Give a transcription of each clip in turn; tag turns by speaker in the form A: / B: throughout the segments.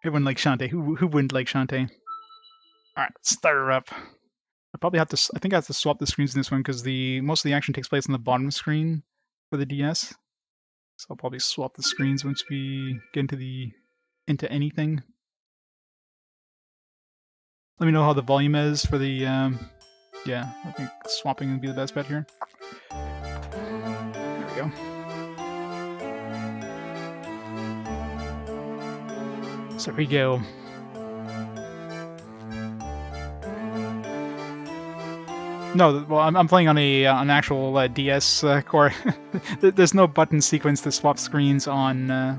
A: Everyone likes Shantae. Who wouldn't like Shantae? Alright, let's start her up. I probably have to. I think I have to swap the screens in this one because most of the action takes place on the bottom screen for the DS. So I'll probably swap the screens once we get into anything. Let me know how the volume is for the. Yeah, I think swapping would be the best bet here. There we go. So here we go. No, well, I'm playing on an actual DS core. There's no button sequence to swap screens on a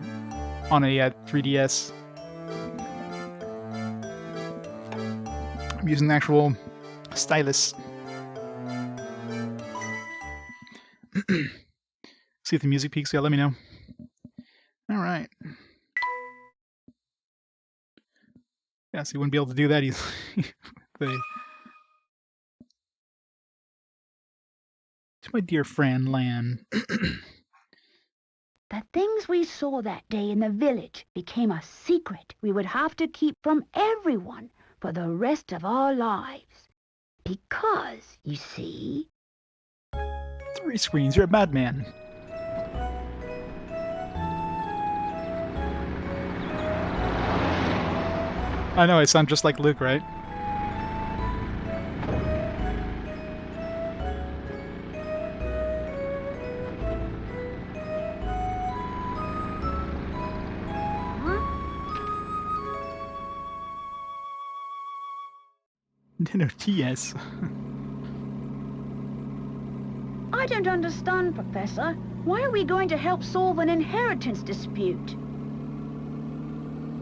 A: 3DS. I'm using the actual stylus. See if the music peaks. Yeah, let me know. All right. Yeah, so you wouldn't be able to do that easily. To my dear friend Lan.
B: The things we saw that day in the village became a secret we would have to keep from everyone for the rest of our lives. Because, you see...
A: 3 screens, you're a madman. I know, I sound just like Luke, right? Nintendo TS.
B: I don't understand, Professor. Why are we going to help solve an inheritance dispute?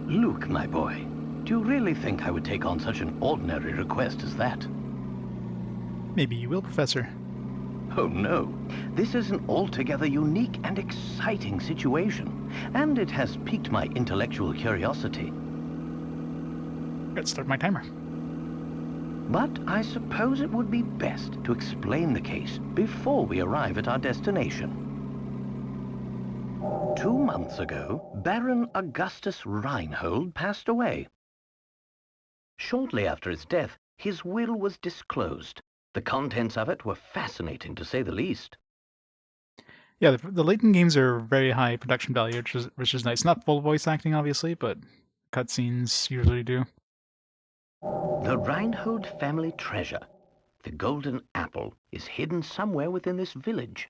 C: Luke, my boy, do you really think I would take on such an ordinary request as that?
A: Maybe you will, Professor.
C: Oh no, this is an altogether unique and exciting situation, and it has piqued my intellectual curiosity.
A: Let's start my timer.
C: But I suppose it would be best to explain the case before we arrive at our destination. 2 months ago, Baron Augustus Reinhold passed away. Shortly after his death, his will was disclosed. The contents of it were fascinating, to say the least.
A: Yeah, the Layton games are very high production value, which is nice. Not full voice acting, obviously, but cutscenes usually do.
C: The Reinhold family treasure, the golden apple, is hidden somewhere within this village.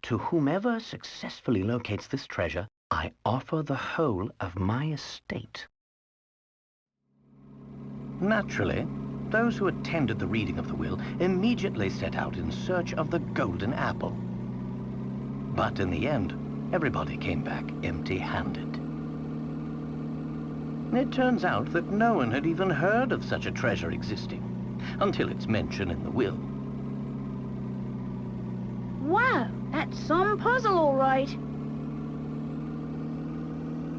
C: To whomever successfully locates this treasure, I offer the whole of my estate. Naturally, those who attended the reading of the will immediately set out in search of the golden apple. But in the end, everybody came back empty-handed. It turns out that no one had even heard of such a treasure existing, until its mention in the will.
B: Wow, that's some puzzle, all right.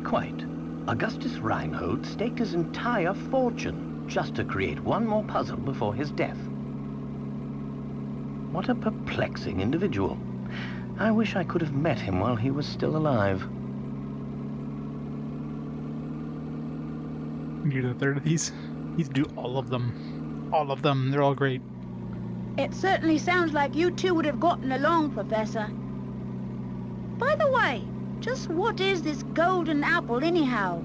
C: Quite. Augustus Reinhold staked his entire fortune just to create one more puzzle before his death. What a perplexing individual. I wish I could have met him while he was still alive.
A: You're the third of these. You do all of them. All of them. They're all great.
B: It certainly sounds like you two would have gotten along, Professor. By the way, just what is this golden apple anyhow?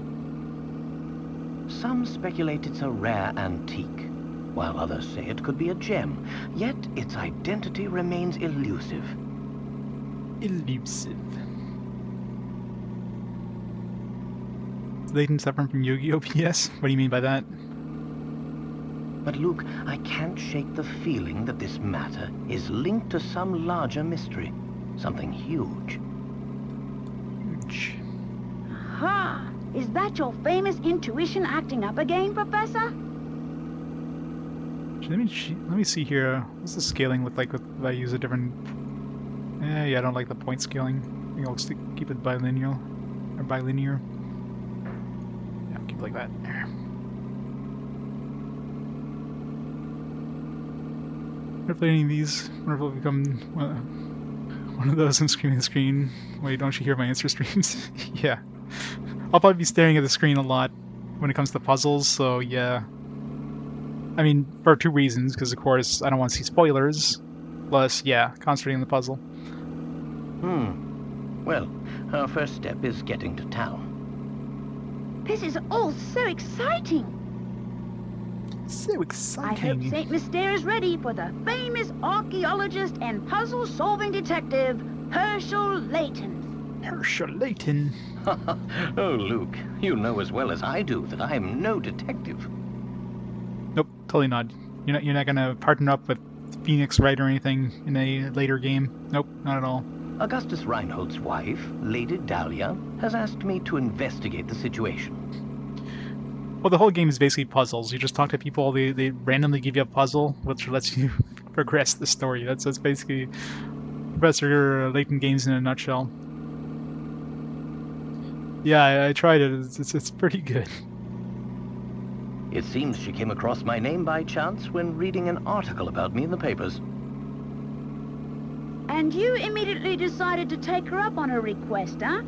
C: Some speculate it's a rare antique, while others say it could be a gem, yet its identity remains elusive.
A: Elusive. Layton suffering from Yu-Gi-Oh! PS? What do you mean by that?
C: But Luke, I can't shake the feeling that this matter is linked to some larger mystery. Something huge.
A: Huge.
B: Aha! Is that your famous intuition acting up again, Professor?
A: Let me see here. What's the scaling look like if I use a different... yeah, I don't like the point scaling. I think I'll keep it bilinear. Or bilinear. Yeah, keep it like that. There. Wonder if any of these... wonder if it'll become one of those I'm screaming the screen. Wait, don't you hear my answer streams? Yeah. I'll probably be staring at the screen a lot when it comes to puzzles, so yeah. I mean, for 2 reasons, because of course I don't want to see spoilers, plus, yeah, concentrating on the puzzle.
C: Well, our first step is getting to town.
B: This is all so exciting.
A: So
B: I hope
A: exciting.
B: St. Mystere is ready for the famous archaeologist and puzzle-solving detective, Herschel Layton.
A: Herschel Layton.
C: Oh, Luke, you know as well as I do that I am no detective.
A: Nope, totally not. You're not gonna partner up with Phoenix Wright or anything in a later game. Nope, not at all.
C: Augustus Reinhold's wife, Lady Dahlia, has asked me to investigate the situation.
A: Well, the whole game is basically puzzles. You just talk to people, they randomly give you a puzzle, which lets you progress the story. That's basically Professor Layton games in a nutshell. Yeah, I tried it. It's pretty good.
C: It seems she came across my name by chance when reading an article about me in the papers.
B: And you immediately decided to take her up on her request, huh?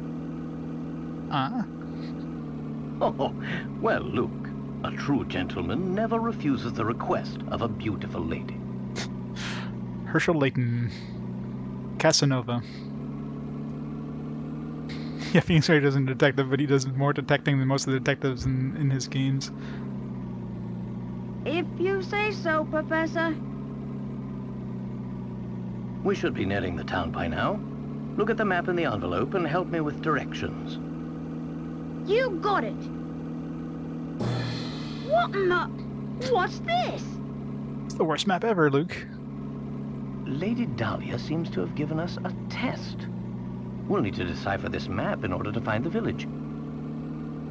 C: Oh, well, Luke, a true gentleman never refuses the request of a beautiful lady.
A: Herschel Layton. Casanova. Yeah, Phoenix Wright isn't a detective, but he does more detecting than most of the detectives in his games.
B: If you say so, Professor.
C: We should be nearing the town by now. Look at the map in the envelope and help me with directions.
B: You got it. What in the... What's this?
A: It's the worst map ever, Luke.
C: Lady Dahlia seems to have given us a test. We'll need to decipher this map in order to find the village.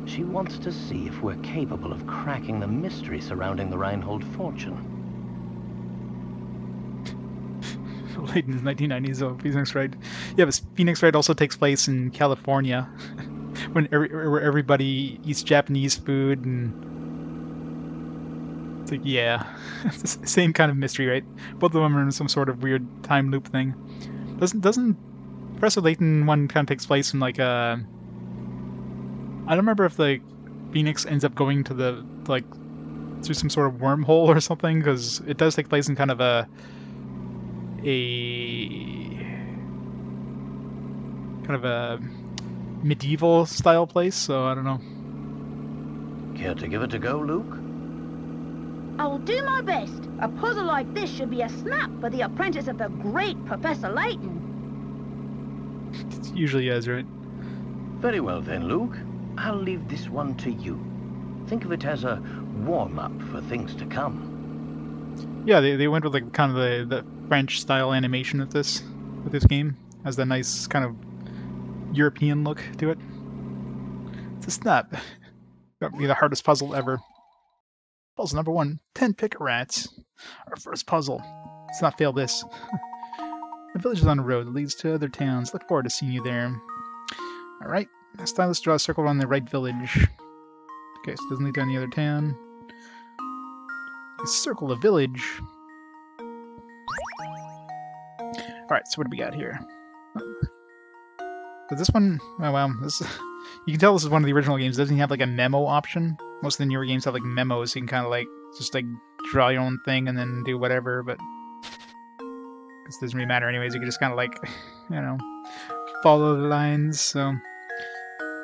C: She wants to see if we're capable of cracking the mystery surrounding the Reinhold fortune.
A: Layton is 1990s, so Phoenix Wright. Yeah, but Phoenix Wright also takes place in California, when where everybody eats Japanese food, and it's like, yeah, it's the same kind of mystery, right? Both of them are in some sort of weird time loop thing. Doesn't Professor Layton one kind of takes place in like a... I don't remember if like Phoenix ends up going to the like through some sort of wormhole or something, because it does take place in kind of a medieval style place, so I don't know.
C: Care to give it a go, Luke?
B: I'll do my best. A puzzle like this should be a snap for the apprentice of the great Professor Layton.
A: It usually is, right?
C: Very well then, Luke. I'll leave this one to you. Think of it as a warm-up for things to come.
A: Yeah, they went with like kind of the French style animation with this game. Has that nice kind of European look to it. It's a snap. Got me the hardest puzzle ever. Puzzle number 1, 10 picket rats. Our first puzzle. Let's not fail this. The village is on a road that leads to other towns. Look forward to seeing you there. Alright, this time let's draw a circle around the right village. Okay, so it doesn't lead to any other town. Let's circle the village. Alright, so what do we got here? So this one, oh wow, this you can tell this is one of the original games. It doesn't have like a memo option. Most of the newer games have like memos, so you can kind of like just like draw your own thing and then do whatever, but this doesn't really matter anyways. You can just kind of like, you know, follow the lines. So,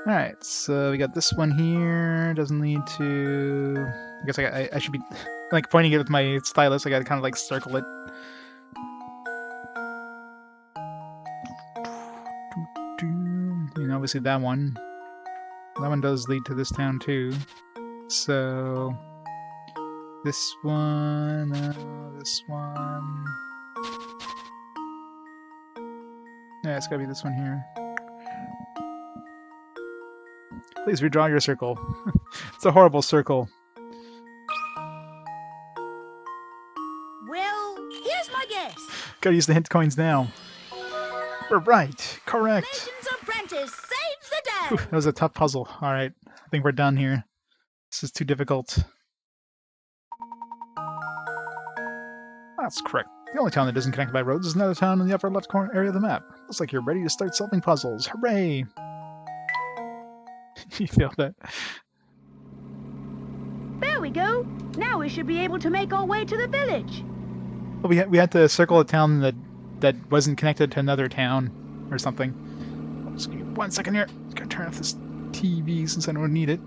A: alright, so we got this one here. Doesn't lead to... I guess I should be like pointing it with my stylus. I gotta kind of like circle it. And obviously that one does lead to this town too. So this one, this one. Yeah, it's gotta be this one here. Please redraw your circle. It's a horrible circle.
B: Well, here's my guess.
A: Gotta use the hint coins now. We're right. Correct.
B: Layton's apprentice saves the
A: Whew,
B: day.
A: that was a tough puzzle. Alright, I think we're done here. This is too difficult. That's correct. The only town that isn't connected by roads is another town in the upper left corner area of the map. Looks like you're ready to start solving puzzles. Hooray! You feel that?
B: There we go. Now we should be able to make our way to the village.
A: Well, we had to circle a town that wasn't connected to another town or something. Just give me 1 second here. Gotta turn off this TV since I don't need it.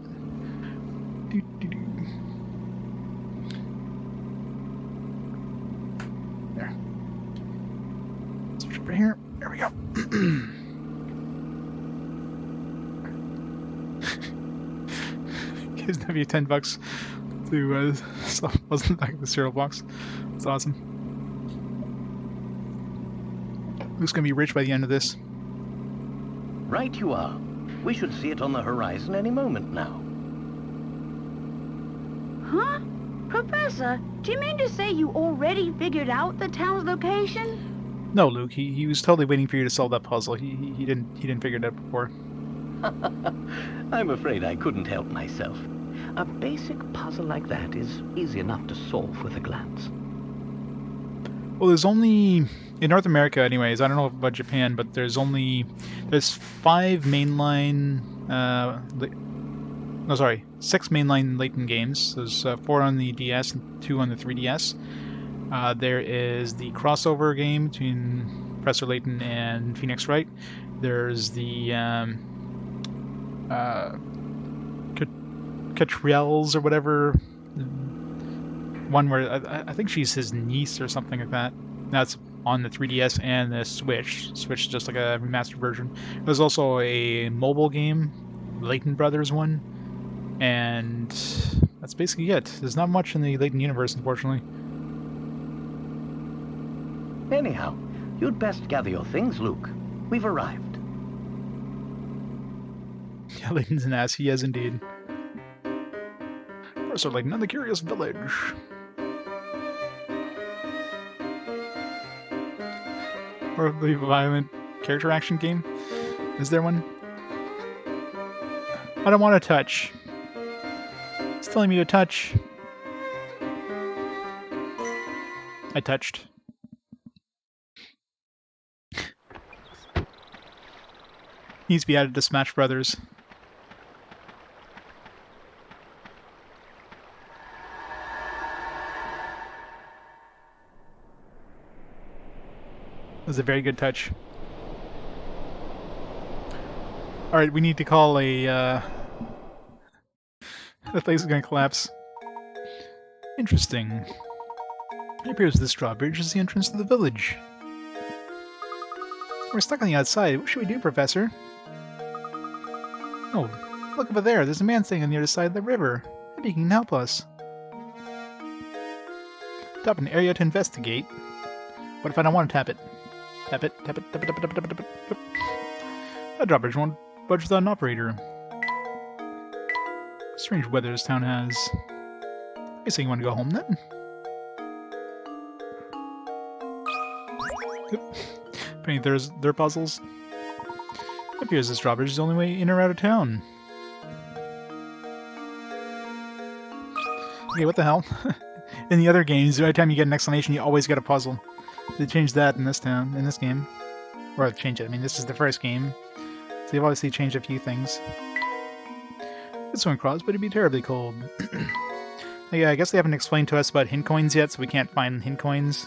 A: There. Switch over here. There we go. Gives you $10 to stuff wasn't back in the cereal box. It's awesome. Who's gonna be rich by the end of this?
C: Right you are. We should see it on the horizon any moment now.
B: Huh? Professor, do you mean to say you already figured out the town's location?
A: No, Luke. He was totally waiting for you to solve that puzzle. He didn't figure it out before.
C: I'm afraid I couldn't help myself. A basic puzzle like that is easy enough to solve with a glance.
A: Well, there's only in North America, anyways. I don't know about Japan, but there's 5 mainline. 6 mainline Layton games. There's 4 on the DS and 2 on the 3DS. There is the crossover game between Professor Layton and Phoenix Wright. There's the Catriels or whatever. One where I think she's his niece or something like that. That's on the 3DS and the Switch. Switch is just like a remastered version. There's also a mobile game, Layton Brothers one, and that's basically it. There's not much in the Layton universe, unfortunately.
C: Anyhow, you'd best gather your things, Luke. We've arrived.
A: Yeah, Layton's an ass. He is indeed. Professor Layton and the Curious Village. Or the violent character action game. Is there one? I don't want to touch. It's telling me to touch. I touched. Needs to be added to Smash Brothers. That was a very good touch. Alright, we need to call a, the place is gonna collapse. Interesting. It appears this drawbridge is the entrance to the village. We're stuck on the outside. What should we do, Professor? Oh, look over there. There's a man standing on the other side of the river. Maybe he can help us. Tap an area to investigate. What if I don't want to tap it? Tap it, tap it, tap it, tap it, tap it, tap it, tap it. That drawbridge won't budge without an operator. Strange weather this town has. I guess you want to go home then? Penny, there's their puzzles. It appears this drawbridge is the only way in or out of town. Okay, what the hell? In the other games, every time you get an explanation, you always get a puzzle. They changed that in this game. Or they've changed it. I mean, this is the first game. So they've obviously changed a few things. This one crossed, but it'd be terribly cold. Yeah, I guess they haven't explained to us about hint coins yet, so we can't find hint coins.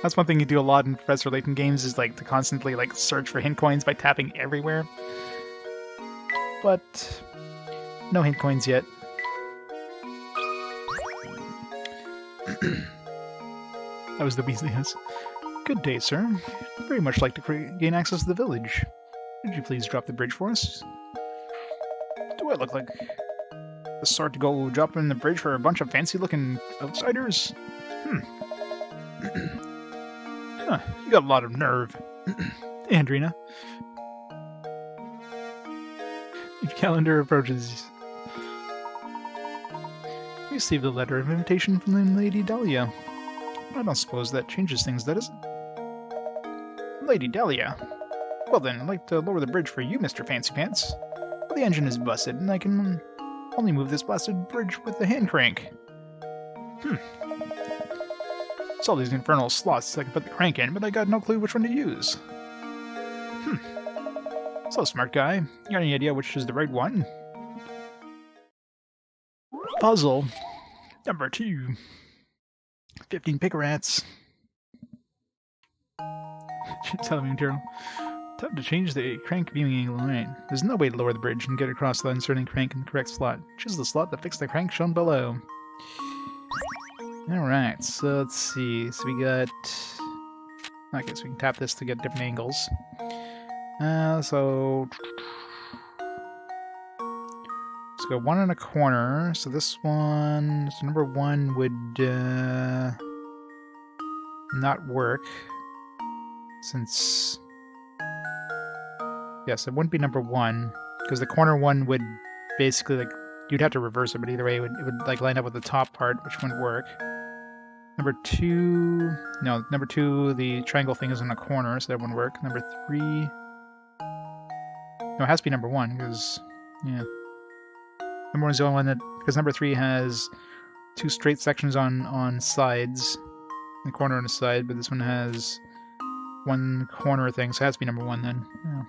A: That's one thing you do a lot in Professor Layton games, is like to constantly like search for hint coins by tapping everywhere. But no hint coins yet. That was the Weasley house. Good day, sir. I'd very much like to gain access to the village. Would you please drop the bridge for us? Do I look like the sort to go drop in the bridge for a bunch of fancy-looking outsiders? Huh, you got a lot of nerve. Hey, Andrina. Your calendar approaches. We received a letter of invitation from Lady Dahlia. I don't suppose that changes things, does it? Lady Dahlia. Well then, I'd like to lower the bridge for you, Mr. Fancy Pants. Well, the engine is busted, and I can only move this blasted bridge with the hand crank. It's all these infernal slots I can put the crank in, but I got no clue which one to use. So, smart guy, you got any idea which is the right one? puzzle. Number 2. 15 pick rats. Telling me material. Time to change the crank viewing angle line. There's no way to lower the bridge and get across without inserting crank in the correct slot. Choose the slot that fixes the crank shown below. Alright, so let's see. So we got... Okay, so we can tap this to get different angles. So... Let's go 1 in a corner. So this one... So number 1 would... not work. Since... Yes, it wouldn't be number 1. Because the corner one would basically, like... You'd have to reverse it, but either way, it would like line up with the top part, which wouldn't work. Number 2... No, number 2, the triangle thing is in a corner, so that wouldn't work. Number 3... No, it has to be number 1, because... Yeah. Number 1 is the only one that... Because number 3 has 2 straight sections on sides. The corner and the side, but this one has 1 corner thing, so it has to be number 1 then. Yeah.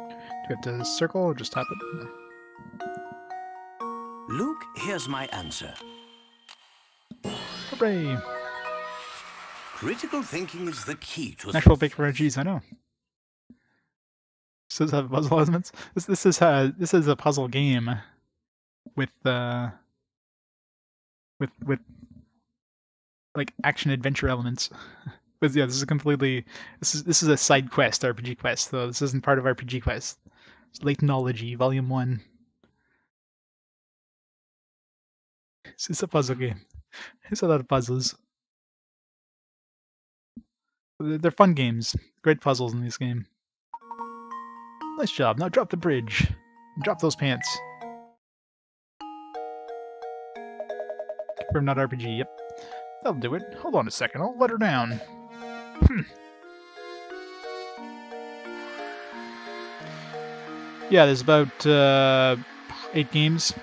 A: Do we have to circle or just tap it?
D: Luke, here's my answer.
A: Hooray!
D: Critical thinking is the key to...
A: Actual big RPGs, I know. Does have puzzle elements? This is a puzzle game with like action adventure elements. But yeah, this is completely this is a side quest, RPG quest, though this isn't part of RPG quest. It's Laytonology, Volume 1. It's a puzzle game. It's a lot of puzzles. They're fun games. Great puzzles in this game. Nice job. Now drop the bridge. Drop those pants. Confirm not RPG. Yep. That'll do it. Hold on a second. I'll let her down. Yeah, there's about 8 games.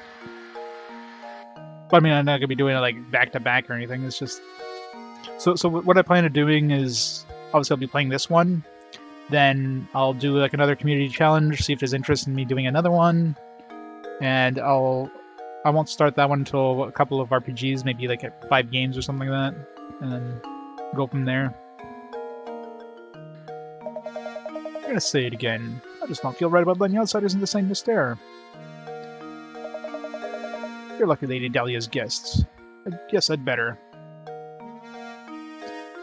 A: But I mean, I'm not gonna be doing it like back to back or anything. It's just so what I plan on doing is obviously I'll be playing this one. Then I'll do like another community challenge, see if there's interest in me doing another one, and I won't start that one until a couple of RPGs, maybe like at 5 games or something like that, and then go from there. I'm gonna say it again. I just don't feel right about letting outsiders into St. Mystere. You're lucky Lady Dahlia's guests. I guess I'd better.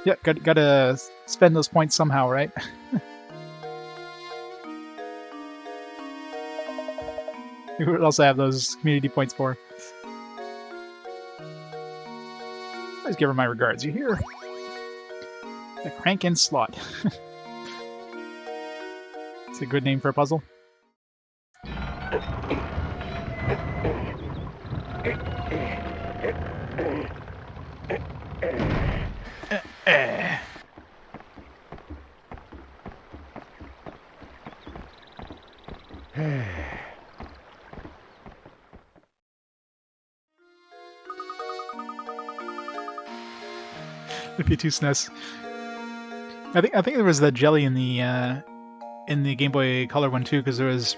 A: Yeah, gotta spend those points somehow, right? We would also have those community points for. Please give her my regards, you hear? The Crank and Slot. It's a good name for a puzzle. If you too SNES. I think there was that jelly in the Game Boy Color one too, because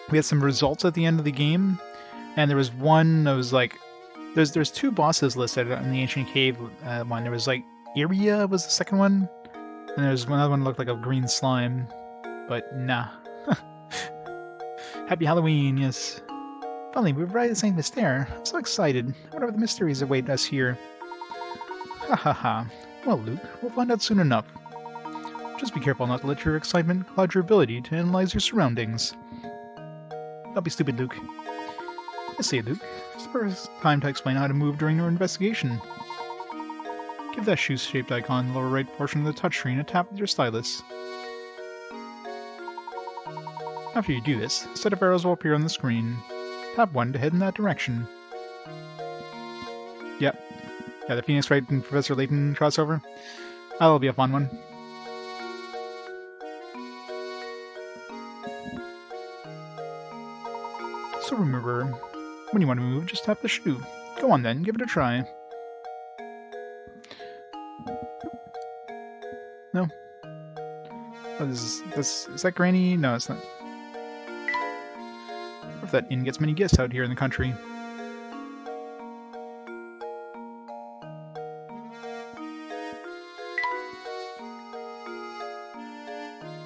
A: we had some results at the end of the game, and there was one that was like there's 2 bosses listed in the Ancient Cave one. There was like Iria was the second one, and there's another one that looked like a green slime, but nah. Happy Halloween, yes. Finally, we've arrived at St. Mystere. I'm so excited. Whatever the mysteries await us here. Ha ha ha. Well, Luke, we'll find out soon enough. Just be careful not to let your excitement cloud your ability to analyze your surroundings. Don't be stupid, Luke. I say, Luke, it's the first time to explain how to move during your investigation. Give that shoe-shaped icon in the lower right portion of the touchscreen a tap with your stylus. After you do this, a set of arrows will appear on the screen. Tap 1 to head in that direction. Yep. Yeah, the Phoenix Wright and Professor Layton crossover. That'll be a fun one. So remember, when you want to move, just tap the shoe. Go on then, give it a try. No? Oh, is that Granny? No, it's not. Or if that inn gets many guests out here in the country.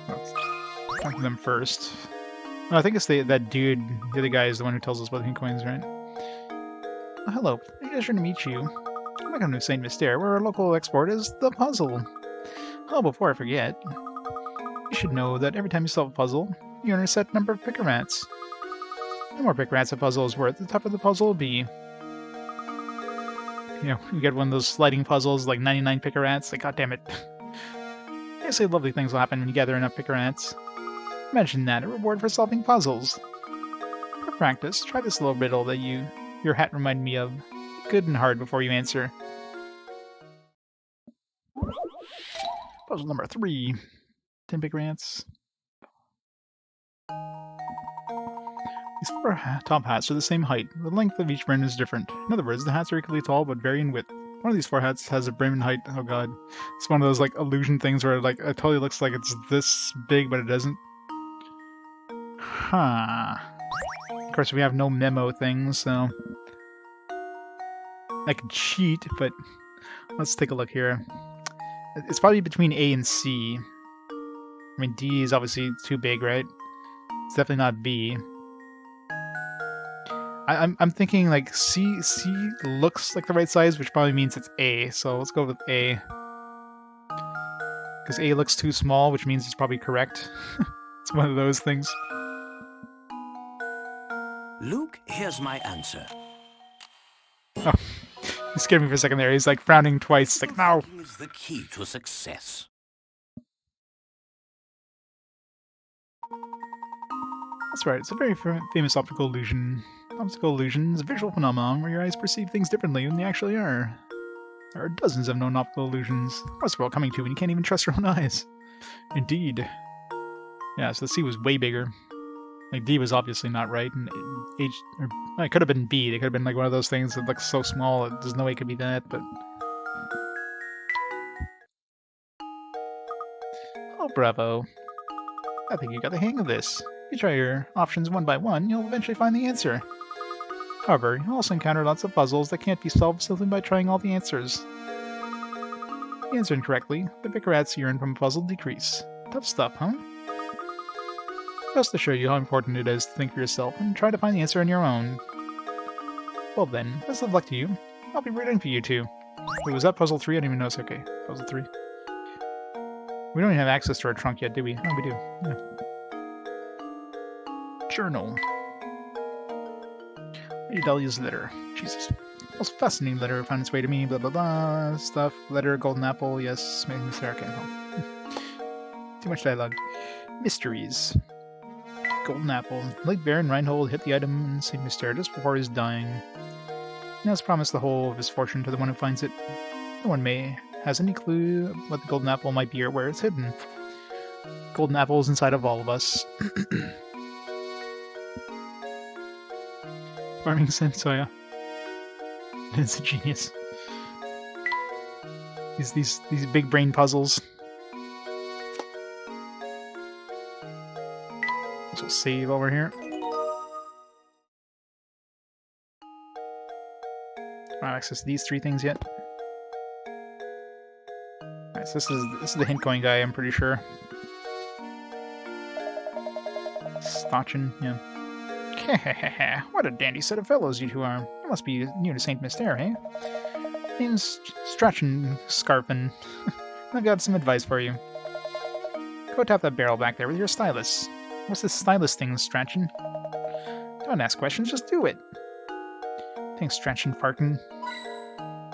A: Let's talk to them first. Oh, I think it's that dude, the other guy, is the one who tells us about the hint coins, right? Oh, hello. Pleasure to meet you. Welcome to St. Mystere, where our local export is the puzzle. Oh, before I forget, you should know that every time you solve a puzzle, you earn a set number of picker rats. The more picker rats a puzzle is worth, the tougher the puzzle will be. You know, you get one of those sliding puzzles, like 99 picker rats, like, goddammit. They say lovely things will happen when you gather enough picker rats. Imagine that, a reward for solving puzzles. For practice, try this little riddle that your hat reminded me of. Good and hard before you answer. Puzzle number 3. 10 picker rats. These 4 top hats are the same height. The length of each brim is different. In other words, the hats are equally tall but vary in width. One of these 4 hats has a brim and height. Oh god. It's one of those like illusion things where like it totally looks like it's this big but it doesn't. Huh. Of course we have no memo things, so I could cheat, but let's take a look here. It's probably between A and C. I mean, D is obviously too big, right? It's definitely not B. I'm thinking like C looks like the right size, which probably means it's A. So let's go with A. Because A looks too small, which means it's probably correct. It's one of those things.
D: Luke, here's my answer.
A: Oh, he scared me for a second there. He's like frowning twice. Like, no.
D: Thinking is the key to success.
A: That's right. It's a very famous optical illusion. Optical illusion is a visual phenomenon where your eyes perceive things differently than they actually are. There are dozens of known optical illusions. What's the world coming to when you can't even trust your own eyes? Indeed. Yeah, so the C was way bigger. Like, D was obviously not right, and it could have been B. It could have been like one of those things that looks so small, there's no way it could be that, but... Oh, bravo. I think you got the hang of this. If you try your options one by one, you'll eventually find the answer. However, you'll also encounter lots of puzzles that can't be solved simply by trying all the answers. If you answer incorrectly, the picker rats you earn from a puzzle decrease. Tough stuff, huh? Just to show you how important it is to think for yourself and try to find the answer on your own. Well then, best of luck to you. I'll be rooting for you two. Wait, was that puzzle 3? I didn't even notice. Okay, puzzle 3. We don't even have access to our trunk yet, do we? Oh, we do. Yeah. Journal. Read Dahlia's letter. Jesus. Most fascinating letter found its way to me. Blah blah blah. Stuff. Letter. Golden apple. Yes. Maybe Mystere. Okay. Too much dialogue. Mysteries. Golden apple. Late Baron Reinhold hit the item in St. Mystere just before he was dying. He has promised the whole of his fortune to the one who finds it. No one has any clue what the golden apple might be or where it's hidden. Golden apple is inside of all of us. Farming sense, oh yeah. It's a genius. These big brain puzzles. So we'll save over here. I don't have access to these 3 things yet. Alright, so this is the hint coin guy, I'm pretty sure. Stochin, yeah. What a dandy set of fellows you two are. You must be new to St. Mystere, eh? Name's Strachan Scarpin. I've got some advice for you. Go tap that barrel back there with your stylus. What's this stylus thing, Strachan? Don't ask questions, just do it. Thanks, Strachan Farkin.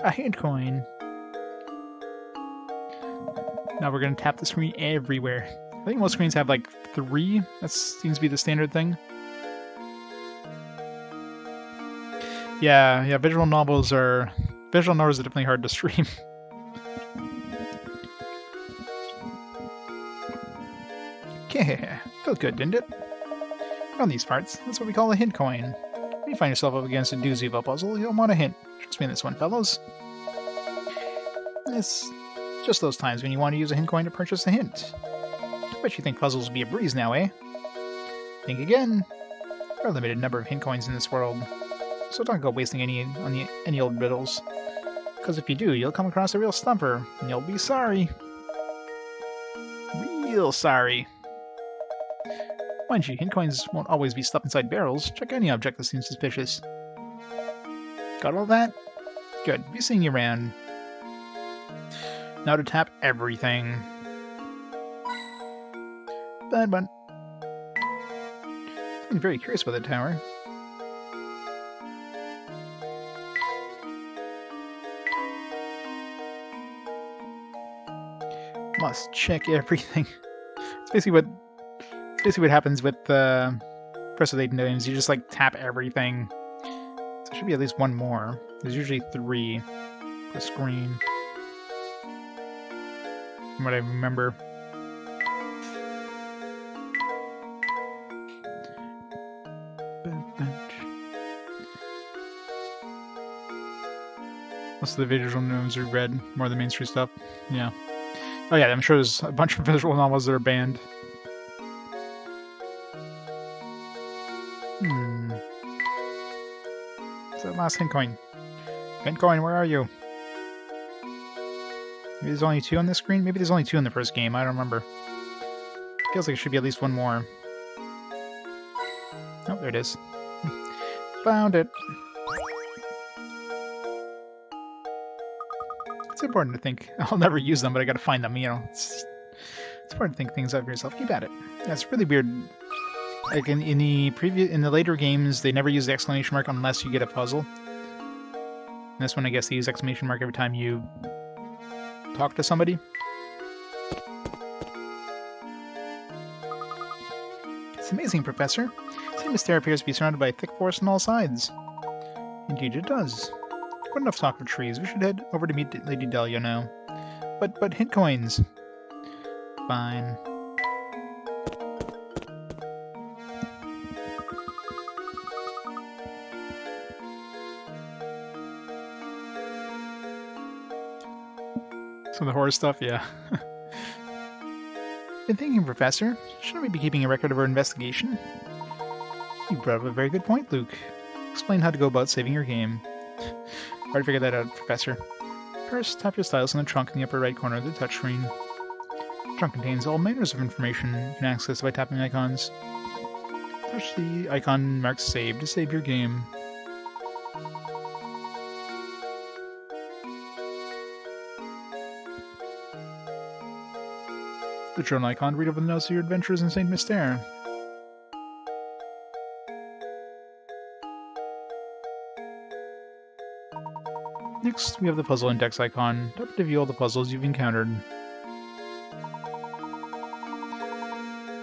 A: A hint coin. Now we're gonna tap the screen everywhere. I think most screens have like 3. That seems to be the standard thing. Yeah, visual novels are definitely hard to stream. Yeah, felt good, didn't it? On these parts, that's what we call a hint coin. When you find yourself up against a doozy of a puzzle, you'll want a hint. Trust me on this one, fellows. It's just those times when you want to use a hint coin to purchase a hint. Bet you think puzzles will be a breeze now, eh? Think again. There are a limited number of hint coins in this world, so don't go wasting any old riddles. Because if you do, you'll come across a real stumper, and you'll be sorry. Real sorry. Mind you, hint coins won't always be stuffed inside barrels. Check any object that seems suspicious. Got all that? Good. Be seeing you around. Now to tap everything. Bad one. I'm very curious about the tower. Must check everything. It's basically what happens with the Professor Layton games. You just like tap everything. So there should be at least one more. There's usually 3 per screen. From what I remember. Most of the visual novels are read, more of the mainstream stuff. Yeah. Oh yeah, I'm sure there's a bunch of visual novels that are banned. It's that last hint coin. Hint coin, where are you? Maybe there's only 2 on the screen? Maybe there's only 2 in the first game, I don't remember. Feels like there should be at least one more. Oh, there it is. Found it! It's important to think. I'll never use them, but I gotta find them, you know. It's important to think things out for yourself. Keep at it. Yeah, it's really weird. Like in the later games, they never use the exclamation mark unless you get a puzzle. And this one, I guess, they use exclamation mark every time you talk to somebody. It's amazing, Professor. St. Mystere appears to be surrounded by a thick forest on all sides. Indeed it does. Good enough talk of trees. We should head over to meet Lady Dahlia now. But hint coins. Fine. Some of the horror stuff, yeah. Been thinking, Professor. Shouldn't we be keeping a record of our investigation? You brought up a very good point, Luke. Explain how to go about saving your game. Already figured that out, Professor. First, tap your stylus on the trunk in the upper right corner of the touchscreen. The trunk contains all manners of information you can access by tapping icons. Touch the icon marked Save to save your game. The journal icon to read over the notes of your adventures in St. Mystere. Next, we have the puzzle index icon. Tap to view all the puzzles you've encountered.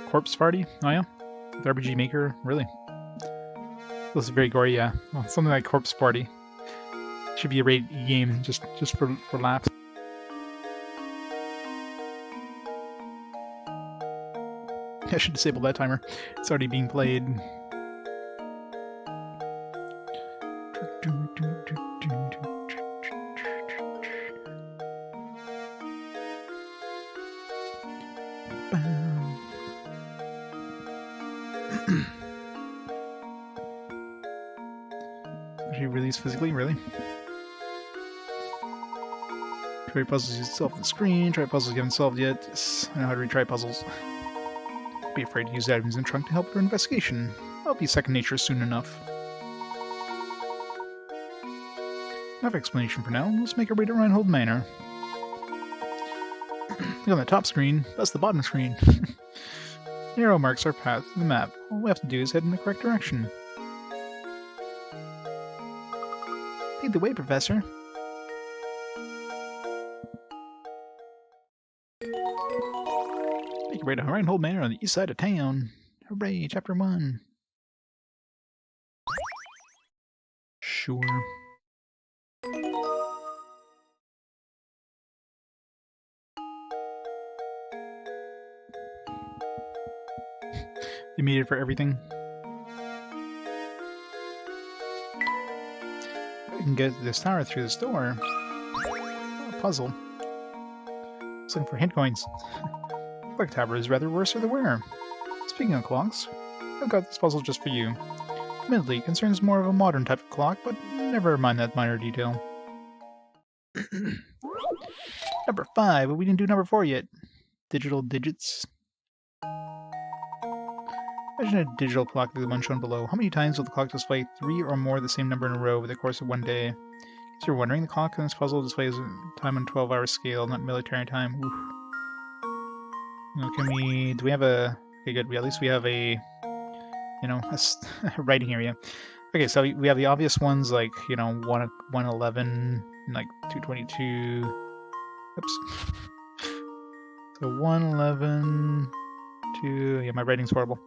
A: Corpse Party? Oh yeah? The RPG Maker? Really? This is very gory, yeah. Well, something like Corpse Party. Should be a rated E game, just for laughs. I should disable that timer. It's already being played. Actually released physically, really? Try puzzles you solve the screen, try puzzles you haven't solved yet. Yes, I know how to retry puzzles. Don't be afraid to use the items in the trunk to help your investigation. That'll be second nature soon enough. Enough explanation for now. Let's make our way to Reinhold Manor. Look on the top screen, that's the bottom screen. Arrow marks our path to the map. All we have to do is head in the correct direction. Lead the way, Professor. Make your way to Reinhold Manor on the east side of town. Hooray, Chapter 1. Sure. You made it for everything. I can get this tower through this door. Oh, a puzzle. It's looking for hint coins. Clock tower is rather worse for the wearer. Speaking of clocks, I've got this puzzle just for you. Admittedly, concerns more of a modern type of clock, but never mind that minor detail. Number 5, but we didn't do number 4 yet. Digital digits. Imagine a digital clock like the one shown below. How many times will the clock display 3 or more of the same number in a row over the course of one day? If you're wondering, the clock in this puzzle displays time on a 12-hour scale, not military time. Oof. Can we... do we have a... okay, good. At least we have a... you know, a writing area. Okay, so we have the obvious ones like, 111, like 222... oops. So 111... 2... yeah, my writing's horrible.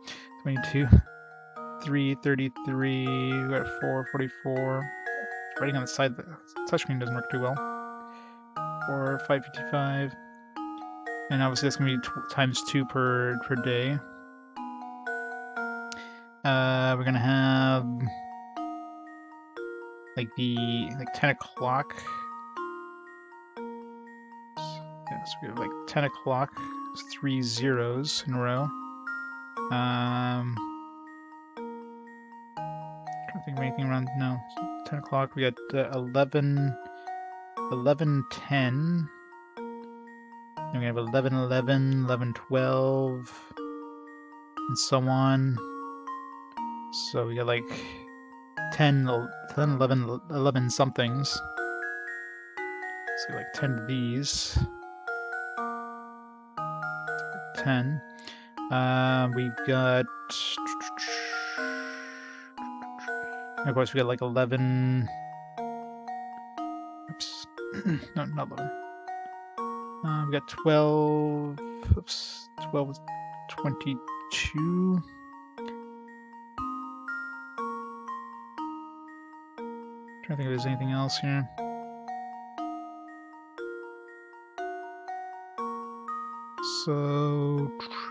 A: 22... 333, we got 444. Writing on the side, the touchscreen doesn't work too well. 555. And obviously that's going to be times 2 per day. We're going to have like 10 o'clock. Yeah, so we have like 10 o'clock, 3 zeros in a row. Trying to think of anything around, no. So 10 o'clock, we got 11, 10. Then we have 11, 11, 11, 12, and so on. So we got like 10, 11, 11 somethings. So like 10 of these. 10. We've got... of course, we got like 11... oops. No, not 11. We got 12... oops. 12, 22... trying to think if there's anything else here. So,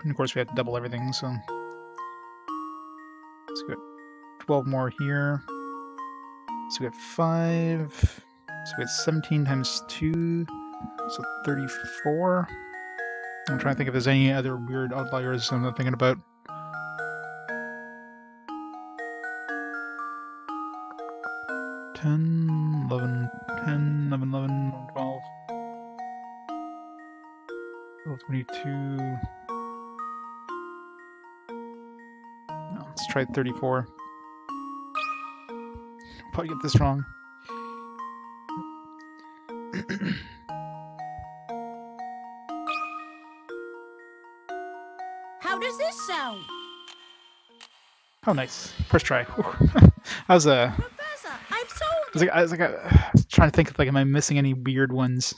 A: and of course we have to double everything, so let's go 12 more here. So we got 5, so we got 17 times 2, so 34. I'm trying to think if there's any other weird outliers I'm not thinking about. Ten, 11, 10, 11, 11, 12, 22. No, let's try 34. Probably get this wrong.
E: How does this sound?
A: Oh, nice. First try. I was
E: Professor, I've solved it.
A: I was trying to think of, like, am I missing any weird ones?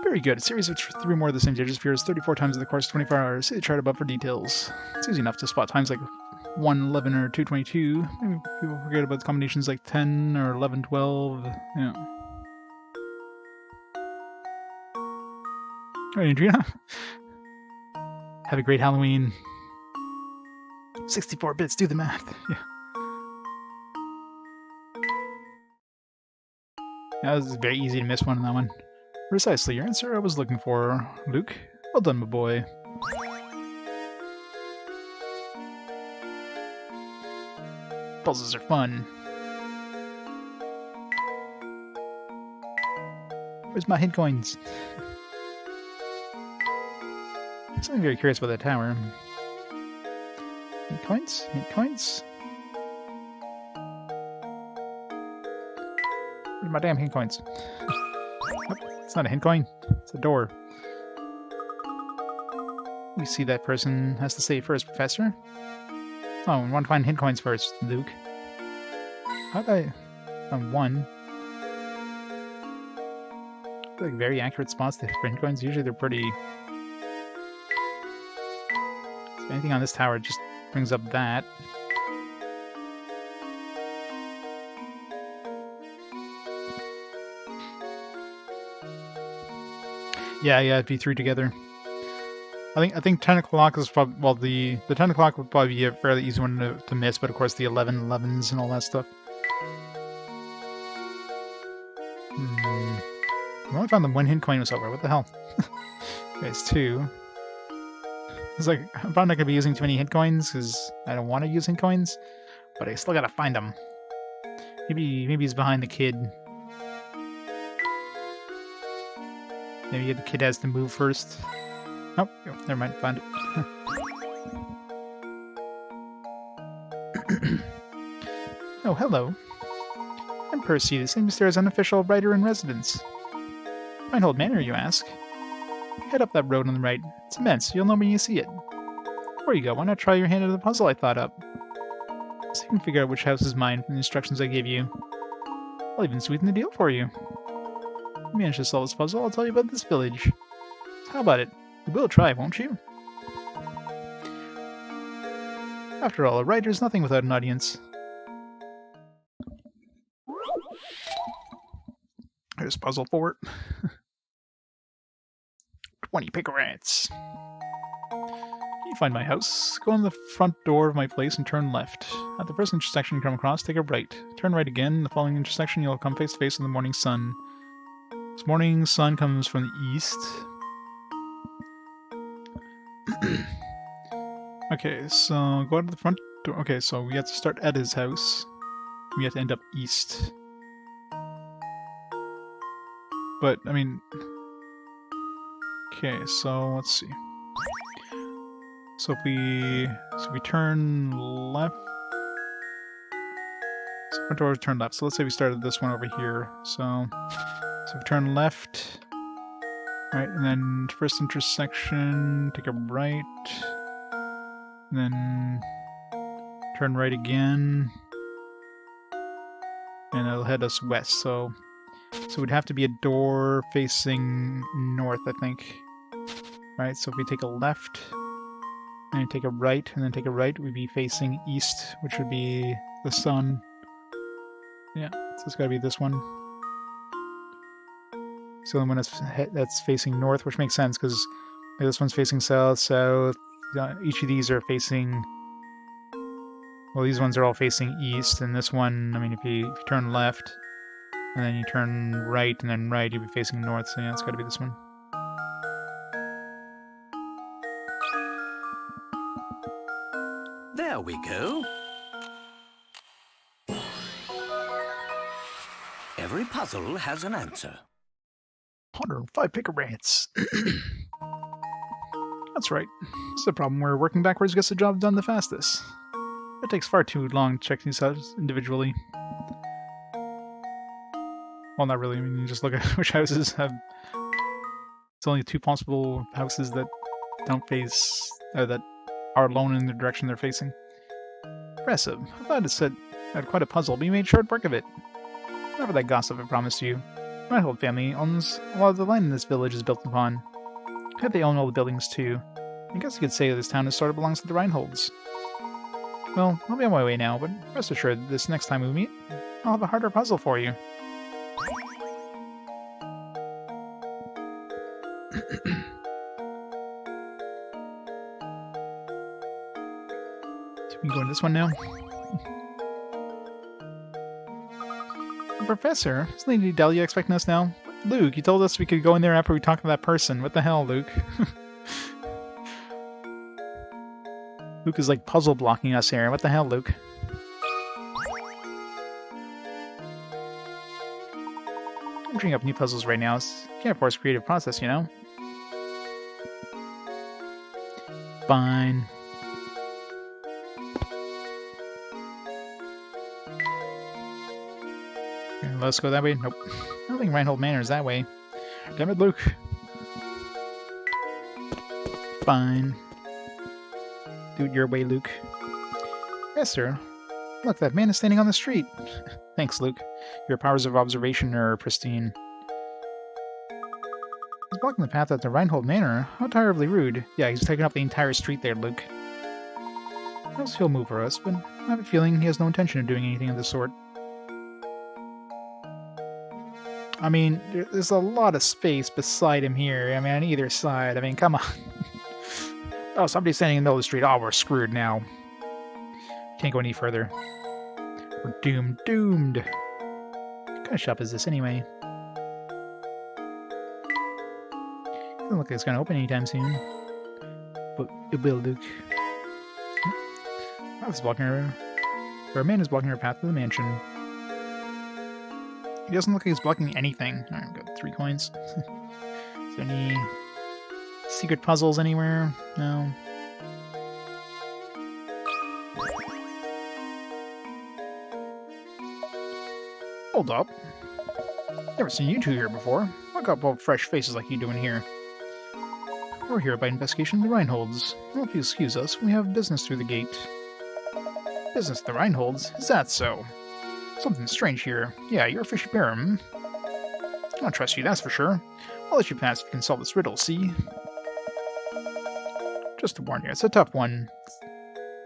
A: Very good. A series of 3 more of the same digits appears 34 times in the course of 24 hours. See the chart above for details. It's easy enough to spot times like 111 or 222. Maybe people forget about the combinations like 10 or 11, 12. Yeah. Alright, Adriana. Have a great Halloween. 64 bits, do the math. Yeah. That was very easy to miss one on that one. Precisely your answer I was looking for, Luke. Well done, my boy. Puzzles are fun. Where's my hint coins? Something very curious about that tower. Hint coins? Hint coins? Where's my damn hint coins? Oh, it's not a hint coin. It's a door. We see that person has to say first, Professor. Oh, we want to find hint coins first, Luke. How'd I found one? Like very accurate spots to hint coins. Usually they're pretty. So anything on this tower just brings up that. Yeah, it'd be 3 together. I think 10 o'clock is probably, well, the 10 o'clock would probably be a fairly easy one to miss, but of course the 11s and all that stuff. I only found the 1 hint coin was over. What the hell? There's 2. It's like, I'm probably not gonna be using too many hit coins because I don't want to use hit coins, but I still gotta find them. Maybe he's behind the kid. Maybe the kid has to move first. Oh, never mind. Found it. Oh, hello. I'm Percy, the same Mystere's unofficial writer-in-residence. Reinhold Manor, you ask? Head up that road on the right. It's immense. You'll know when you see it. Before you go, why not try your hand at the puzzle I thought up? So you can figure out which house is mine from the instructions I gave you. I'll even sweeten the deal for you. If you manage to solve this puzzle, I'll tell you about this village. So how about it? You will try, won't you? After all, a writer's nothing without an audience. Here's puzzle 4. 20 picarats. Can you find my house? Go in the front door of my place and turn left. At the first intersection you come across, take a right. Turn right again. In the following intersection, you'll come face to face with the morning sun. This morning sun comes from the east. Okay, so go out to the front door. Okay, so we have to start at his house. We have to end up east. But, I mean... Okay, so let's see. So if we turn left... So front door, turn left. So let's say we started this one over here. So if we turn left... Right, and then first intersection, take a right... And then turn right again, and it'll head us west. So it'd have to be a door facing north, I think. Right. So if we take a left and take a right, and then take a right, we'd be facing east, which would be the sun. Yeah. So it's got to be this one. So the one that's facing north, which makes sense because this one's facing south, south. Each of these are facing... Well, these ones are all facing east, and this one, I mean, if you turn left, and then you turn right, and then right, you'll be facing north, so yeah, it's gotta be this one.
D: There we go. Every puzzle has an answer.
A: 105 picarats. That's right. This is a problem where working backwards gets the job done the fastest. It takes far too long to check these houses individually. Well, not really. I mean, you just look at which houses have... It's only 2 possible houses that don't face... that are alone in the direction they're facing. Impressive. I thought it said I had quite a puzzle, but you made short work of it. Whatever that gossip I promised you. My whole family owns a lot of the land this village is built upon. I bet they own all the buildings too. I guess you could say this town sort of belongs to the Reinholds. Well, I'll be on my way now, but rest assured this next time we meet, I'll have a harder puzzle for you. So we can go in this one now. Professor, is Lady Delia expecting us now? Luke, you told us we could go in there after we talked to that person. What the hell, Luke? Luke is like puzzle blocking us here. What the hell, Luke? I'm dreaming up new puzzles right now. Can't force creative process, you know? Fine. Let's go that way. Nope. I don't think Reinhold Manor is that way. Damn it, Luke. Fine. Do it your way, Luke. Yes, sir. Look, that man is standing on the street. Thanks, Luke. Your powers of observation are pristine. He's blocking the path at the Reinhold Manor. How terribly rude. Yeah, he's taking up the entire street there, Luke. Perhaps he'll move for us, but I have a feeling he has no intention of doing anything of the sort. I mean, there's a lot of space beside him here. I mean, on either side. I mean, come on. Oh, somebody's standing in the middle of the street. Oh, we're screwed now. Can't go any further. We're doomed. Doomed. What kind of shop is this, anyway? Doesn't look like it's gonna open anytime soon. But it will, Luke. Path is blocking her. Or a man is blocking her path to the mansion. He doesn't look like he's blocking anything. Alright, I've got 3 coins. Is there any secret puzzles anywhere? No. Hold up. Never seen you two here before. What got both fresh faces like you doing here? We're here by investigation of the Reinholds. Well, if you excuse us, we have business through the gate. Business at the Reinholds? Is that so? Something strange here. Yeah, you're a fishy bear, hmm? I don't trust you, that's for sure. I'll let you pass if you can solve this riddle, see? Just to warn you, it's a tough one.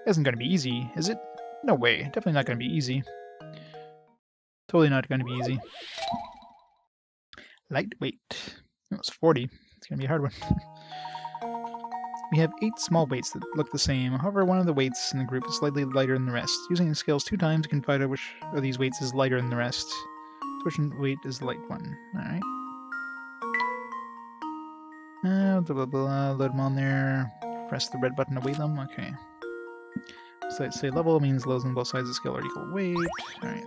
A: It isn't going to be easy, is it? No way. Definitely not going to be easy. Totally not going to be easy. Lightweight. It was 40. It's going to be a hard one. We have 8 small weights that look the same. However, one of the weights in the group is slightly lighter than the rest. Using the scales 2 times, you can find out which of these weights is lighter than the rest. Which weight is the light one? Alright. Blah, blah, blah. Load them on there. Press the red button to weight them. Okay. So say level means lows on both sides of the scale are equal weight. Alright.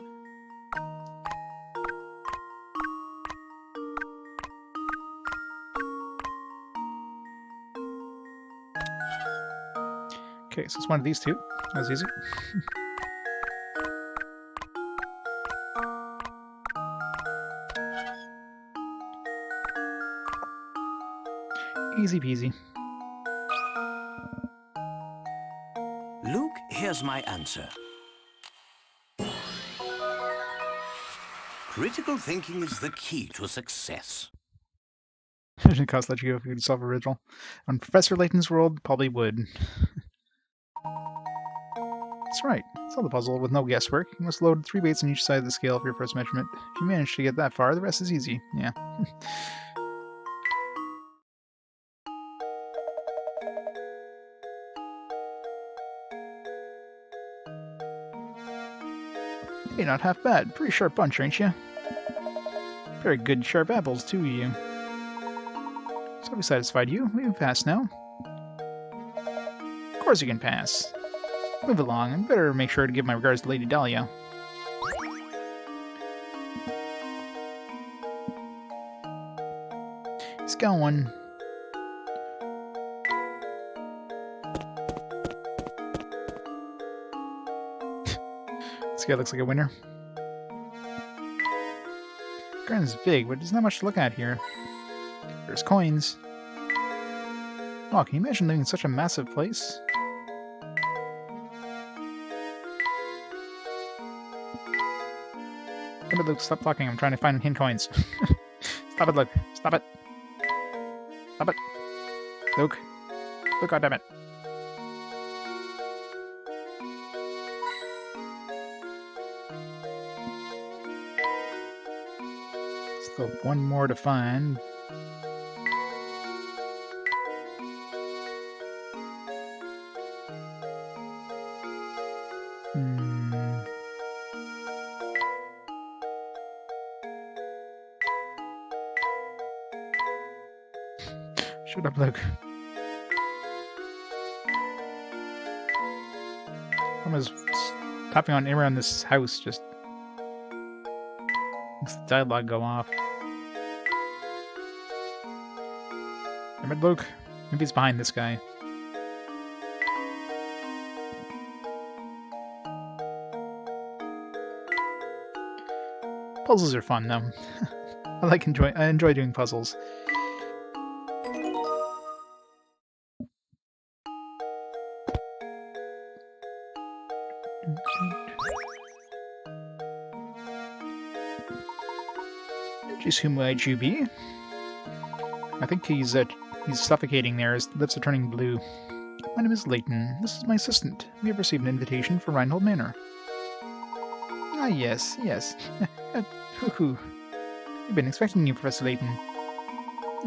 A: Okay, so it's one of these 2. That was easy. Easy peasy.
D: Luke, here's my answer. Critical thinking is the key to success.
A: Doesn't cost let you go if you could solve a riddle. On Professor Layton's world, probably would. That's right. Solve the puzzle with no guesswork. You must load 3 weights on each side of the scale for your first measurement. If you manage to get that far, the rest is easy. Yeah. Hey, not half bad. Pretty sharp bunch, ain't you? Very good sharp apples, too, you. So we satisfied you. We can pass now. Of course you can pass. Move along. I better make sure to give my regards to Lady Dahlia. He's going. This guy looks like a winner. Garden's big, but there's not much to look at here. There's coins. Oh, can you imagine living in such a massive place? Damn it, Luke, stop talking. I'm trying to find hidden coins. Stop it, Luke. Stop it. Stop it. Luke. Luke, goddammit. Still 1 more to find. Shut up, Luke. I'm just tapping on around this house, just makes the dialogue go off. Damn it, Luke. Maybe it's behind this guy. Puzzles are fun, though. I enjoy doing puzzles. Just who might you be? I think he's suffocating there. His lips are turning blue. My name is Layton. This is my assistant. We have received an invitation for Reinhold Manor. Ah, yes. Hoo-hoo. We've been expecting you, Professor Layton.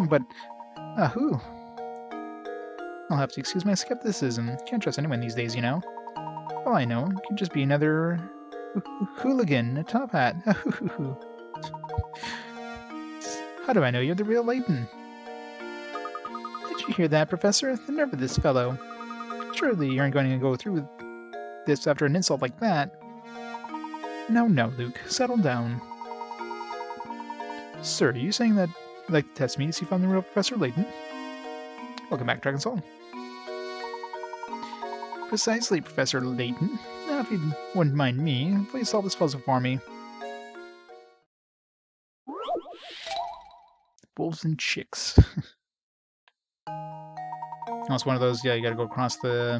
A: But, who? I'll have to excuse my skepticism. Can't trust anyone these days, you know. All I know, it could just be another hooligan, a top hat. How do I know you're the real Layton? Did you hear that, Professor? The nerve of this fellow. Surely you aren't going to go through with this after an insult like that. No, no, Luke. Settle down. Sir, are you saying that you'd like to test me to see if I'm the real Professor Layton? Welcome back, Dragon Soul. Precisely, Professor Layton. Now, if you wouldn't mind me, please solve this puzzle for me. Wolves and chicks. Oh, it's one of those, yeah, you gotta go across the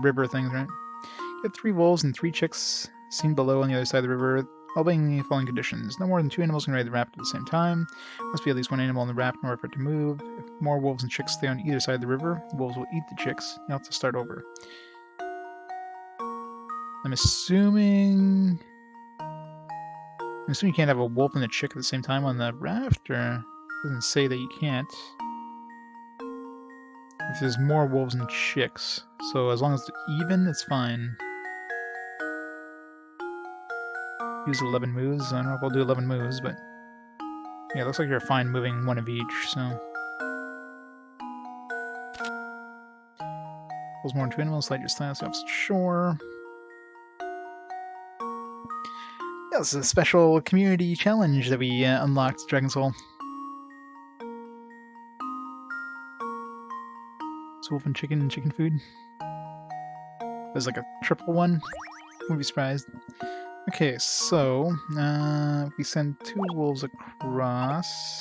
A: river things, right? You have 3 wolves and 3 chicks seen below on the other side of the river, obeying the following conditions. No more than 2 animals can ride the raft at the same time. Must be at least 1 animal on the raft in order for it to move. If more wolves and chicks stay on either side of the river, the wolves will eat the chicks. You'll have to start over. I'm assuming you can't have a wolf and a chick at the same time on the raft, or it doesn't say that you can't. If there's more wolves and chicks, so as long as it's even, it's fine. Use 11 moves. I don't know if I'll do 11 moves, but yeah, it looks like you're fine moving 1 of each, so. Pulls more than 2 animals, light your stance off shore. Yeah, this is a special community challenge that we unlocked, Dragon Soul. It's wolf and chicken food. There's like a triple one. Wouldn't be surprised. Okay, so we send 2 wolves across.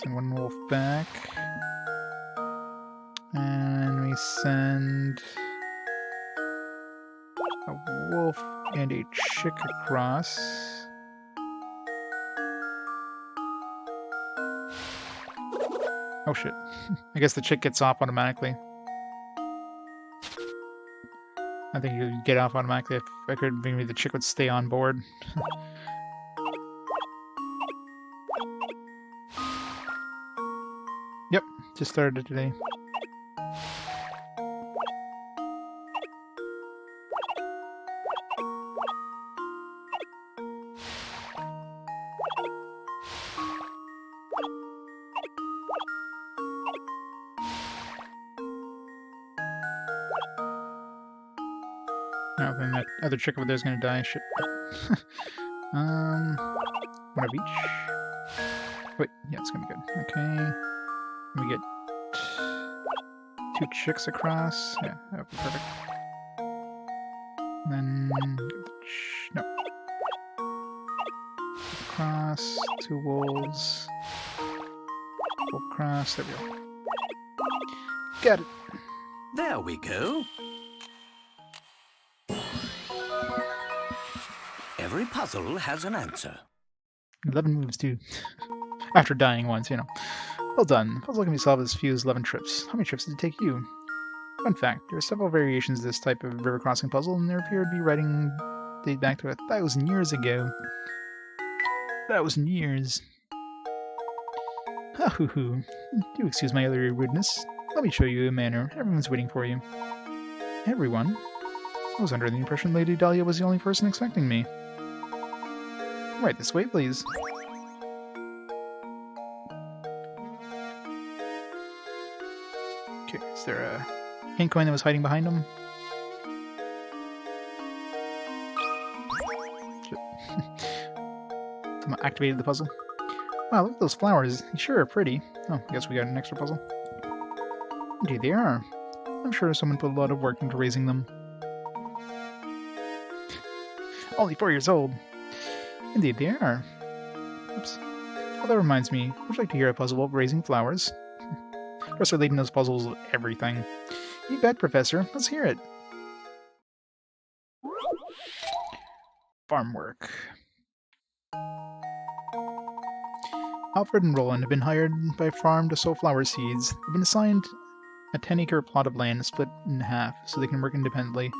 A: Send 1 wolf back. And we send a wolf and a chick across. Oh shit. I guess the chick gets off automatically. I think you get off automatically. If I could, maybe the chick would stay on board. Yep, just started today. Oh, then that other chick over there is gonna die. Shit. 1 of each. Wait, yeah, it's gonna be good. Okay. We get 2 chicks across. Yeah, that would be perfect. And then no. Across, 2 wolves. Wolf across. There we go. Got it.
D: There we go. Every puzzle has an answer.
A: 11 moves too. After dying once, you know. Well done. Puzzle can be solved as few as 11 trips. How many trips did it take you? Fun fact, there are several variations of this type of river crossing puzzle, and there appear to be writing date back to 1,000 years ago. 1,000 years. Ha hoo hoo. Do excuse my other rudeness. Let me show you a manner. Everyone's waiting for you. Everyone? I was under the impression Lady Dahlia was the only person expecting me. Right this way, please. Okay, is there a pink coin that was hiding behind him? Someone activated the puzzle. Wow, look at those flowers. They sure are pretty. Oh, I guess we got an extra puzzle. Indeed they are. I'm sure someone put a lot of work into raising them. Only 4 years old. Indeed they are. Oops. Oh, that reminds me. Would you like to hear a puzzle about raising flowers? Professor Layton knows puzzles of everything. You bet, Professor. Let's hear it. Farm work. Alfred and Roland have been hired by a farm to sow flower seeds. They've been assigned a 10-acre plot of land split in half so they can work independently.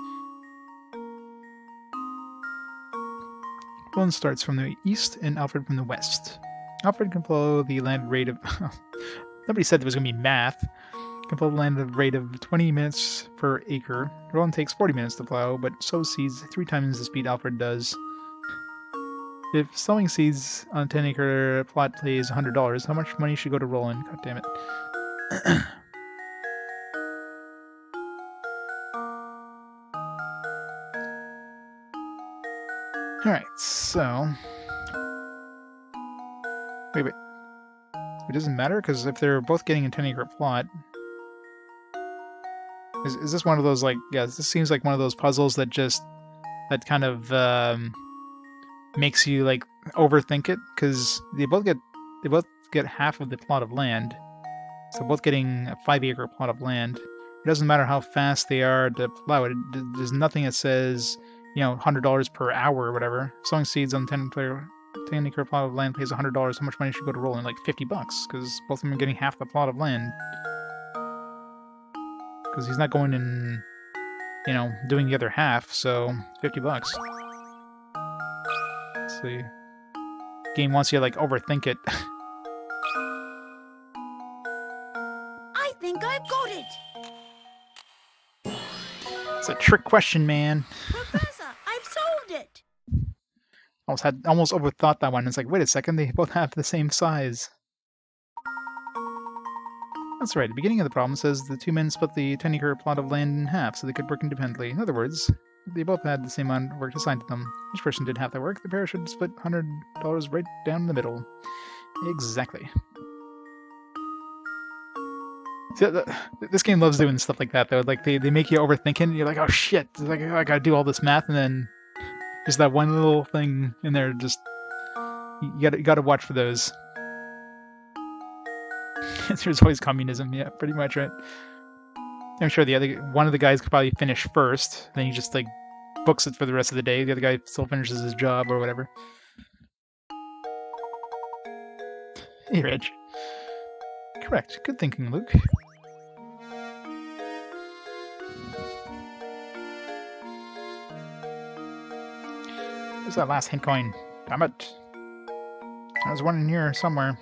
A: Roland starts from the east and Alfred from the west. Alfred can follow the land rate of... Nobody said there was going to be math. Can plow the land at a rate of 20 minutes per acre. Roland takes 40 minutes to plow, but sows seeds 3 times the speed Alfred does. If sowing seeds on a 10-acre plot pays $100, how much money should go to Roland? God damn it. Alright, so... Wait. It doesn't matter, because if they're both getting a 10-acre plot... Is this one of those, like... Yeah, this seems like one of those puzzles that just... That kind of, makes you, like, overthink it, because they both get half of the plot of land. So both getting a 5-acre plot of land. It doesn't matter how fast they are to plow it. There's nothing that says, you know, $100 per hour or whatever. Sowing seeds on 10-acre plot of land pays $100. How much money should go to Roland? Like $50, because both of them are getting half the plot of land. Because he's not going in, you know, doing the other half, so $50. Let's see. Game wants you to, like, overthink it.
E: I think I've got it.
A: It's a trick question, man.
E: Professor, I've solved it.
A: Almost overthought that one. It's like, wait a second, they both have the same size. That's right. The beginning of the problem says the two men split the 10-acre plot of land in half so they could work independently. In other words, they both had the same amount of work assigned to them. Each person did half their work. The pair should split $100 right down the middle. Exactly. See, this game loves doing stuff like that, though. Like, they make you overthink it, and you're like, oh shit, like, I gotta do all this math, and then just that one little thing in there, just... You gotta watch for those. There's always communism, yeah, pretty much, right? I'm sure one of the guys could probably finish first, then he just, like, books it for the rest of the day. The other guy still finishes his job or whatever. Hey, Reg. Correct. Good thinking, Luke. Where's that last hint coin? Damn it. There's one in here somewhere.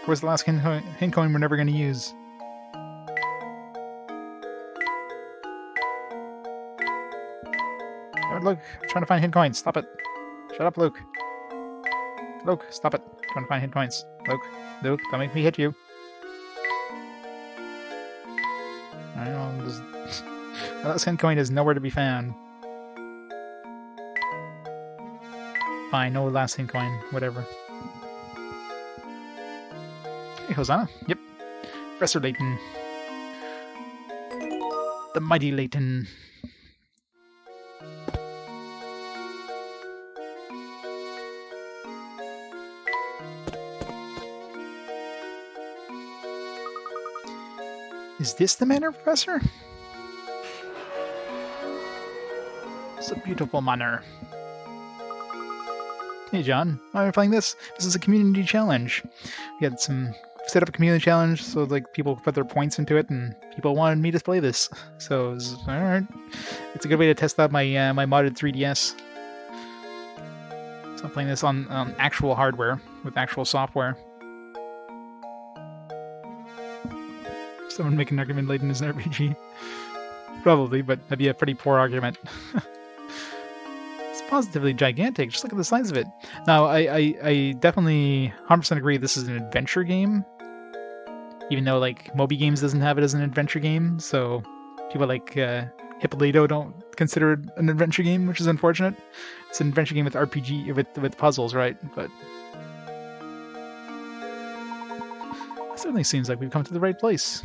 A: Where's the last hint coin we're never going to use? Oh, Luke, I'm trying to find hint coins. Stop it. Shut up, Luke. Luke, stop it. I'm trying to find hint coins. Luke, don't make me hit you. I don't know, the last hint coin is nowhere to be found. Fine, no last hint coin. Whatever. Hey, Hosanna. Yep. Professor Layton. The mighty Layton. Is this the manor, Professor? It's a beautiful manor. Hey, John. Why am I playing this? This is a community challenge. We had set up a community challenge so like people put their points into it, and people wanted me to play this. So it was, all right. It's a good way to test out my my modded 3DS. So I'm playing this on actual hardware with actual software. Someone make an argument Layton is an RPG. Probably, but that'd be a pretty poor argument. It's positively gigantic. Just look at the size of it. Now, I definitely 100% agree this is an adventure game. Even though, like, Moby Games doesn't have it as an adventure game, so people like Hippolyto don't consider it an adventure game, which is unfortunate. It's an adventure game with RPG, with puzzles, right? But it certainly seems like we've come to the right place.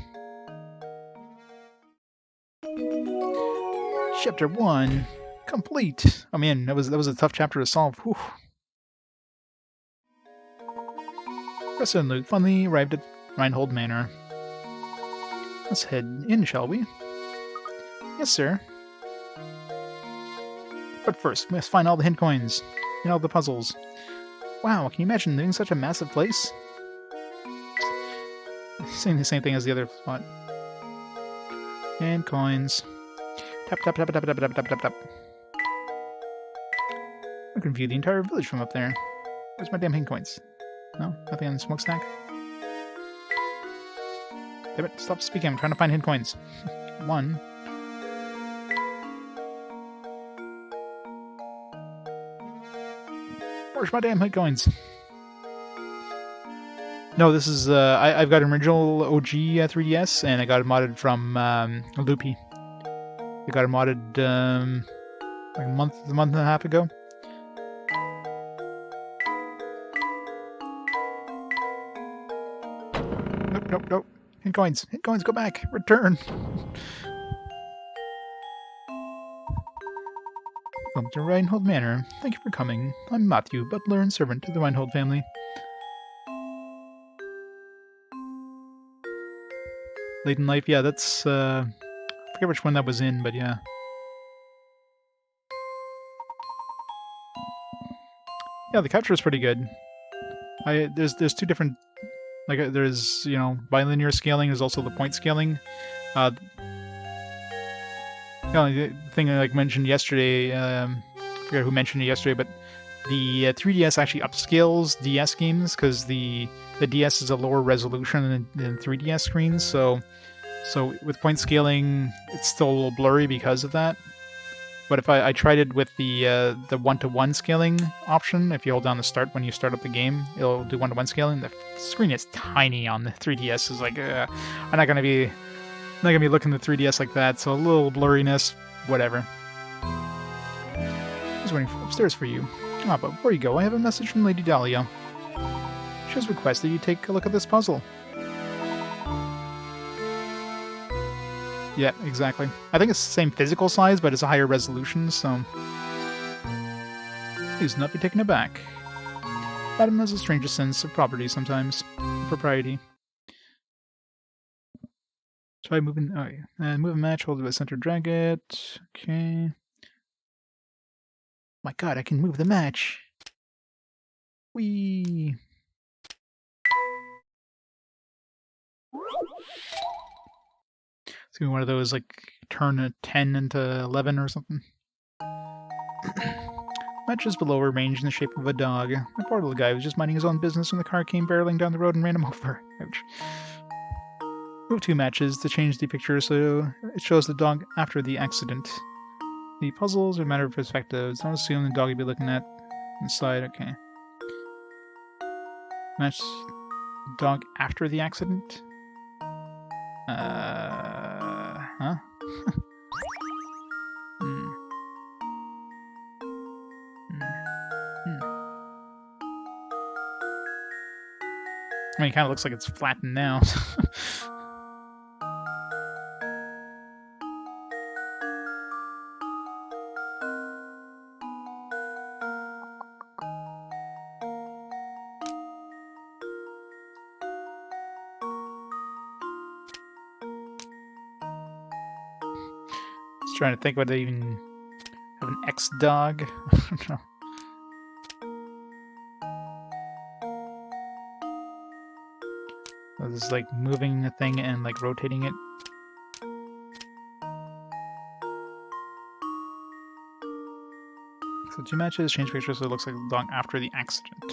A: Chapter 1 complete. Oh man, that was a tough chapter to solve. Whew. Professor and Luke finally arrived at Reinhold Manor. Let's head in, shall we? Yes, sir. But first, we must find all the hint coins and all the puzzles. Wow, can you imagine living in such a massive place? Saying the same thing as the other spot. And coins. Tap, tap, tap, tap, tap, tap, tap, tap, tap. I can view the entire village from up there. Where's my damn hint coins? No? Nothing on the smokestack? Damn it, stop speaking. I'm trying to find hint coins. 1, Where's my damn hit coins? No, this is I've got an original OG 3DS, and I got it modded from Loopy. I got it modded like a month and a half ago. Nope. Hit coins, go back, return. Welcome to Reinhold Manor. Thank you for coming. I'm Matthew, butler and servant to the Reinhold family. Layton Life, yeah, that's I forget which one that was in, but yeah. Yeah, the capture is pretty good. There's two different, like there's, you know, bilinear scaling. There's also the point scaling. The thing I like mentioned yesterday, I forget who mentioned it yesterday, but the 3DS actually upscales DS games because the DS is a lower resolution than 3DS screens. So with point scaling, it's still a little blurry because of that. But if I tried it with the 1-to-1 scaling option, if you hold down the start when you start up the game, it'll do 1-to-1 scaling. The screen is tiny on the 3DS. It's like I'm not gonna be looking at the 3DS like that. So a little blurriness, whatever. I was waiting upstairs for you. Ah, but before you go, I have a message from Lady Dahlia. She has requested you take a look at this puzzle. Yeah, exactly. I think it's the same physical size, but it's a higher resolution, so... Please do not be taken aback. Adam has a strange sense of property sometimes. Propriety. Try moving... Oh, yeah. Move a match, hold it by center, drag it. Okay. My god, I can move the match! Whee! It's gonna be one of those, like, turn a 10 into 11 or something. Matches below were arranged in the shape of a dog. The poor little guy was just minding his own business when the car came barreling down the road and ran him over. Ouch. Move 2 matches to change the picture so it shows the dog after the accident. The puzzles are a matter of perspective. Don't assume the dog you'd be looking at inside. Okay. Match the dog after the accident? Huh? I mean, it kind of looks like it's flattened now. Just trying to think whether they even have an X-dog. I don't know. This is like moving the thing and like rotating it. So 2 matches, change picture so it looks like the dog after the accident.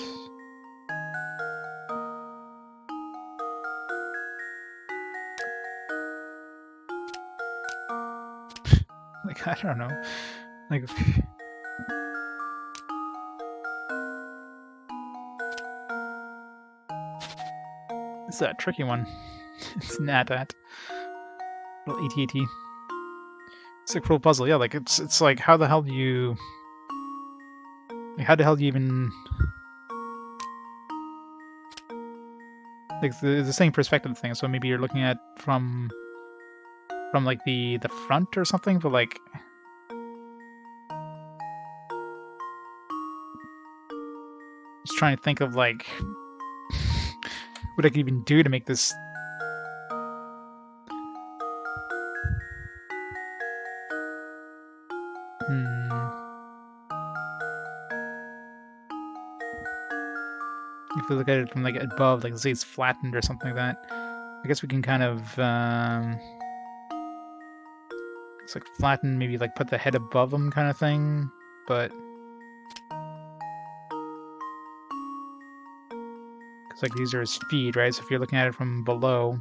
A: Like, I don't know. Like... It's a tricky one. It's not that. Little AT-AT. It's a cool puzzle, yeah, like it's like how the hell do you... Like, how the hell do you even... Like, the same perspective thing, so maybe you're looking at from like the front or something, but like... Just trying to think of like... what I could even do to make this... If we look at it from like above, like let's say it's flattened or something like that, I guess we can kind of it's like flatten, maybe like put the head above them kind of thing, but because like these are his feet, right? So if you're looking at it from below,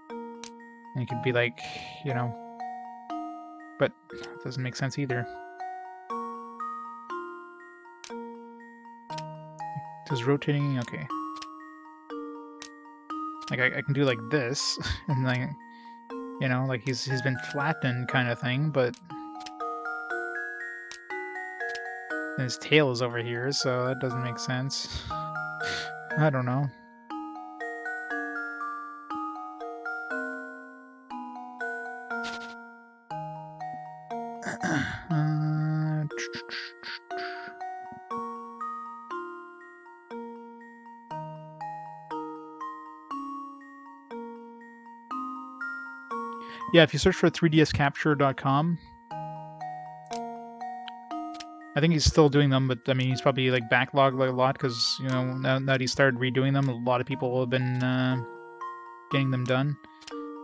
A: then it could be like, you know, but it doesn't make sense either. Does rotating... Okay. Like, I can do like this, and like, you know, like he's been flattened kind of thing, but his tail is over here, so that doesn't make sense. I don't know. Yeah, if you search for 3dscapture.com, I think he's still doing them, but I mean, he's probably like backlogged like a lot because, you know, now that he started redoing them, a lot of people have been getting them done.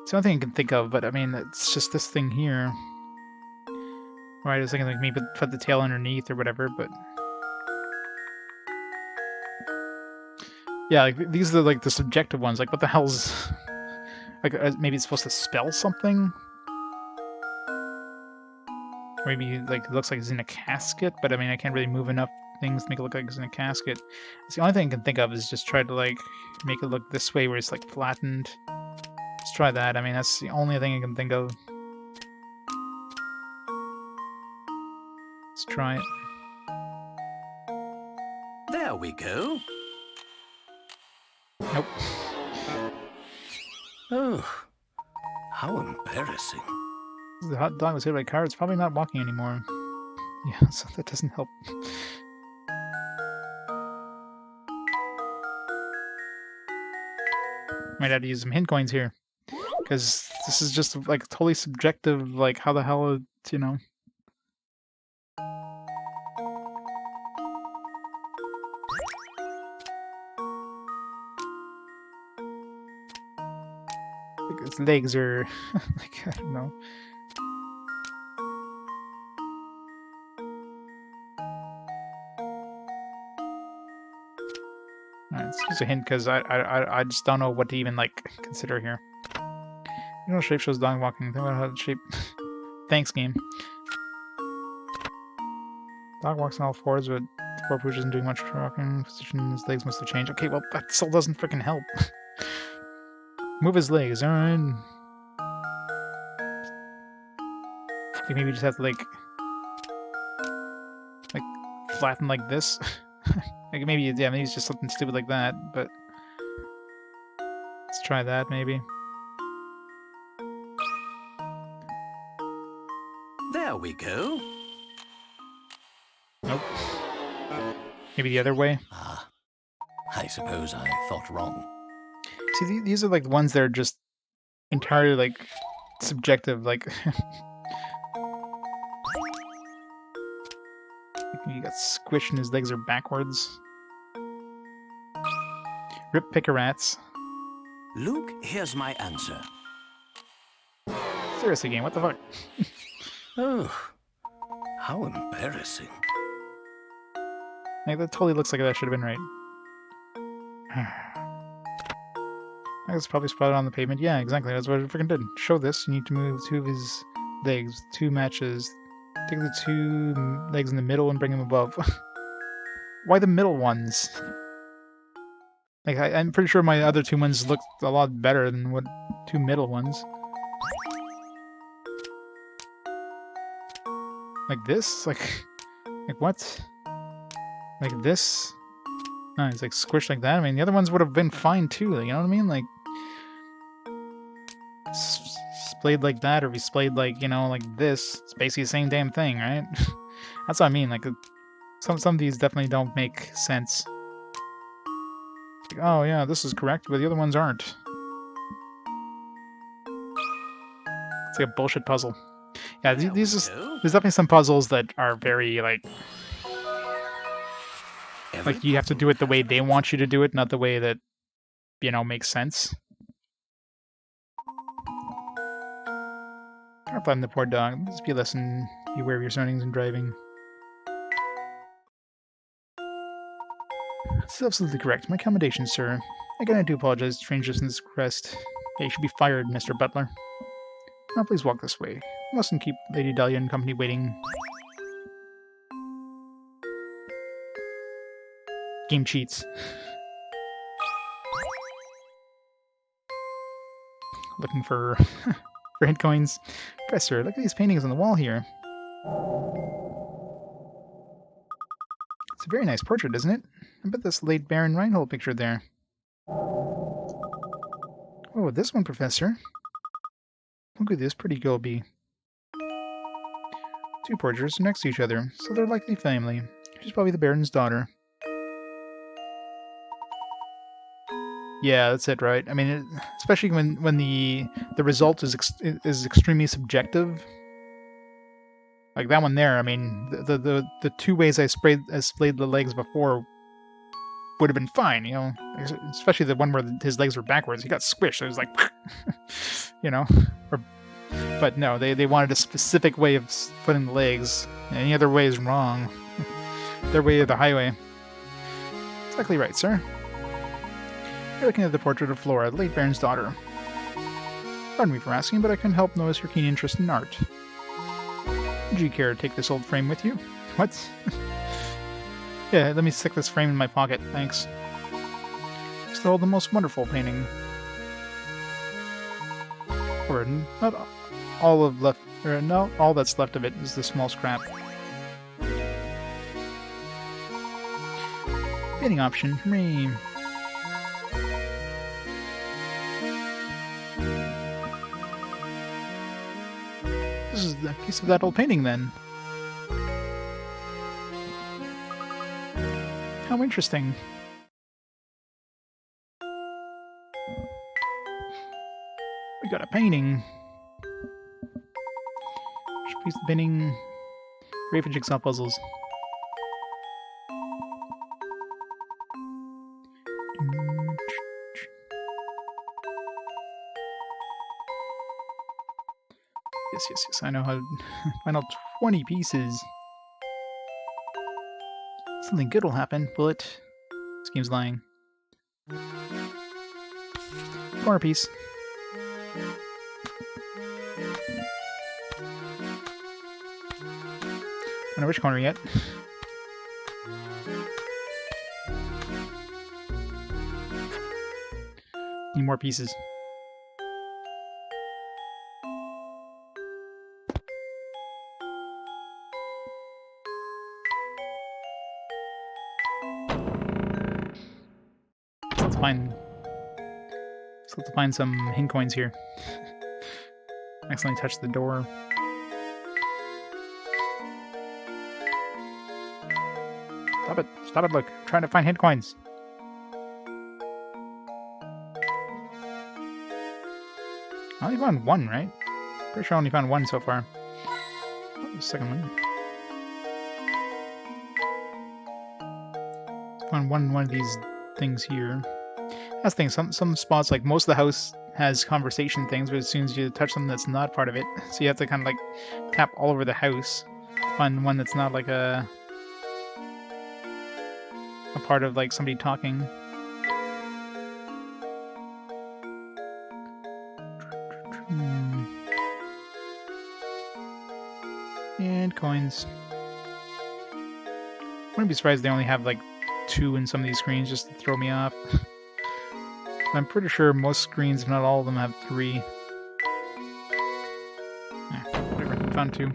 A: It's the only thing I can think of, but I mean, it's just this thing here. Right, I was thinking like maybe put the tail underneath or whatever, but yeah, like these are like the subjective ones. Like, what the hell's like? Maybe it's supposed to spell something. Or maybe like it looks like it's in a casket, but I mean, I can't really move enough things to make it look like it's in a casket. It's the only thing I can think of is just try to like make it look this way where it's like flattened. Let's try that. I mean, that's the only thing I can think of. Let's try it.
D: There we go.
A: Nope.
D: Oh, how embarrassing.
A: The hot dog was hit by a car. It's probably not walking anymore. Yeah, so that doesn't help. Might have to use some hint coins here. Because this is just like totally subjective, like how the hell, you know. Like its legs are like, I don't know. Alright, let's use a hint because I just don't know what to even like consider here. You know, shape shows dog walking. Think about how to shape. Thanks, game. Dog walks on all fours, but the four push isn't doing much walking. Position, his legs must have changed. Okay, well, that still doesn't freaking help. Move his legs, alright. I think maybe we just have to, like flatten like this. Like, maybe, yeah, maybe it's just something stupid like that, but... Let's try that, maybe.
D: There we go.
A: Nope. Maybe the other way?
D: Ah, I suppose I thought wrong.
A: See, these are like the ones that are just entirely like subjective. Like, he got squished and his legs are backwards. Rip Pickerats.
D: Luke, here's my answer.
A: Seriously, game, what the fuck?
D: Oh, how embarrassing.
A: Like, that totally looks like that should have been right. I guess probably spotted on the pavement. Yeah, exactly. That's what I freaking did. Show this. You need to move two of his legs. Two matches. Take the two legs in the middle and bring them above. Why the middle ones? Like, I'm pretty sure my other two ones looked a lot better than what two middle ones. Like this? Like what? Like this? Oh, it's like squished like that. I mean, the other ones would have been fine too. You know what I mean? Like splayed like that, or be splayed like, you know, like this. It's basically the same damn thing, right? That's what I mean. Like some of these definitely don't make sense. Like, oh yeah, this is correct, but the other ones aren't. It's like a bullshit puzzle. Yeah, these is, there's definitely some puzzles that are very like you have to do it the way they want you to do it, not the way that, you know, makes sense. Don't blame the poor dog. Just be a lesson. Be aware of your surroundings and driving. This is absolutely correct. My accommodations, sir. Again, I do apologize, strangers in this request. Yeah, you should be fired, Mr. Butler. Now please walk this way. You mustn't keep Lady Dahlia and company waiting. game cheats. Looking for for hint coins. Professor, look at these paintings on the wall here. It's a very nice portrait, isn't it? I bet this late Baron Reinhold picture there. Oh, this one, Professor. Look at this pretty girl be. Two portraits are next to each other, so they're likely family. She's probably the Baron's daughter. Yeah, that's it, right? I mean, especially when the result is extremely subjective. Like that one there. I mean, the two ways I splayed the legs before would have been fine, you know. Especially the one where his legs were backwards. He got squished. So it was like, you know. But no, they wanted a specific way of putting the legs. Any other way is wrong. Their way of the highway. Exactly right, sir. You're looking at the portrait of Flora, the late Baron's daughter. Pardon me for asking, but I couldn't help notice your keen interest in art. Would you care to take this old frame with you? What? Yeah, let me stick this frame in my pocket, thanks. It's to hold the most wonderful painting. Or not all that's left of it is the small scrap. Painting option for me. This is a piece of that old painting, then. How interesting. We got a painting. Piece of painting. Great for jigsaw puzzles. Yes, I know how to find out 20 pieces. Something good will happen, will it? This game's lying. Corner piece. I don't know which corner yet. Need more pieces. Let's find some hint coins here. Accidentally touched the door. Stop it, look. I'm trying to find hint coins. I only found one, right? Pretty sure I only found one so far. Oh, the second one. Found one of these things here. That's the thing, some spots, like most of the house has conversation things, but as soon as you touch something that's not part of it, so you have to kind of like tap all over the house to find one that's not like a part of like somebody talking. And coins. Wouldn't be surprised they only have like 2 in some of these screens just to throw me off. I'm pretty sure most screens, if not all of them, have 3. Whatever, found 2.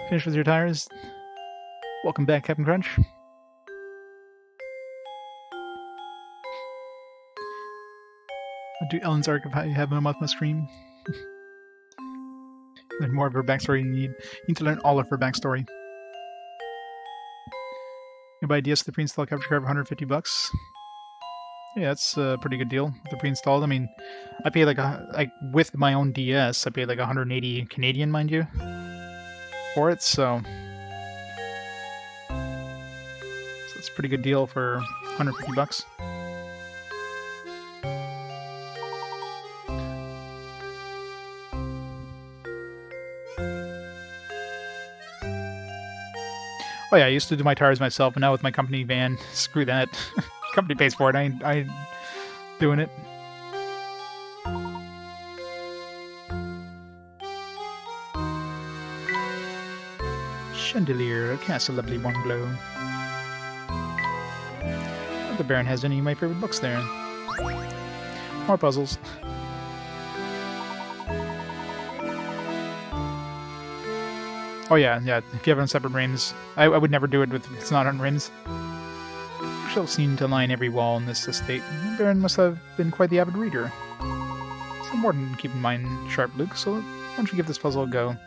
A: Finish with your tires. Welcome back, Captain Crunch. I'll do Ellen's arc if I have him off my screen. Learn more of her backstory you need to learn all of her backstory. You buy DS for the pre-installed capture card for $150. Yeah, that's a pretty good deal with the pre-installed. I mean, I paid like with my own DS, I paid like 180 Canadian, mind you, for it. So it's a pretty good deal for $150. Oh yeah, I used to do my tires myself, and now with my company van, screw that. Company pays for it. I ain't doing it. Chandelier casts a lovely warm glow. If the Baron has any of my favorite books there. More puzzles. Oh yeah, yeah. If you have it on separate rims, I would never do it if it's not on rims. We shall seem to line every wall in this estate. The Baron must have been quite the avid reader. It's important to keep in mind sharp, Luke, so why don't you give this puzzle a go?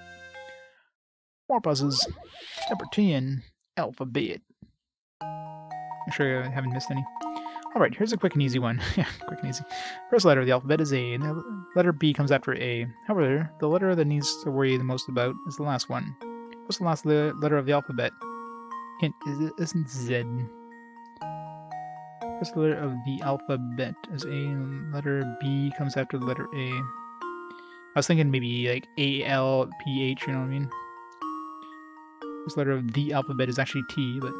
A: More puzzles. Number 10. Alphabet. Make sure I haven't missed any. Alright, here's a quick and easy one. Yeah, quick and easy. First letter of the alphabet is A, and the letter B comes after A. However, the letter that needs to worry the most about is the last one. What's the last letter of the alphabet? Hint, isn't Z. First letter of the alphabet is A, and letter B comes after the letter A. I was thinking maybe like A-L-P-H, you know what I mean? First letter of the alphabet is actually T, but...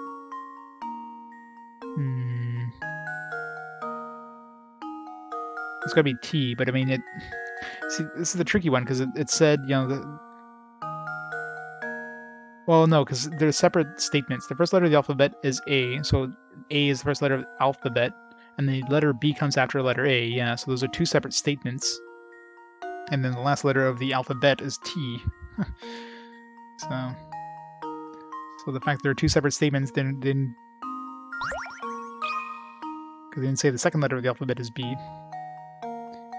A: It's gotta be T, but I mean it... See, this is the tricky one, because it said, you know, well, no, because they're separate statements. The first letter of the alphabet is A, so A is the first letter of the alphabet, and the letter B comes after letter A, yeah, so those are two separate statements. And then the last letter of the alphabet is T. So the fact there are two separate statements, then because they didn't say the second letter of the alphabet is B.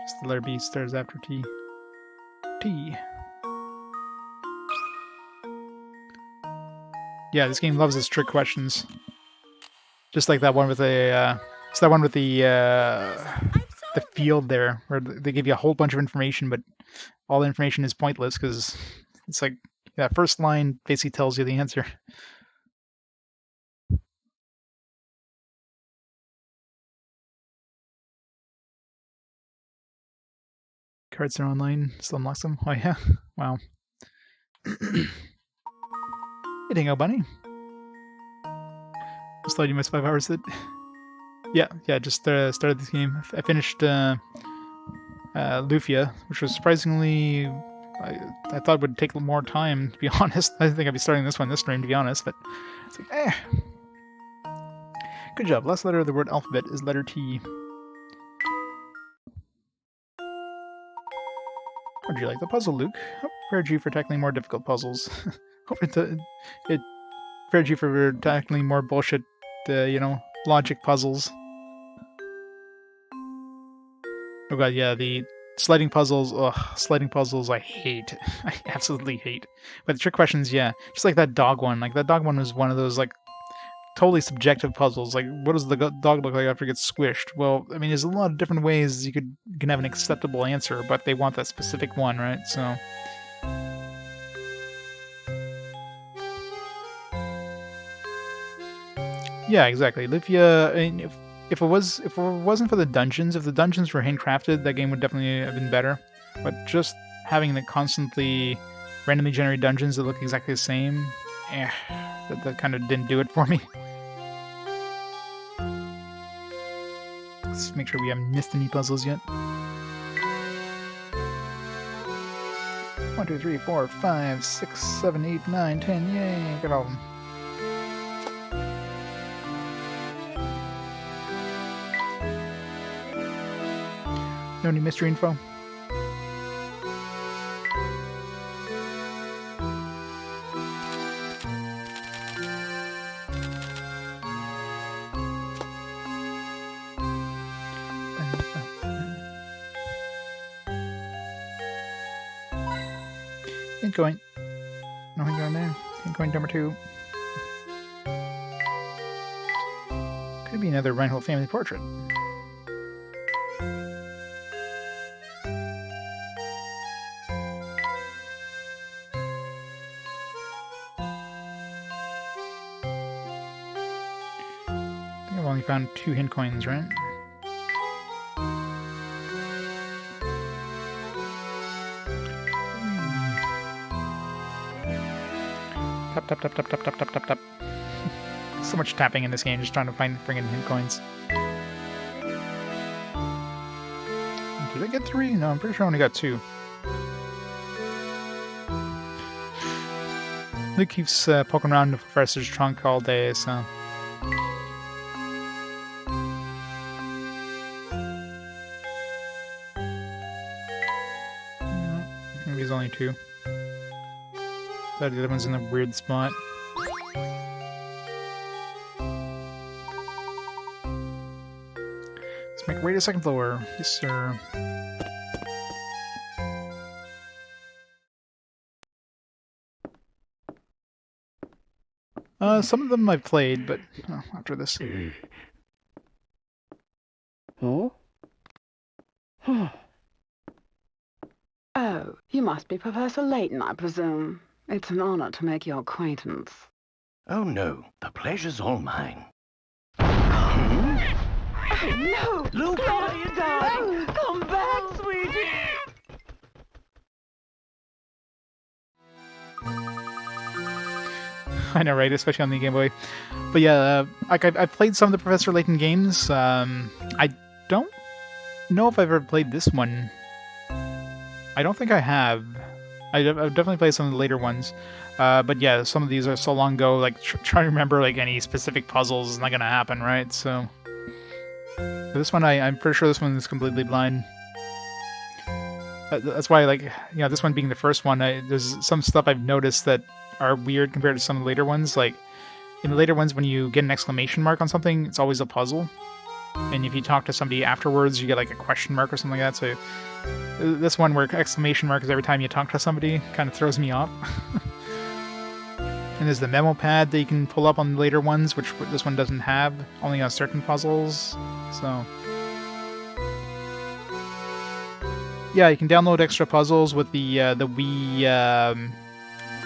A: Just the letter B starts after T. T. Yeah, this game loves its trick questions. Just like that one with the it's that one with the field there, where they give you a whole bunch of information, but all the information is pointless because it's like that first line basically tells you the answer. Cards are online. Still unlocks them. Oh yeah. Wow. Hey, Dingo Bunny. Just thought you missed 5 hours. Yeah, just started this game. I finished Lufia, which was surprisingly... I thought it would take more time, to be honest. I didn't think I'd be starting this stream, to be honest, but it's like, eh. Good job. Last letter of the word alphabet is letter T. How'd you like the puzzle, Luke? I prepared you for tackling more difficult puzzles. Hope it prepared you for tackling more bullshit, logic puzzles. Oh god, yeah, the sliding puzzles, sliding puzzles I hate. I absolutely hate. But the trick questions, yeah. Just like that dog one. Like, that dog one was one of those, like, totally subjective puzzles. Like, what does the dog look like after it gets squished? Well, I mean, there's a lot of different ways you can have an acceptable answer, but they want that specific one, right? So... yeah, exactly. Lufia, I mean, if it wasn't for the dungeons, if the dungeons were handcrafted, that game would definitely have been better. But just having the constantly randomly generated dungeons that look exactly the same, that kind of didn't do it for me. Let's make sure we haven't missed any puzzles yet. 1, 2, 3, 4, 5, 6, 7, 8, 9, 10. Yay! Got all of them. No new mystery info? Ain't going. Nothing going there. Ain't going number 2. Could be another Reinhold family portrait. I've only found 2 hint coins, right? Tap, tap, tap, tap, tap, tap, tap, tap, tap. So much tapping in this game, just trying to find friggin' hint coins. Did I get 3? No, I'm pretty sure I only got 2. Luke keeps poking around the professor's trunk all day, so... Maybe he's only 2. The other one's in a weird spot. Let's make our way to the 2nd floor. Yes, sir. Some of them I've played, but after this.
F: Oh? Oh, you must be Professor Layton, I presume. It's an honor to make your acquaintance.
C: Oh, no. The pleasure's all mine.
F: Oh, no!
C: Luke!
F: Claudia, darling! Come back, sweetie!
A: I know, right? Especially on the Game Boy. But yeah, I've played some of the Professor Layton games. I don't know if I've ever played this one. I don't think I have. I've definitely played some of the later ones. But yeah, some of these are so long ago, like, trying to remember, like, any specific puzzles is not gonna happen, right? So... this one, I'm pretty sure this one is completely blind. That's why, like, you know, this one being the first one, there's some stuff I've noticed that are weird compared to some of the later ones. Like, in the later ones, when you get an exclamation mark on something, it's always a puzzle. And if you talk to somebody afterwards, you get, like, a question mark or something like that. So this one where exclamation mark is every time you talk to somebody kind of throws me off. And there's the memo pad that you can pull up on the later ones, which this one doesn't have, only on certain puzzles. So... yeah, you can download extra puzzles with the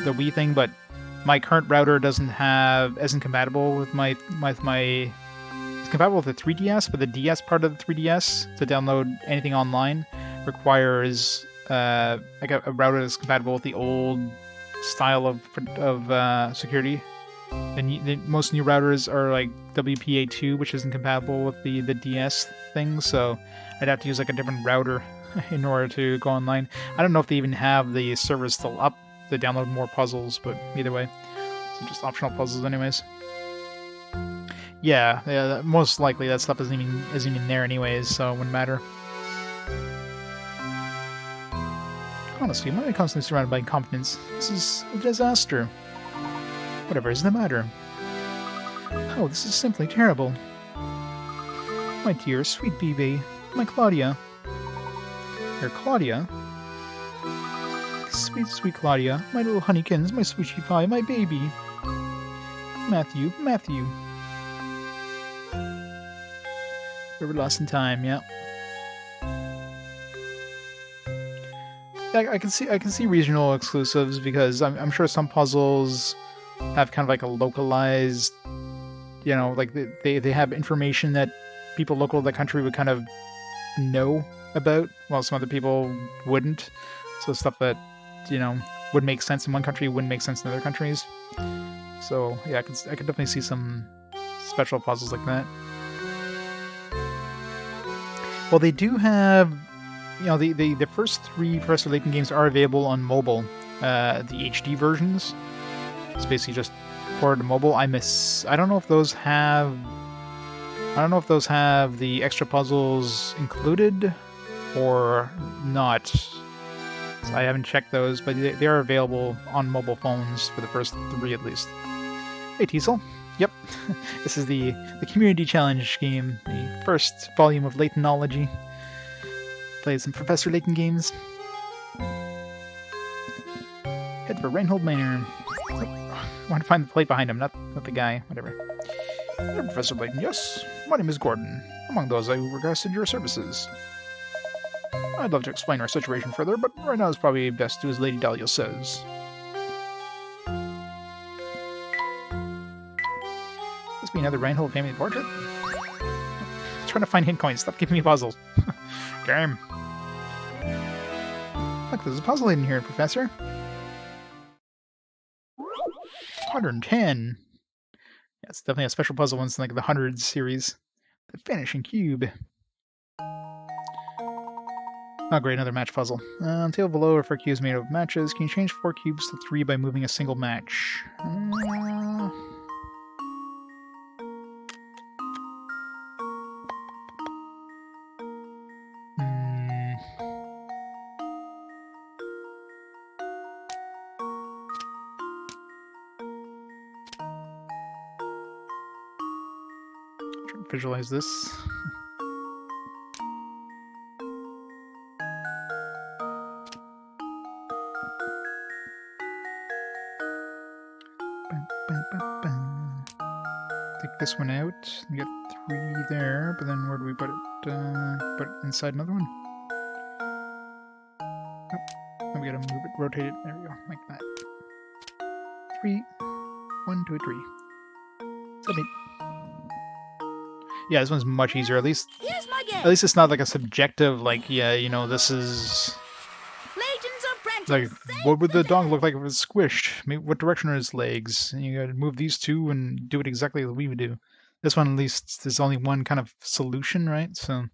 A: Wii thing, but my current router isn't compatible with my it's compatible with the 3DS, but the DS part of the 3DS to download anything online requires like a router that's compatible with the old style of security. And most new routers are like WPA2, which isn't compatible with the DS thing, so I'd have to use like a different router in order to go online. I don't know if they even have the servers still up to download more puzzles, but either way, so just optional puzzles anyways. Yeah, most likely that stuff isn't even there anyways, so it wouldn't matter. Honestly, I'm constantly surrounded by incompetence. This is a disaster. Whatever is the matter? Oh, this is simply terrible. My dear, sweet baby, my Claudia. Your Claudia? Sweet, sweet Claudia, my little honeykins, my sweetie pie, my baby. Matthew. Forever lost in time, yeah. I can see regional exclusives because I'm sure some puzzles have kind of like a localized, you know, like they have information that people local to the country would kind of know about, while some other people wouldn't. So stuff that, you know, would make sense in one country wouldn't make sense in other countries. So yeah, I could definitely see some special puzzles like that. Well, they do have, you know, the first 3 Professor Layton games are available on mobile, the HD versions. It's basically just ported to mobile. I don't know if those have the extra puzzles included or not. So I haven't checked those, but they are available on mobile phones for the first 3 at least. Hey, Teasel. Yep, this is the Community Challenge game, the first volume of Laytonology. Played some Professor Layton games. Head for Reinhold Manor. I want to find the plate behind him, not the guy. Whatever. Hello, Professor Layton. Yes, my name is Gordon. Among those I requested your services. I'd love to explain our situation further, but right now it's probably best to do as Lady Dahlia says. This be another Reinhold family portrait? I'm trying to find hint coins. Stop giving me puzzles. Game. Look, there's a puzzle in here, Professor. 110. Yeah, it's definitely a special puzzle once in like the Hundreds series. The Vanishing Cube. Oh great, another match puzzle. On the table below are 4 cubes made of matches. Can you change 4 cubes to 3 by moving a single match? Try to visualize this. Take this one out and get 3 there, but then where do we put it? Put it inside another one? Oh, then we gotta move it, rotate it, there we go, like that. 3, 1, 2, 3. Submit. Yeah, this one's much easier, at least
E: Here's my game.
A: it's not like a subjective, like, yeah, you know, this is...
E: Layton's apprentice.
A: Like,
E: saves
A: what would the dog
E: day.
A: look like if it was squished? Maybe, what direction are his legs? And you gotta move these two and do it exactly as we would do. This one, at least, there's only one kind of solution, right? So...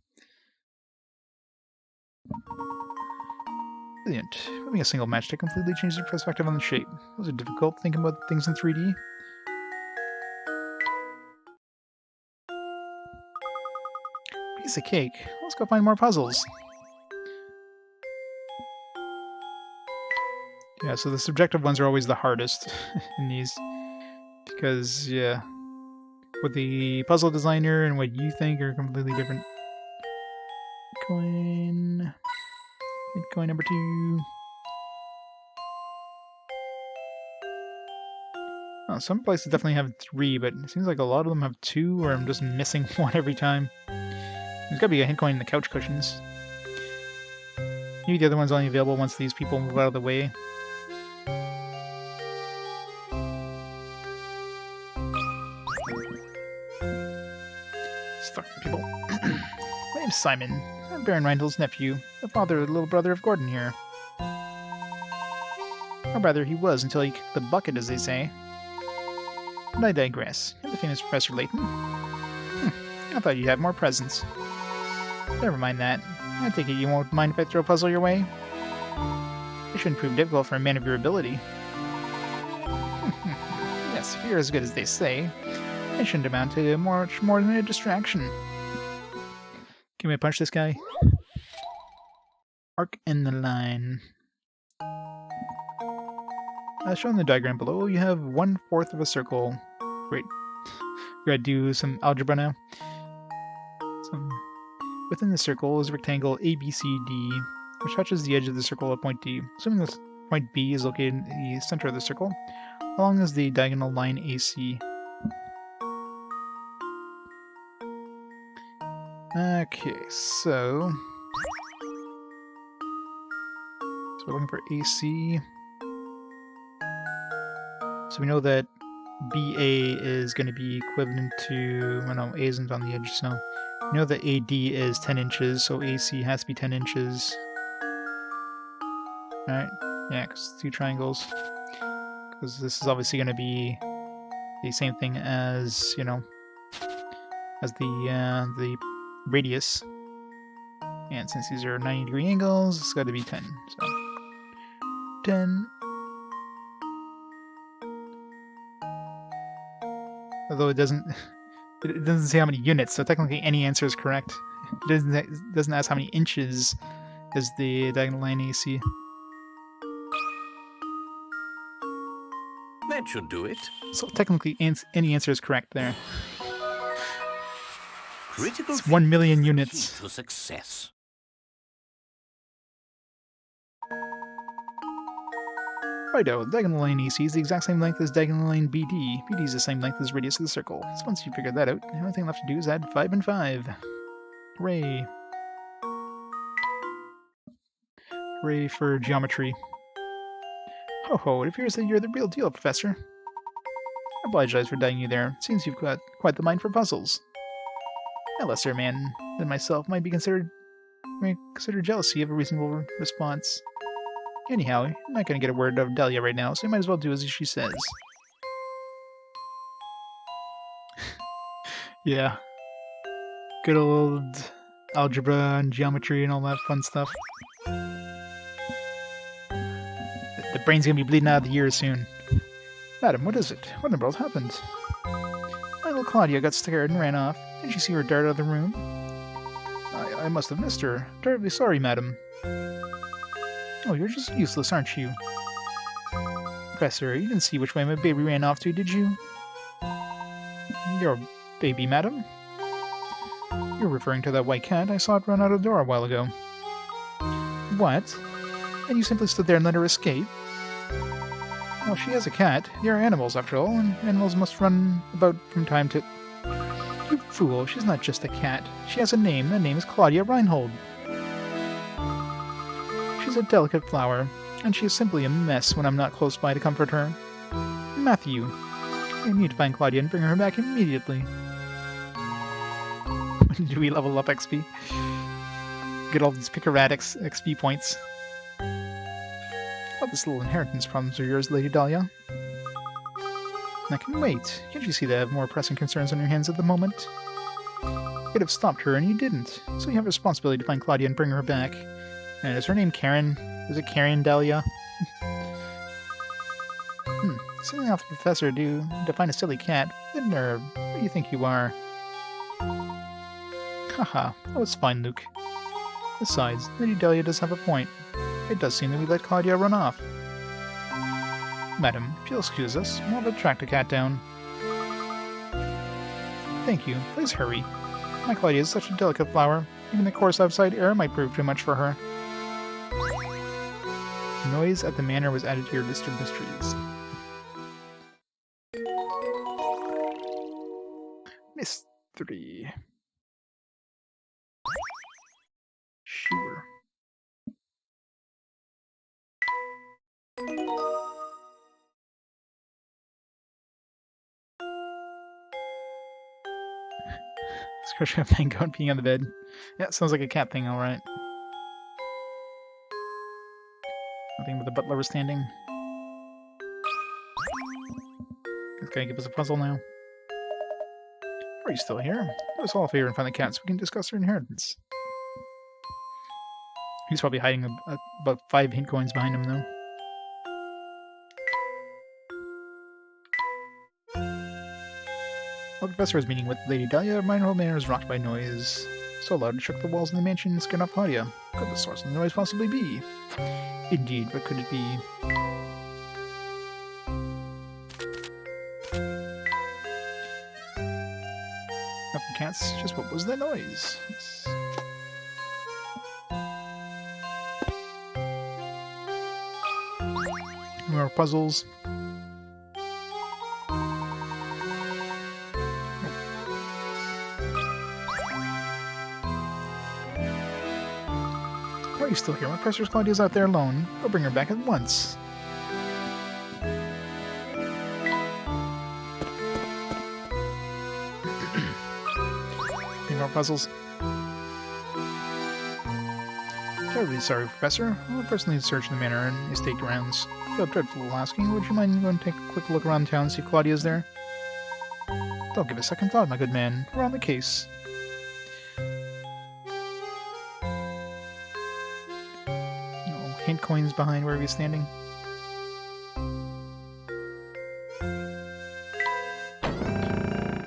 A: Brilliant. Moving a single match to completely change the perspective on the shape. Was it difficult thinking about things in 3D? Piece of cake. Let's go find more puzzles. Yeah, so the subjective ones are always the hardest in these. Because, yeah, what the puzzle designer and what you think are completely different. Coin. Coin number 2. Oh, some places definitely have 3, but it seems like a lot of them have 2, or I'm just missing one every time. There's gotta be a hint coin in the couch cushions. Maybe the other one's only available once these people move out of the way. Stuck people. My name's Simon. I'm Baron Reindel's nephew, the father of the little brother of Gordon here. Or rather, he was until he kicked the bucket, as they say. But I digress. You're the famous Professor Layton. I thought you'd have more presents. Never mind that. I take it you won't mind if I throw a puzzle your way? It shouldn't prove difficult for a man of your ability. Yes, if you're as good as they say, it shouldn't amount to much more than a distraction. Can we punch this guy? Arc in the line. As shown in the diagram below, you have 1/4 of a circle. Great. We're gonna do some algebra now. Within the circle is a rectangle ABCD, which touches the edge of the circle at point D. Assuming this point B is located in the center of the circle, how long is the diagonal line AC? Okay, so we're looking for AC. So we know that BA is going to be equivalent to, well, no, A isn't on the edge, so we know that AD is 10 inches, so AC has to be 10 inches. Alright, yeah, because 2 triangles. Because this is obviously going to be the same thing as, you know, as the radius. And since these are 90-degree angles, it's got to be 10. So 10. Although it doesn't say how many units, so technically any answer is correct. It doesn't ask how many inches is the diagonal line AC.
D: That should do it.
A: So technically any answer is correct there.
D: Critical
A: It's 1 million
D: thinking is the
A: units.
D: key to success.
A: Righto, diagonal line AC is the exact same length as diagonal line BD. BD is the same length as radius of the circle. So once you figure that out, the only thing left to do is add 5 and 5. Hooray. Hooray for geometry. Ho ho, it appears that you're the real deal, Professor. I apologize for doubting you there. It seems you've got quite the mind for puzzles. A lesser man than myself might consider jealousy of a reasonable response. Anyhow, you're not going to get a word of Dahlia right now, so you might as well do as she says. Yeah. Good old algebra and geometry and all that fun stuff. The brain's gonna be bleeding out of the ears soon. Madam, what is it? What in the world happened? My little Claudia got scared and ran off. Did you see her dart out of the room? I must have missed her. Terribly sorry, madam. Oh, you're just useless, aren't you? Professor, you didn't see which way my baby ran off to, did you? Your baby, madam? You're referring to that white cat. I saw it run out of the door a while ago. What? And you simply stood there and let her escape? Well, she is a cat. They are animals, after all, and animals must run about from time to... You fool, she's not just a cat. She has a name. That name is Claudia Reinhold. She's a delicate flower, and she is simply a mess when I'm not close by to comfort her. Matthew, I need to find Claudia and bring her back immediately. Do we level up XP? Get all these Picaratics XP points. What this little inheritance problems are yours, Lady Dahlia? I can wait. Can't you see that I have more pressing concerns on your hands at the moment? You could have stopped her, and you didn't. So you have a responsibility to find Claudia and bring her back. And is her name Karen? Is it Karen Dahlia? Something off the professor to find a silly cat. The nerve. What do you think you are? Haha, that was fine, Luke. Besides, Lady Dahlia does have a point. It does seem that we let Claudia run off. Madam, if you'll excuse us, we'll have to track the cat down. Thank you. Please hurry. My Claudia is such a delicate flower. Even the coarse outside air might prove too much for her. Noise at the manor was added to your list of mysteries. Mystery. Sure. Scratching a mango and peeing on the bed. Yeah, sounds like a cat thing, alright. Nothing but the butler was standing. He's gonna give us a puzzle now. Are you still here? Do us all a favor and find the cat so we can discuss her inheritance. He's probably hiding about 5 hint coins behind him, though. While the professor was meeting with Lady Dahlia, Reinhold Manor was rocked by noise. So loud it shook the walls of the mansion and scared off Claudia. Could the source of the noise possibly be? Indeed, what could it be? Nothing cats, just what was that noise? More puzzles. Why are you still here? My Professor Claudia's out there alone. I'll bring her back at once. Any more puzzles? Terribly sorry, Professor. I'll personally search the manor and estate grounds. I feel dreadful asking. Would you mind going to take a quick look around town and see if Claudia's there? Don't give a second thought, my good man. We're on the case. No hint coins behind where he's standing.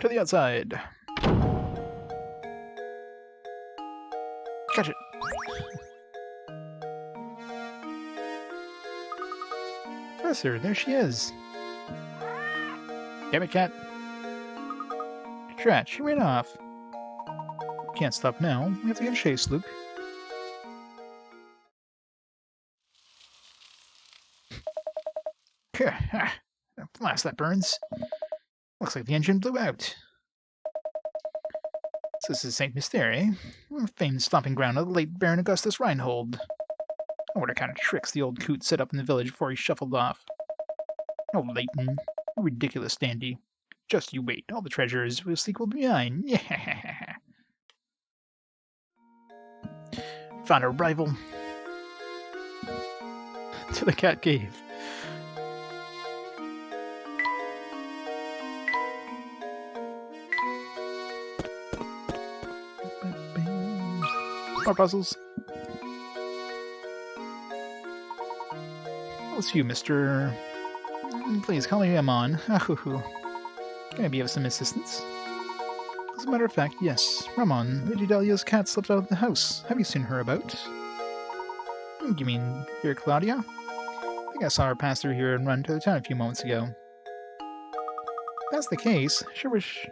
A: To the outside. Catch it. Professor, there she is. Damn it, cat. Drat, she ran off. Can't stop now. We have to get a chase, Luke. Blast, that burns. Looks like the engine blew out. So this is St. Mystere, famed stomping ground of the late Baron Augustus Reinhold. I wonder what kind of tricks the old coot set up in the village before he shuffled off. Oh, Layton, you ridiculous dandy. Just you wait, all the treasures will sequel be mine. Yeah. Found a rival. To the cat cave. More puzzles. Oh, it's you, Mr. Please, call me Amon. Can I be of some assistance? As a matter of fact, yes. Ramon, Lady Dahlia's cat slipped out of the house. Have you seen her about? You mean here, Claudia? I think I saw her pass through here and run to the town a few moments ago. If that's the case, sure wish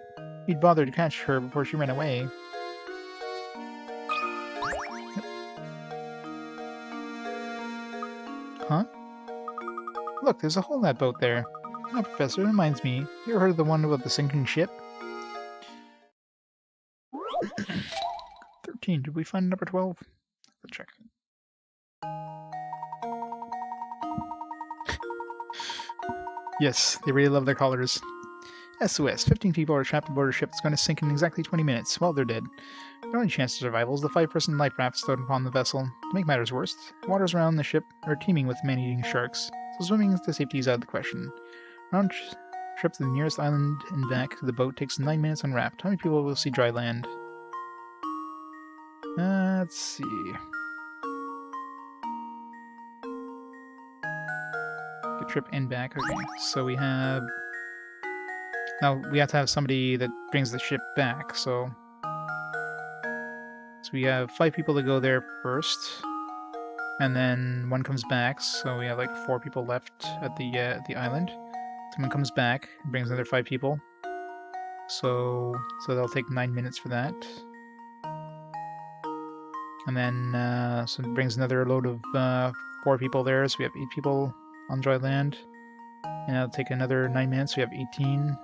A: you'd bothered to catch her before she ran away. Huh? Look, there's a hole in that boat there. Oh, Professor, it reminds me. You ever heard of the one about the sinking ship? 13. Did we find number 12? Let's check. Yes, they really love their collars. SOS. 15 people are trapped aboard a ship that's going to sink in exactly 20 minutes. Well, they're dead. The only chance of survival is the 5-person life raft stowed upon the vessel. To make matters worse, the waters around the ship are teeming with man-eating sharks, so swimming to safety is out of the question. Round trip to the nearest island and back to the boat takes 9 minutes on raft. How many people will see dry land? Let's see. Good trip and back. Okay, so we have... Now, we have to have somebody that brings the ship back, so we have 5 people to go there first, and then one comes back, so we have like 4 people left at the island. Someone comes back and brings another 5 people, so that'll take 9 minutes for that. And then so it brings another load of 4 people there, so we have 8 people on dry land, and that'll take another 9 minutes. So we have 18.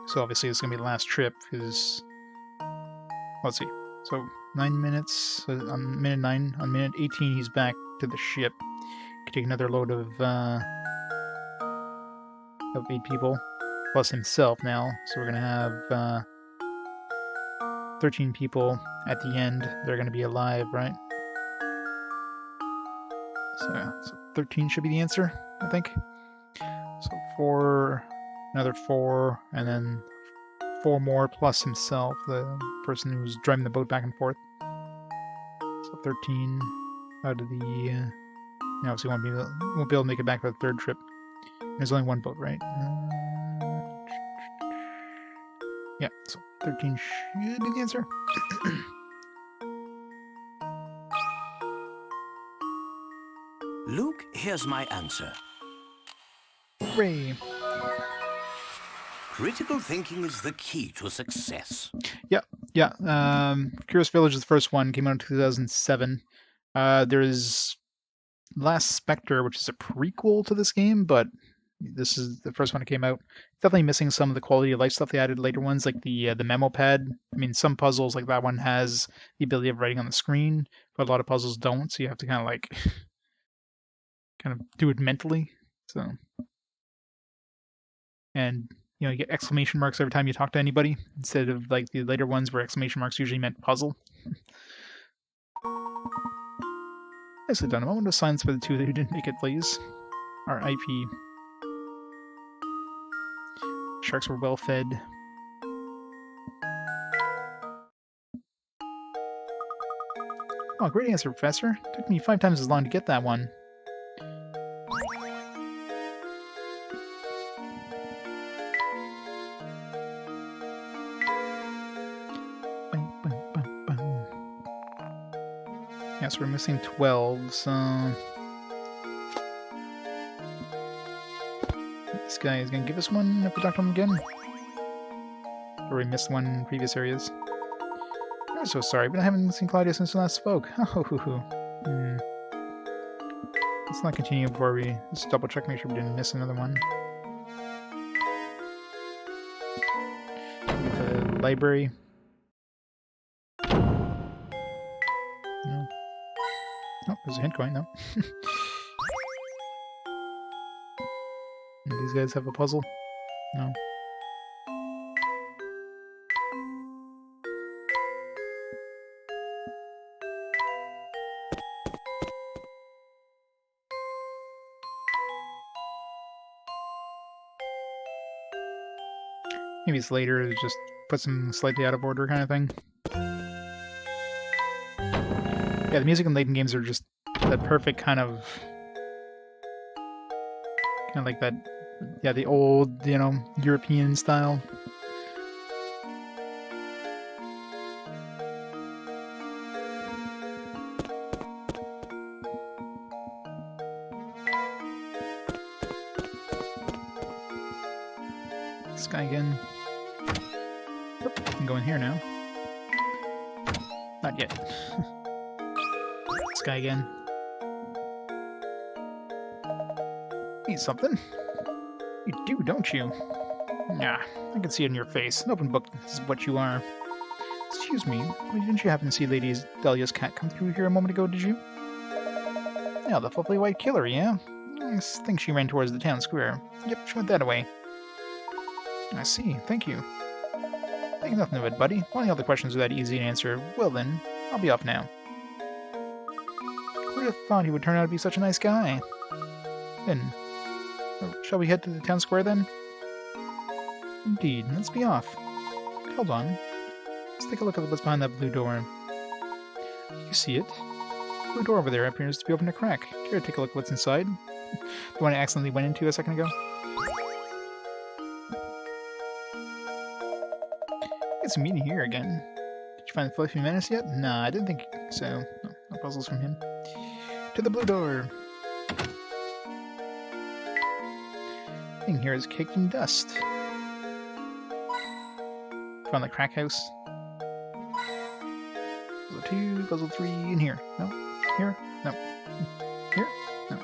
A: So obviously it's gonna be the last trip because. Let's see. So 9 minutes on minute 9. On minute 18, he's back to the ship. Could take another load of 8 people plus himself now. So we're gonna have 13 people at the end. They're gonna be alive, right? So 13 should be the answer, I think. So 4, another 4, and then 4 more plus himself, the person who's driving the boat back and forth. So 13 out of the... obviously won't be able to make it back for the 3rd trip. There's only 1 boat, right? Yeah, so 13 should be the answer.
D: Luke, here's my answer.
A: Hooray!
D: Critical thinking is the key to success.
A: Yeah. Curious Village is the first one. Came out in 2007. There's Last Spectre, which is a prequel to this game, but this is the first one that came out. Definitely missing some of the quality of life stuff they added later ones, like the memo pad. I mean, some puzzles like that one has the ability of writing on the screen, but a lot of puzzles don't, so you have to kind of like do it mentally. So, and you get exclamation marks every time you talk to anybody, instead of like the later ones where exclamation marks usually meant puzzle. Nicely done. A moment of silence for the 2 who didn't make it, please. R.I.P. Sharks were well fed. Oh, great answer, Professor. Took me 5 times as long to get that one. Yeah, so we're missing 12, so... This guy is going to give us one if we talk to him again. Or we missed one in previous areas. I'm so sorry, but I haven't seen Claudia since we last spoke. Let's not continue before we just double check, make sure we didn't miss another one. The library. No. Oh, there's a hint coin, no. And these guys have a puzzle? No. Maybe it's later, it just puts them slightly out of order kind of thing. Yeah, the music in Layton games are just the perfect kind of like that. Yeah, the old, European style. This guy again. Oop, I can go in here now. Not yet. This guy again. Need something? You do, don't you? Nah, I can see it in your face. An open book is what you are. Excuse me, didn't you happen to see Lady Dahlia's cat come through here a moment ago, did you? Yeah, the fluffy white killer, yeah? I think she ran towards the town square. Yep, she went that way. I see, thank you. Think nothing of it, buddy. One of the other questions are that easy to answer. Well then, I'll be off now. Who would have thought he would turn out to be such a nice guy? Then, shall we head to the town square then? Indeed, let's be off. Hold on. Let's take a look at what's behind that blue door. Do you see it? The blue door over there appears to be open a crack. Care to take a look at what's inside? The one I accidentally went into a second ago? It's a meeting here again. Did you find the Fluffy Menace yet? Nah, I didn't think so. No puzzles from him. To the blue door! Thing here is caked in dust. Found the crack house. Puzzle 2, puzzle 3, in here. No. Here? No. Here? No.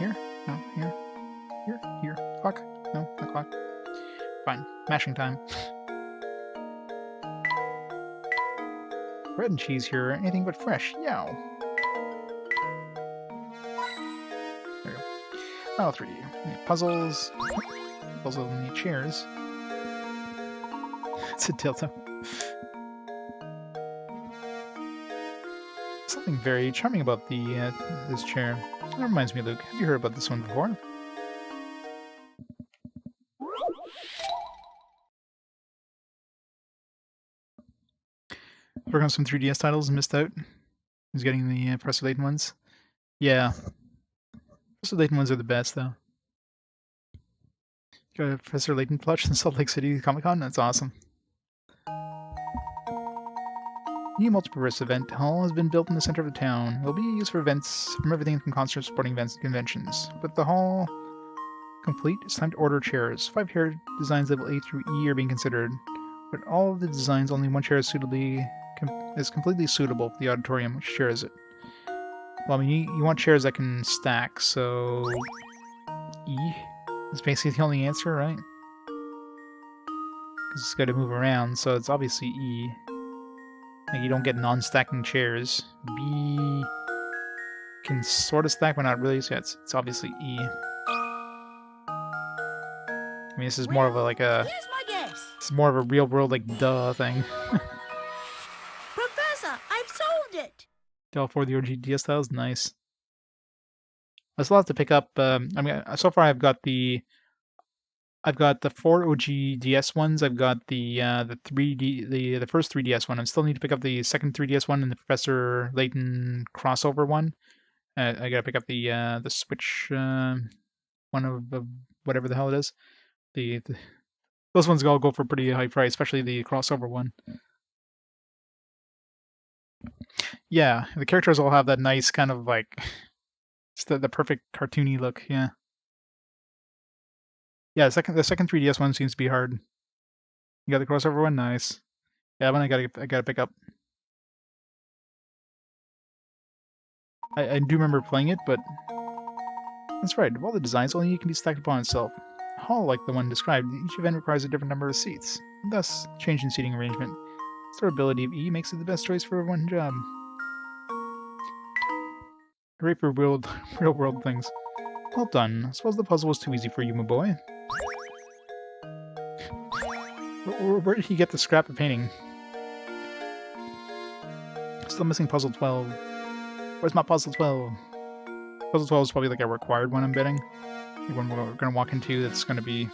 A: Here? No. Here? Here? Here. Clock? No, not clock. Fine. Mashing time. Bread and cheese here are anything but fresh. Yow! There we go. File 3. Puzzles. Puzzles need chairs. It's a dildo. Something very charming about this chair. That reminds me, Luke. Have you heard about this one before? Working on some 3DS titles and missed out. He's getting the Professor Layton ones. Yeah. Professor Layton ones are the best, though. Got a Professor Layton plush in Salt Lake City Comic-Con? That's awesome. New multipurpose event hall has been built in the center of the town. It will be used for events from everything from concerts, sporting events, and conventions. With the hall complete, it's time to order chairs. 5 chair designs level A through E are being considered. But all of the designs, only one chair is completely suitable for the auditorium. Which chair is it? Well, I mean, you want chairs that can stack, so E is basically the only answer, right? Because it's got to move around, so it's obviously E. Like, you don't get non-stacking chairs. B can sort of stack, but not really, so yeah, it's obviously E. I mean, this is more of a, like a...
E: Here's my guess.
A: It's more of a real-world, like, duh thing.
E: Professor, I've solved it.
A: All 4 of the OG DS styles, nice. I still have to pick up, I mean, so far I've got the 4 OG DS ones. I've got the 3D, the first 3DS one. I still need to pick up the second 3DS one and the Professor Layton crossover one. I gotta pick up the Switch one of whatever the hell it is. Those ones all go for pretty high price, especially the crossover one. Yeah, the characters all have that nice kind of like, it's the perfect cartoony look. Yeah. Yeah, the second 3DS one seems to be hard. You got the crossover one, nice. Yeah, one I gotta pick up. I do remember playing it, but that's right. Of all the designs, only it can be stacked upon itself. A hall like the one described, each event requires a different number of seats. Thus, change in seating arrangement. Storability of E makes it the best choice for one job. Great for real world things. Well done. I suppose the puzzle was too easy for you, my boy. Where did he get the scrap of painting? Still missing puzzle 12. Where's my puzzle 12? Puzzle 12 is probably like a required one, I'm betting. The one we're going to walk into that's going to be...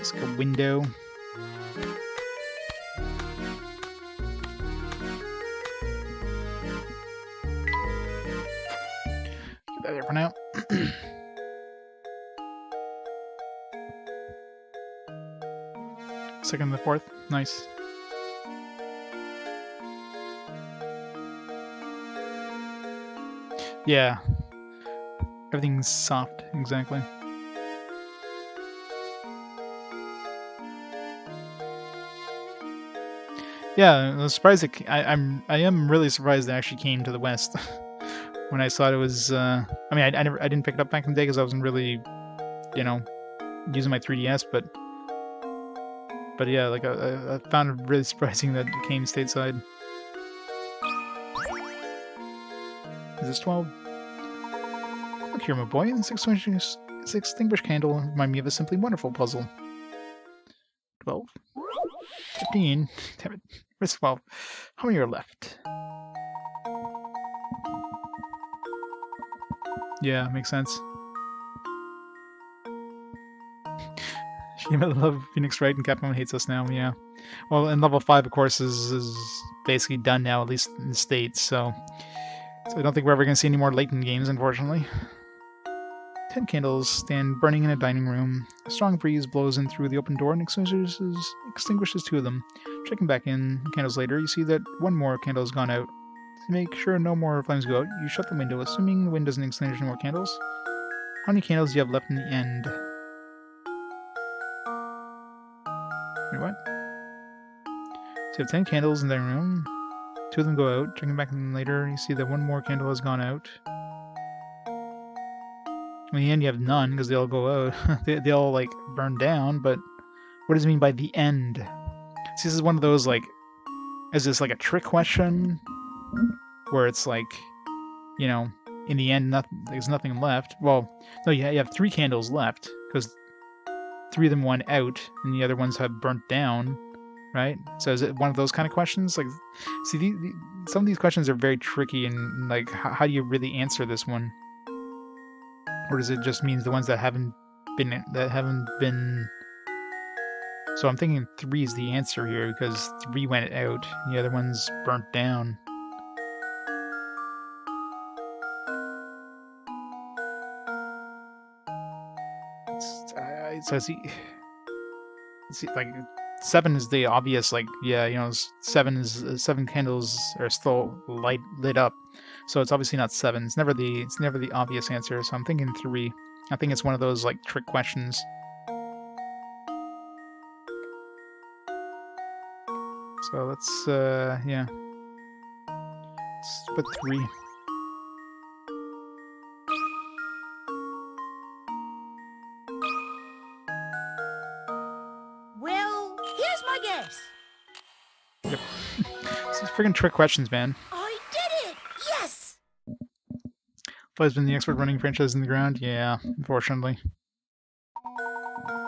A: Let's go window. Get that there for now. Second and the fourth. Nice. Yeah. Everything's soft, exactly. Yeah, I was surprised I am really surprised it actually came to the West. When I thought it was I mean I didn't pick it up back in the day because I wasn't really, you know, using my 3DS, but yeah, like I found it really surprising that it came stateside. Is this 12? Look here, my boy. This extinguished candle remind me of a simply wonderful puzzle. 12? 15? Damn it. Where's 12? How many are left? Yeah, makes sense. She might love Phoenix Wright and Capcom hates us now, yeah. Well, and level 5, of course, is basically done now, at least in the States, so I don't think we're ever going to see any more Layton games, unfortunately. 10 candles stand burning in a dining room. A strong breeze blows in through the open door and extinguishes 2 of them. Checking back in candles later, you see that 1 more candle has gone out. To make sure no more flames go out, you shut the window, assuming the wind doesn't extinguish any more candles. How many candles do you have left in the end? Wait, what? So you have 10 candles in the dining room. 2 of them go out. Checking back in later, you see that 1 more candle has gone out. In the end, you have none because they all go out. they all like burn down. But what does it mean by the end? See, this is one of those like, is this like a trick question where it's like, you know, in the end, there's nothing left. Well, no, you have 3 candles left because 3 of them went out and the other ones have burnt down, right? So is it one of those kind of questions? Like, see, some of these questions are very tricky, and like, how do you really answer this one? Or does it just mean the ones that haven't been? So I'm thinking 3 is the answer here because 3 went out, and the other ones burnt down. So see, like 7 is the obvious, like, yeah, you know, 7 candles are still lit up, so it's obviously not 7. It's never the obvious answer. So I'm thinking 3. I think it's one of those like trick questions. So let's yeah, let's put 3.
E: Well, here's my guess.
A: Yep. These freaking trick questions, man.
E: I did it! Yes!
A: Has been the expert running franchise in the ground? Yeah, unfortunately.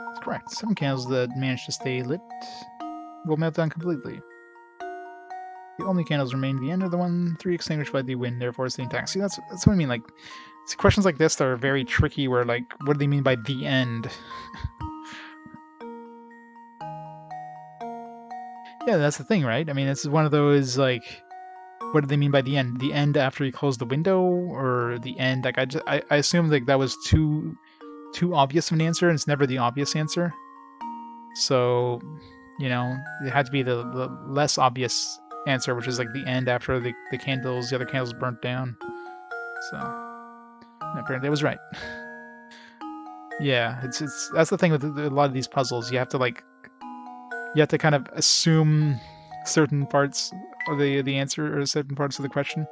A: That's correct. 7 candles that managed to stay lit will melt down completely. The only candles remaining at the end are the 3 extinguished by the wind, therefore stay intact. See, that's what I mean. Like, see, questions like this that are very tricky, where like, what do they mean by the end? Yeah, that's the thing, right? I mean, this is one of those like, what do they mean by the end? The end after you close the window, or the end? Like, I assume like that was too obvious of an answer, and it's never the obvious answer. So, you know, it had to be the less obvious answer, which is like the end after the other candles burnt down. So, apparently I was right. Yeah, it's that's the thing with a lot of these puzzles. You have to kind of assume certain parts of the answer, or certain parts of the question.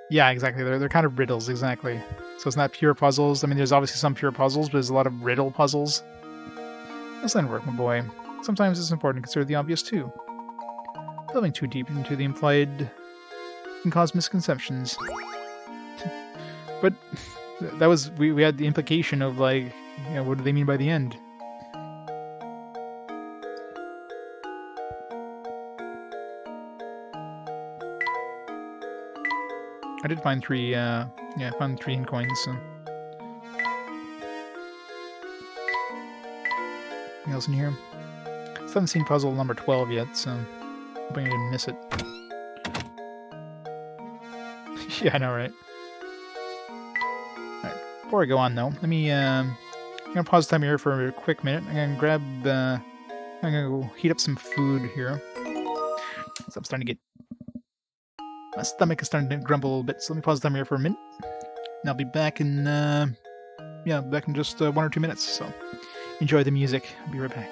A: Yeah, exactly. They're kind of riddles, exactly. So it's not pure puzzles. I mean, there's obviously some pure puzzles, but there's a lot of riddle puzzles. That's not work, my boy. Sometimes it's important to consider the obvious too. Delving too deep into the implied can cause misconceptions. But that was we had the implication of like, you know, what do they mean by the end? I did find 3 I found 3 in coins, so Anything else in here? Still haven't seen puzzle number 12 yet, so hoping I didn't miss it. Yeah, I know, right? Alright, before I go on though, let me I'm gonna pause time here for a quick minute. I'm gonna grab I'm gonna go heat up some food here. So I'm starting to get my stomach is starting to grumble a little bit, so let me pause time here for a minute. And I'll be back in back in just 1 or 2 minutes, so enjoy the music. I'll be right back.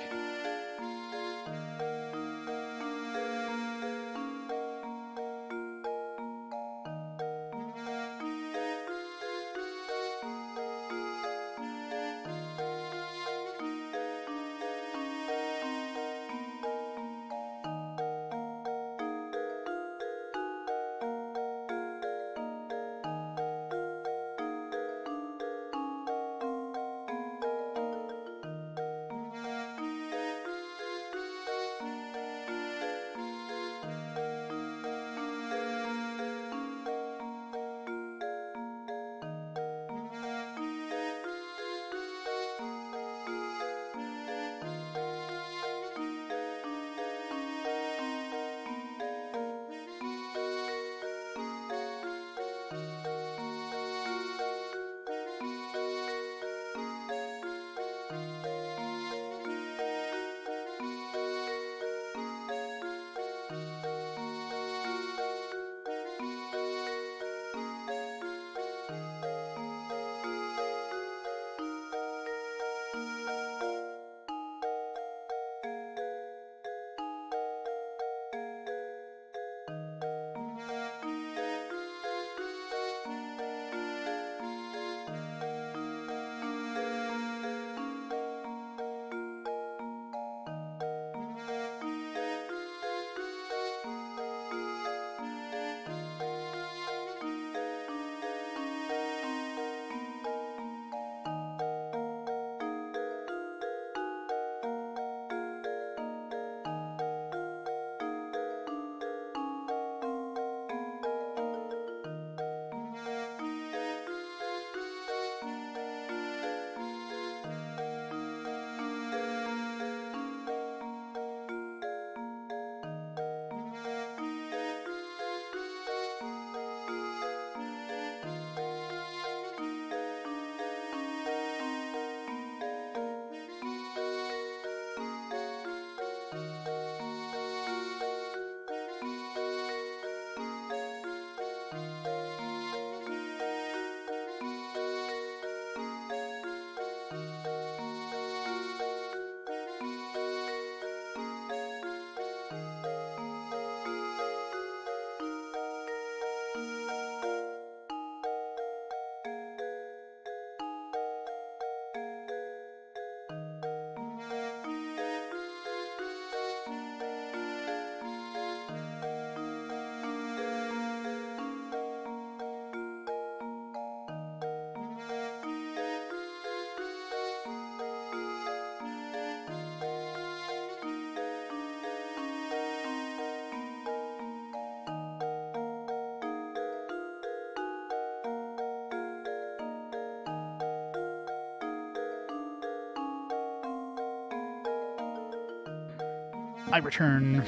A: I return.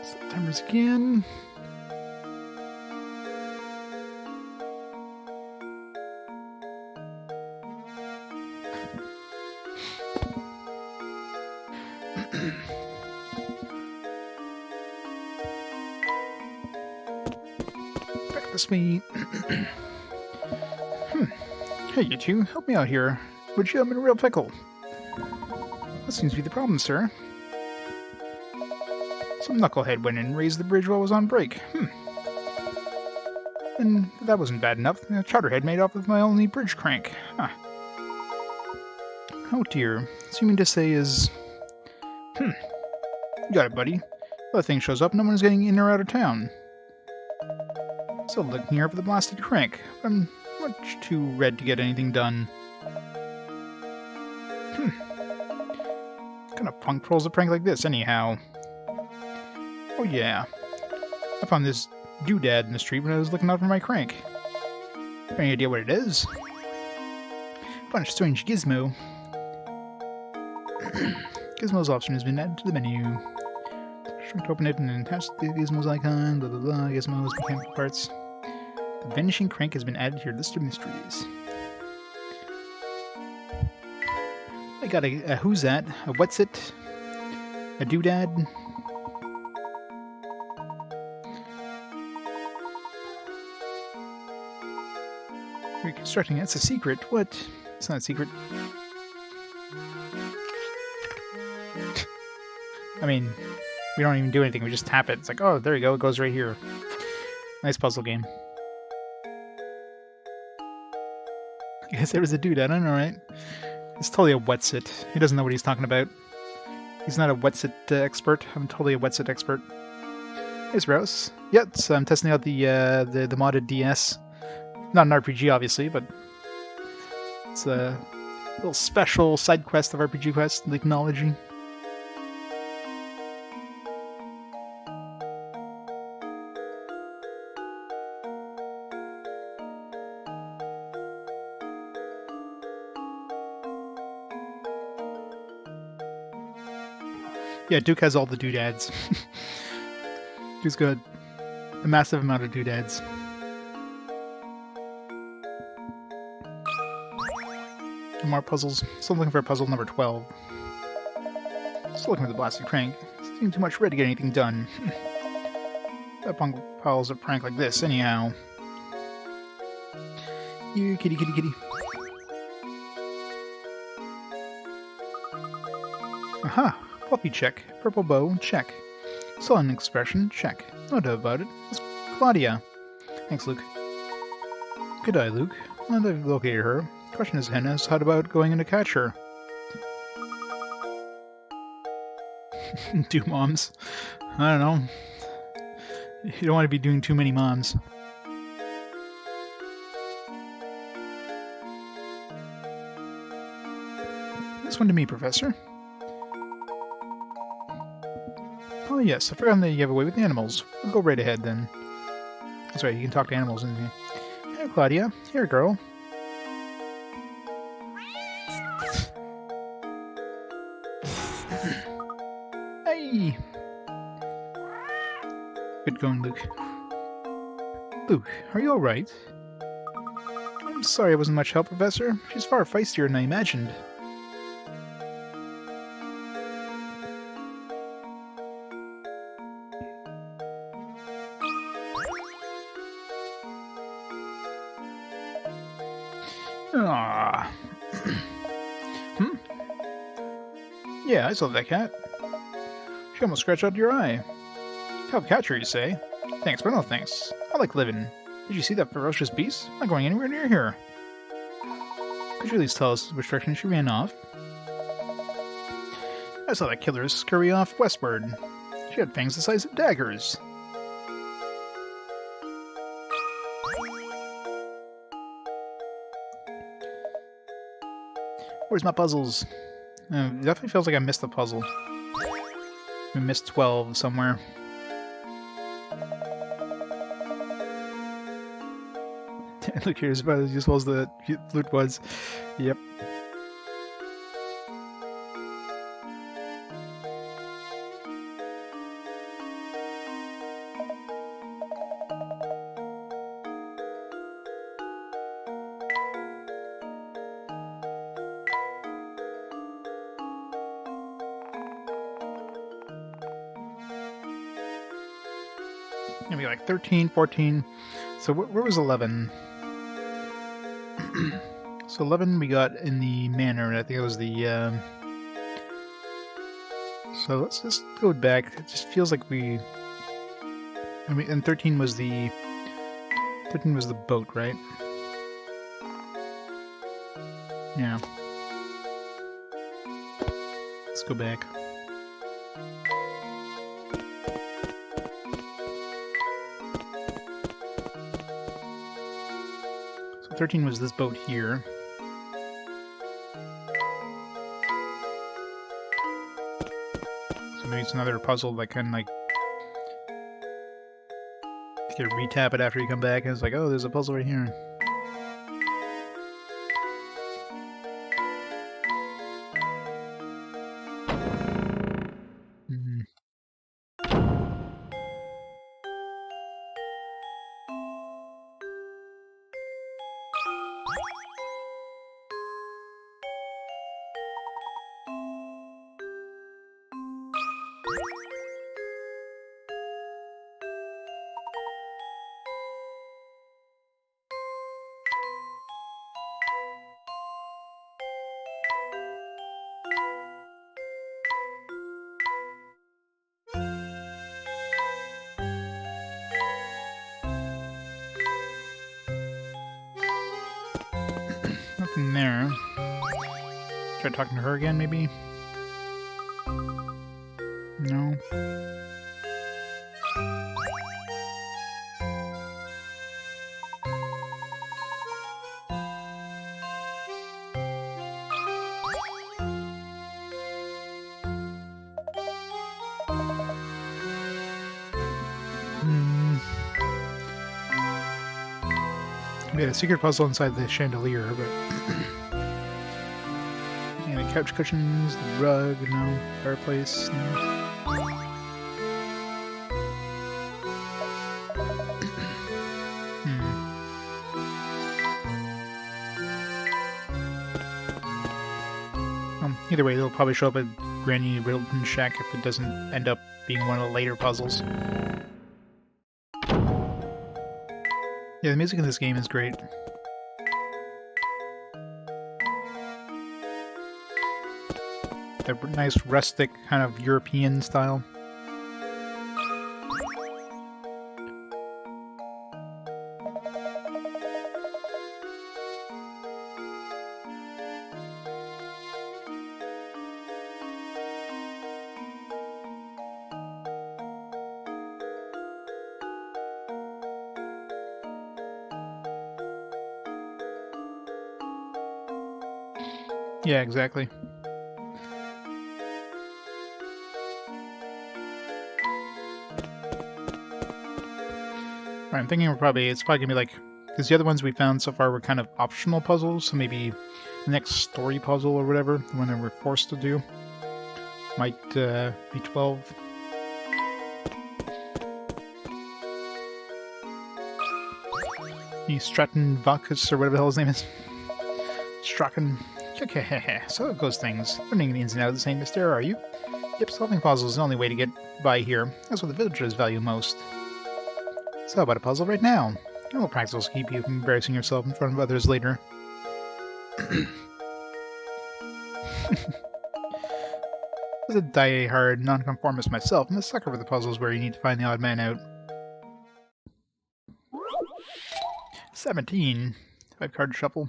A: Set timers again. Back this way. Hey, you two, help me out here. Would you? I'm in a real pickle. That seems to be the problem, sir. Some knucklehead went and raised the bridge while I was on break. And that wasn't bad enough. The charterhead made off with my only bridge crank. Huh. Oh dear. So you mean to say is... You got it, buddy. If the thing shows up, no one's getting in or out of town. Still looking here for the blasted crank, but I'm much too red to get anything done. What kind of punk trolls a prank like this, anyhow? Oh yeah. I found this doodad in the street when I was looking out for my crank. Any idea what it is? Found a strange gizmo. Gizmo's option has been added to the menu. Try to open it and attach the Gizmo's icon. Blah blah blah. Gizmo's mechanical parts. The vanishing crank has been added to your list of mysteries. I got a who's that? A what's it? A doodad? Reconstructing it's a secret. What? It's not a secret. I mean, we don't even do anything. We just tap it. It's like, oh, there you go. It goes right here. Nice puzzle game. I guess there was a dude. I don't know, right? It's totally a wetsit. He doesn't know what he's talking about. He's not a wetsit expert. I'm totally a wetsit expert. Hey, Rouse. Yep, so I'm testing out the modded DS. Not an RPG, obviously, but it's a little special side quest of RPG Quest, Laytonology. Yeah, Duke has all the doodads. Duke's got a massive amount of doodads. More puzzles. Still looking for puzzle number 12. Still looking for the blasted crank. Seems too much red to get anything done. That punk piles a prank like this, anyhow. Here, kitty, kitty, kitty. Aha! Puppy check. Purple bow, check. Sullen expression, check. No doubt about it. It's Claudia. Thanks, Luke. Good eye, Luke. Now that I've located her, question is, Hennes, how about going in to catch her? Do moms. I don't know. You don't want to be doing too many moms. This one to me, Professor. Oh yes, I forgot that you have a way with the animals. We'll go right ahead then. That's right, you can talk to animals in here. Hey, Claudia. Here, girl. Hey! Good going, Luke. Luke, are you alright? I'm sorry I wasn't much help, Professor. She's far feistier than I imagined. Ah. Yeah, I saw that cat. She almost scratched out your eye. Help catch her, you say? Thanks, but no thanks. I like living. Did you see that ferocious beast? I'm not going anywhere near here. Could you at least tell us which direction she ran off? I saw that killer scurry off westward. She had fangs the size of daggers. Where's my puzzles? It definitely feels like I missed a puzzle. We missed 12 somewhere. Look, here's about as useful as the flute was. Yep. Gonna be like 13, 14. So where was 11? So 11 we got in the manor, and I think it was the... So let's just go back. It just feels like we... I mean, and 13 was the... 13 was the boat, right? Yeah. Let's go back. So 13 was this boat here. So maybe it's another puzzle that can, like... You can retap it after you come back, and it's like, oh, there's a puzzle right here. Try talking to her again, maybe? No. We had a secret puzzle inside the chandelier, but... and the couch cushions, the rug, no. Fireplace, no. Either way, they'll probably show up at Granny Riddleton's shack if it doesn't end up being one of the later puzzles. Yeah, the music in this game is great. The nice rustic kind of European style. Yeah, exactly. I'm thinking it's probably gonna be like, because the other ones we found so far were kind of optional puzzles, so maybe the next story puzzle or whatever, the one that we're forced to do, might be 12. Stratton Vacus or whatever the hell his name is. Straken. So it goes things. Learning the ins and outs of the same Mystere, are you? Yep, solving puzzles is the only way to get by here. That's what the villagers value most. So how about a puzzle right now? A little practice will keep you from embarrassing yourself in front of others later. As a die-hard nonconformist myself, I'm a sucker for the puzzles where you need to find the odd man out. 17. 5-card shuffle.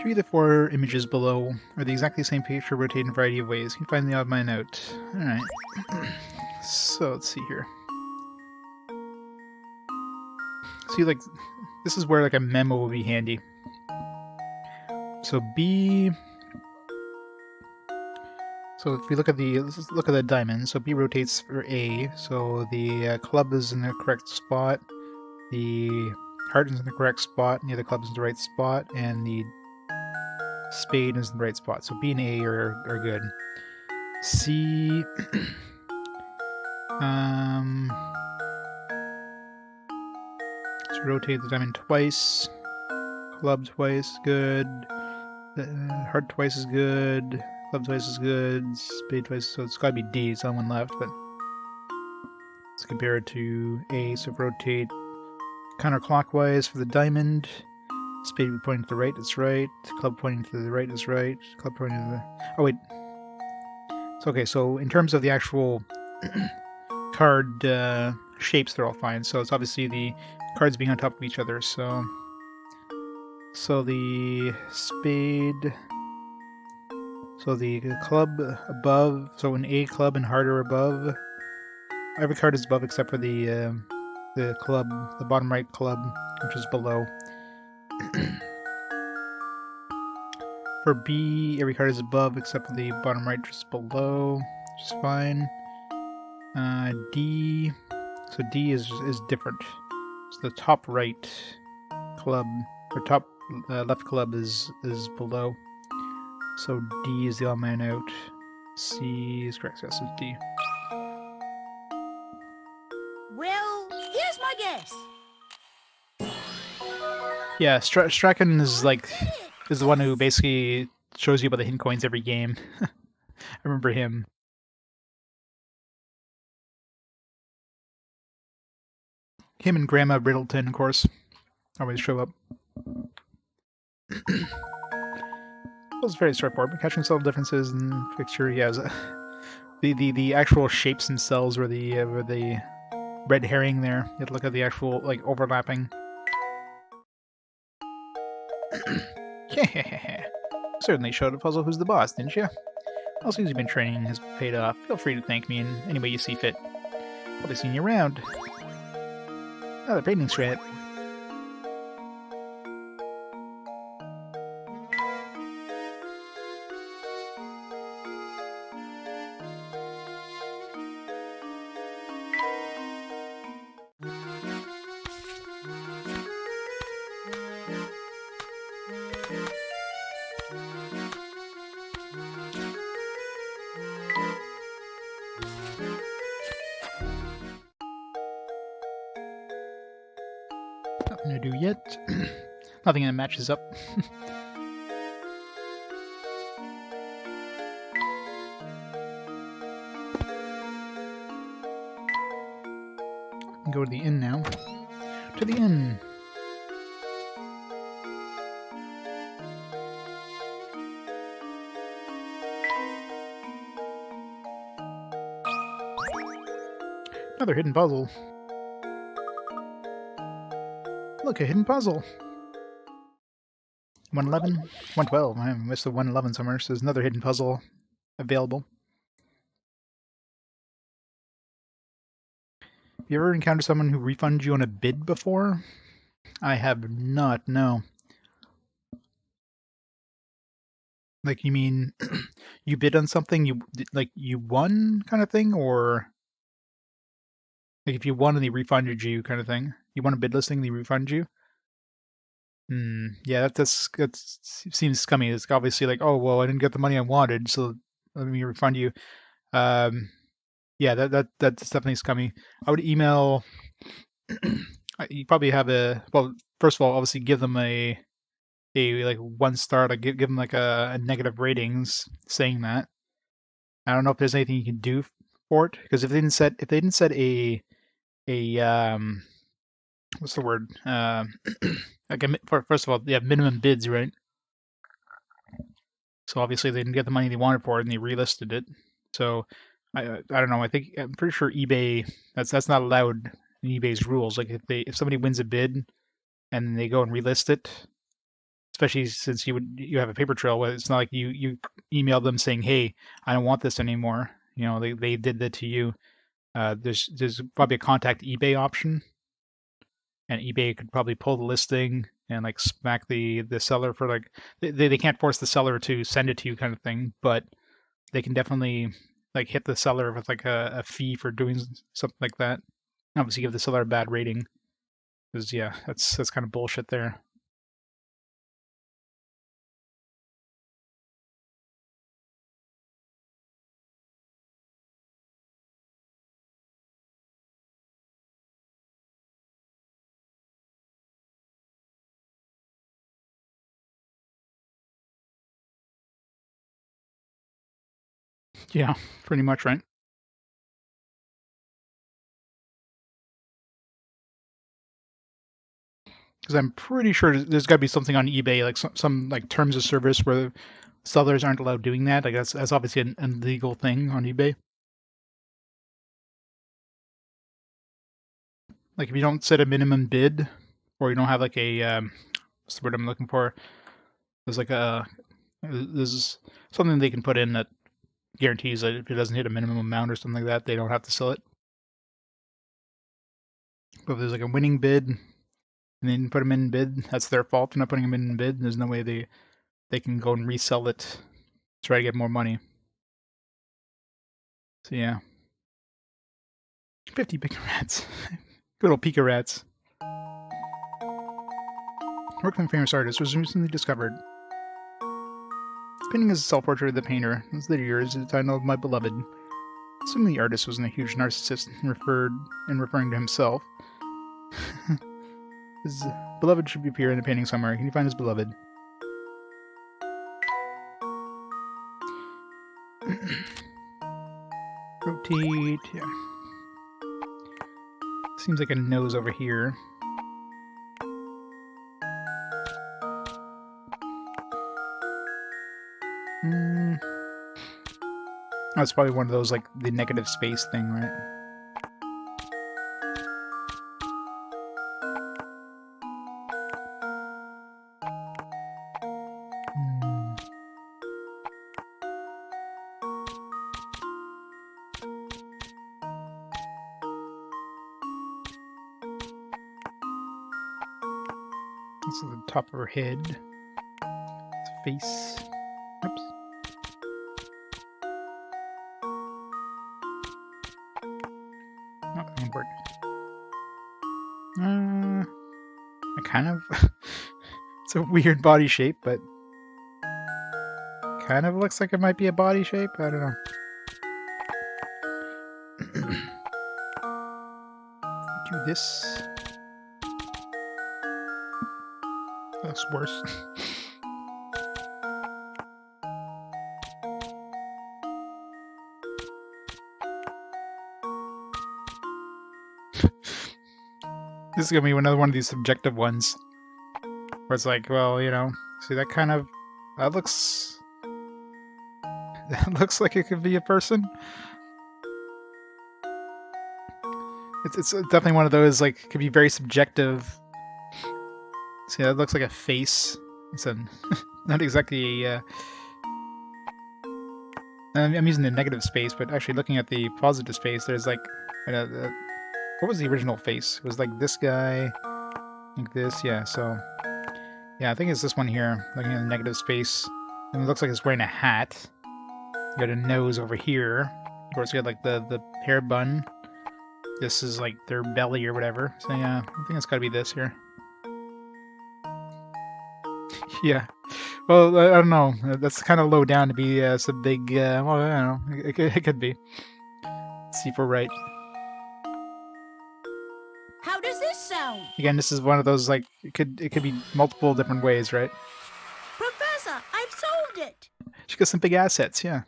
A: 3 of the 4 images below are the exactly same picture rotated in a variety of ways. You can find the odd man out. Alright. So, let's see here. See, like, this is where, like, a memo would be handy. So, B... So, if we look at let's look at the diamond. So, B rotates for A. So, the club is in the correct spot. The heart is in the correct spot. And the other club is in the right spot. And the spade is in the right spot. So, B and A are good. C... So rotate the diamond twice, club twice, good, heart twice is good, club twice is good, spade twice, so it's gotta be D, it's on one left, but let's compare it to A, so rotate counterclockwise for the diamond, spade pointing to the right, it's right, club pointing to the right is right, club pointing to the... oh wait. So, okay, so in terms of the actual card shapes, they're all fine, so it's obviously the cards being on top of each other, so the spade, so the club above, so an A club and heart are above. Every card is above except for the club, the bottom right club, which is below. For B, every card is above except for the bottom right, just below, which is fine. D, so D is different. So the top right club, or top left club is below. So D is the odd man out. C is correct, yes, it's D.
E: Well, here's my guess.
A: Yeah, Straken is the one who basically shows you about the hidden coins every game. I remember him. Him and Grandma Riddleton, of course, always show up. It was very straightforward, but catching subtle differences in picture, yeah, the actual shapes and cells were the red herring there. You have to look at the actual, like, overlapping. Yeah. Certainly showed a puzzle who's the boss, didn't you? All since you've been training has paid off. Feel free to thank me in any way you see fit. I'll be seeing you around. Another painting strat. Nothing to do yet. Nothing that matches up. Go to the inn now. To the inn. Another hidden puzzle. Look, a hidden puzzle. 111? 112. I missed the 111 somewhere, so there's another hidden puzzle available. Have you ever encountered someone who refunded you on a bid before? I have not, no. Like, you mean you bid on something, you won kind of thing? Or like if you won and they refunded you kind of thing? You won a bid listing and they refunded you? Yeah, that seems scummy. It's obviously like, oh, well, I didn't get the money I wanted, so let me refund you. Yeah, that's definitely scummy. I would email. You probably have well. First of all, obviously give them a like 1 star. Like give them like a negative ratings saying that. I don't know if there's anything you can do for it, because if they didn't set a what's the word like first of all, they have minimum bids, right? So obviously they didn't get the money they wanted for it, and they relisted it. So I don't know. I'm pretty sure eBay that's not allowed in eBay's rules. Like if somebody wins a bid and they go and relist it, especially since you have a paper trail, where it's not like you email them saying, hey, I don't want this anymore. You know, they did that to you. There's probably a contact eBay option, and eBay could probably pull the listing and like smack the seller for like they can't force the seller to send it to you kind of thing, but they can definitely like hit the seller with like a fee for doing something like that. Obviously, give the seller a bad rating, because yeah, that's kind of bullshit there. Yeah, pretty much, right? Because I'm pretty sure there's got to be something on eBay, like some like terms of service where sellers aren't allowed doing that. Like that's obviously an illegal thing on eBay. Like if you don't set a minimum bid, or you don't have like a what's the word I'm looking for? There's like there's something they can put in that guarantees that if it doesn't hit a minimum amount or something like that, they don't have to sell it. But if there's like a winning bid and they didn't put them in bid, that's their fault for not putting them in bid. There's no way they can go and resell it, try to get more money. So yeah. 50 Pika Rats. Good old Pika Rats. Work from a famous artist was recently discovered. Painting is a self-portrait of the painter. It's the years, it's titled My Beloved. Assuming the artist wasn't a huge narcissist referring to himself. His beloved should appear in the painting somewhere. Can you find his beloved? Rotate. Yeah. Seems like a nose over here. Oh, it's probably one of those, like, the negative space thing, right? This is the top of her head. It's face. Oops. Oh, that won't work. I kind of... it's a weird body shape, but... kind of looks like it might be a body shape. I don't know. Do this. That looks worse. This is gonna be another one of these subjective ones. Where it's like, well, you know, see that kind of... that looks... that looks like it could be a person. It's definitely one of those, like, could be very subjective. See, that looks like a face. It's a... not exactly a... I'm using the negative space, but actually looking at the positive space, there's like... what was the original face? It was like this guy, like this, yeah, so... yeah, I think it's this one here, looking at the negative space. And it looks like it's wearing a hat. You got a nose over here. Of course, you got like the hair bun. This is like their belly or whatever. So yeah, I think it's gotta be this here. Yeah. Well, I don't know. That's kind of low down to be some big... well, I don't know. It could be. Let's see if we're right.
E: How does this sound?
A: Again, this is one of those, like, it could be multiple different ways, right?
E: Professor, I've solved it!
A: She got some big assets, yeah.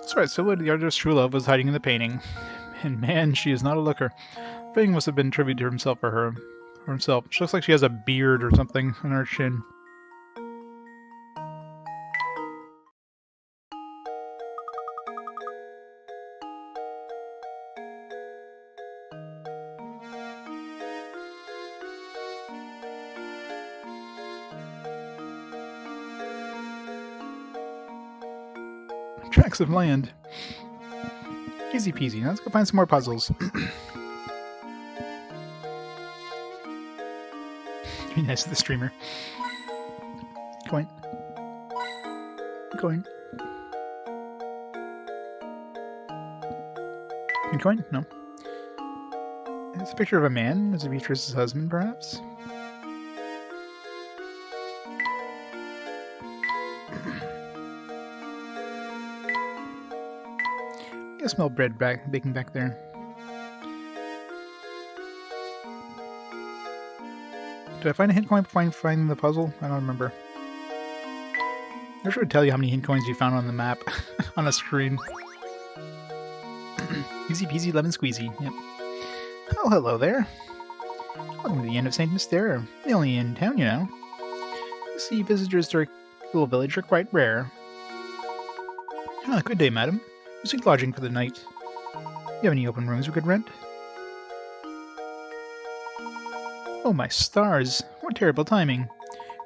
A: That's right, Scylla, the artist's true love, was hiding in the painting. And man, she is not a looker. The painting must have been tribute to himself or himself. She looks like she has a beard or something on her chin. Tracks of land. Easy peasy. Now let's go find some more puzzles. Be nice to the streamer. Coin. Coin. Coin? No. It's a picture of a man as Beatrice's husband, perhaps? I smell bread baking back there. Did I find a hint coin before I find the puzzle? I don't remember. I wish it would tell you how many hint coins you found on the map, on a screen. Easy peasy lemon squeezy, yep. Oh, hello there. Welcome to the Inn of St. Mystere, the only inn in town, you know. You see, visitors to our little village are quite rare. Ah, good day, madam. We seek lodging for the night. Do you have any open rooms we could rent? Oh my stars! What terrible timing!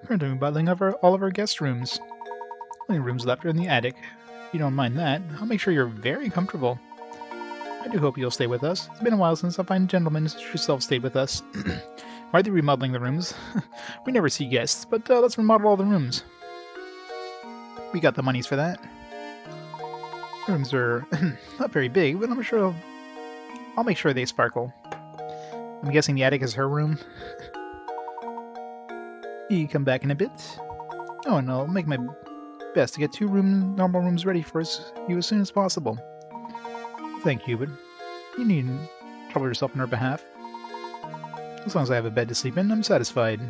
A: Currently remodeling all of our guest rooms. Only rooms left are in the attic. If you don't mind that, I'll make sure you're very comfortable. I do hope you'll stay with us. It's been a while since a fine gentleman such as yourself stayed with us. Why are they remodeling the rooms? We never see guests, but let's remodel all the rooms. We got the monies for that. Rooms are not very big, but I'll make sure they sparkle. I'm guessing the attic is her room. You come back in a bit. Oh, and I'll make my best to get 2 normal rooms ready for you as soon as possible. Thank you, but you needn't trouble yourself on our behalf. As long as I have a bed to sleep in, I'm satisfied.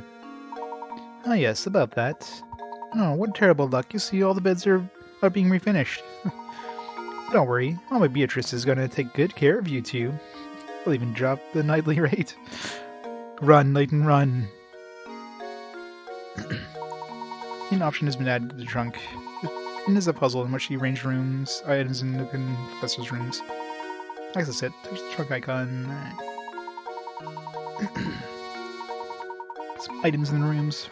A: Ah yes, about that. Oh, what terrible luck. You see, all the beds are being refinished. Don't worry, Mama Beatrice is going to take good care of you two. We'll even drop the nightly rate. Run, Layton, run. An option has been added to the trunk. It is a puzzle in which you arrange rooms, items in the professor's rooms. Access it. There's the trunk icon. Some items in the rooms.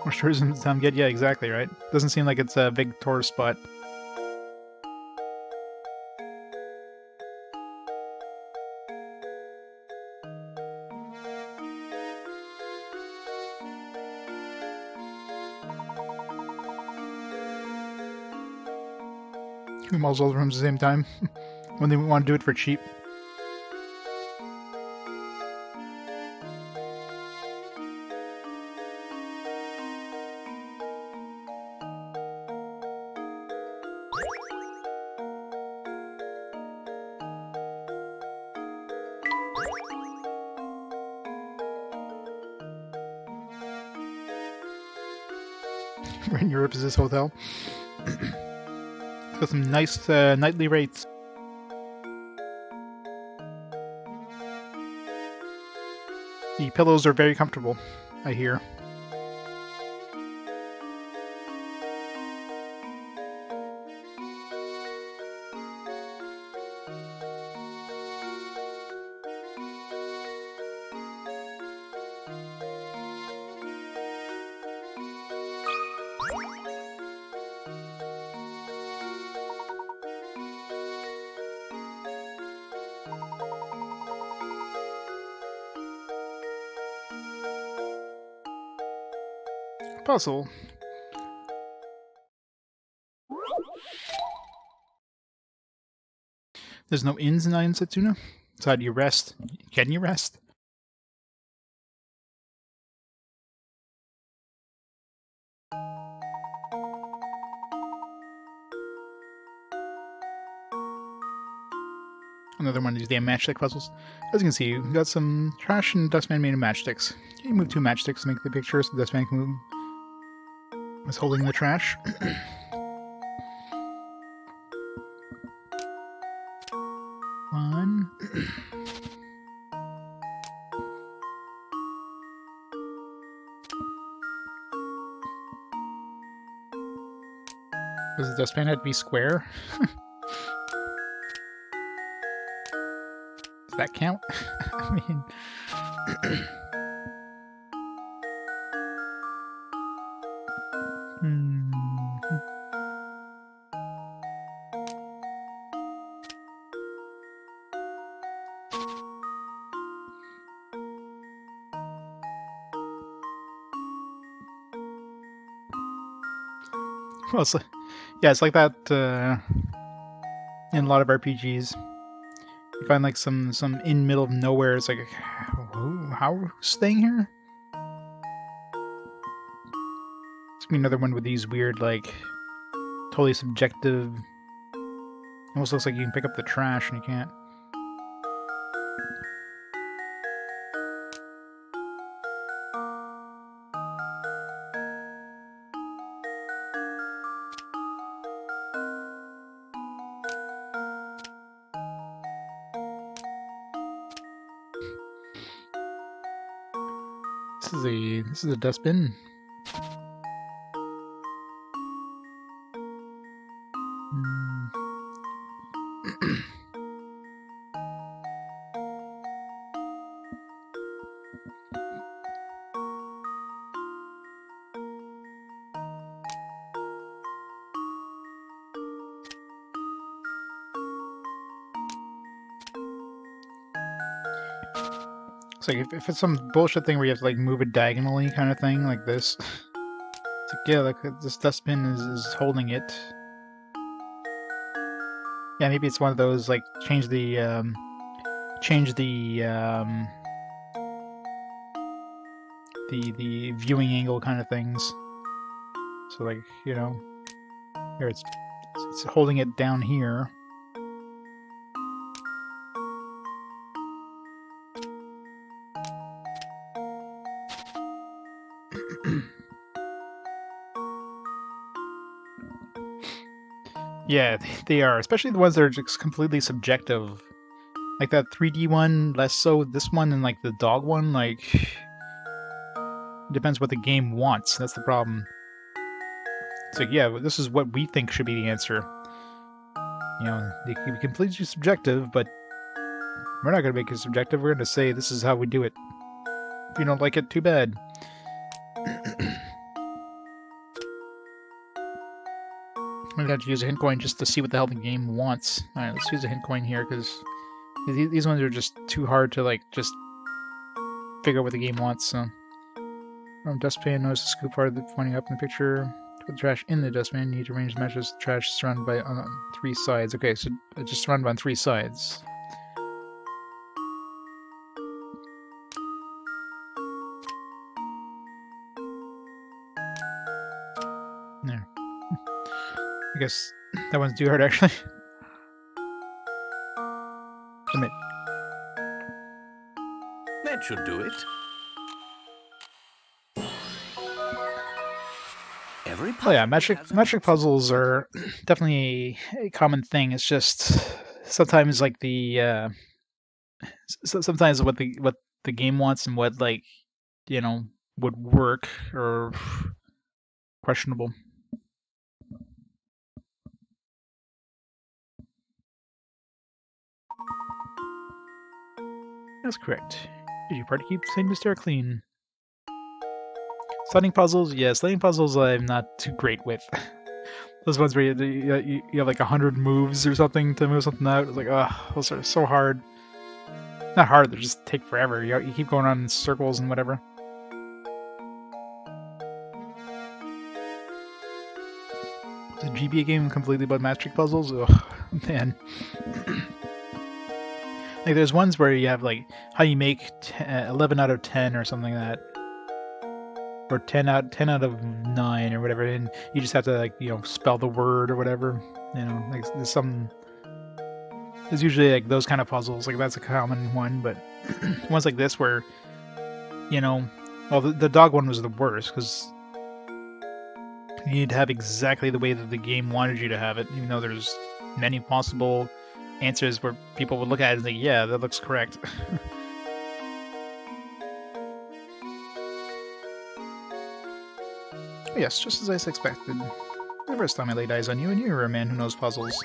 A: More tourism sound good? Yeah, exactly, right? Doesn't seem like it's a big tourist spot. Who models all the rooms at the same time? When they want to do it for cheap. Where in Europe is this hotel? It's got some nice nightly rates. The pillows are very comfortable, I hear. Puzzle. There's no inns in Iron Setsuna? So how do you rest? Can you rest? Another one of these damn matchstick puzzles. As you can see, we've got some trash and dustpan made of matchsticks. You move two matchsticks to make the picture so the dustpan can move. It's holding the trash. One. Does the dustpan have to be square? Does that count? I mean... Well, yeah, it's like that in a lot of RPGs. You find like some in middle of nowhere. It's like, how are we staying here? It's gonna be another one with these weird, like, totally subjective. Almost looks like you can pick up the trash and you can't. This is a dustbin. It's like if it's some bullshit thing where you have to like move it diagonally kind of thing, like this. It's like, yeah, like this dustbin is holding it. Yeah, maybe it's one of those like change the viewing angle kind of things. So like, you know, here it's holding it down here. Yeah, they are, especially the ones that are just completely subjective. Like that 3D one, less so. This one and like the dog one, like, depends what the game wants. That's the problem. It's like, yeah, this is what we think should be the answer. You know, they can be completely subjective, but we're not going to make it subjective. We're going to say this is how we do it. If you don't like it, too bad. I'm gonna have to use a hint coin just to see what the hell the game wants. Alright, let's use a hint coin here, because these ones are just too hard to, like, just figure out what the game wants, so... dustpan, notice the scoop part of the pointing up in the picture. To put the trash in the dustpan, you need to arrange the matches. The trash surrounded by 3 sides. Okay, so it's just surrounded by 3 sides. There. I guess that one's too hard, actually. Submit.
D: That should do it. Every
A: Oh yeah,
D: puzzle has a
A: magic puzzles are definitely a common thing. It's just sometimes like the sometimes what the game wants and what, like, you know, would work or questionable. That's correct. Did you part to keep Saint Mystere clean? Sliding puzzles, yeah, sliding puzzles I'm not too great with. Those ones where you have like 100 moves or something to move something out. It's like, ugh, those are so hard. Not hard, they just take forever. You keep going on in circles and whatever. The GBA game completely about magic puzzles? Ugh, man. Like, there's ones where you have, like, how you make 11 out of 10 or something like that. Or 10 out of 9 or whatever, and you just have to, like, you know, spell the word or whatever. You know, like, there's usually, like, those kind of puzzles. Like, that's a common one, but ones like this where, you know, well, the dog one was the worst, because you need to have exactly the way that the game wanted you to have it, even though there's many possible answers where people would look at it and think, yeah, that looks correct. Yes, just as I expected. The first time I laid eyes on you, and you were a man who knows puzzles.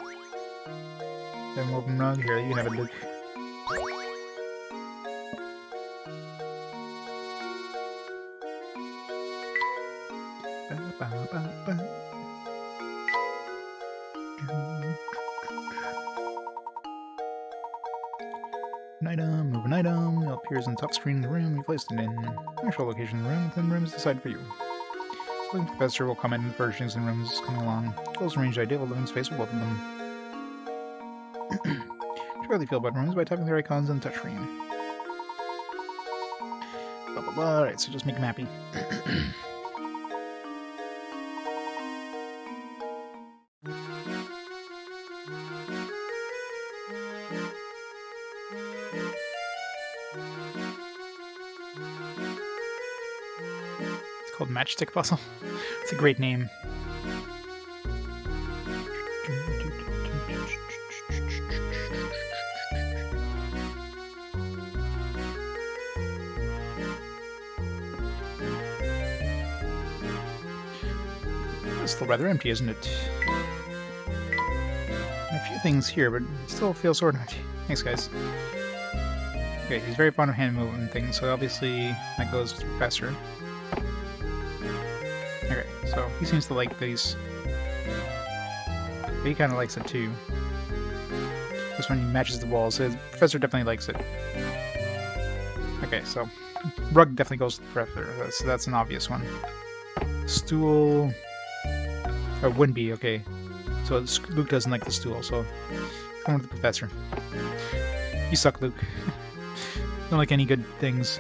A: Then moving around here, you can have a look. An item, move an item. It appears on the top screen of the room you placed it in. Actual location of the room, within the room is decided for you. The professor will comment on the furnishings and rooms coming along. Close range idea of a living space for both of them. Try the feel button rooms by tapping their icons on the touchscreen. Blah blah blah. Alright, so just make them happy. It's called Matchstick Puzzle. It's a great name. It's still rather empty, isn't it? A few things here, but it still feels sort of empty. Thanks, guys. Okay, he's very fond of hand movement things, so obviously that goes with the Professor. Okay, so he seems to like these. But he kind of likes it too. This one he matches the walls, so the Professor definitely likes it. Okay, so rug definitely goes to the Professor, so that's an obvious one. Stool... Oh, wouldn't be, okay. So Luke doesn't like the stool, so it's going with the Professor. You suck, Luke. Don't like any good things.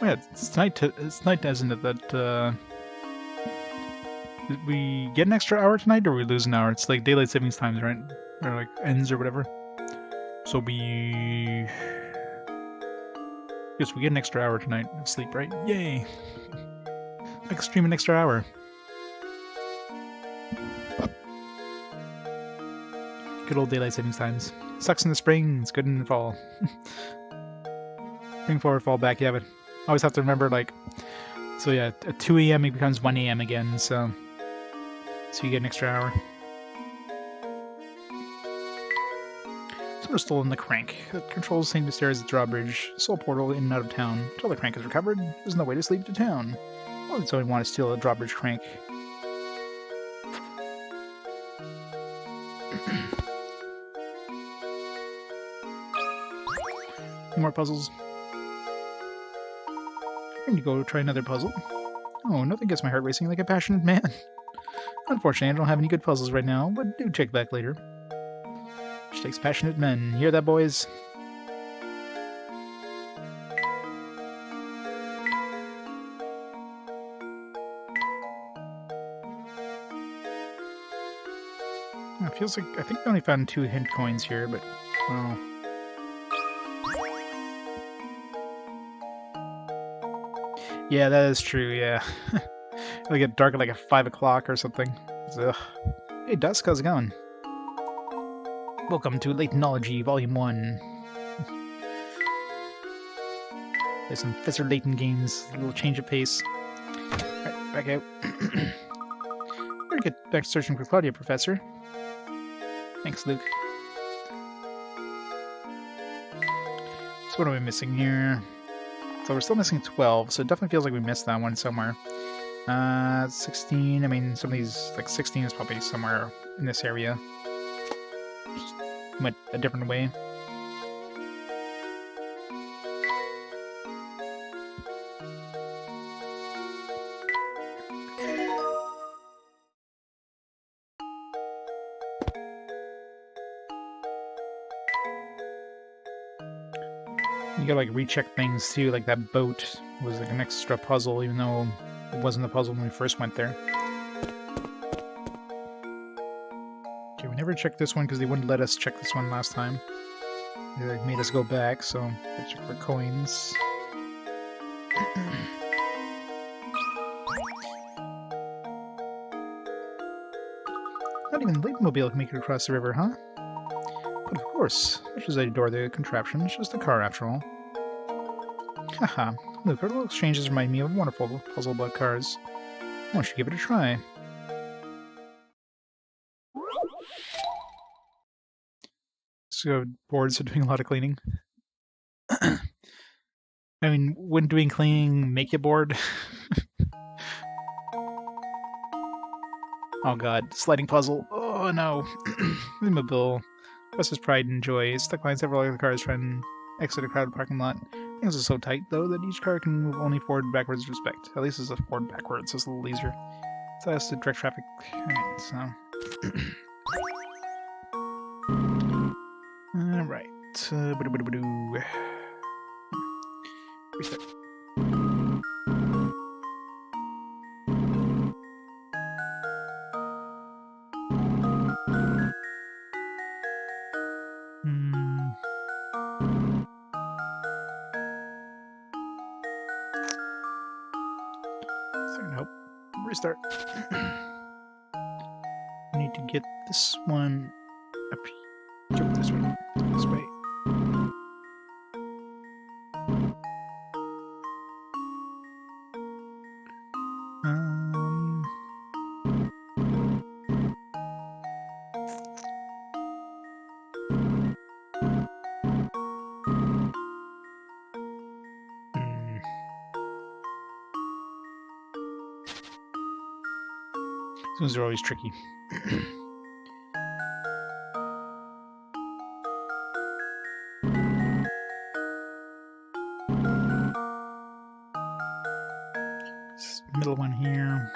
A: Yeah, it's night, isn't it? That did we get an extra hour tonight, or we lose an hour? It's like daylight savings times, right? Or like ends or whatever. So yes, we get an extra hour tonight of sleep, right? Yay! I can stream an extra hour. Good old daylight savings times. Sucks in the spring, it's good in the fall. Spring forward, fall back, yeah, but always have to remember, like, so yeah, at 2 a.m. it becomes 1 a.m. again, so you get an extra hour. Someone stolen the crank. It controls St. Mystere's drawbridge, sole portal in and out of town. Until the crank is recovered, there's no way to sleep to town. Well, it's only want to steal a drawbridge crank. More puzzles. I'm going to go try another puzzle. Oh, nothing gets my heart racing like a passionate man. Unfortunately, I don't have any good puzzles right now, but do check back later. Which takes passionate men. Hear that, boys? It feels like I think I only found 2 hint coins here, but well. Yeah, that is true. Yeah, it'll get dark at like 5 o'clock or something. Ugh. Hey, Dusk, how's it going? Welcome to Laytonology, Volume 1. Play some Professor Layton games, a little change of pace. Alright, back out. We're gonna get back to searching for Claudia, Professor. Thanks, Luke. So what are we missing here? So we're still missing 12, so it definitely feels like we missed that one somewhere. 16, I mean, some of these, like 16 is probably somewhere in this area. Just went a different way. You gotta like recheck things too, like that boat was like an extra puzzle, even though it wasn't a puzzle when we first went there. Okay, we never checked this one because they wouldn't let us check this one last time. They made us go back, so let's check for coins. Not even Laytomobile can make it across the river, huh? But of course, much as I adore the contraption, it's just a car after all. Haha, look, our little exchanges remind me of a wonderful puzzle about cars. Why don't you give it a try? So boards are doing a lot of cleaning. I mean, when doing cleaning, make you bored. Oh god, sliding puzzle. Oh no. Laytomobile. Professor's pride and joy. Stuck behind several other cars trying to exit a crowded parking lot. Things are so tight, though, that each car can move only forward and backwards with respect. At least it's a forward backwards, so it's a little easier. So that's to direct traffic. Alright, so. Alright. Restart. Second hope. Restart. I need to get this one up here. This way. This way. Those are always tricky. This middle one here.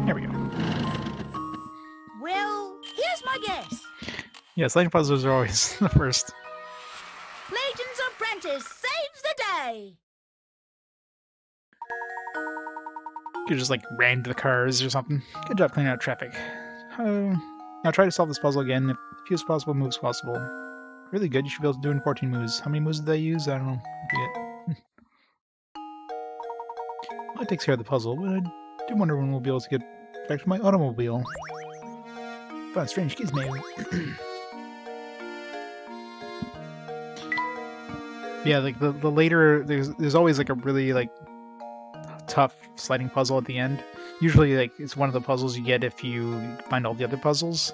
A: There we go. Yeah, sliding puzzles are always the first.
E: Layton's apprentice saves the day!
A: You just like ran into the cars or something. Good job cleaning out traffic. Now try to solve this puzzle again. If few possible moves possible. Really good. You should be able to do it in 14 moves. How many moves did they use? I don't know. I forget. Well, that takes care of the puzzle, but I do wonder when we'll be able to get back to my automobile. Found strange gizmo. Yeah, like the later there's always like a really like tough sliding puzzle at the end. Usually like it's one of the puzzles you get if you find all the other puzzles.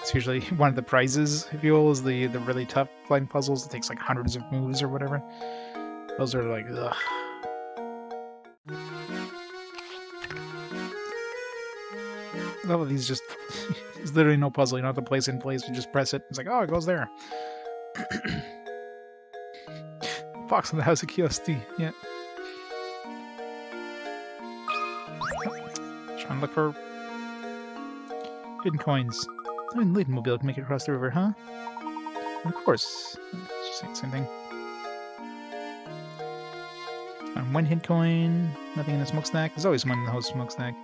A: It's usually one of the prizes, if you will, is the really tough sliding puzzles. It takes like hundreds of moves or whatever. Those are like ugh. A lot of these just there's literally no puzzle. You don't have to place it in place. You just press it. It's like, oh, it goes there. Fox in the House of Curiosity. Yeah. Trying to look for hidden coins. I mean, Layton will be able to make it across the river, huh? Of course. It's just the same thing. One hidden coin. Nothing in the smokestack. There's always one in the host smokestack.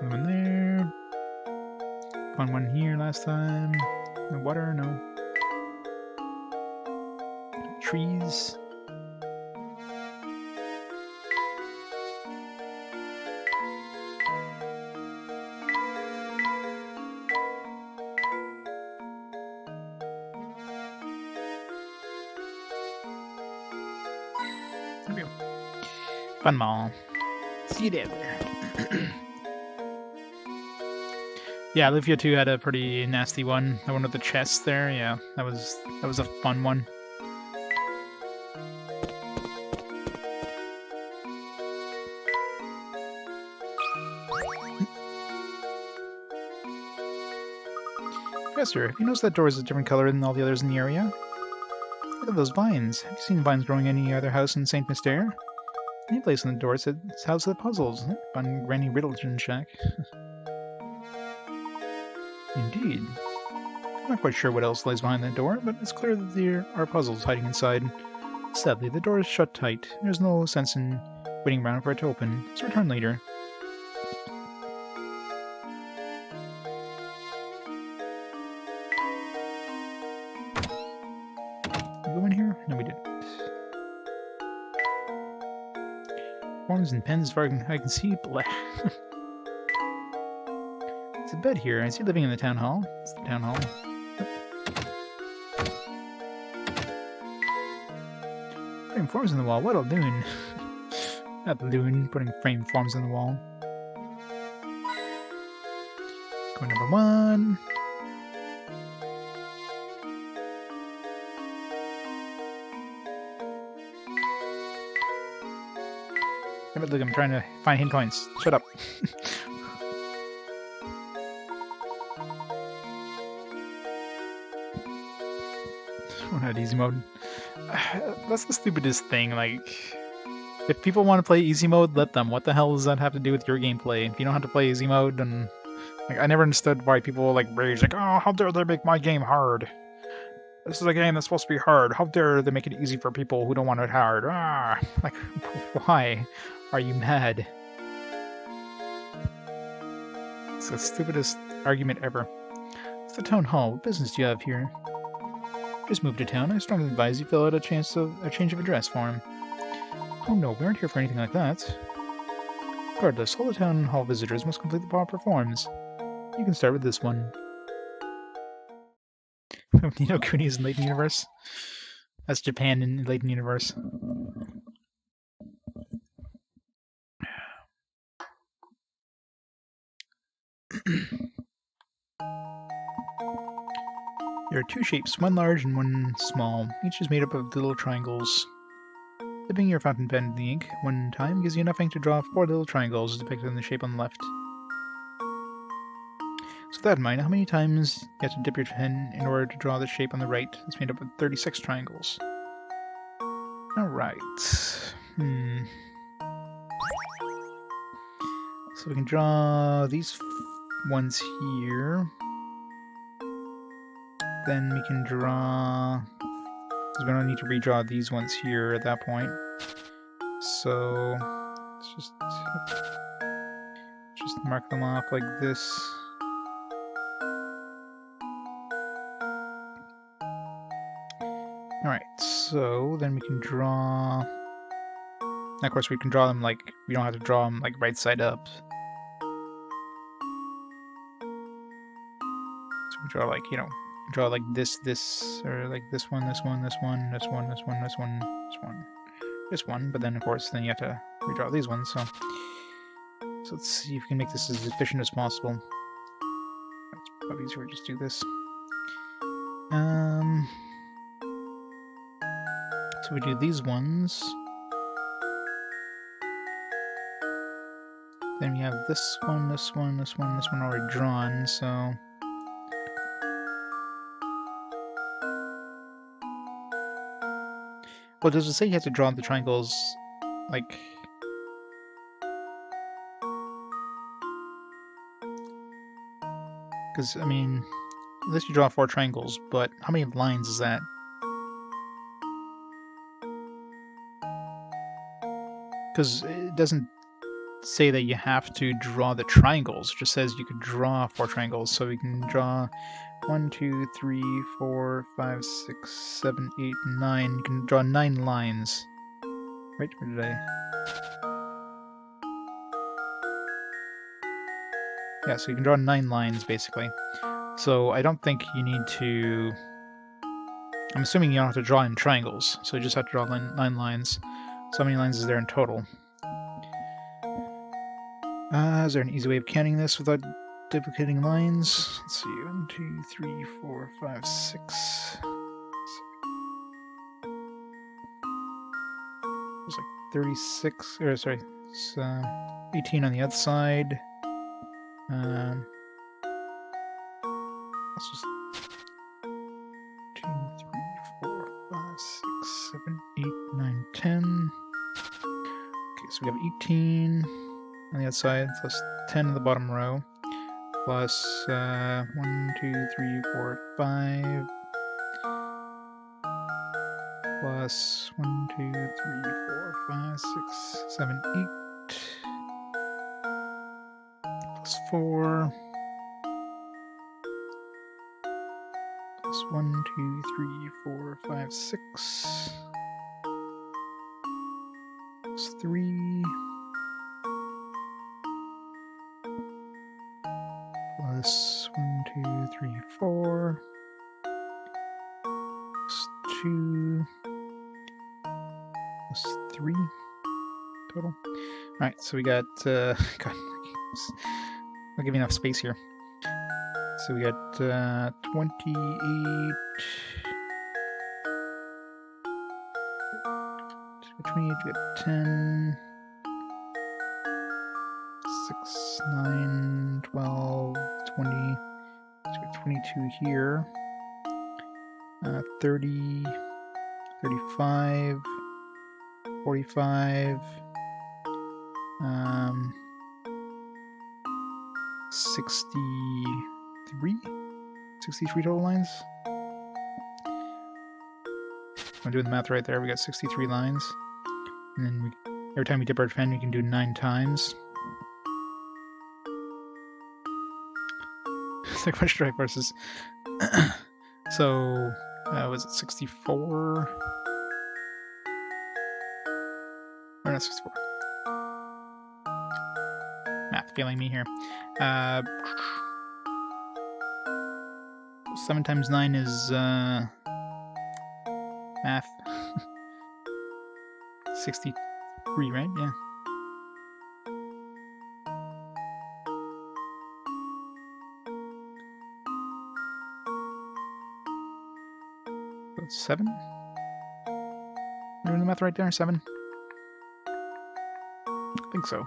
A: One there. Found one here last time. No water, no. Trees. There we go. Fun mall. See you there. Yeah, Lufia 2 had a pretty nasty one. The one with the chest there, yeah. That was a fun one. Professor, have you noticed that door is a different color than all the others in the area? Look at those vines. Have you seen vines growing in any other house in St. Mystere? Any place on the door said it's House of the Puzzles. Fun Granny Riddleton shack. Indeed. I'm not quite sure what else lies behind that door, but it's clear that there are puzzles hiding inside. Sadly, the door is shut tight. There's no sense in waiting around for it to open. Let's return later. Did we go in here? No, we didn't. Forms and pens as far as I can see. Blah. It's a bed here. I see living in the town hall. It's the town hall. Frame forms in the wall. What'll doing? Not the doing, putting frame forms in the wall. Going number 1. Hey, but look, I'm trying to find hidden coins. Shut up. We're not easy mode. That's the stupidest thing, like... If people want to play easy mode, let them. What the hell does that have to do with your gameplay? If you don't have to play easy mode, then... Like, I never understood why people, like, rage, like, oh, how dare they make my game hard? This is a game that's supposed to be hard. How dare they make it easy for people who don't want it hard? Ah! Like, why are you mad? It's the stupidest argument ever. It's the town hall. What business do you have here? Just moved to town. I strongly advise you fill out a change of address form. Oh no, we aren't here for anything like that. Regardless, all the town hall visitors must complete the proper forms. You can start with this one. Nino Kuni's in Layton Universe. That's Japan in Layton Universe. There are 2 shapes, one large and one small. Each is made up of little triangles. Dipping your fountain pen in the ink one time gives you enough ink to draw 4 little triangles depicted in the shape on the left. So with that in mind, how many times you have to dip your pen in order to draw the shape on the right? It's made up of 36 triangles. Alright. So we can draw these ones here. then we can draw, because we don't need to redraw these ones here at that point. So let's just mark them off like this. Alright, so then we can draw... Now, of course, we can draw them like... We don't have to draw them like right side up. So we draw like, you know, draw like this, or like this one, this one, this one, this one, this one, this one, this one, this one. But then, of course, then you have to redraw these ones, so let's see if we can make this as efficient as possible. It's probably easier to just do this. So we do these ones. Then we have this one, this one, this one, this one already drawn, so... Well, does it say you have to draw the triangles, like... Because, I mean, unless you draw 4 triangles, but how many lines is that? Because it doesn't say that you have to draw the triangles. It just says you could draw 4 triangles. So we can draw 1, 2, 3, 4, 5, 6, 7, 8, 9. You can draw 9 lines. Wait, where did I... Yeah, so you can draw 9 lines, basically. So I don't think you need to... I'm assuming you don't have to draw in triangles, so you just have to draw 9 lines. So how many lines is there in total? Is there an easy way of counting this without duplicating lines? Let's see, 1, 2, 3, 4, 5, 6. There's like 36, or sorry, it's 18 on the outside. Let's just 2, 3, 4, 5, 6, 7, 8, 9, 10. Okay, so we have 18 on the outside, plus 10 in the bottom row, plus 1, 2, 3, 4, 5, plus 1, 2, 3, 4, 5, 6, 7, 8, plus 4, plus 1, 2, 3, 4, 5, 6, plus 3, plus 1, 2, 3, 4, plus 2, plus 3 total. Alright, so we got, God, I'll give you enough space here. So we got 28, 28, we got 10, 6, 9, 12, 20, so we got 22 here, 30, 35, 45, 63 total lines. I'm doing the math right there. We got 63 lines, and then every time we dip our pen, we can do 9 times. It's like what strike versus. So was it 64? Or not 64. Math failing me here. 7 times 9 is math. 63, right? Yeah. So it's 7? Am I doing the math right there? 7? I think so.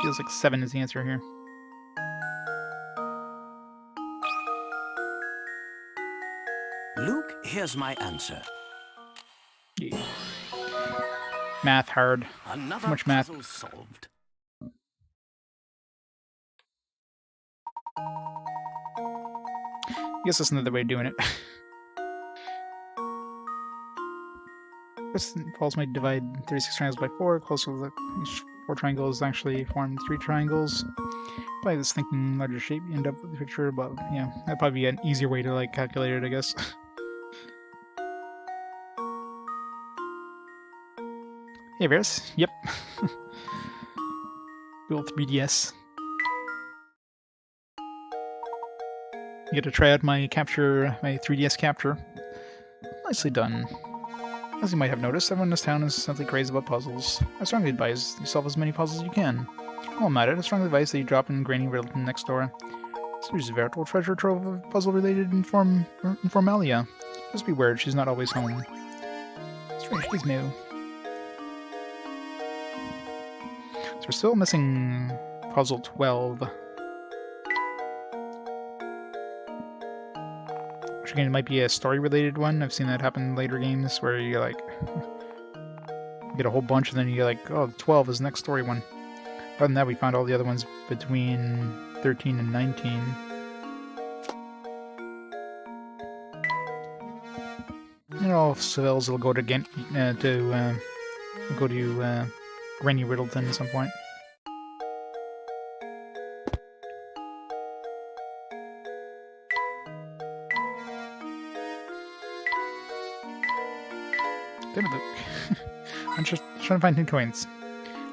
A: Feels like 7 is the answer here.
D: Luke, here's my answer.
A: Yeah. Math hard.
D: Another
A: Too much math.
D: puzzle solved.
A: I guess that's another way of doing it. This falls might divide 36 triangles by 4. Closer to each 4 triangles actually form 3 triangles. By this thinking larger shape, you end up with the picture above. Yeah, that'd probably be an easier way to like calculate it, I guess. Hey, Varys. Yep. Cool 3DS. You get to try out my 3DS capture. Nicely done. As you might have noticed, everyone in this town is simply crazy about puzzles. I strongly advise you solve as many puzzles as you can. While I'm at it, I strongly advise that you drop in Granny Riddleton next door. She's a veritable treasure trove of puzzle-related informalia. Just beware, she's not always home. Strange, she's new. So we're still missing puzzle 12. Which again might be a story-related one. I've seen that happen in later games where you like get a whole bunch and then you get like, oh, 12 is the next story one. Other than that, we found all the other ones between 13 and 19. You know, civils will go to Granny Riddleton at some point. Damn it, Luke. I'm just trying to find hint coins.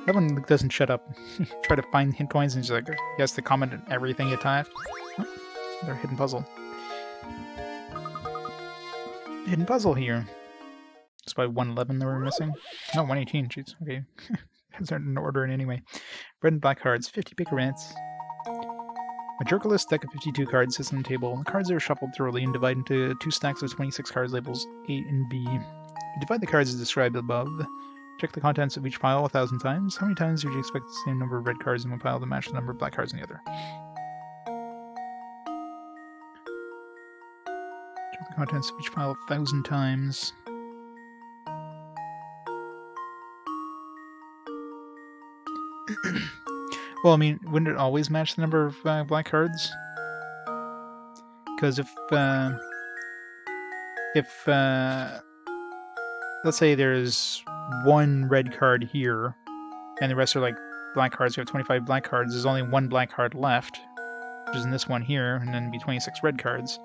A: That one doesn't shut up. Try to find hint coins and he's like, he has to comment on everything you type. Oh, another hidden puzzle. Hidden puzzle here. It's by 111 that we're missing. No, 118. Jeez. Okay. It's in order in anyway. Red and black cards. 50 picarats. A jokerless deck of 52 cards sits on the table. The cards are shuffled thoroughly and divided into 2 stacks of 26 cards labels A and B. You divide the cards as described above. Check the contents of each pile 1,000 times. How many times would you expect the same number of red cards in one pile to match the number of black cards in the other? Check the contents of each pile 1,000 times. Well, I mean, wouldn't it always match the number of black cards? Because if let's say there's one red card here, and the rest are like black cards, we have 25 black cards, there's only one black card left, which is in this one here, and then be 26 red cards.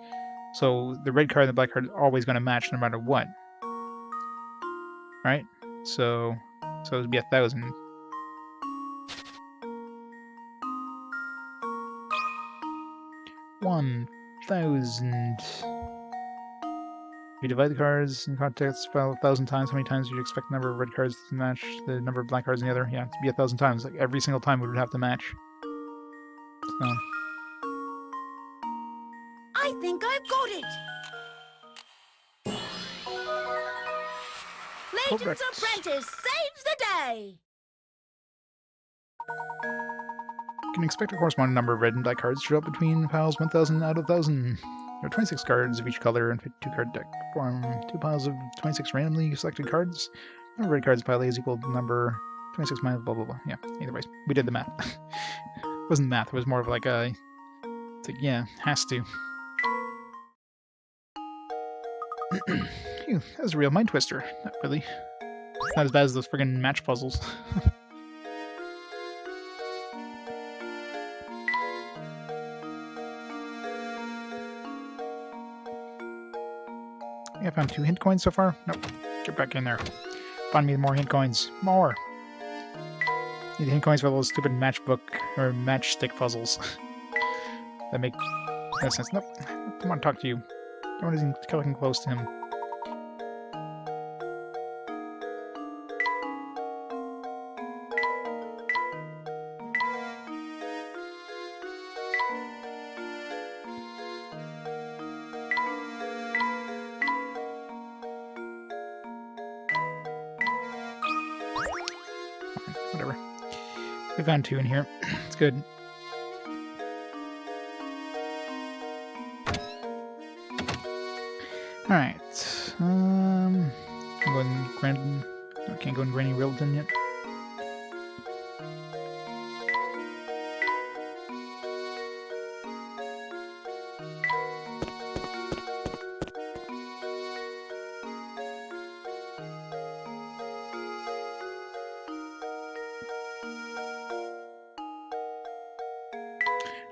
A: So the red card and the black card are always going to match no matter what. Right? So it would be 1,000. You divide the cards in context file 1,000 times. How many times would you expect the number of red cards to match the number of black cards in the other? Yeah, to be 1,000 times. Like every single time we would have to match. So.
E: I think I've got it! Layton's
A: Correct.
E: apprentice saves the day!
A: You can expect a corresponding number of red and black cards to show up between piles 1,000 out of 1,000. There are 26 cards of each color and 52 card deck. Form 2 piles of 26 randomly selected cards. The number of red cards pile A is equal to the number 26 minus blah blah blah. Yeah, either way, we did the math. It wasn't math, it was more of like a... It's like, yeah, has to. Phew, that was a real mind twister. Not really. Not as bad as those friggin' match puzzles. I found 2 hint coins so far. Nope. Get back in there. Find me more hint coins. More! Need the hint coins for those stupid matchbook or matchstick puzzles. That make no sense. Nope. I don't want to talk to you. I don't want to get close to him. Whatever. We found 2 in here. It's good. Alright. I'm going Grand. I can't go in Granny Riddleton yet.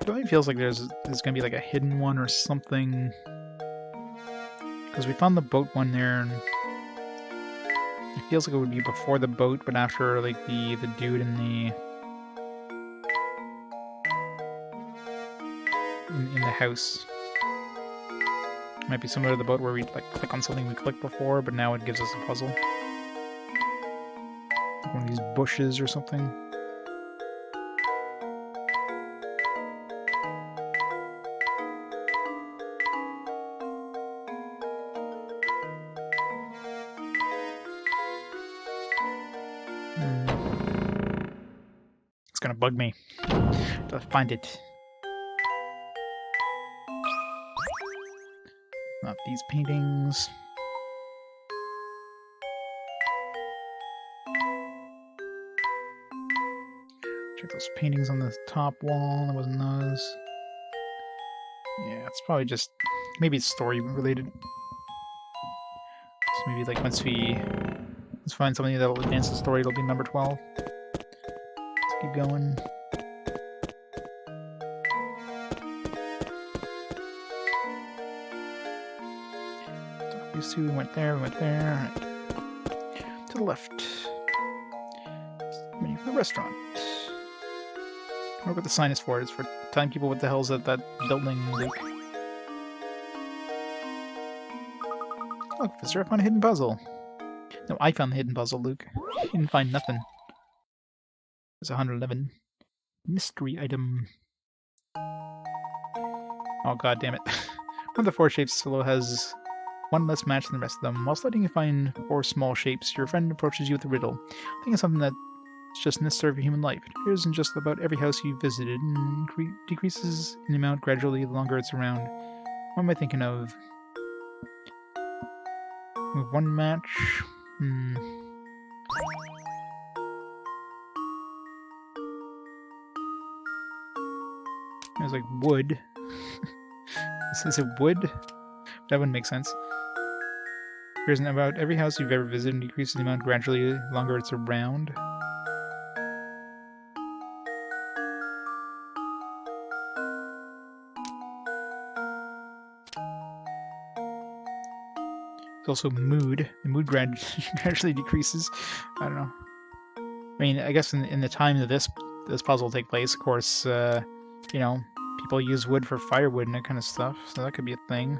A: definitely feels like there's gonna be like a hidden one or something. Because we found the boat one there, and it feels like it would be before the boat, but after like the dude in the house. Might be similar to the boat where we like click on something we clicked before, but now it gives us a puzzle. Like one of these bushes or something. It's gonna bug me to find it. Not these paintings. Check those paintings on the top wall. That wasn't those. Yeah, it's probably just... maybe it's story related. So maybe like once we... let's find something that will advance the story, it'll be number 12. Let's keep going. These two, we went there, Right. To the left. Menu for the restaurant. I wonder what the sign is for. It's for telling people what the hell's at that building, Luke. Look, Professor, I found a hidden puzzle. No, I found the hidden puzzle, Luke. You didn't find nothing. There's 111. Mystery item. Oh, god damn it. One of the 4 shapes below has one less match than the rest of them. While letting you find 4 small shapes, your friend approaches you with a riddle. I think it's something that's just necessary for human life. It appears in just about every house you've visited and decreases in amount gradually the longer it's around. What am I thinking of? With 1 match? There's like wood. Is it wood? That wouldn't make sense. Appears in about every house you've ever visited and decreases the amount gradually the longer it's around. It's also mood. The mood gradually decreases. I don't know. I mean, I guess in the time that this puzzle will take place, of course, you know, people use wood for firewood and that kind of stuff, so that could be a thing.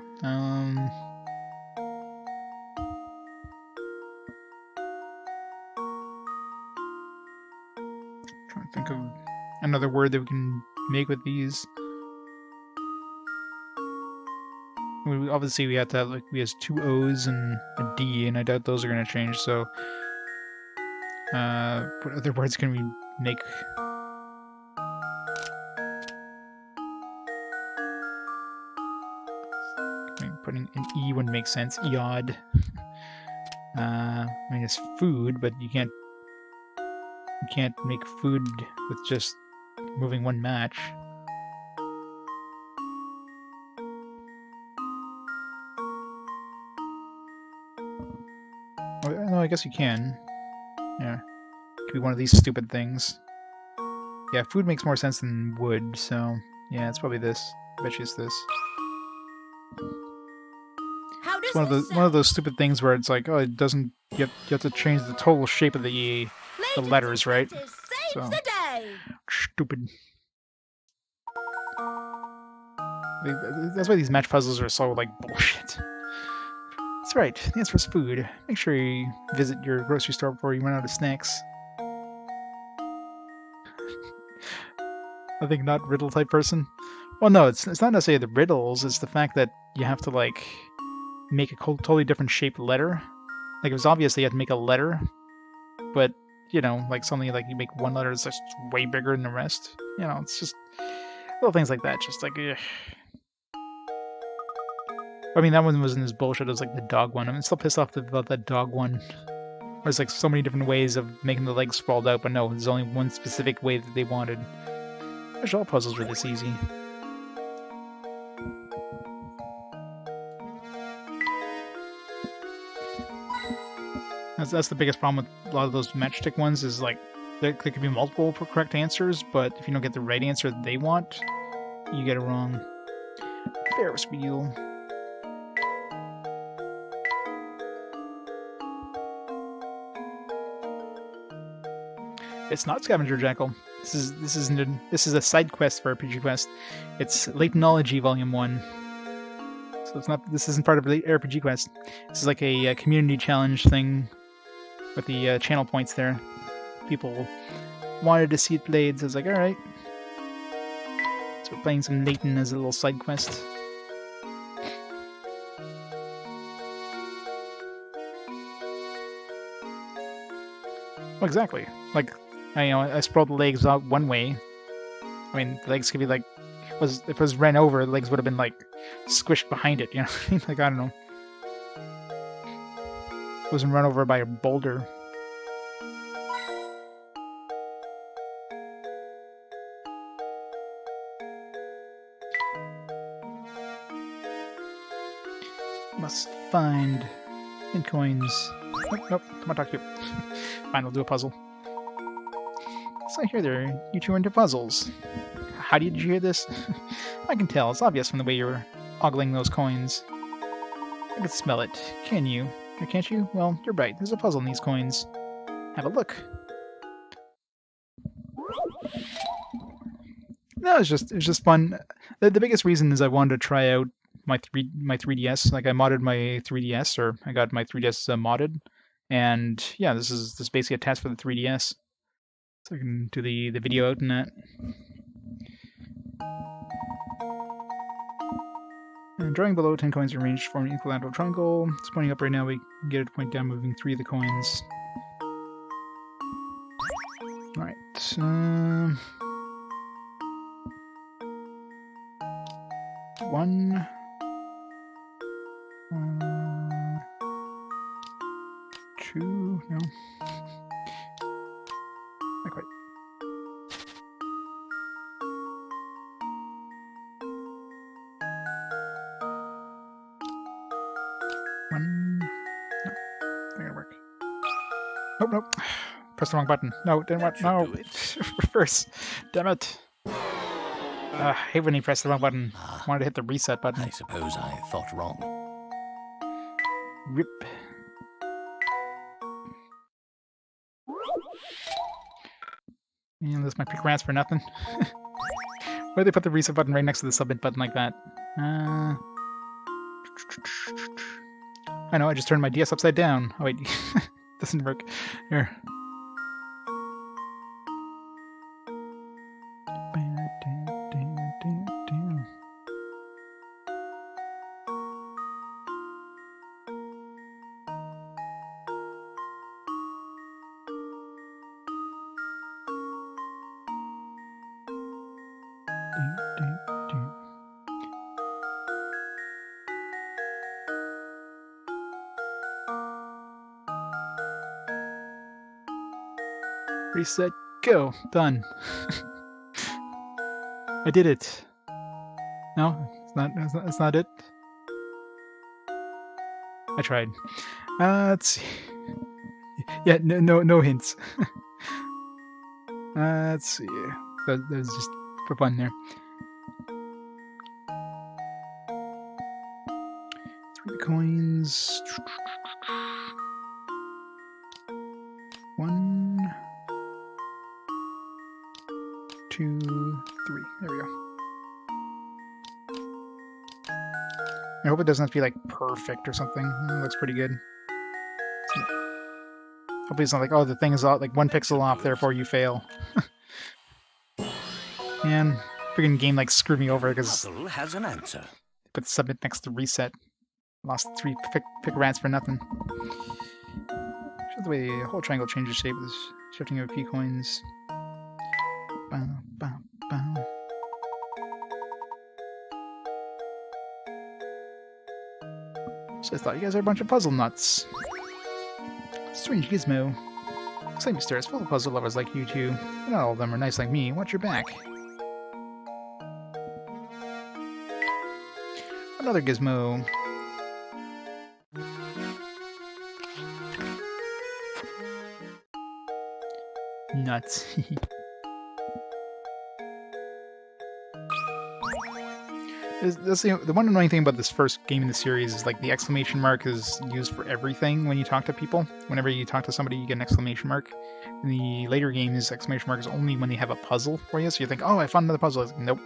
A: Trying to think of another word that we can make with these. Obviously, we have to have, like, we have 2 O's and a D, and I doubt those are going to change, so... what other words can we make? I mean, putting an E wouldn't make sense. Eod. I mean, it's food, but you can't make food with just moving 1 match. Oh, no, I guess you can. Yeah. Could be one of these stupid things. Yeah, food makes more sense than wood, so yeah, it's probably this. I bet you it's this.
E: How does
A: It's one of those stupid things where it's like, oh, it doesn't. You have to change the total shape of the letters, right?
E: Saves
A: So
E: the day.
A: stupid. That's why these match puzzles are so like bullshit. That's right. The answer is food. Make sure you visit your grocery store before you run out of snacks. I think not riddle type person. Well, no, it's not necessarily the riddles. It's the fact that you have to like make a totally different shaped letter. Like it was obvious that you had to make a letter, but you know, like something like you make 1 letter that's just way bigger than the rest. You know, it's just little things like that. Just like, ugh. I mean, that one wasn't as bullshit as like the dog one. I'm still pissed off about that dog one. There's like so many different ways of making the legs sprawled out, but no, there's only one specific way that they wanted. I wish all puzzles were this easy. That's the biggest problem with a lot of those matchstick ones is like there could be multiple correct answers, but if you don't get the right answer that they want, You get it wrong. Ferris wheel. It's not Scavenger Jackal. This is a side quest for RPG Quest. It's Laytonology Volume 1. So it's not. This isn't part of the RPG Quest. This is like a community challenge thing with the channel points there. People wanted to see it played, so I was like, all right. So we're playing some Layton as a little side quest. Well, exactly. Like, I sprawled the legs out one way. I mean, the legs could be like, if it was ran over, the legs would have been like squished behind it. You know, what I mean? Like, I don't know. It wasn't run over by a boulder. Must find in coins. Nope. Come on, talk to you. Fine, we'll do a puzzle. So here you two are into puzzles. How did you hear this? I can tell. It's obvious from the way you're ogling those coins. I can smell it. Can you? Or can't you? Well, you're right. There's a puzzle in these coins. Have a look. No, it was just fun. The biggest reason is I wanted to try out my 3DS. Like I modded my 3DS, or I got my 3DS modded, and yeah, this is basically a test for the 3DS. So I can do the video out in that. And drawing below, 10 coins are arranged to form an equilateral triangle. It's pointing up right now. We can get it to point down, moving 3 of the coins. Alright. 1. 2. No. Not quite. 1. No. Not gonna work. Nope. Press the wrong button. No, didn't work. No. Reverse. Damn it. I hate when you press the wrong button. Wanted to hit the reset button.
D: I suppose I thought wrong.
A: Rip. And this might pick rats for nothing. Why they put the reset button right next to the submit button like that? I know, I just turned my DS upside down. Oh wait, doesn't work. Here. Reset, go. Done. I did it. No, it's not it. I tried. Let's see. Yeah, no hints. Let's see. That was just for fun there. 3 coins. 1, 2, 3. There we go. I hope it doesn't have to be like perfect or something. It looks pretty good. Hopefully it's not like, oh, the thing is like 1 pixel off, therefore you fail. Man, freaking game like screwed me over because
D: Puzzle has an answer.
A: put submit next to reset. Lost 3 pick rats for nothing. Shows the way the whole triangle changes shape with shifting of P coins. Bow, bow, bow. So I thought you guys are a bunch of puzzle nuts. Strange gizmo. Looks like Mystere is full of puzzle lovers like you two. But not all of them are nice like me. Watch your back. Another gizmo. Nuts. That's the one annoying thing about this first game in the series is like the exclamation mark is used for everything when you talk to people. Whenever you talk to somebody, you get an exclamation mark. In the later games, exclamation mark is only when they have a puzzle for you. So you think, oh, I found another puzzle. It's like, nope.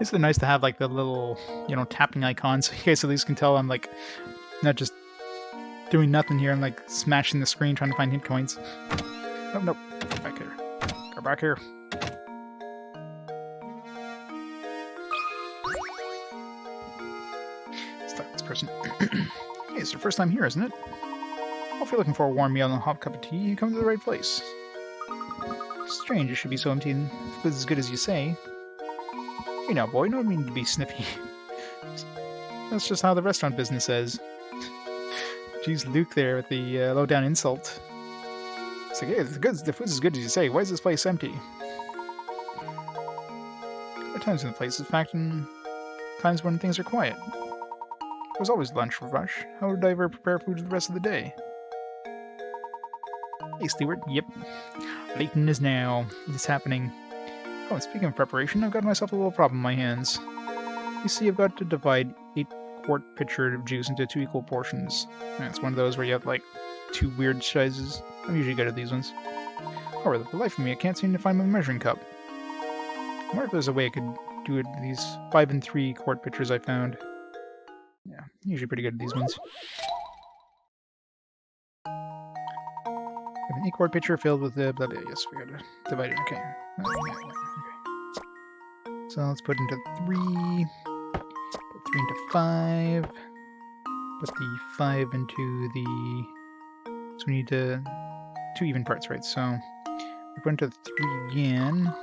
A: It's nice to have like the little, tapping icons. So you guys at least can tell I'm like not just doing nothing here. I'm like smashing the screen trying to find hit coins. Oh, nope. Go back here. Go back here. Start this person. Hey, it's your first time here, isn't it? Well, if you're looking for a warm meal and a hot cup of tea, you come to the right place. Strange you should be so empty and food's as good as you say. Hey now, boy, no mean to be snippy. That's just how the restaurant business is. Jeez, Luke there with the low-down insult. It's like, hey, the food's as good as you say. Why is this place empty? There are times when the place is packed and times when things are quiet. There's always lunch rush. How would I ever prepare food for the rest of the day? Hey, Stewart. Yep. Layton is now. It's happening. Oh, and speaking of preparation, I've got myself a little problem in my hands. You see, I've got to divide 8-quart pitcher of juice into 2 equal portions. And it's one of those where you have, like, 2 weird sizes. I'm usually good at these ones. However, for the life of me, I can't seem to find my measuring cup. I wonder if there's a way I could do it these 5 and 3-quart pitchers I found. Yeah, usually pretty good at these ones. I have an 8-quart pitcher filled with the blah blah. Yes, we gotta divide it. Okay. Okay. So let's put into 3. Put 3 into 5. Put the 5 into the. So we need to 2 even parts, right? So we put into 3 again.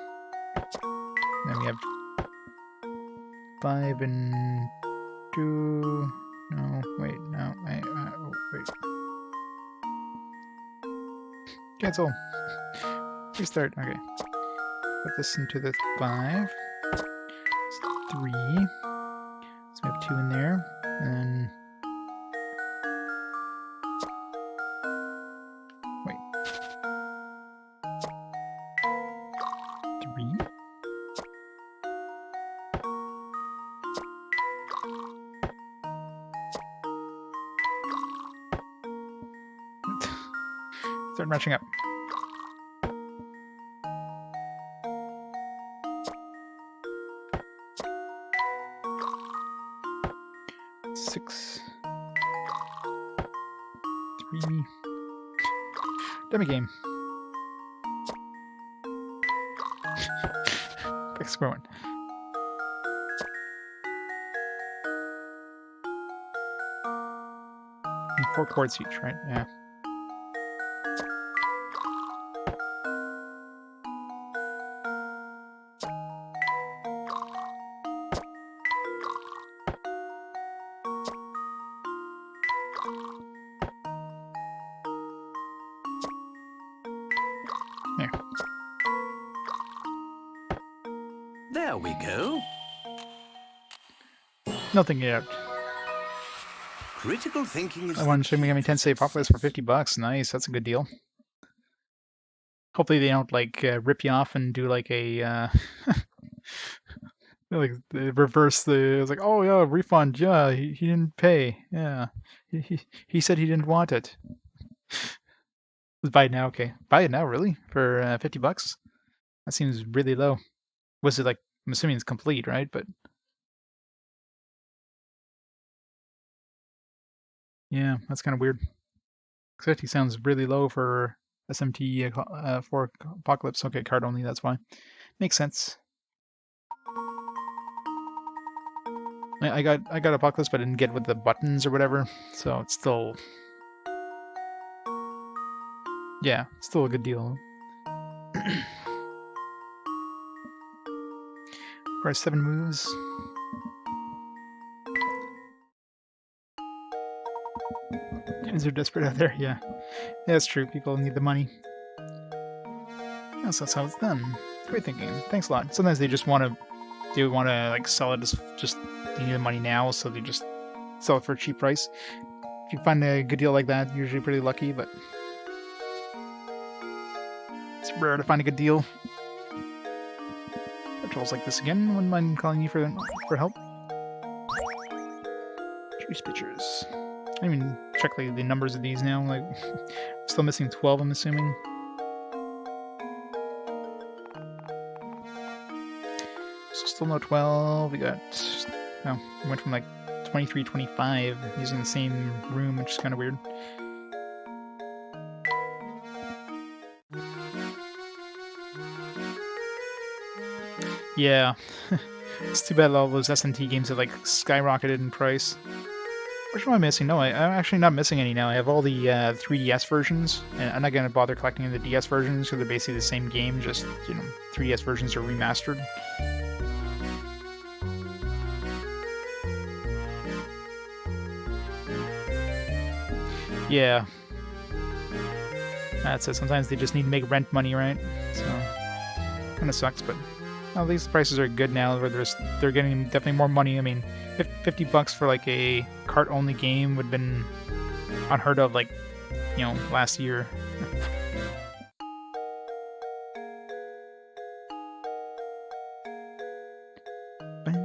A: Then we have 5 and 2. No, wait, no, oh, wait. Cancel. Restart. Okay. Put this into the 5. It's 3. So we have 2 in there. And wait. 3. Start matching up. Six. 3. Demi game. Back scoring. And 4 quarts each, right? Yeah. Here.
D: There we go.
A: Nothing yet.
D: Critical thinking is
A: I want to Megami Tensei Apocalypse for $50. Nice, that's a good deal. Hopefully they don't like rip you off and do like a like they reverse the. It's like, oh yeah, refund. Yeah, he didn't pay. Yeah, he said he didn't want it. Let's buy it now. Okay, buy it now. Really for $50? That seems really low. Was it like? I'm assuming it's complete, right? But yeah, that's kind of weird. 50 sounds really low for SMT for Apocalypse. Okay, card only. That's why. Makes sense. I got Apocalypse, but I didn't get with the buttons or whatever. So it's still, yeah, still a good deal. Price 7 moves. Kids are desperate out there. Yeah, that's true. People need the money. That's how it's done. Great thinking. Thanks a lot. Sometimes they just want to they would want to like sell it as just they need the money now, so they just sell it for a cheap price. If you find a good deal like that, you're usually pretty lucky, but it's rare to find a good deal. Trolls like this again. Wouldn't mind calling you for help. Juice pitchers. I didn't even check like the numbers of these now. Like, still missing 12. I'm assuming. So still no 12. We got. No, we went from like 23, 25 using the same room, which is kind of weird. Yeah, it's too bad all those S&T games have like skyrocketed in price. Which one am I missing? No, I'm actually not missing any now. I have all the 3DS versions, and I'm not going to bother collecting the DS versions because they're basically the same game, just, 3DS versions are remastered. Yeah. That's it. Sometimes they just need to make rent money, right? So, kind of sucks, but at least the prices are good now, where they're getting definitely more money. I mean, $50 for like a cart-only game would have been unheard of, like, last year. Let's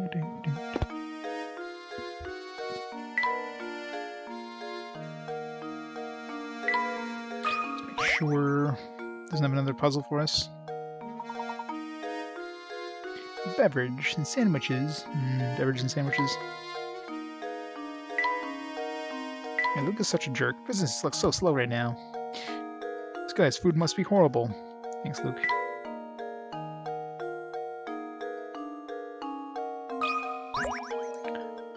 A: make sure doesn't have another puzzle for us. Beverage and sandwiches. Beverage and sandwiches. Yeah, Luke is such a jerk. Business looks so slow right now. This guy's food must be horrible. Thanks, Luke.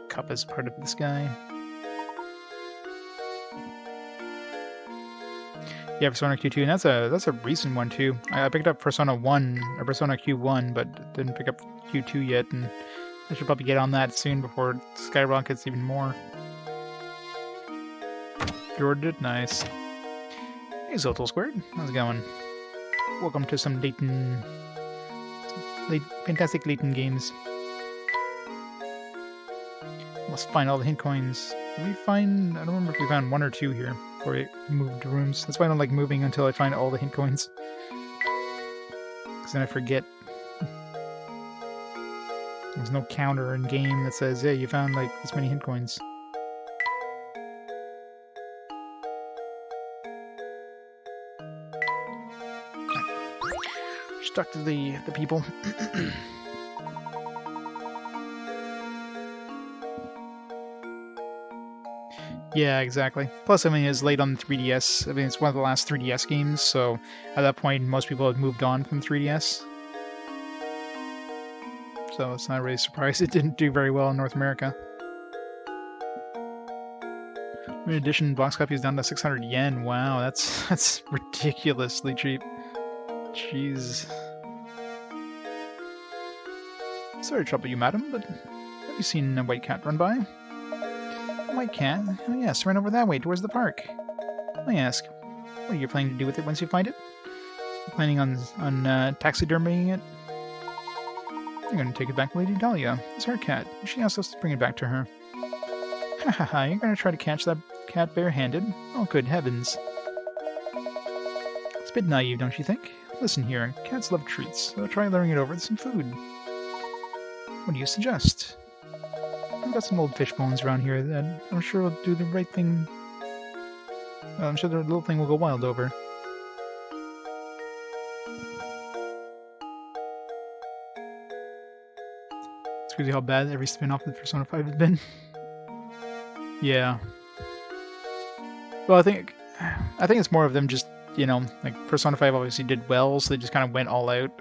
A: Cup is part of this guy. Yeah, Persona Q2, and that's a recent one too. I picked up Persona 1 or Persona Q1, but didn't pick up Q2 yet, and I should probably get on that soon before it skyrockets even more. Jordan did nice. Hey, Zotel Squared, how's it going? Welcome to some Layton, fantastic Layton games. Must find all the hint coins. Did we find? I don't remember if we found 1 or 2 here before we moved rooms. That's why I don't like moving until I find all the hint coins. Because then I forget. There's no counter in game that says, "Yeah, you found like this many hint coins." Just talk to the people. Yeah, exactly. Plus, I mean, it's late on the 3DS. I mean, it's one of the last 3DS games, so at that point, most people had moved on from 3DS. So it's not really a surprise it didn't do very well in North America. In addition, box copy is down to 600 yen. Wow, that's ridiculously cheap. Jeez. Sorry to trouble you, madam, but have you seen a white cat run by? A white cat? Oh yes, run over that way towards the park. Let me ask, what are you planning to do with it once you find it? You planning on taxidermying it? I'm going to take it back to Lady Dahlia. It's her cat. She asked us to bring it back to her. Ha ha ha, you're going to try to catch that cat barehanded? Oh, good heavens. It's a bit naive, don't you think? Listen here, cats love treats, so try luring it over with some food. What do you suggest? I've got some old fish bones around here that I'm sure will do the right thing. I'm sure the little thing will go wild over. It's crazy how bad every spin-off of Persona 5 has been. Yeah. Well, I think it's more of them just, like Persona 5 obviously did well, so they just kind of went all out.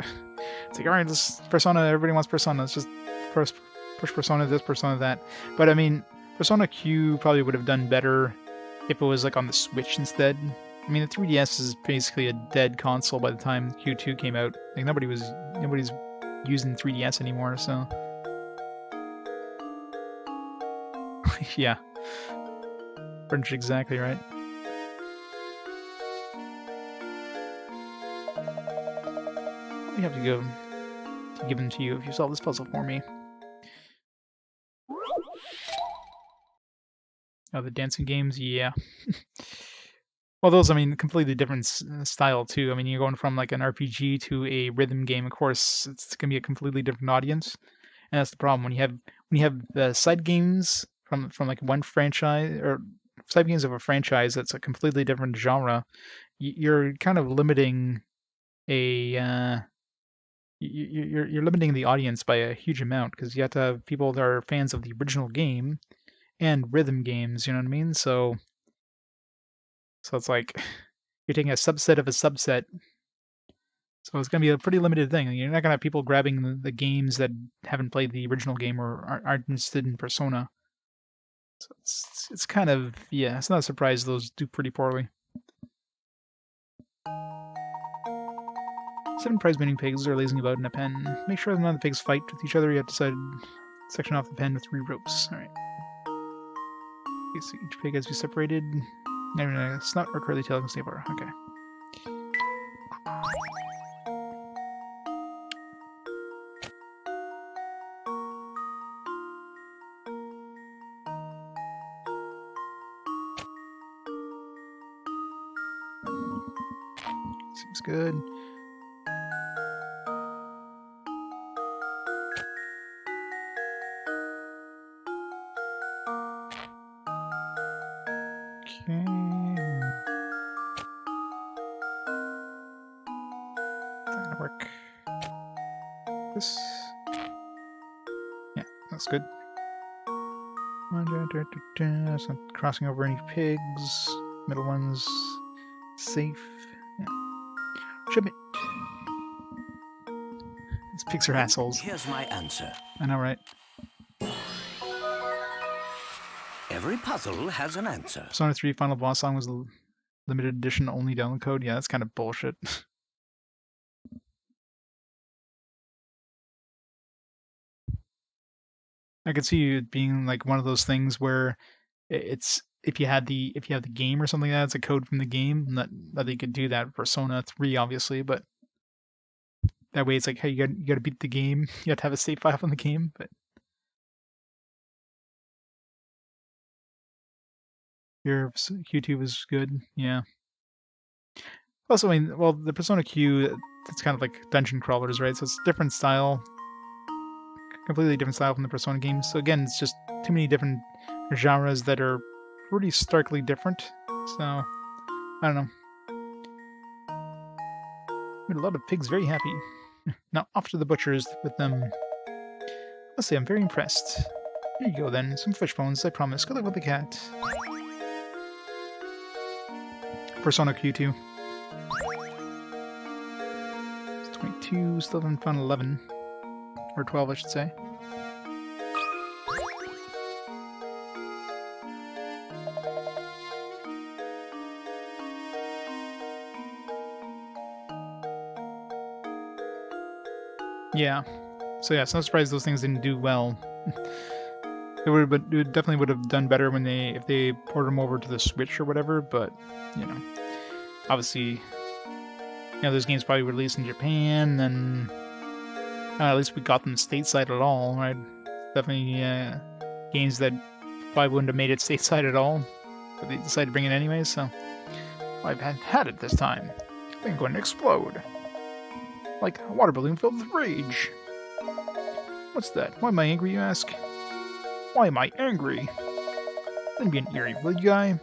A: It's like, alright, this Persona, everybody wants Persona, let's just push Persona this, Persona that. But I mean, Persona Q probably would have done better if it was like on the Switch instead. I mean, the 3DS is basically a dead console by the time Q2 came out. Like nobody's using 3DS anymore, so yeah. Pretty much exactly right. We have to go to give them to you if you solve this puzzle for me. Oh, the dancing games, yeah. Well, those, I mean, completely different style too. I mean, you're going from like an RPG to a rhythm game. Of course, it's gonna be a completely different audience, and that's the problem when you have the side games from like one franchise or side games of a franchise that's a completely different genre. You're kind of limiting a you're limiting the audience by a huge amount because you have to have people that are fans of the original game and rhythm games. You know what I mean? So it's like you're taking a subset of a subset. So it's gonna be a pretty limited thing. You're not gonna have people grabbing the games that haven't played the original game or aren't interested in Persona. So it's kind of, yeah, it's not a surprise those do pretty poorly. 7 prize winning pigs are lazing about in a pen. Make sure none of the pigs fight with each other. You have to decide section off the pen with 3 ropes. Alright. Okay, so each pig has to be separated. Never know, snout or curly tail can stay apart. Okay. Seems good. Okay. That's gonna work. This. Yeah, that's good. It's not crossing over any pigs. Middle one's safe. Yeah. Shipment. These pigs are assholes.
D: Here's my answer.
A: I know, right?
D: Every puzzle has an answer.
A: Persona 3 Final Boss Song was limited edition only download code. Yeah, that's kind of bullshit. I could see it being like one of those things where it's if you have the game or something like that, it's a code from the game that they could do that with Persona 3 obviously, but that way it's like, hey, you gotta beat the game. You have to have a save file from the game, but your Q2 was good, yeah. Also, I mean, well, the Persona Q, it's kind of like dungeon crawlers, right? So it's different style, completely different style from the Persona games. So again, it's just too many different genres that are pretty starkly different. So, I don't know. Made a lot of pigs very happy. Now off to the butcher's with them. Let's say I'm very impressed. Here you go then, some fish bones, I promise. Good luck with the cat. Persona Q2. It's 22, still haven't found 11. Or 12, I should say. Yeah. So yeah, it's no surprise those things didn't do well. It definitely would have done better when if they ported them over to the Switch or whatever, but you know, obviously, you know, those games probably were released in Japan, then at least we got them stateside at all, right? Definitely games that probably wouldn't have made it stateside at all, but they decided to bring it anyway. So I've had it this time. I think I'm going to explode. Like a water balloon filled with rage. What's that? Why am I angry, you ask? Why am I angry? Don't be an eerie, will you, guy?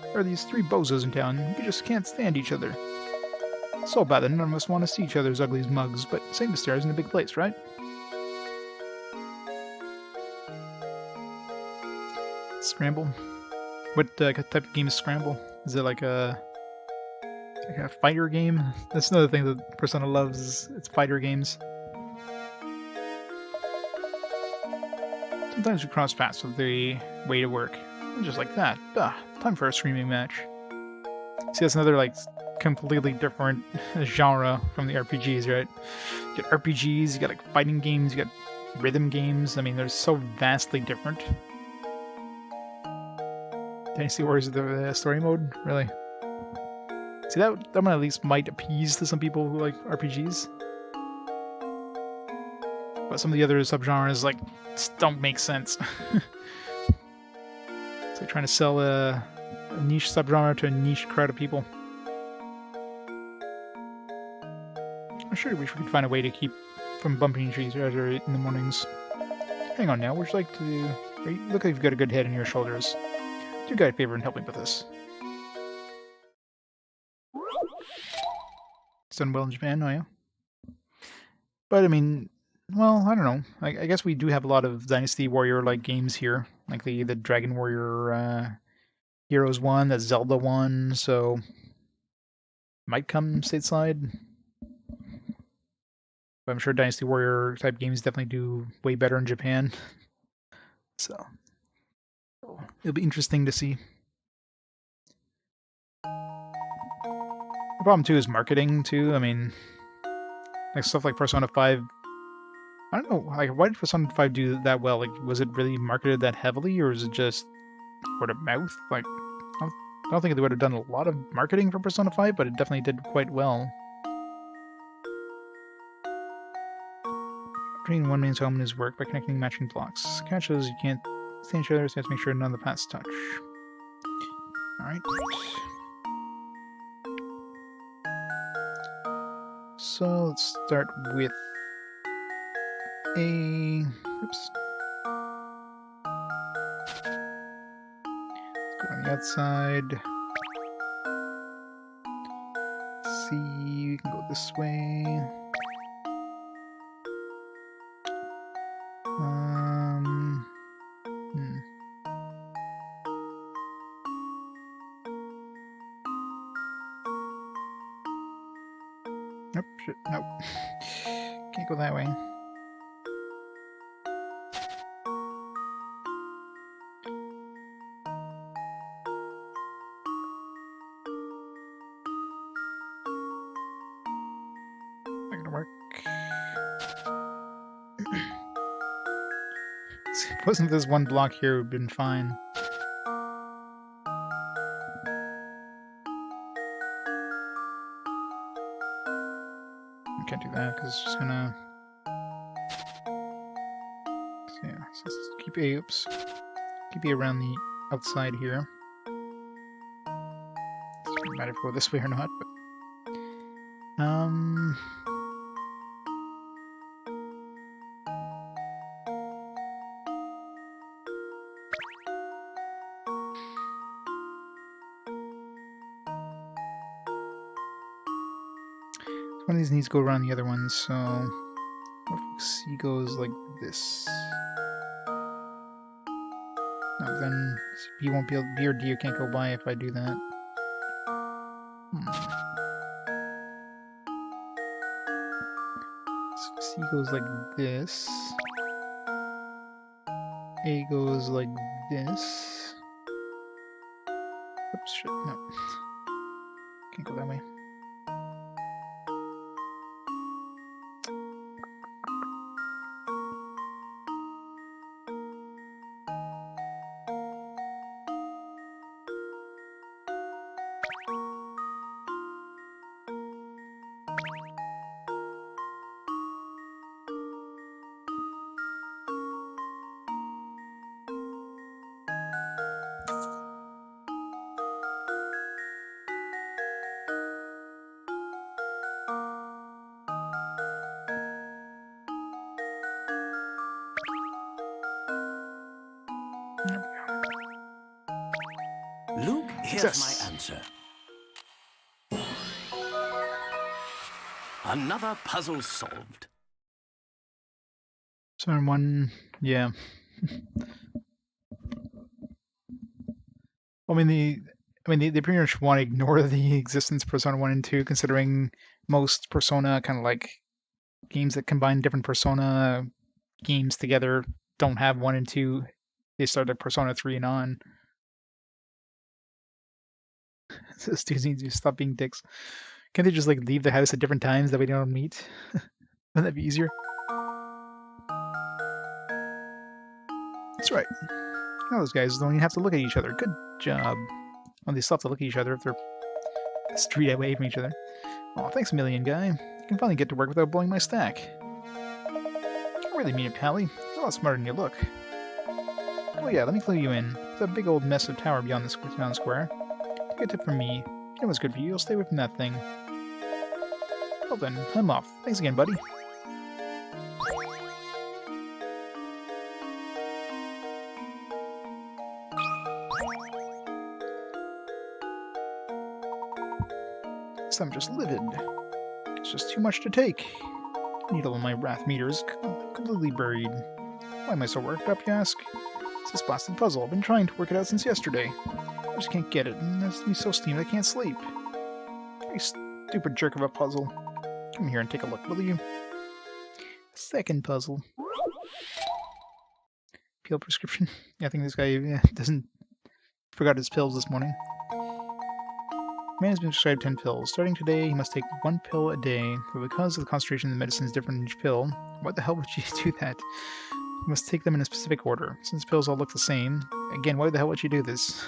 A: There are these 3 bozos in town. We just can't stand each other. So bad that none of us want to see each other as ugly as mugs, but St. Mystere is in a big place, right? Scramble? What type of game is Scramble? Is it like a fighter game? That's another thing that Persona loves, is its fighter games. Sometimes we cross paths with the way to work. And just like that. Time for a screaming match. See, that's another, like, completely different genre from the RPGs, right? You got RPGs, you got, like, fighting games, you got rhythm games. I mean, they're so vastly different. Dynasty Warriors is the story mode? Really? See, that one at least might appease to some people who like RPGs. But some of the other subgenres like just don't make sense. It's like trying to sell a niche subgenre to a niche crowd of people. I sure wish we could find a way to keep from bumping each other in the mornings. Hang on now, would you like to... Look like you've got a good head on your shoulders. Do guy a favor and help me with this. It's done well in Japan, oh yeah? But I mean, well, I don't know. I guess we do have a lot of Dynasty Warrior-like games here. Like the Dragon Warrior Heroes one, the Zelda one, so... Might come stateside. But I'm sure Dynasty Warrior type games definitely do way better in Japan. So it'll be interesting to see. The problem too is marketing too. I mean, like stuff like Persona 5. I don't know, like why did Persona 5 do that well? Like, was it really marketed that heavily, or is it just word of mouth? Like, I don't think they would have done a lot of marketing for Persona 5, but it definitely did quite well. Between one man's home and his work by connecting matching blocks. Catch those you can't see each other, so you have to make sure none of the paths touch. Alright. So let's start with a... Oops. Let's go on the outside. Let's see, we can go this way. Nope, shit, nope. Can't go that way. Not gonna work. Wasn't this one block here would have been fine. I can't do that because it's just gonna... So yeah, so let's keep A, oops. Keep A around the outside here. It doesn't matter if we go this way or not, but... One of these needs to go around the other one, so... What if C goes like this? No, then B won't be able... B or D can't go by if I do that. So C goes like this. A goes like this. Oops, shit, no. Can't go that way.
D: Luke, here's
A: Success.
D: my answer. Another puzzle solved.
A: So in one, yeah. I mean, they pretty much want to ignore the existence of Persona 1 and 2, considering most Persona kind of like games that combine different Persona games together don't have 1 and 2. They start at Persona 3 and on. So students need to stop being dicks. Can't they just like leave the house at different times that we don't meet? Wouldn't that be easier? That's right. Those guys don't even have to look at each other. Good job. Well, they still have to look at each other if they're a street away from each other. Oh, thanks a million, guy. I can finally get to work without blowing my stack. really mean it, Pally. You're a lot smarter than you look. Oh yeah, let me clue you in. There's a big old mess of tower beyond the town square. Take a tip from me. If you know what's good for you, you'll stay away from that thing. Well then, I'm off. Thanks again, buddy. I'm just livid. It's just too much to take. Needle in my wrath meter is completely buried. Why am I so worked up, you ask? It's this blasted puzzle. I've been trying to work it out since yesterday. I just can't get it, and that's me so steamed I can't sleep. You stupid jerk of a puzzle. Come here and take a look, will you? Second puzzle. Pill prescription. Yeah, I think this guy forgot his pills this morning. Man has been prescribed 10 pills. Starting today, he must take 1 pill a day. But because the concentration of the medicine is different in each pill, what the hell would you do that? You must take them in a specific order. Since pills all look the same, again, why the hell would you do this?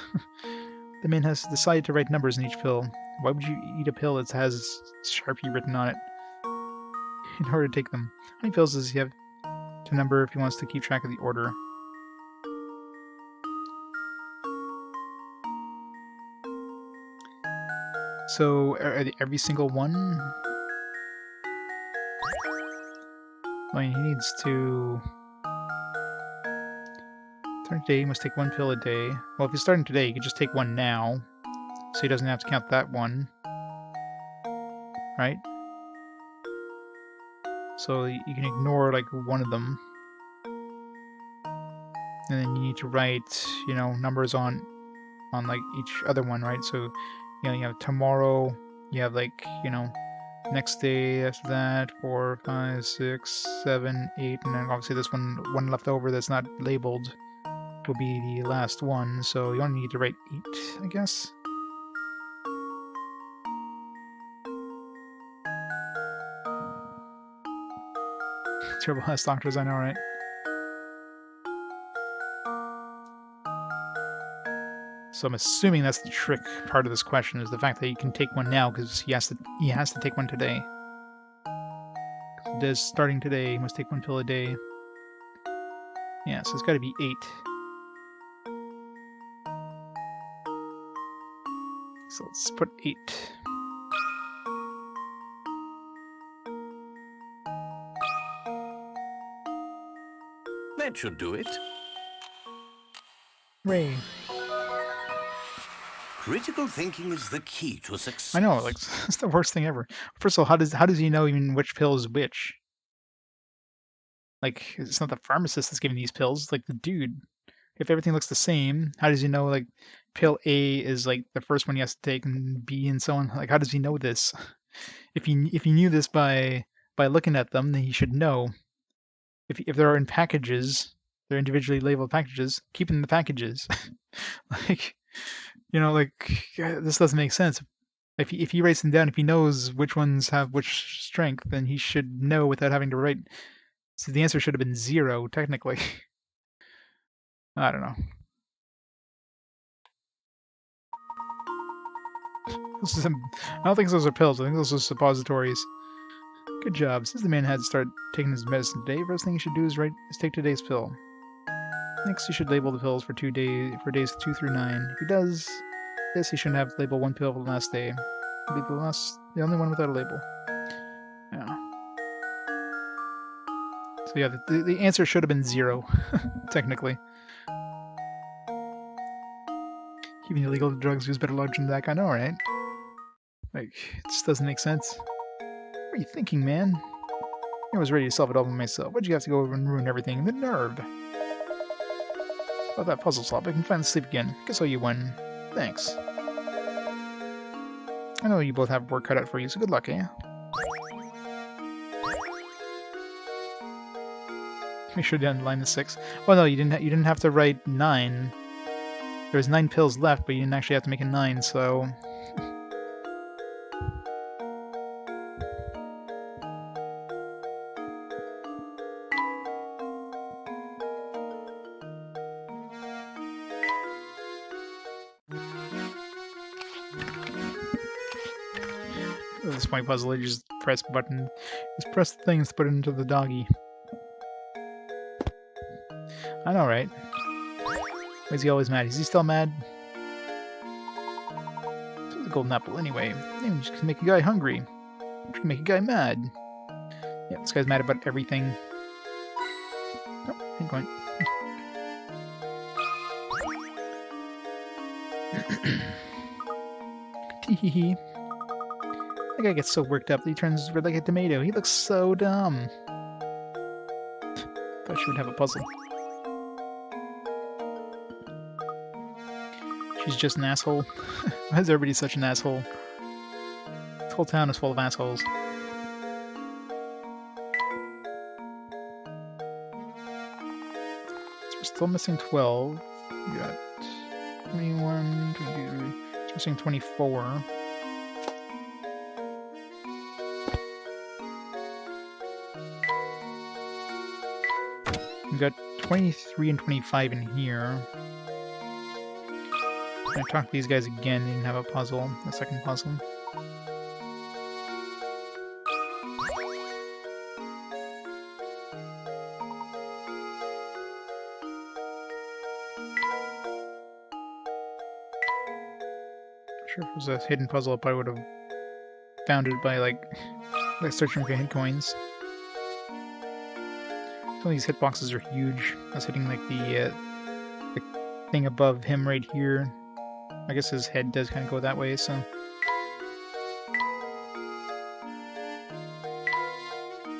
A: The man has decided to write numbers in each pill. Why would you eat a pill that has Sharpie written on it? In order to take them. How many pills does he have to number if he wants to keep track of the order? So, every single one? I mean, he needs to... Starting today, he must take 1 pill a day. Well, if he's starting today, he could just take 1 now. So he doesn't have to count that one. Right? So you can ignore, like, one of them. And then you need to write, you know, numbers on like, each other one, right? So, you know, you have tomorrow, you have, like, you know, next day after that, 4, 5, 6, 7, 8, and then obviously this one left over that's not labeled will be the last one, so you only need to write 8, I guess. Terrible ass doctors, I know, right? So I'm assuming that's the trick part of this question, is the fact that you can take 1 now because he has to take 1 today. It is starting today, he must take 1 pill a day. Yeah, so it's got to be 8. So let's put 8.
D: That should do it.
A: Hooray.
D: Critical thinking is the key to success.
A: I know, like, it's the worst thing ever. First of all, how does he know even which pill is which? Like, it's not the pharmacist that's giving these pills, it's like the dude. If everything looks the same, how does he know, like, pill A is, like, the first one he has to take, and B and so on? Like, how does he know this? If he knew this by looking at them, then he should know. If they're in packages, they're individually labeled packages, keep in the packages. Like, you know, like, this doesn't make sense. If he writes them down, if he knows which ones have which strength, then he should know without having to write. So the answer should have been 0, technically. I don't know. I don't think those are pills. I think those are suppositories. Good job. Since the man had to start taking his medicine today, first thing he should do is take today's pill. Next, he should label the pills for days 2 through 9. If he does this, he shouldn't have to label 1 pill for the last day. He'll be the only one without a label. Yeah. So yeah, the answer should have been 0, technically. Keeping illegal drugs who's better lodged than that guy, I know, right? Like, it just doesn't make sense. What are you thinking, man? I was ready to solve it all by myself. Why'd you have to go over and ruin everything? The nerve. About that puzzle solved, I can finally sleep again. Guess I'll you win. Thanks. I know you both have work cut out for you, so good luck, eh? Make sure to underline the 6. Well, no, you didn't have to write 9. There was 9 pills left, but you didn't actually have to make a 9, so... At this point, puzzle, you just press button. Just press the things to put it into the doggy. I know, right? Why is he always mad? Is he still mad? It's a golden apple anyway. I'm just gonna make a guy hungry. I'm just gonna make a guy mad. Yeah, this guy's mad about everything. Oh, pinpoint. Teehee. That guy gets so worked up that he turns red like a tomato. He looks so dumb. Thought she would have a puzzle. She's just an asshole. Why is everybody such an asshole? This whole town is full of assholes. So we're still missing 12. We got 21, 22, we're missing 24. We got 23 and 25 in here. I talked to these guys again, they didn't have a puzzle, a second puzzle. Sure, if it was a hidden puzzle, I probably would have found it by like searching for hit coins. Some of these hitboxes are huge. I was hitting like the thing above him right here. I guess his head does kind of go that way, so.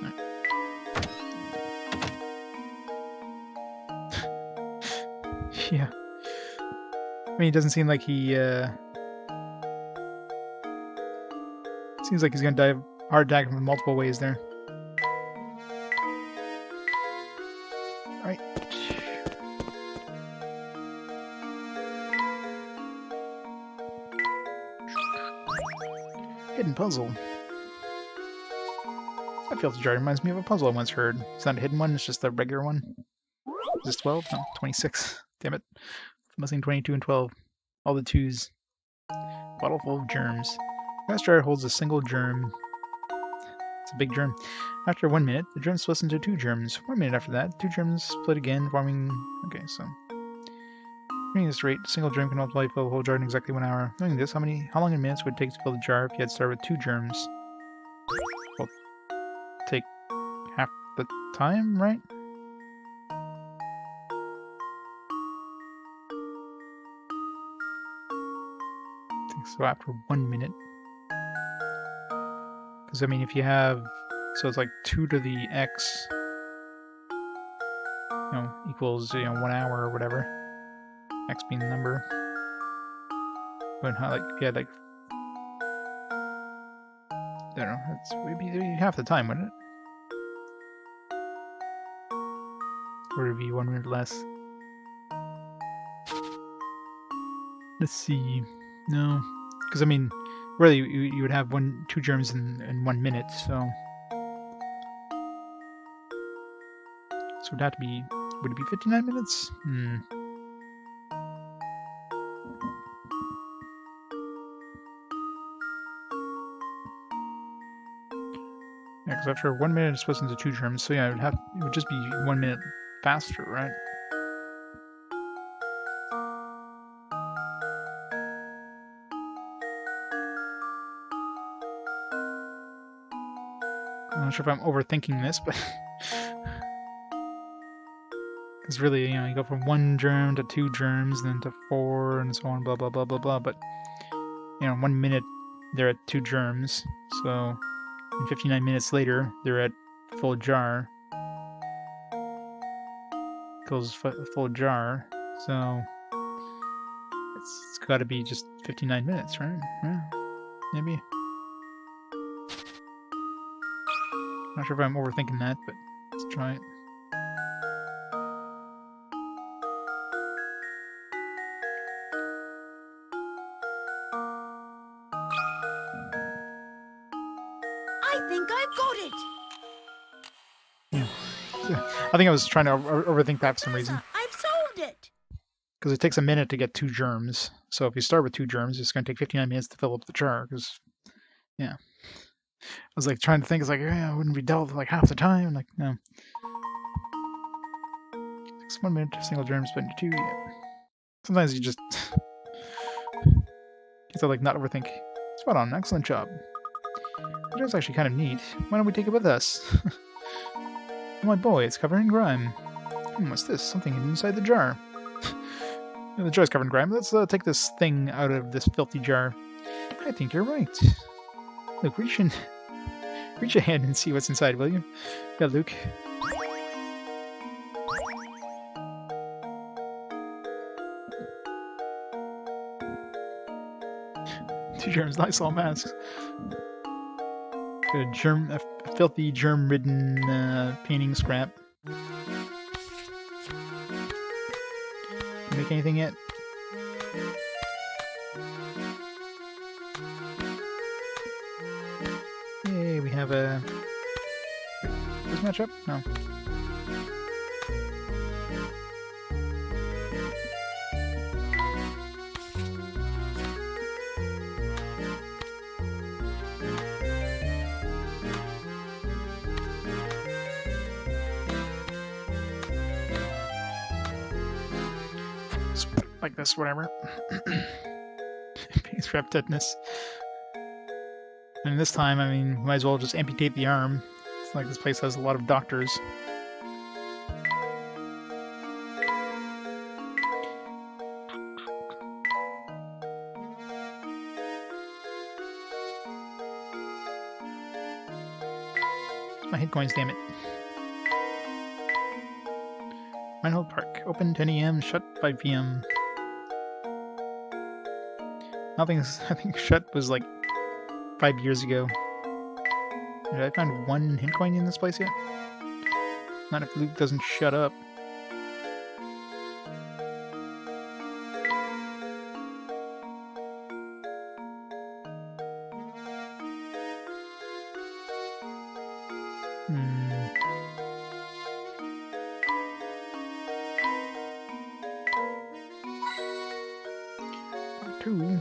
A: Right. Yeah. I mean, it doesn't seem like he, seems like he's gonna die of heart attack in multiple ways there. Alright. Hidden puzzle. That filter jar reminds me of a puzzle I once heard. It's not a hidden one, it's just the regular one. Is this 12? No, 26. Damn it. I'm missing 22 and 12. All the 2s. Bottle full of germs. Glass jar holds a single germ. It's a big germ. After 1 minute, the germ splits into 2 germs. 1 minute after that, 2 germs split again, forming... Okay, so... At this rate, a single germ can multiply to fill the whole jar in exactly 1 hour. Knowing this, how long in minutes would it take to fill the jar if you had started with 2 germs? Well, take half the time, right? I think so, after 1 minute. Because, I mean, if you have... So it's like 2 to the x, equals, 1 hour or whatever. X being the number. But how, like, if you had, like... I don't know, it'd be half the time, wouldn't it? Or it'd be 1 minute less. Let's see. No. Because, I mean, really, you would have 2 germs in 1 minute, so... So it would have to be... Would it be 59 minutes? Yeah, because after 1 minute it splits into 2 germs, so yeah, it would just be 1 minute faster, right? I'm not sure if I'm overthinking this, but... Because really, you go from 1 germ to 2 germs, then to 4, and so on, blah, blah, blah, blah, blah, but, 1 minute, they're at 2 germs, so, and 59 minutes later, they're at full jar. Goes full jar, so, it's gotta be just 59 minutes, right? Yeah, maybe. Not sure if I'm overthinking that, but let's try it.
E: I think I've got it.
A: I think I was trying to overthink that for some reason.
E: I've solved it.
A: Because it takes a minute to get 2 germs. So if you start with 2 germs, it's going to take 59 minutes to fill up the jar. Because, yeah. I was like trying to think, it's like, yeah, wouldn't we dealt with like half the time? Like, no. Takes 1 minute, single germ, split into 2. Yeah. Sometimes you just you have to like not overthink. Spot on, excellent job. The jar's actually kind of neat. Why don't we take it with us? Oh my boy, it's covered in grime. What's this? Something inside the jar. The jar's covered in grime. Let's take this thing out of this filthy jar. I think you're right. Look, reach a hand and see what's inside, will you? Yeah, Luke. 2 germs, Lysol masks. A filthy germ-ridden painting scrap. Make anything yet? Yay, we have a... Does this match up? No. Like this, whatever. Pain scrap tetanus. And this time, I mean, might as well just amputate the arm. It's like this place has a lot of doctors. My hit coins, damn it. Reinhold Park. Open 10 AM, shut 5 PM. I think shut was like 5 years ago. Did I find 1 hint coin in this place yet? Not if Luke doesn't shut up. Part 2.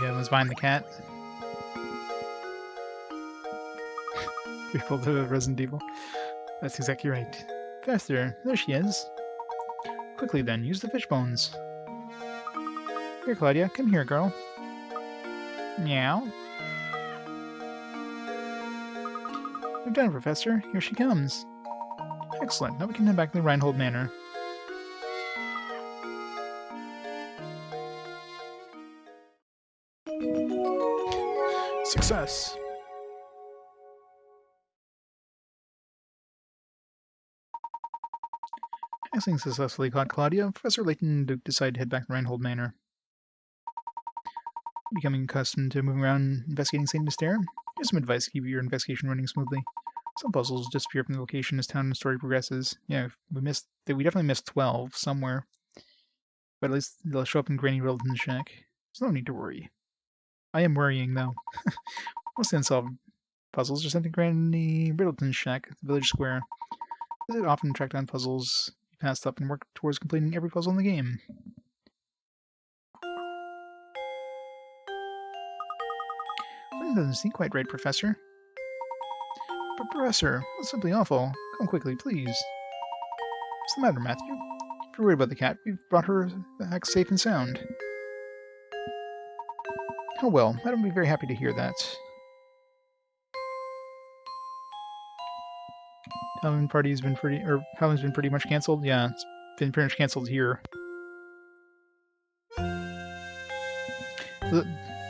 A: Yeah, was behind the cat. People to Resident Evil. That's exactly right. Faster, there she is. Quickly then, use the fish bones. Here, Claudia, come here, girl. Meow. We've done it, Professor. Here she comes. Excellent. Now we can head back to the Reinhold Manor. Success! Having successfully caught Claudia, Professor Layton and Duke decide to head back to Reinhold Manor. Becoming accustomed to moving around investigating St. Mystere, here's some advice to keep your investigation running smoothly. Some puzzles disappear from the location as town and story progresses. Yeah, we definitely missed 12 somewhere. But at least they'll show up in Granny Riddleton's shack. There's no need to worry. I am worrying, though. Most of the unsolved puzzles are sent to Granny Riddleton's shack at the village square. Visit often track down puzzles you passed up and work towards completing every puzzle in the game. Something doesn't seem quite right, Professor. But Professor, that's simply awful. Come quickly, please. What's the matter, Matthew? If you're worried about the cat, we've brought her back safe and sound. Oh well, I'd be very happy to hear that. Halloween's been pretty much cancelled. Yeah, it's been pretty much cancelled here.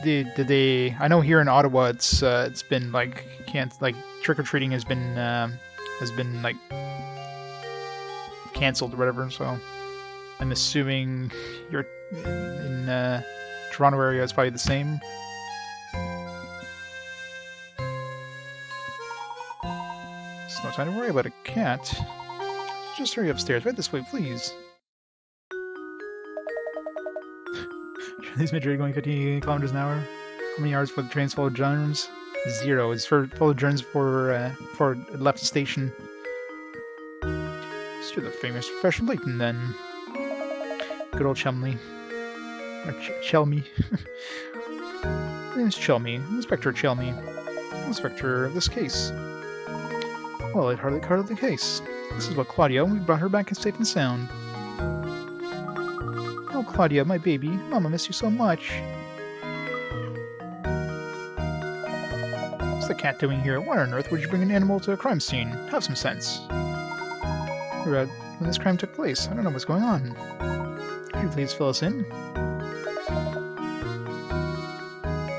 A: I know here in Ottawa, it's been like trick or treating has been like cancelled or whatever. So I'm assuming you're in Toronto area. It's probably the same. It's no time to worry about a cat. Just hurry upstairs. Right this way, please. These Madrid going 50 kilometers an hour. How many hours for the trains full of germs? 0. It's full of germs for left station. you're the famous Professor Layton, then. Good old Chumley. Or Chelmy. My name's Chelmy, Inspector Chelmy. Inspector of this case. Well, I'd hardly call it the case. This is about Claudia. We brought her back safe and sound. Oh, Claudia, my baby. Mama miss you so much. What's the cat doing here? Why on earth would you bring an animal to a crime scene? Have some sense. We're at when this crime took place. I don't know what's going on. Could you please fill us in?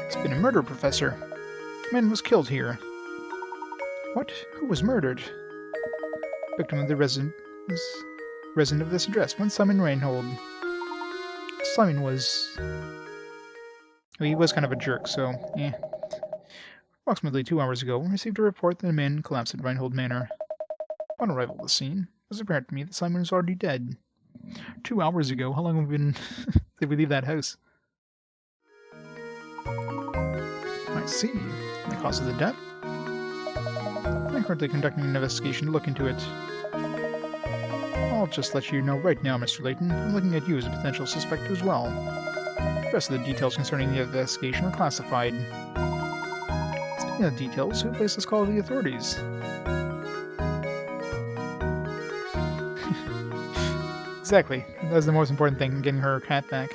A: It's been a murder, Professor. A man was killed here. What? Who was murdered? Victim of the resident of this address, one Simon Reinhold. Simon was... well, he was kind of a jerk, so, eh. Approximately 2 hours ago, we received a report that a man collapsed at Reinhold Manor. Upon arrival at the scene, it was apparent to me that Simon was already dead. 2 hours ago? How long have we been... did we leave that house? I see. The cause of the death? I'm currently conducting an investigation to look into it. I'll just let you know right now, Mr. Layton, I'm looking at you as a potential suspect as well. The rest of the details concerning the investigation are classified. Speaking of details, who placed this call to the authorities? Exactly. That's the most important thing, getting her cat back.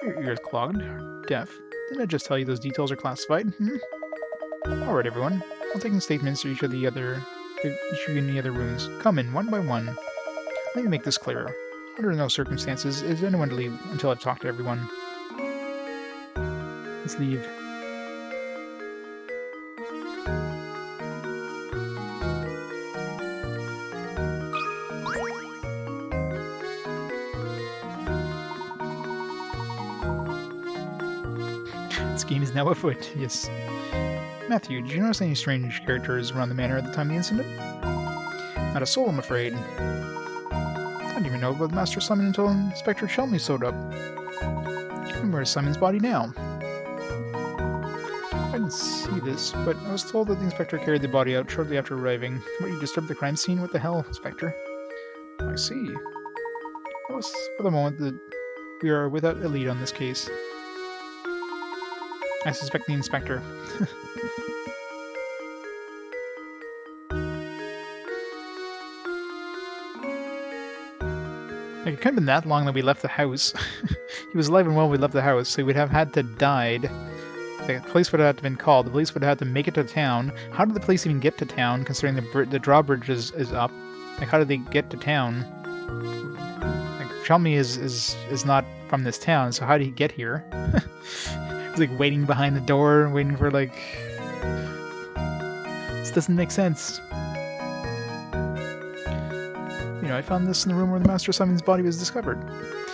A: Your ears clogged. Deaf. Didn't I just tell you those details are classified? Alright, everyone. I'm taking statements to each of you in the other rooms. Come in, one by one. Let me make this clearer. Under no circumstances is anyone to leave until I've talked to everyone. Let's leave. This game is now afoot, yes. Matthew, did you notice any strange characters around the manor at the time of the incident? Not a soul, I'm afraid. I didn't even know about Master Simon until Inspector Chelmy showed up. And where's Simon's body now? I didn't see this, but I was told that the Inspector carried the body out shortly after arriving. What, you disturbed the crime scene? What the hell, Inspector? I see. Notice for the moment that we are without a lead on this case. I suspect the Inspector. Like, it couldn't have been that long that we left the house. He was alive and well when we left the house, so he would have had to died. The police would have had to been called. The police would have had to make it to town. How did the police even get to town, considering the drawbridge is up? Like, how did they get to town? Like, Chelmy is not from this town, so how did he get here? He's like waiting behind the door, waiting for like... This doesn't make sense. You know, I found this in the room where the Master Simon's body was discovered.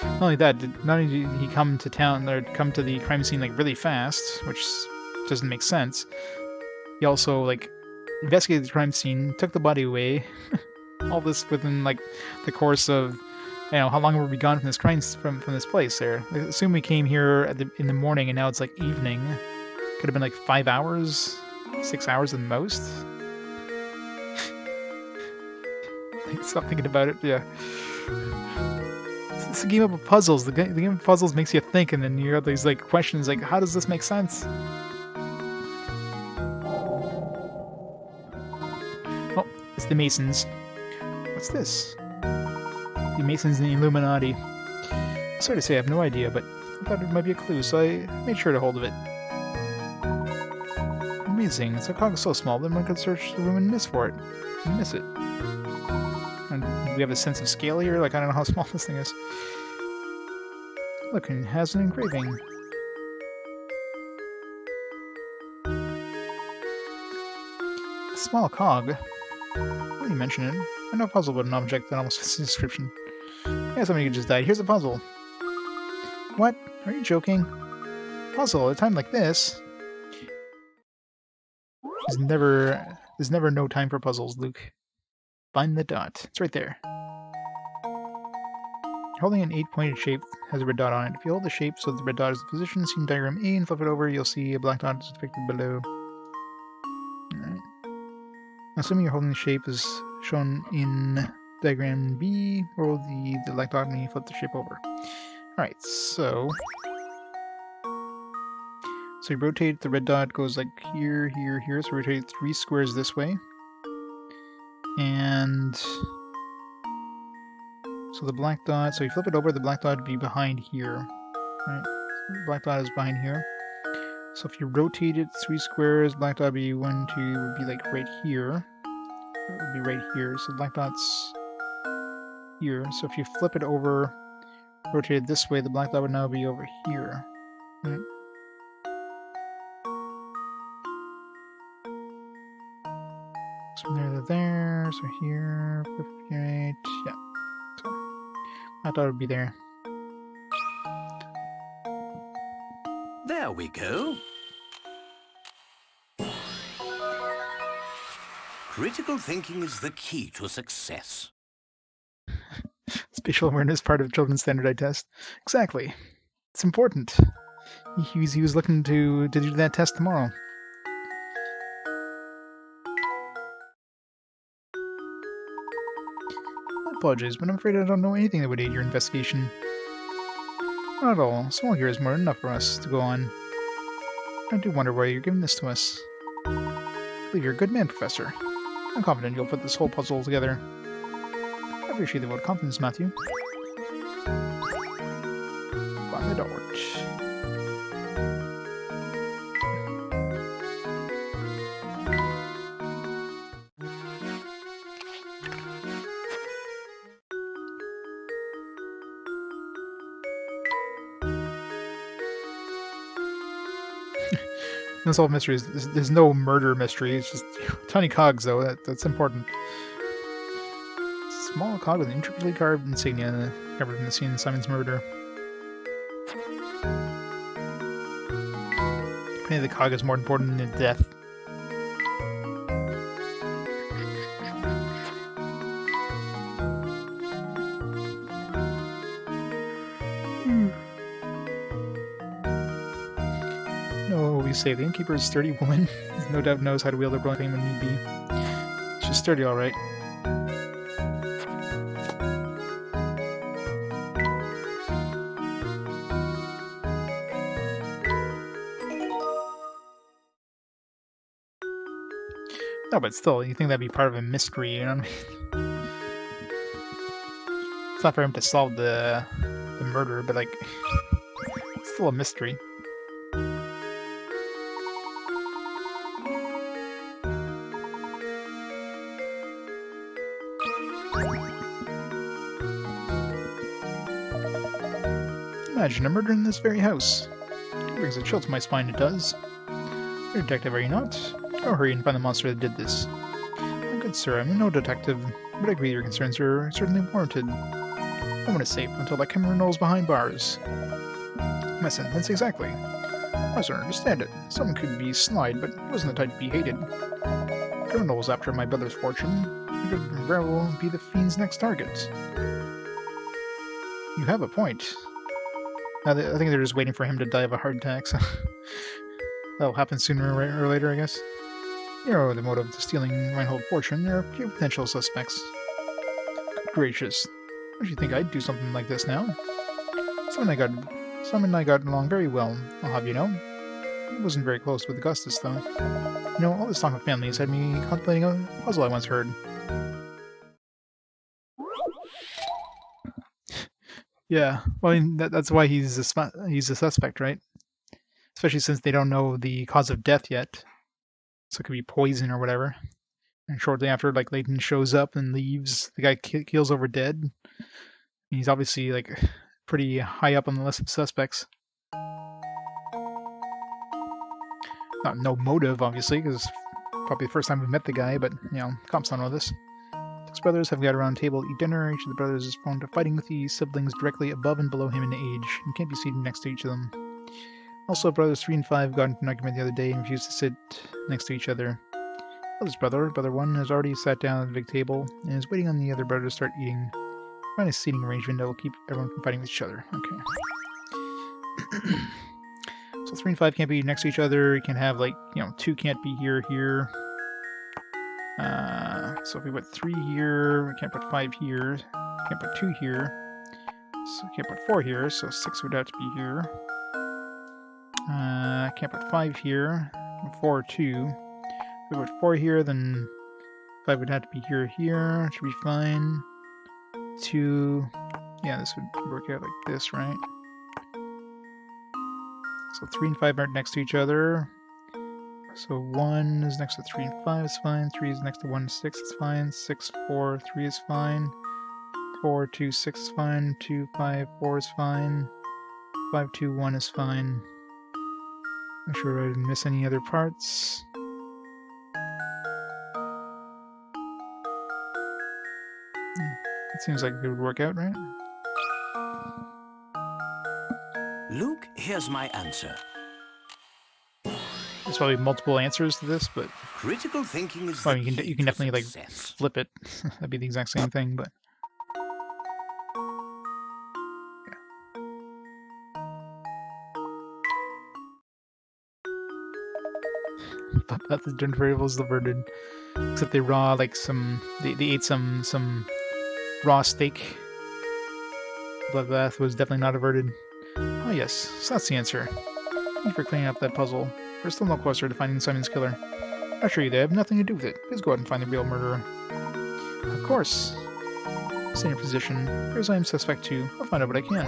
A: Not only that, not only did he come to town, or come to the crime scene like really fast, which doesn't make sense, he also like investigated the crime scene, took the body away. All this within like the course of, you know, how long were we gone from this crime from this place there? Like, assume we came here in the morning and now it's like evening. Could have been like 5 hours, 6 hours at most. Stop thinking about it. Yeah, it's a game of puzzles. The game of puzzles makes you think, and then you have these like questions like, how does this make sense? Oh, it's the Masons. What's this? The Masons and the Illuminati. Sorry to say, I have no idea, but I thought it might be a clue, so I made sure to hold of it. Amazing. It's a cog so small that one could search the room and miss for it. And miss it. And we have a sense of scale here? Like, I don't know how small this thing is. Look, it has an engraving. A small cog. Well, you mention it. I know a puzzle about an object that almost fits the description. Yeah, somebody just died. Here's a puzzle. What? Are you joking? Puzzle at a time like this? There's never no time for puzzles, Luke. Find the dot. It's right there. Holding an 8-pointed shape has a red dot on it. If you hold the shape so that the red dot is the position, see diagram A and flip it over, you'll see a black dot is depicted below. Alright. Assuming you're holding the shape as shown in diagram B. Roll the black dot and you flip the shape over. Alright, so you rotate the red dot, goes like here, here, here, so rotate 3 squares this way. And so the black dot, so you flip it over, the black dot would be behind here. Right? So the black dot is behind here. So if you rotate it 3 squares, black dot would be 1, 2, would be like right here. It would be right here. So the black dot's here. So if you flip it over, rotate it this way, the black dot would now be over here. Right? So from there to there, so here, 58, yeah. So I thought it would be there.
D: There we go. Critical thinking is the key to success.
A: Spatial awareness part of children's standardized test. Exactly. It's important. He was looking to do that test tomorrow. Apologies, but I'm afraid I don't know anything that would aid your investigation. Not at all. Small here is more than enough for us to go on. I do wonder why you're giving this to us. I believe you're a good man, Professor. I'm confident you'll put this whole puzzle together. I appreciate the vote of confidence, Matthew. Find the door. Unsolved mysteries. There's no murder mystery. It's just tiny cogs, though. That's important. Small cog with an intricately carved insignia covered in the scene of Simon's murder. Maybe the cog is more important than the death. No, we say the innkeeper is a sturdy woman. No doubt knows how to wield her blade when need be. She's sturdy, all right. No, but still, you think that'd be part of a mystery, you know what I mean? It's not for him to solve the murder, but like, it's still a mystery. Imagine a murder in this very house. It brings a chill to my spine, it does. You're a detective, are you not? Oh, hurry and find the monster that did this. My good sir, I'm no detective, but I agree your concerns are certainly warranted. No one is safe until that criminal rolls behind bars. My sentence, exactly. I don't understand it. Someone could be snide, but he wasn't the type to be hated. The criminal was after my brother's fortune. He could very well be the fiend's next target. You have a point. I think they're just waiting for him to die of a heart attack, so that'll happen sooner or later, I guess. You know the motive to stealing Reinhold fortune. There are few potential suspects. Good gracious. Don't you think I'd do something like this now? Simon and I got along very well, I'll have you know. I wasn't very close with Augustus, though. You know, all this talk of families had me contemplating a puzzle I once heard. Yeah, well, I mean, that's why he's a suspect, right? Especially since they don't know the cause of death yet. So it could be poison or whatever. And shortly after, like, Layton shows up and leaves, the guy keels over dead. He's obviously, like, pretty high up on the list of suspects. No motive, obviously, because probably the first time we met the guy, but, you know, cops don't know this. 6 brothers have got around a table to eat dinner. Each of the brothers is prone to fighting with the siblings directly above and below him in age, and can't be seated next to each of them. Also, brothers 3 and 5 got into an argument the other day and refused to sit next to each other. Eldest brother, brother 1, has already sat down at the big table and is waiting on the other brother to start eating. Find a seating arrangement that will keep everyone from fighting with each other. Okay. So 3 and 5 can't be next to each other. You can have, like, you know, 2 can't be here. So if we put 3 here, we can't put 5 here. Can't put 2 here. So we can't put 4 here, so 6 would have to be here. Can't put 5 here. 4, 2. If we put 4 here, then 5 would have to be here, here. Should be fine. 2. Yeah, this would work out like this, right? So 3 and 5 aren't next to each other. So 1 is next to 3 and 5 is fine. 3 is next to 1 and 6 is fine. 6, 4, 3 is fine. 4, 2, 6 is fine. 2, 5, 4 is fine. 5, 2, 1 is fine. Make sure I didn't miss any other parts. It seems like it would work out, right?
D: Luke, here's my answer.
A: There's probably multiple answers to this, but
D: Critical thinking is
A: well,
D: the
A: you
D: key
A: can
D: to
A: definitely like
D: success.
A: flip it. That'd be the exact same thing, but but the different variables diverted. Except they raw like they ate some raw steak. But that was definitely not averted. Oh yes, so that's the answer. Thank you for cleaning up that puzzle. We're still no closer to finding Simon's killer. I assure you they have nothing to do with it. Please go out and find the real murderer. Of course. Stay in your position. Here's I am suspect 2. I'll find out what I can.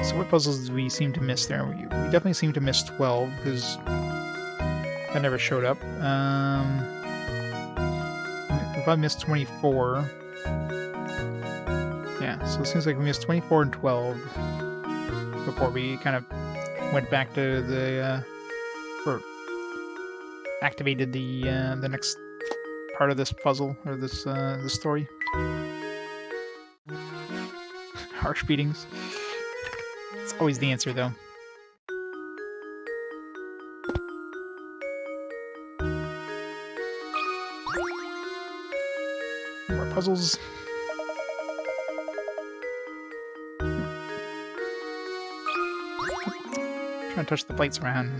A: So what puzzles do we seem to miss there? We definitely seem to miss 12, because that never showed up. If I missed 24... Yeah, so it seems like we missed 24 and 12 before we kind of went back to the... or activated the next part of this puzzle, or this story. Harsh beatings. It's always the answer, though. More puzzles. Trying to touch the plates around.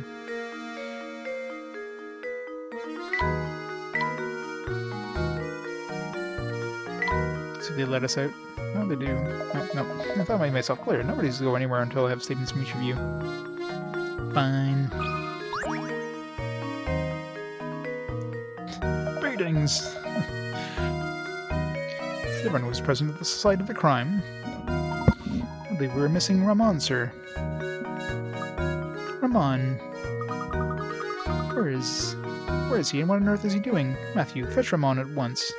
A: So they let us out. No, they do. No. I thought I made myself clear. Nobody's to go anywhere until I have statements from each of you. Fine. Beatings! Everyone was present at the site of the crime. I believe we were missing Ramon, sir. Ramon. Where is he, and what on earth is he doing? Matthew, fetch Ramon at once.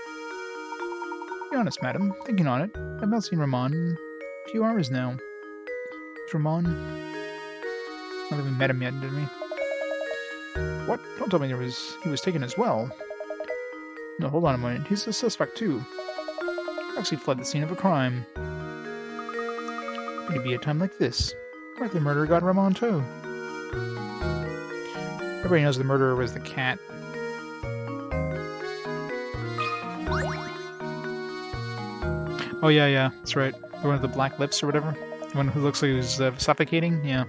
A: Be honest, madam. Thinking on it, I've not seen Ramon in a few hours now. Is Ramon? I don't think we met him yet, did we? What? Don't tell me he was taken as well. No, hold on a moment. He's a suspect too. Actually fled the scene of a crime. Could it be a time like this? What if the murderer got Ramon too? Everybody knows the murderer was the cat. Oh yeah, that's right. The one with the black lips or whatever. The one who looks like he was suffocating. Yeah.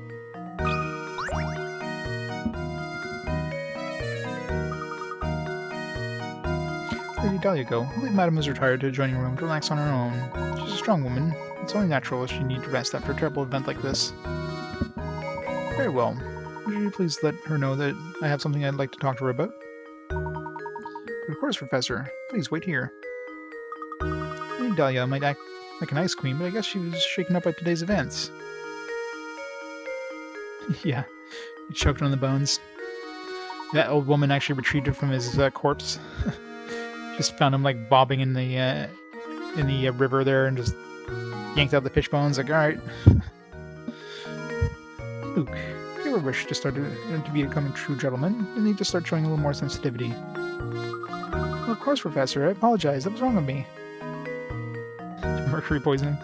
A: Lady Dahlia go. I believe Madame is retired to the adjoining room to relax on her own. She's a strong woman. It's only natural she need to rest after a terrible event like this. Very well. Would you please let her know that I have something I'd like to talk to her about? Of course, Professor. Please wait here. Lady Dahlia might act like an ice queen, but I guess she was shaken up by today's events. Yeah, he choked on the bones. That old woman actually retrieved him from his corpse. Just found him like bobbing in the river there, and just yanked out the fish bones. Like, all right, Luke, if you ever wish to to become a true gentleman, you need to start showing a little more sensitivity. Well, of course, Professor. I apologize. That was wrong of me. Mercury poisoning.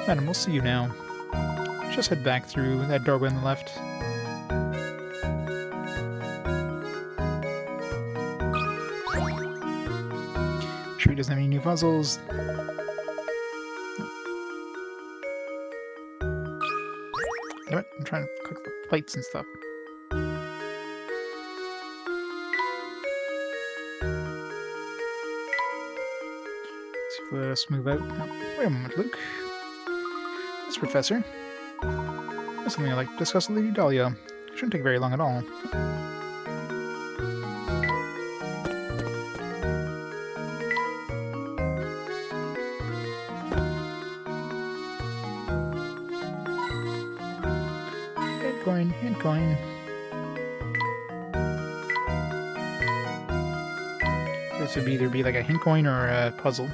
A: Madam, we'll see you now. Just head back through that doorway on the left. Sure he doesn't have any new puzzles. I'm trying to click the plates and stuff. See if it'll smooth out. No, wait a moment, Luke. Yes, Professor. That's something I'd like to discuss with Lady Dahlia. It shouldn't take very long at all. Hint coin. This would either be like a hint coin or a puzzle.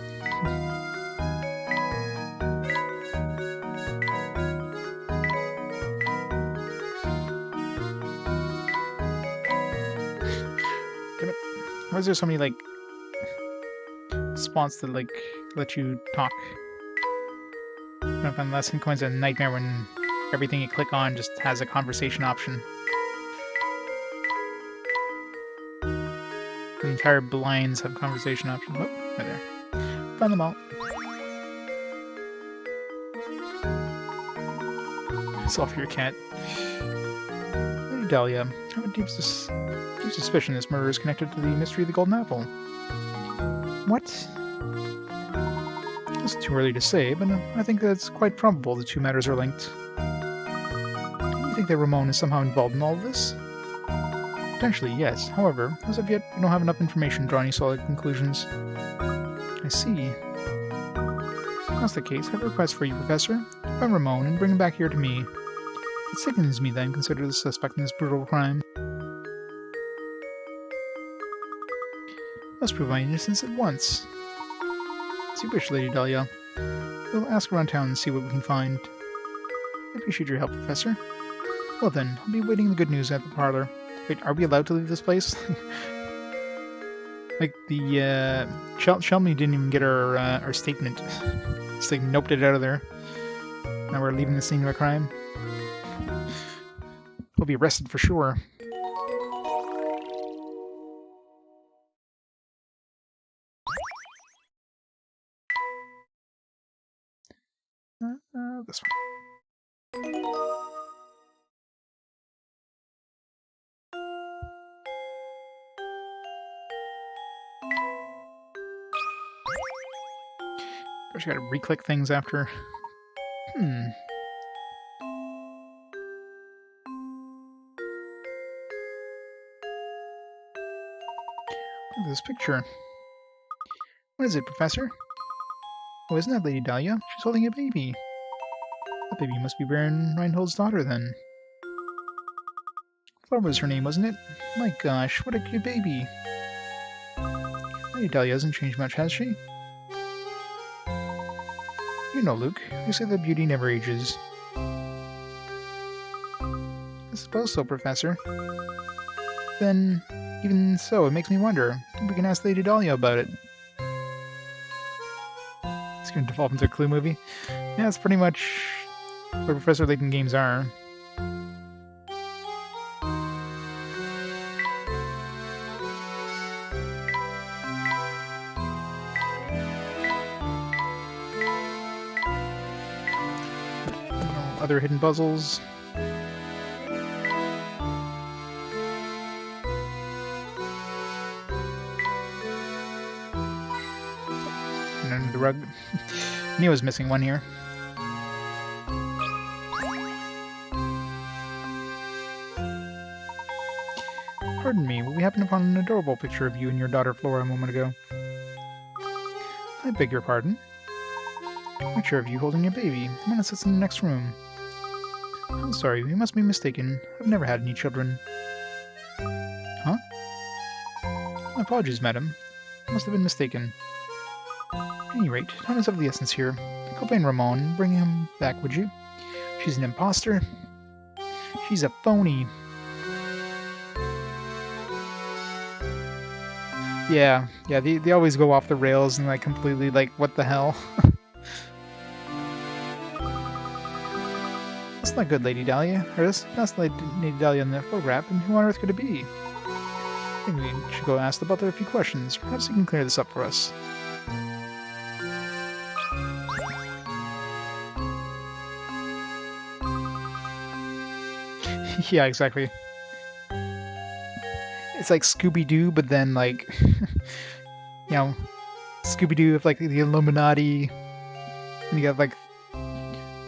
A: Damn it. Why is there so many like spots that like let you talk? I find less hint coins a nightmare when everything you click on just has a conversation option. The entire blinds have conversation options. Oh, right there. Found them all. It's all for your cat. Lady Dahlia, I have a deep suspicion this murder is connected to the mystery of the Golden Apple. What? It's too early to say, but I think that's quite probable the two matters are linked. Do you think that Ramon is somehow involved in all of this? Potentially, yes. However, as of yet, we don't have enough information to draw any solid conclusions. I see. If that's the case, I have a request for you, Professor. Find Ramon and bring him back here to me. It sickens me, then, consider the suspect in this brutal crime. Must prove my innocence at once. As you wish, Lady Dahlia. We'll ask around town and see what we can find. I appreciate your help, Professor. Well then, I'll be waiting the good news at the parlor. Wait, are we allowed to leave this place? Like, the, Shelmy didn't even get our statement. Just, like, noped it out of there. Now we're leaving the scene of a crime. We'll be arrested for sure. This one. I just gotta re-click things after. Look at this picture. What is it, Professor? Oh, isn't that Lady Dahlia? She's holding a baby. That baby must be Baron Reinhold's daughter, then. Flora was her name, wasn't it? My gosh, what a cute baby. Lady Dahlia hasn't changed much, has she? You know, Luke, you say that beauty never ages. I suppose so, Professor. Then, even so, it makes me wonder if we can ask Lady Dahlia about it. It's going to devolve into a Clue movie. Yeah, that's pretty much what Professor Layton games are. Other hidden puzzles. And under the rug. Knew I was missing one here. Pardon me, we happened upon an adorable picture of you and your daughter Flora a moment ago. I beg your pardon? A picture of you holding a baby. The one that sits in the next room. I'm sorry, we must be mistaken. I've never had any children. Huh? My apologies, madam. I must have been mistaken. At any rate, time is of the essence here. Go find Ramon and bring him back, would you? She's an imposter. She's a phony. Yeah, they always go off the rails and like completely like, what the hell? That's not good, Lady Dahlia. Or that's Lady Dahlia in the photograph, and who on earth could it be? I think we should go ask the butler a few questions. Perhaps he can clear this up for us. Yeah, exactly. It's like Scooby-Doo, but then like, Scooby-Doo with like the Illuminati, and you got like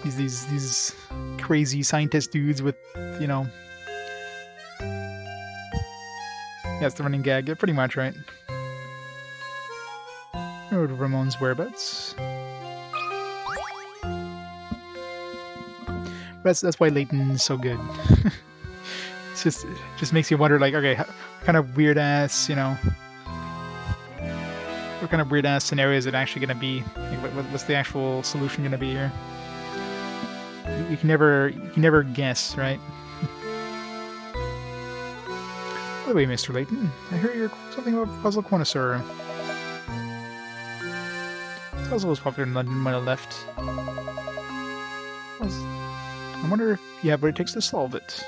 A: these crazy scientist dudes with, yeah, it's the running gag. Yeah, pretty much, right? Go to Ramon's whereabouts. That's why Layton's so good. It just makes you wonder, like, okay, what kind of weird ass, what kind of weird ass scenario is it actually going to be? Like, what's the actual solution going to be here? You can never guess, right? By the way, Mr. Layton, I hear you're something of a puzzle connoisseur. This puzzle was popular in London when I left. I wonder if you have what it takes to solve it.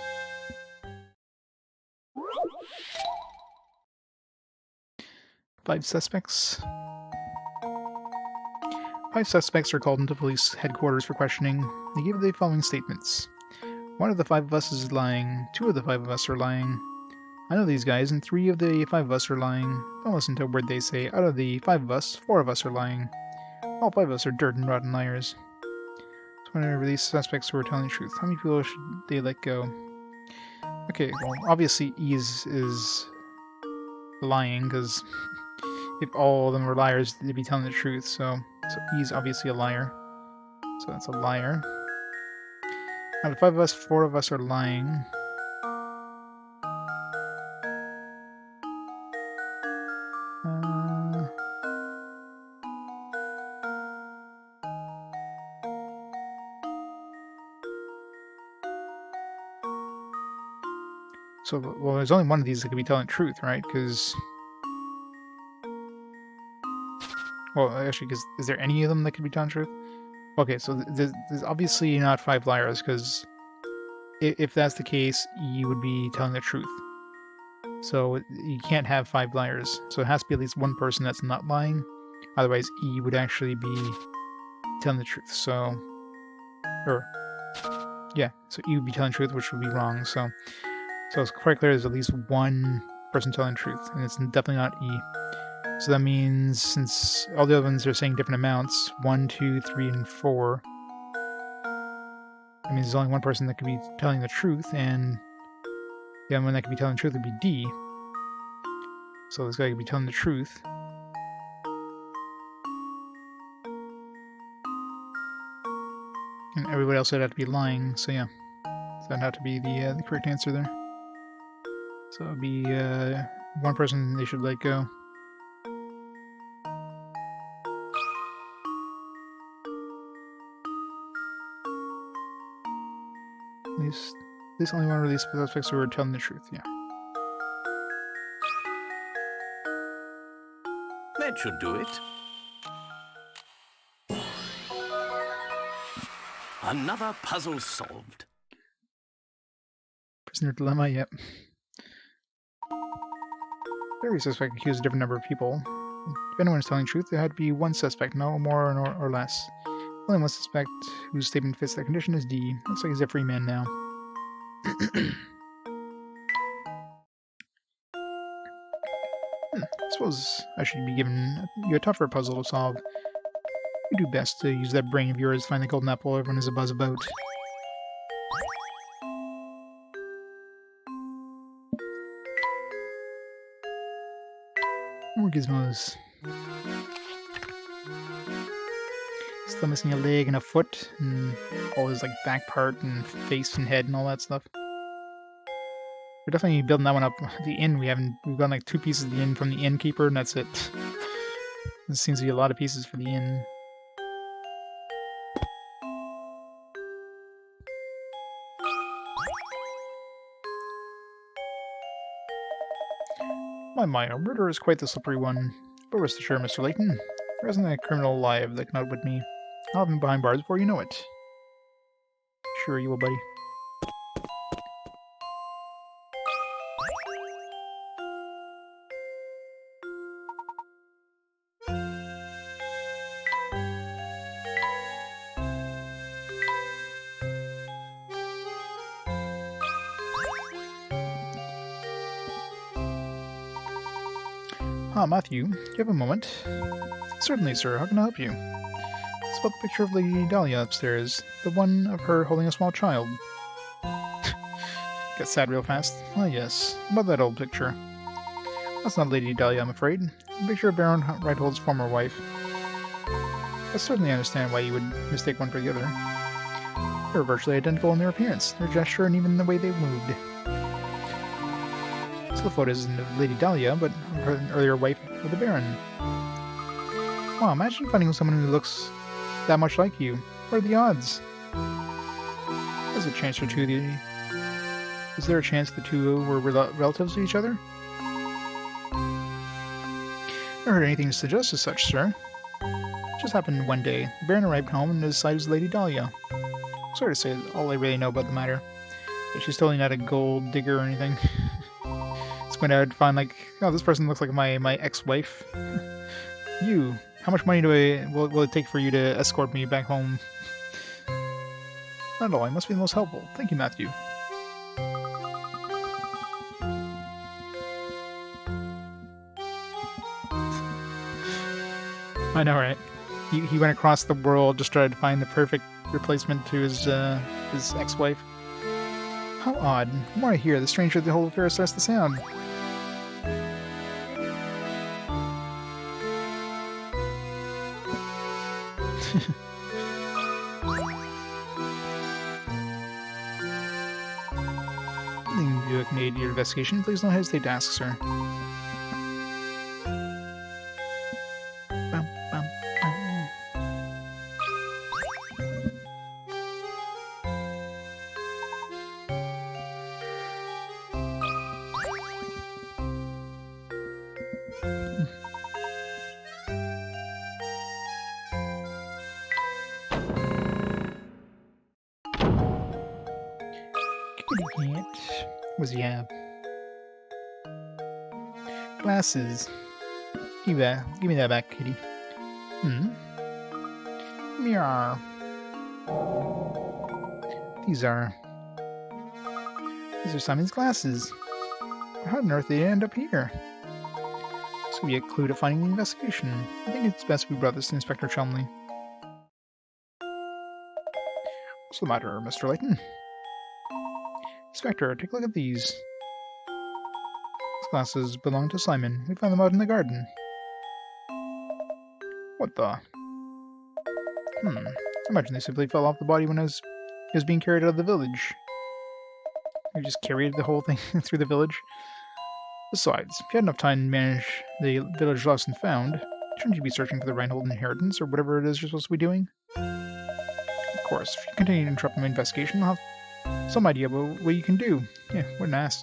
A: Five suspects. 5 suspects are called into police headquarters for questioning. They give the following statements. 1 of the 5 of us is lying. 2 of the 5 of us are lying. I know these guys, and 3 of the 5 of us are lying. Don't listen to a word they say. Out of the 5 of us, 4 of us are lying. All 5 of us are dirt and rotten liars. So when I release suspects who are telling the truth, how many people should they let go? Okay, well, obviously E is lying, because if all of them were liars, they'd be telling the truth, so E's obviously a liar. So that's a liar. Out of 5 of us, 4 of us are lying. So, well, there's only one of these that could be telling the truth, right? Because, well, actually, because is there any of them that could be telling the truth? Okay, so there's obviously not 5 liars, because if that's the case, E would be telling the truth. So you can't have 5 liars. So it has to be at least one person that's not lying. Otherwise, E would actually be telling the truth. So, yeah, so E would be telling the truth, which would be wrong. So it's quite clear there's at least one person telling the truth, and it's definitely not E. So that means, since all the other ones are saying different amounts, 1, 2, 3, and 4, that means there's only one person that could be telling the truth, and the only one that could be telling the truth would be D. So this guy could be telling the truth. And everybody else would have to be lying, so yeah. So that'd have to be the correct answer there. So it would be one person they should let go. At least only one of these suspects who are telling the truth, yeah.
D: That should do it. Another puzzle solved.
A: Prisoner dilemma, yep. Every suspect accused a different number of people. If anyone is telling the truth, there had to be one suspect, no more or less. Only one suspect whose statement fits that condition is D. Looks like he's a free man now. I suppose I should be giving you a tougher puzzle to solve. You do best to use that brain of yours to find the golden apple everyone is a buzz about. More gizmos. Still missing a leg and a foot, and all his like back part and face and head and all that stuff. We're definitely building that one up. The inn we've got like 2 pieces of the inn from the innkeeper, and that's it. There seems to be a lot of pieces for the inn. My, a murder is quite the slippery one. But rest assured, Mr. Layton, there isn't a criminal alive that can outwit me. I'll have him behind bars before you know it. Sure you will, buddy. Ah, Matthew, do you have a moment? Certainly, sir. How can I help you? It's about the picture of Lady Dahlia upstairs. The one of her holding a small child. Got sad real fast. Ah, yes. About that old picture. That's not Lady Dahlia, I'm afraid. A picture of Baron Reinhold's former wife. I certainly understand why you would mistake one for the other. They were virtually identical in their appearance, their gesture, and even the way they moved. So the photo isn't of Lady Dahlia, but of her earlier wife with the Baron. Wow, imagine finding someone who looks that much like you. What are the odds? There's a chance for Is there a chance the two were relatives to each other? Never heard anything to suggest as such, sir. It just happened one day. The Baron arrived home and his side was Lady Dahlia. Sorry to say, all I really know about the matter. But she's totally not a gold digger or anything. It's going out and find like, oh, this person looks like my ex-wife. You, how much money will it take for you to escort me back home? Not at all, I must be the most helpful. Thank you, Matthew. I know, right? He went across the world just trying to find the perfect replacement to his ex-wife. How odd. The more I hear, the stranger the whole affair starts to sound. Anything you can aid your investigation, please don't hesitate to ask, sir. Bum, bum, bum. Kitty cat. What does he have? Glasses. Give me that back, kitty. Mirror. These are Simon's glasses. How on earth did they end up here? This could be a clue to finding the investigation. I think it's best we brought this to Inspector Chumley. What's the matter, Mr. Layton? Inspector, take a look at these. These glasses belong to Simon. We found them out in the garden. What the? I imagine they simply fell off the body when it was being carried out of the village. We just carried the whole thing through the village. Besides, if you had enough time to manage the village lost and found, shouldn't you be searching for the Reinhold inheritance or whatever it is you're supposed to be doing? Of course, if you continue to interrupt my investigation, I'll have some idea about what you can do. Yeah, what an ass.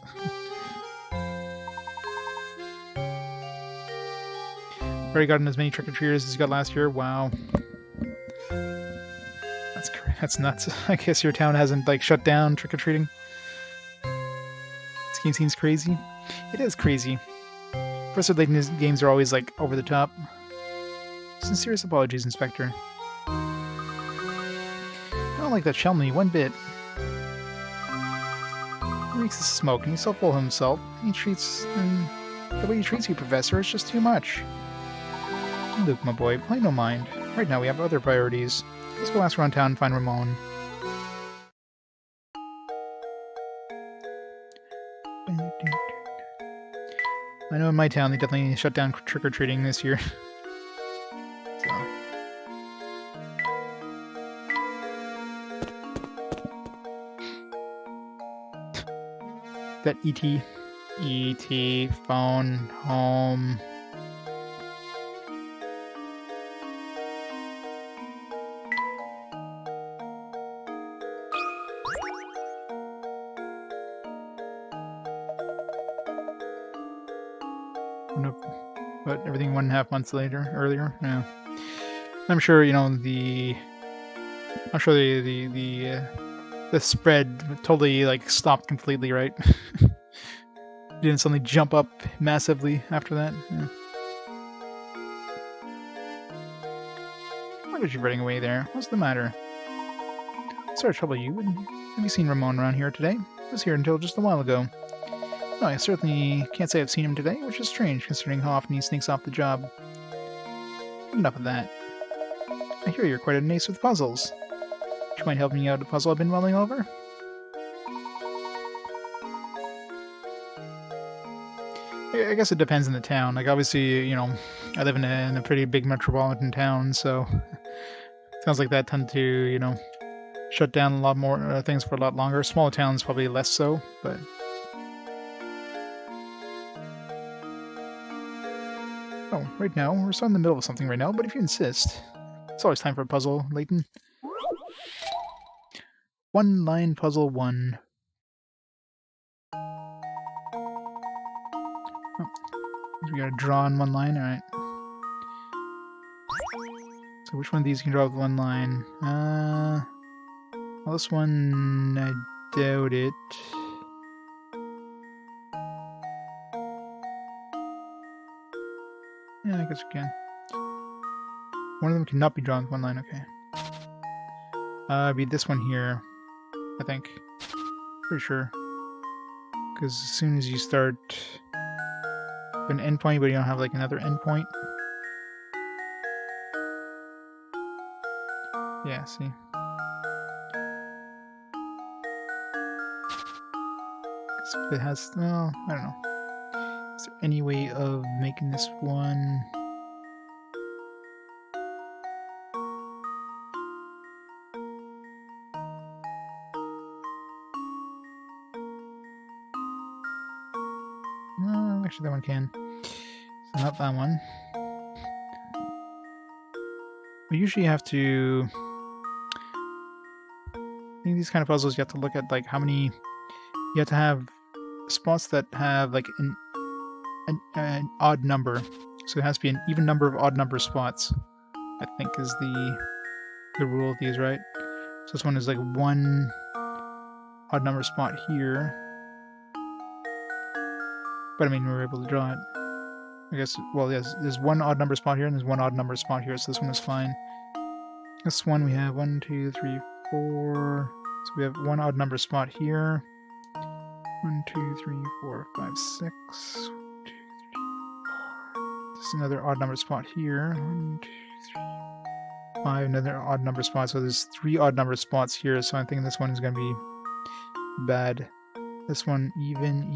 A: Already gotten as many trick-or-treaters as you got last year. Wow. That's nuts. I guess your town hasn't, like, shut down trick-or-treating. This game seems crazy. It is crazy. Professor Layton's games are always, like, over the top. Sincerest apologies, Inspector. I don't like that Chelmley one bit. He reeks of smoke and he's so full of himself. The way he treats you, Professor, is just too much. Luke, my boy, play no mind. Right now we have other priorities. Let's go ask around town and find Ramon. I know in my town they definitely shut down trick-or-treating this year. So. That E.T. phone, home. Nope. But everything 1.5 months earlier. Yeah. I'm sure the spread totally like stopped completely, right? Didn't suddenly jump up massively after that. Yeah. Why was you running away there? What's the matter? Sorry to trouble you. Have you seen Ramon around here today? He was here until just a while ago. No, I certainly can't say I've seen him today, which is strange considering how often he sneaks off the job. Enough of that. I hear you're quite an ace with puzzles. Would you mind helping me out with a puzzle I've been mulling over? I guess it depends on the town. Like, obviously, you know, I live in a pretty big metropolitan town, so sounds like that tend to, you know, shut down a lot more things for a lot longer. Smaller towns probably less so, but... Oh, right now, we're still in the middle of something right now, but if you insist. It's always time for a puzzle, Layton. One-line puzzle 1. Oh, we gotta draw in one line, alright. So which one of these can draw with one line? Well, this one, I doubt it. Yeah, I guess we can. One of them cannot be drawn with one line, okay. It'd be this one here, I think. Pretty sure. Because as soon as you start an endpoint, but you don't have like another endpoint. Yeah, see. If it has, well, I don't know. Is there any way of making this one? No, actually that one can. So not that one. We usually have to... I think these kind of puzzles you have to look at like how many... You have to have spots that have like an odd number. So it has to be an even number of odd number spots, I think is the rule of these, right? So this one is like one odd number spot here. But I mean, we were able to draw it. I guess, well, yes, there's one odd number spot here and there's one odd number spot here, so this one is fine. This one we have 1, 2, 3, 4. So we have one odd number spot here. 1, 2, 3, 4, 5, 6. 1, 2, 3, 4. There's another odd number spot here. 1, 2, 3, 5. Another odd number spot. So there's 3 odd number spots here. So I'm thinking this one is going to be bad. This one even.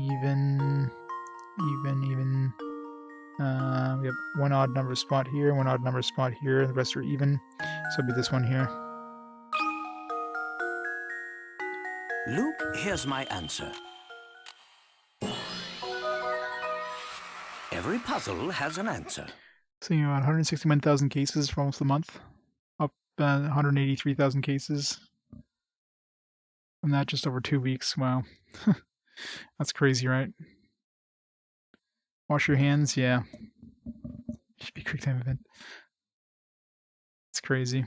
A: We have one odd number spot here, one odd number spot here. The rest are even. So it'll be this one here.
D: Luke, here's my answer. Every puzzle has an answer.
A: Seeing around 161,000 cases for almost a month. Up 183,000 cases. From that, just over 2 weeks. Wow. That's crazy, right? Wash your hands, yeah. Should be a quick time event. It's crazy.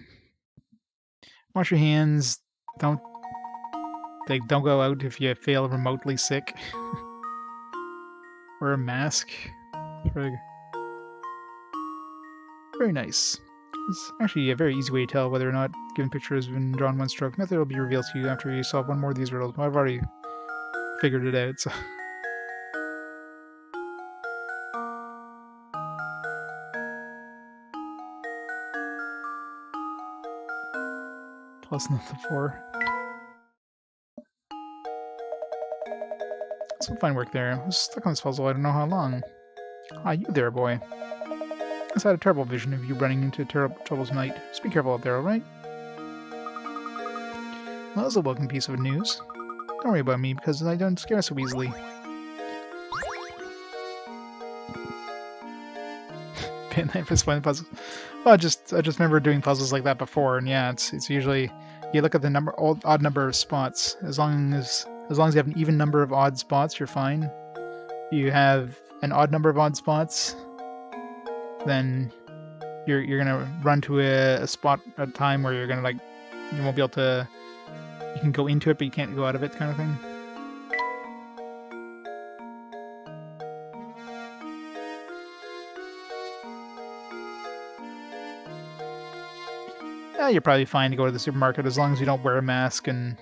A: Wash your hands. Don't go out if you feel remotely sick. Wear a mask. Very nice. It's actually a very easy way to tell whether or not a given picture has been drawn one stroke. Method will be revealed to you after you solve one more of these riddles. I've already figured it out, so... Plus another 4. Some fine work there. I was stuck on this puzzle I don't know how long. Ah, you there, boy. I just had a terrible vision of you running into terrible trouble tonight. Just be careful out there, alright? Well, that's a welcome piece of news. Don't worry about me, because I don't scare so easily. Bit night for explaining puzzles. Well, I just remember doing puzzles like that before, and yeah, it's usually you look at the odd number of spots. As long as you have an even number of odd spots, you're fine. If you have an odd number of odd spots, then you're gonna run to a spot at a time where you're gonna like you won't be able to. You can go into it, but you can't go out of it, kind of thing. You're probably fine to go to the supermarket as long as you don't wear a mask and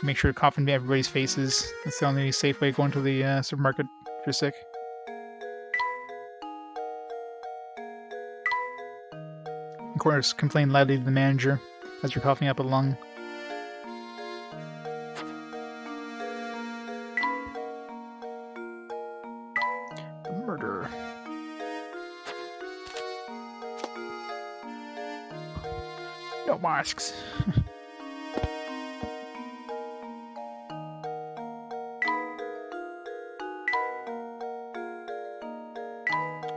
A: Make sure to cough into everybody's faces. That's the only safe way going to the supermarket if you're sick. Of course, complain loudly to the manager as you're coughing up a lung. The murder. No masks.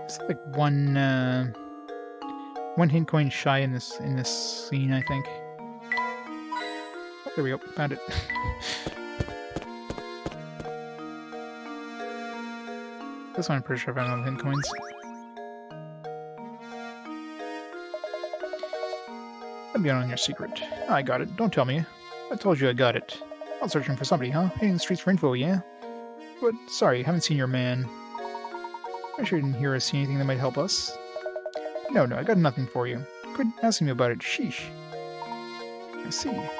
A: It's like one hint coin shy in this scene, I think. Oh, there we go, found it. This one I'm pretty sure I found all the hint coins. Let me in on your secret. I got it. Don't tell me. I told you I got it. Out searching for somebody, huh? Hitting the streets for info, yeah? But sorry, haven't seen your man. I sure didn't hear or see anything that might help us. No, I got nothing for you. Quit asking me about it. Sheesh. I see. Well,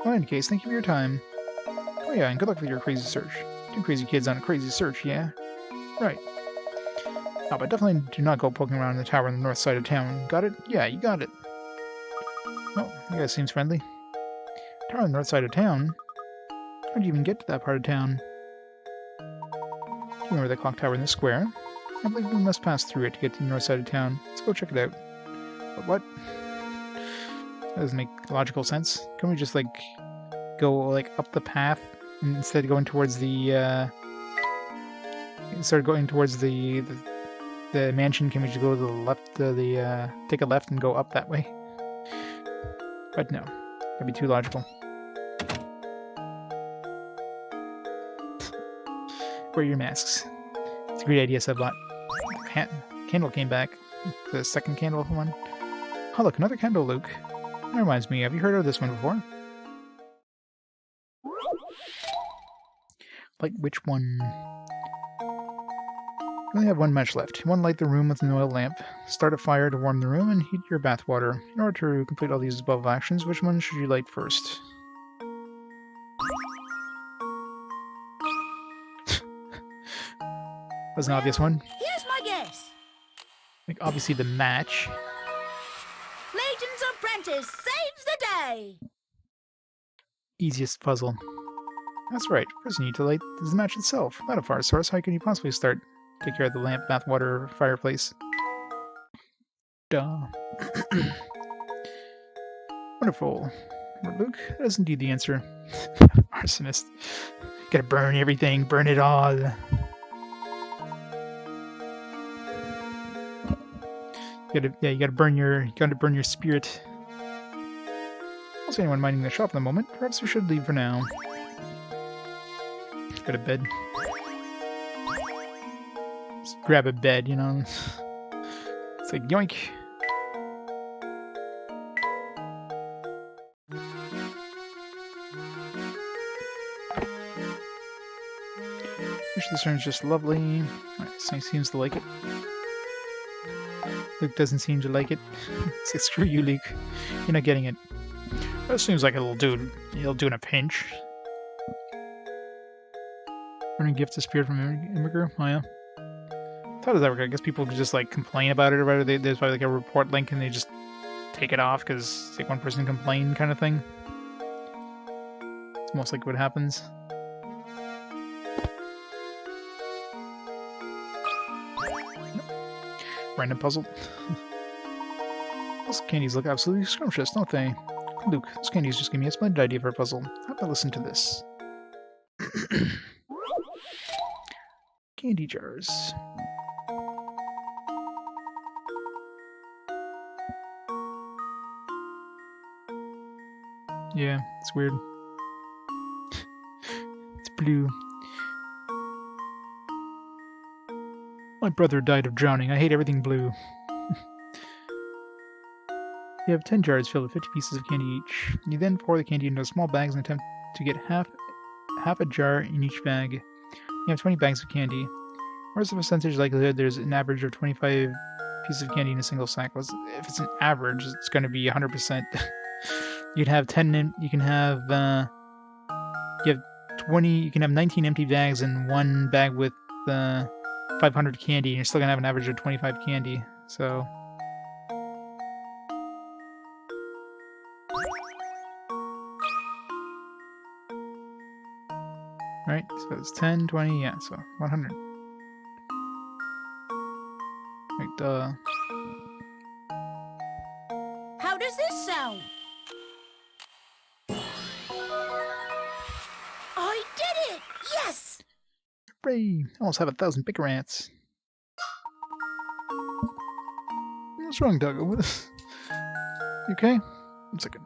A: in any case, thank you for your time. Oh yeah, and good luck with your crazy search. 2 crazy kids on a crazy search, yeah? Right. Oh, but definitely do not go poking around the tower on the north side of town. Got it? Yeah, you got it. Oh, you guys seems friendly. Tower on the north side of town? How'd you even get to that part of town? Do you remember the clock tower in the square? I believe we must pass through it to get to the north side of town. Let's go check it out. But what? That doesn't make logical sense. Can we just, like, go, like, up the path instead of going towards the, instead of going towards the mansion, can we just go to the left, take a left and go up that way? But no. That'd be too logical. Wear your masks. It's a great idea, Subbot. Candle came back. The second candle one. Oh, look, another candle, Luke. That reminds me, have you heard of this one before? Like, which one? You only have 1 match left. You want to light the room with an oil lamp. Start a fire to warm the room and heat your bath water. In order to complete all these above actions, which one should you light first? That's an obvious one.
E: Here's my guess.
A: Like, obviously the match.
E: Layton's apprentice saves the day.
A: Easiest puzzle. That's right. First you need to light the match itself. Not a fire source. How can you possibly start? Take care of the lamp, bath water, fireplace. Duh. Wonderful. But Luke, that is indeed the answer. Arsonist. Gotta burn everything. Burn it all. You gotta burn your spirit. Don't see anyone minding the shop at the moment. Perhaps we should leave for now. Go to bed. Just grab a bed, you know. It's like yoink. This room's just lovely. Alright, so he seems to like it. Luke doesn't seem to like it. It's like, screw you, Luke. You're not getting it. That seems like it'll do in a pinch. Running gift to spirit from Immigrant? Oh yeah. How does that work? I guess people could just like complain about it, or whatever. There's probably like a report link and they just take it off because like one person complained kind of thing. It's most like what happens. Random puzzle. Those candies look absolutely scrumptious, don't they? Luke, those candies just gave me a splendid idea for a puzzle. How about listen to this? Candy jars. Yeah, it's weird. It's blue. My brother died of drowning. I hate everything blue. You have 10 jars filled with 50 pieces of candy each. You then pour the candy into small bags and attempt to get half a jar in each bag. You have 20 bags of candy. Where's the percentage likelihood there's an average of 25 pieces of candy in a single sack? Well, if it's an average, it's going to be 100%. You'd have 10 in, you can have You have 20. You can have 19 empty bags and one bag with 500 candy, and you're still gonna have an average of 25 candy. So. Right, so it's 10, 20, yeah, so 100. Right,
E: How does this sound? I did it! Yes!
A: hooray! Almost have 1,000 picker ants. What's wrong, Doug? You okay? 1 second.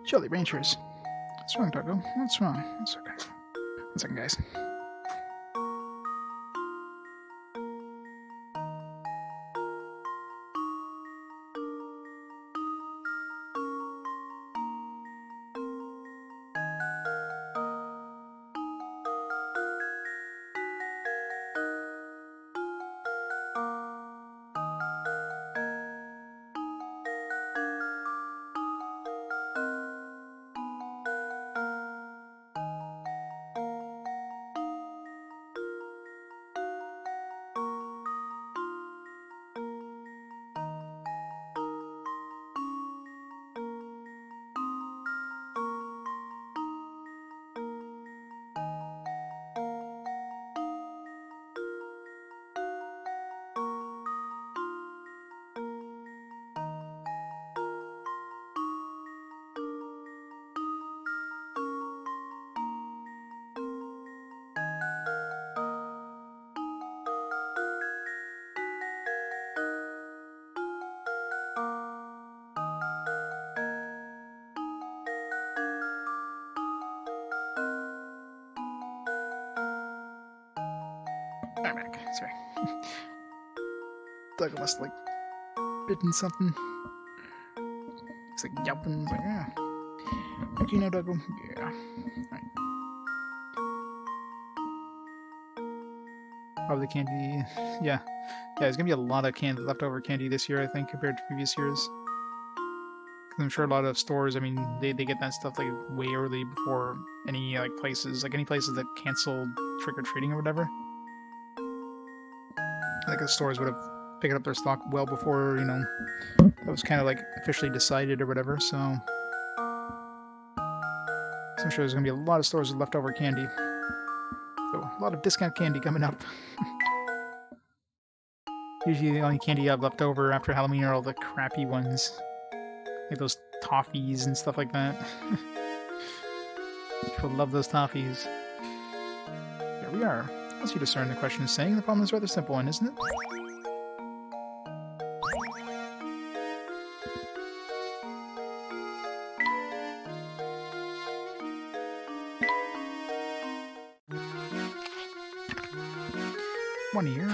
A: Jolly Ranchers. What's wrong, Doggo? What's wrong? It's okay. 1 second, guys. I'm back. Sorry. Doug must have, like, bitten something. He's like yelping. He's like, yeah. Okay, now, Doug. Yeah. Alright. Probably candy. Yeah. Yeah, there's gonna be a lot of candy, leftover candy this year, I think, compared to previous years. 'Cause I'm sure a lot of stores, I mean, they get that stuff like way early before any like places that canceled trick-or-treating or whatever. Like the stores would have picked up their stock well before, you know, that was kind of like officially decided or whatever, so I'm sure there's gonna be a lot of stores with leftover candy. So a lot of discount candy coming up. Usually the only candy you have left over after Halloween are all the crappy ones. Like those toffees and stuff like that. People love those toffees. There we are. As you discern, the question is saying the problem is a rather simple one, isn't it? One year.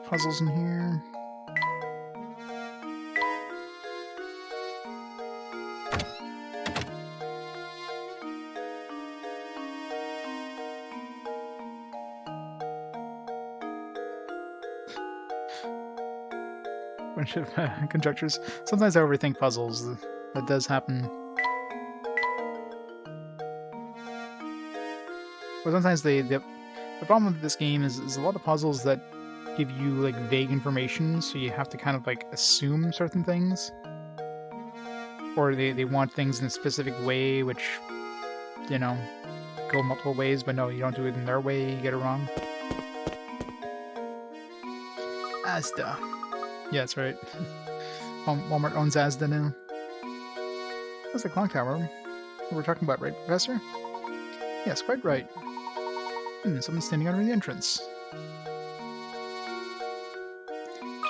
A: Puzzles in here. Bunch of conjectures. Sometimes I overthink puzzles. That does happen. But sometimes the problem with this game is a lot of puzzles that give you like vague information, so you have to kind of like assume certain things, or they want things in a specific way, which, you know, go multiple ways, but no, you don't do it in their way, you get it wrong. Asda. Yeah, that's right. Walmart owns Asda now. That's the clock tower we're talking about, right, Professor? Yes, quite right. Someone's standing under the entrance.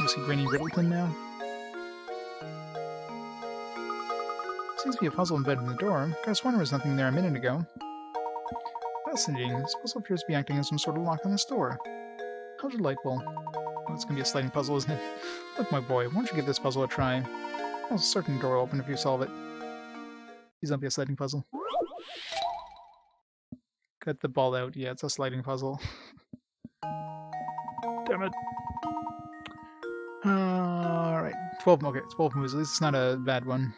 A: You see Granny Riddleton now? Seems to be a puzzle embedded in the door. Could have sworn there was nothing there a minute ago. Fascinating. This puzzle appears to be acting as some sort of lock on this door. How delightful. Oh, it's gonna be a sliding puzzle, isn't it? Look, my boy, why don't you give this puzzle a try? Well, a certain door will open if you solve it. Please don't be a sliding puzzle. Cut the ball out. Yeah, it's a sliding puzzle. Damn it. Alright. 12, okay, 12 moves. At least it's not a bad one.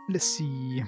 A: Let's see.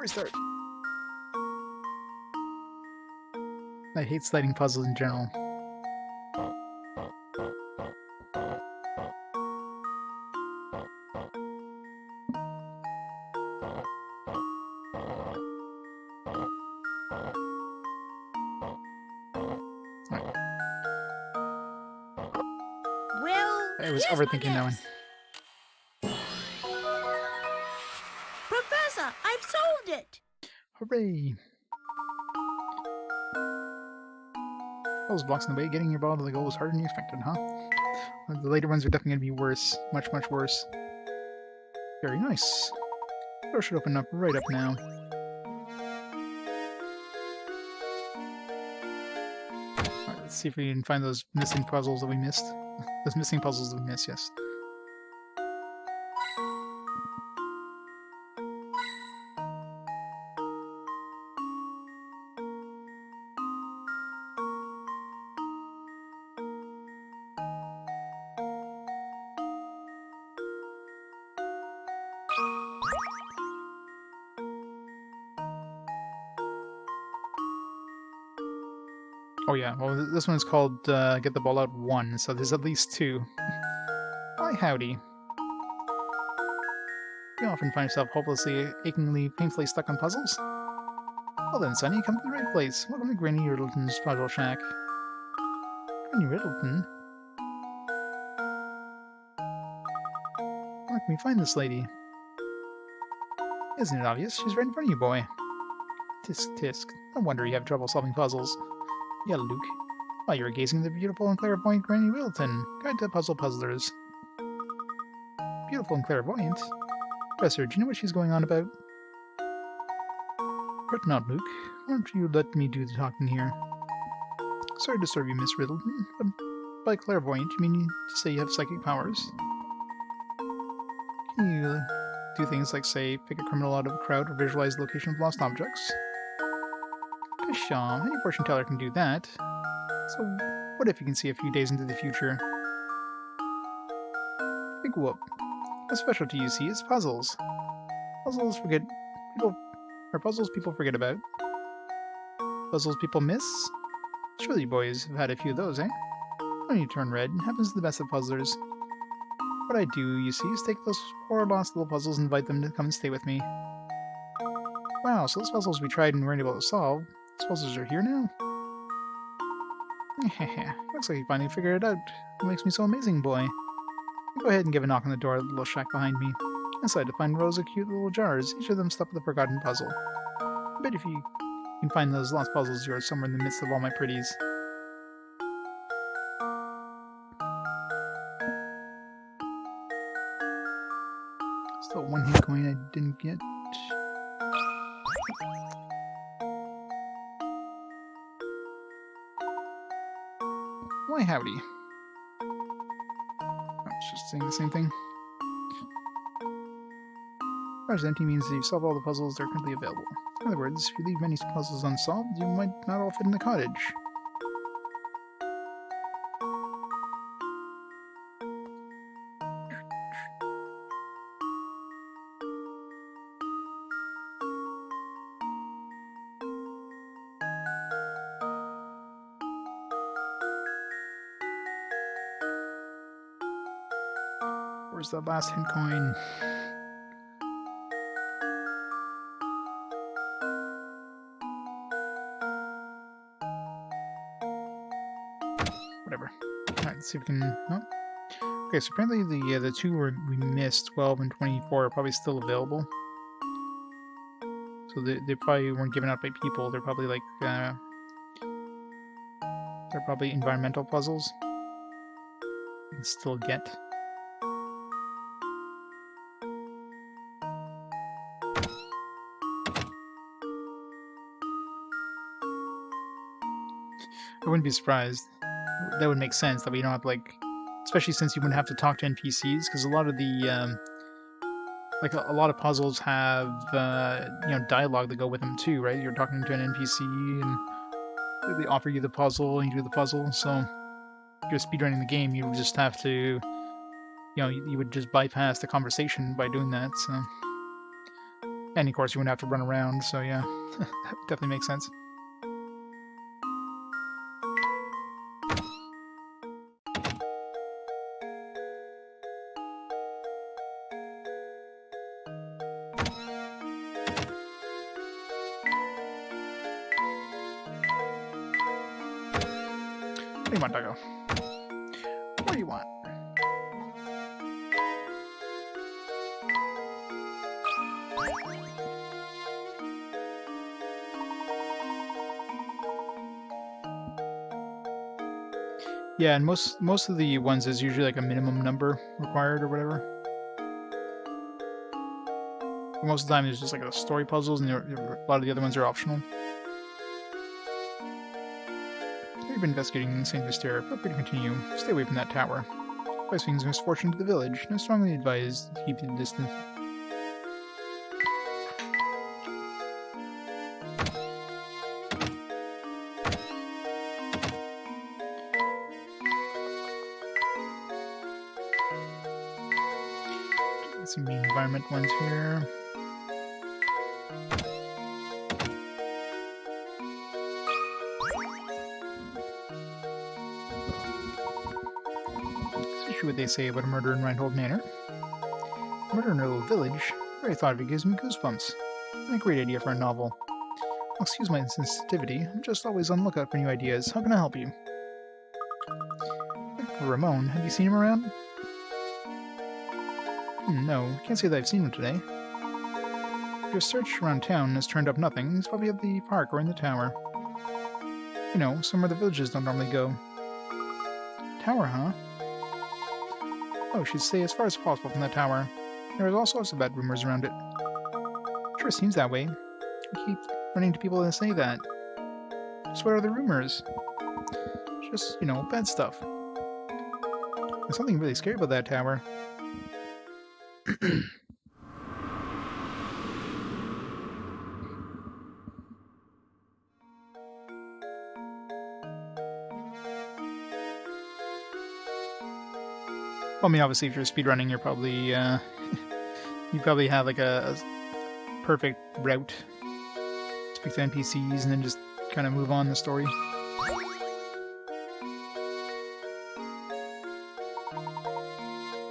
A: Restart. I hate sliding puzzles in general.
E: Well,
A: I was
E: here's my
A: overthinking that one.
E: guess. Professor, I've solved it.
A: Hooray! Those blocks in the way, getting your ball to the goal was harder than you expected, huh? The later ones are definitely going to be worse. Much, much worse. Very nice. The door should open up right up now. Alright, let's see if we can find those missing puzzles that we missed. Those missing puzzles that we missed, yes. Oh yeah, well this one's called Get the Ball Out 1, so there's at least 2. Why howdy. You often find yourself hopelessly, achingly, painfully stuck on puzzles? Well then, son, you come to the right place. Welcome to Granny Riddleton's Puzzle Shack. Granny Riddleton? Where can we find this lady? Isn't it obvious? She's right in front of you, boy. Tisk tisk. No wonder you have trouble solving puzzles. Yeah, Luke. While you were gazing at the beautiful and clairvoyant Granny Riddleton, guide to puzzle puzzlers. Beautiful and clairvoyant? Professor, do you know what she's going on about? But not, Luke. Why don't you let me do the talking here? Sorry to disturb you, Miss Riddleton, but by clairvoyant, you mean to say you have psychic powers? Can you do things like, say, pick a criminal out of a crowd or visualize the location of lost objects? Pshaw, any fortune teller can do that. So, what if you can see a few days into the future? Big whoop. A specialty, you see, is puzzles. Puzzles people forget about. Puzzles people miss? Surely you boys have had a few of those, eh? When you turn red, it happens to the best of puzzlers. What I do, you see, is take those poor lost little puzzles and invite them to come and stay with me. Wow, so those puzzles we tried and weren't able to solve, those puzzles are here now? Looks like you finally figured it out. What makes me so amazing, boy? Go ahead and give a knock on the door at the little shack behind me. Inside to find rows of cute little jars, each of them stuffed with a forgotten puzzle. I bet if you can find those lost puzzles, you are somewhere in the midst of all my pretties. Still one hit coin I didn't get. Why howdy. Oh, it's just saying the same thing. Large empty means that you solve all the puzzles that are currently available. In other words, if you leave many puzzles unsolved, you might not all fit in the cottage. Where's the last hint coin? Whatever. Alright, let's see if we can... Oh. Okay, so apparently the two we missed, 12 and 24, are probably still available. So they probably weren't given out by people. They're probably like... they're probably environmental puzzles. You can still get. I wouldn't be surprised. That would make sense that we don't have, like... Especially since you wouldn't have to talk to NPCs, because a lot of the... like, a lot of puzzles have, you know, dialogue that go with them too, right? You're talking to an NPC, and they offer you the puzzle, and you do the puzzle, so... If you're speedrunning the game, you would just have to... You know, you would just bypass the conversation by doing that, so... And of course, you wouldn't have to run around, so yeah. That definitely makes sense. What do you want, Doggo? What do you want? Yeah, and most of the ones is usually like a minimum number required or whatever. But most of the time, there's just like a story puzzles, and a lot of the other ones are optional. You've been investigating St. Mystere. Feel free to continue. Stay away from that tower. Vice brings misfortune to the village, and I strongly advise to keep the distance. Some main environment ones here. See what they say about a murder in Reinhold Manor. Murder in a little village. The very thought of it gives me goosebumps. And a great idea for a novel. Excuse my insensitivity. I'm just always on the lookout for new ideas. How can I help you? For Ramon, have you seen him around? No, can't say that I've seen him today. Your search around town has turned up nothing. He's probably at the park or in the tower. You know, somewhere the villagers don't normally go. Tower, huh? Oh, she'd stay as far as possible from the tower. There is all sorts of bad rumors around it. Sure seems that way. I keep running into people that say that. Just what are the rumors? Just, you know, bad stuff. There's something really scary about that tower. Well, I mean, obviously, if you're speedrunning, you're probably, you probably have like a perfect route. Speak to NPCs and then just kind of move on the story.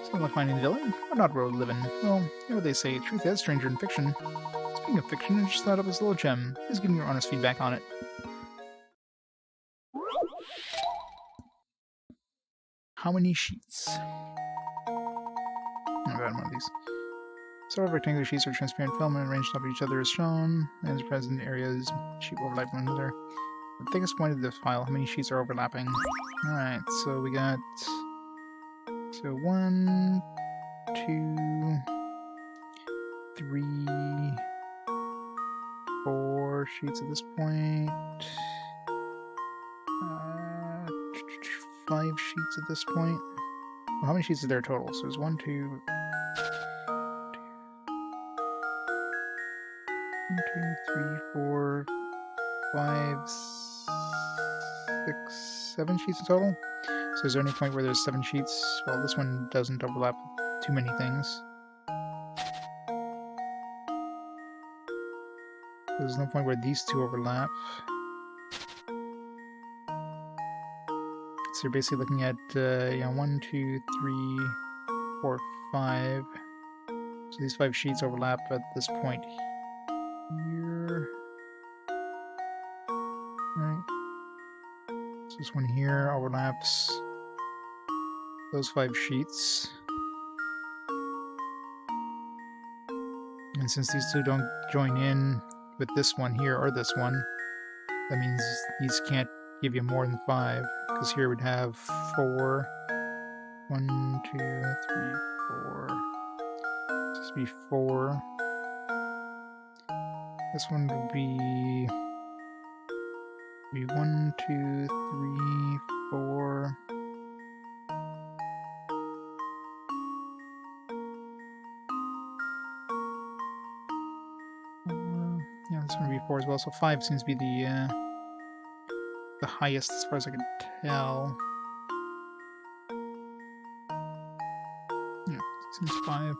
A: Something like finding the villain? Or not road living? Well, you know what they say, truth is stranger in fiction. Speaking of fiction, I just thought of this little gem. Please give me your honest feedback on it. How many sheets? Oh god, one of these. Several rectangular sheets of transparent film and arranged on top of each other is shown, and the present areas sheet overlap one another. The thickest point of this file, how many sheets are overlapping? Alright, so we got... So 1, 2, 3, 4 sheets at this point. 5 sheets at this point. Well, how many sheets is there total? So there's 1, 2... 2, 3, 4, 5, 6, 7 sheets in total. So is there any point where there's 7 sheets? Well, this one doesn't overlap with too many things. There's no point where these two overlap. So you're basically looking at, 1, 2, 3, 4, 5. So these 5 sheets overlap at this point here. Right. So this one here overlaps those 5 sheets. And since these two don't join in with this one here or this one, that means these can't give you more than 5. Because here we'd have 4. 1, 2, 3, 4. This would be 4. This one would be 1, 2, 3, 4. Yeah, this one would be 4 as well. So 5 seems to be the highest as far as I can tell. Yeah, seems 5.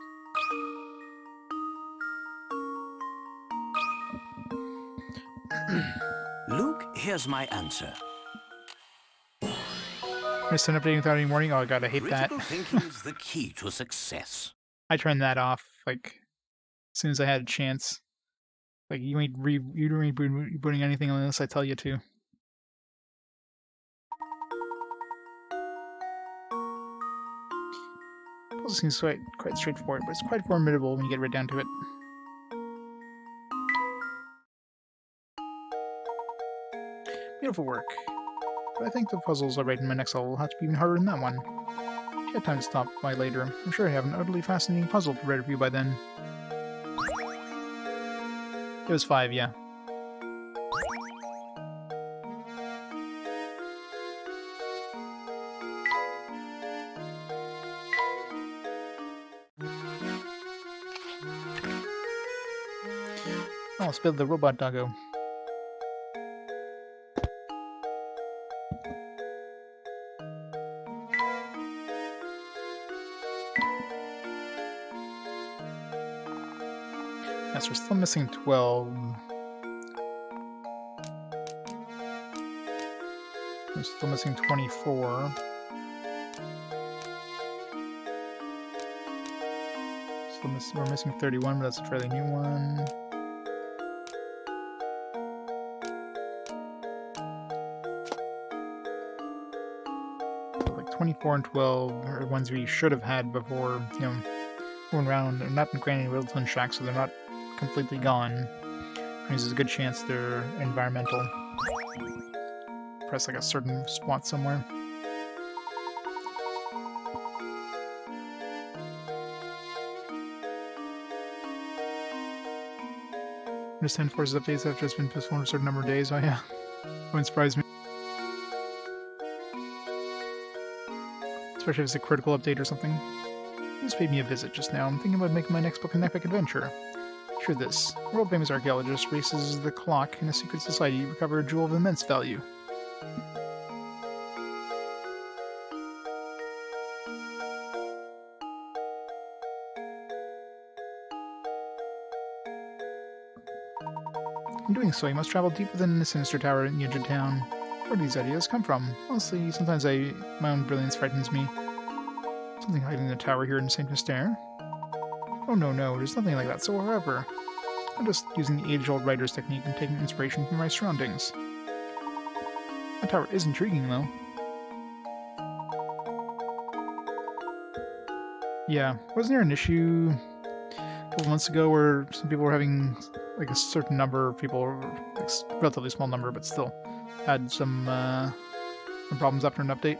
D: Luke, here's my answer.
A: Missed an updating without any warning. Oh god, I hate that.
D: Critical thinking is the key to success.
A: I turned that off like as soon as I had a chance. Like you ain't rebooting anything unless I tell you to. Puzzle seems quite straightforward, but it's quite formidable when you get right down to it. Beautiful work. But I think the puzzles I write in my next level will have to be even harder than that one. If you have time to stop by later, I'm sure I have an utterly fascinating puzzle prepared for you by then. It was 5, yeah. Oh, spill the robot doggo. Yes, we're still missing 12. We're still missing 24. We're missing 31, but that's a fairly new one. So like 24 and 12 are ones we should have had before, going around. They're not in Granny Littleton Shack, so they're not completely gone. There's a good chance they're environmental. Press like a certain spot somewhere. Understand Forces updates have just been postponed a certain number of days. Oh yeah, wouldn't surprise me. Especially if it's a critical update or something. You just paid me a visit just now. I'm thinking about making my next book an epic adventure. Sure this. World-famous archaeologist races the clock in a secret society to recover a jewel of immense value. In doing so, you must travel deep within the sinister tower in Yinja Town. Where do these ideas come from? Honestly, sometimes my own brilliance frightens me. Something hiding in the tower here in St. Mystere? Oh no, there's nothing like that whatsoever. I'm just using the age-old writer's technique and taking inspiration from my surroundings. That tower is intriguing, though. Yeah, wasn't there an issue a couple months ago where some people were having, like, a certain number of people, like, relatively small number, but still, had some problems after an update?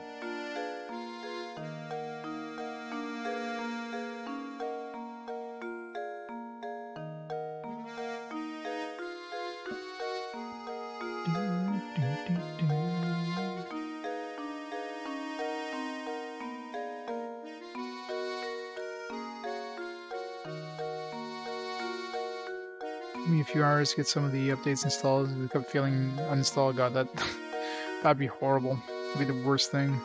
A: me a few hours to get some of the updates installed. I kept feeling uninstall. God, that'd be horrible. That'd be the worst thing.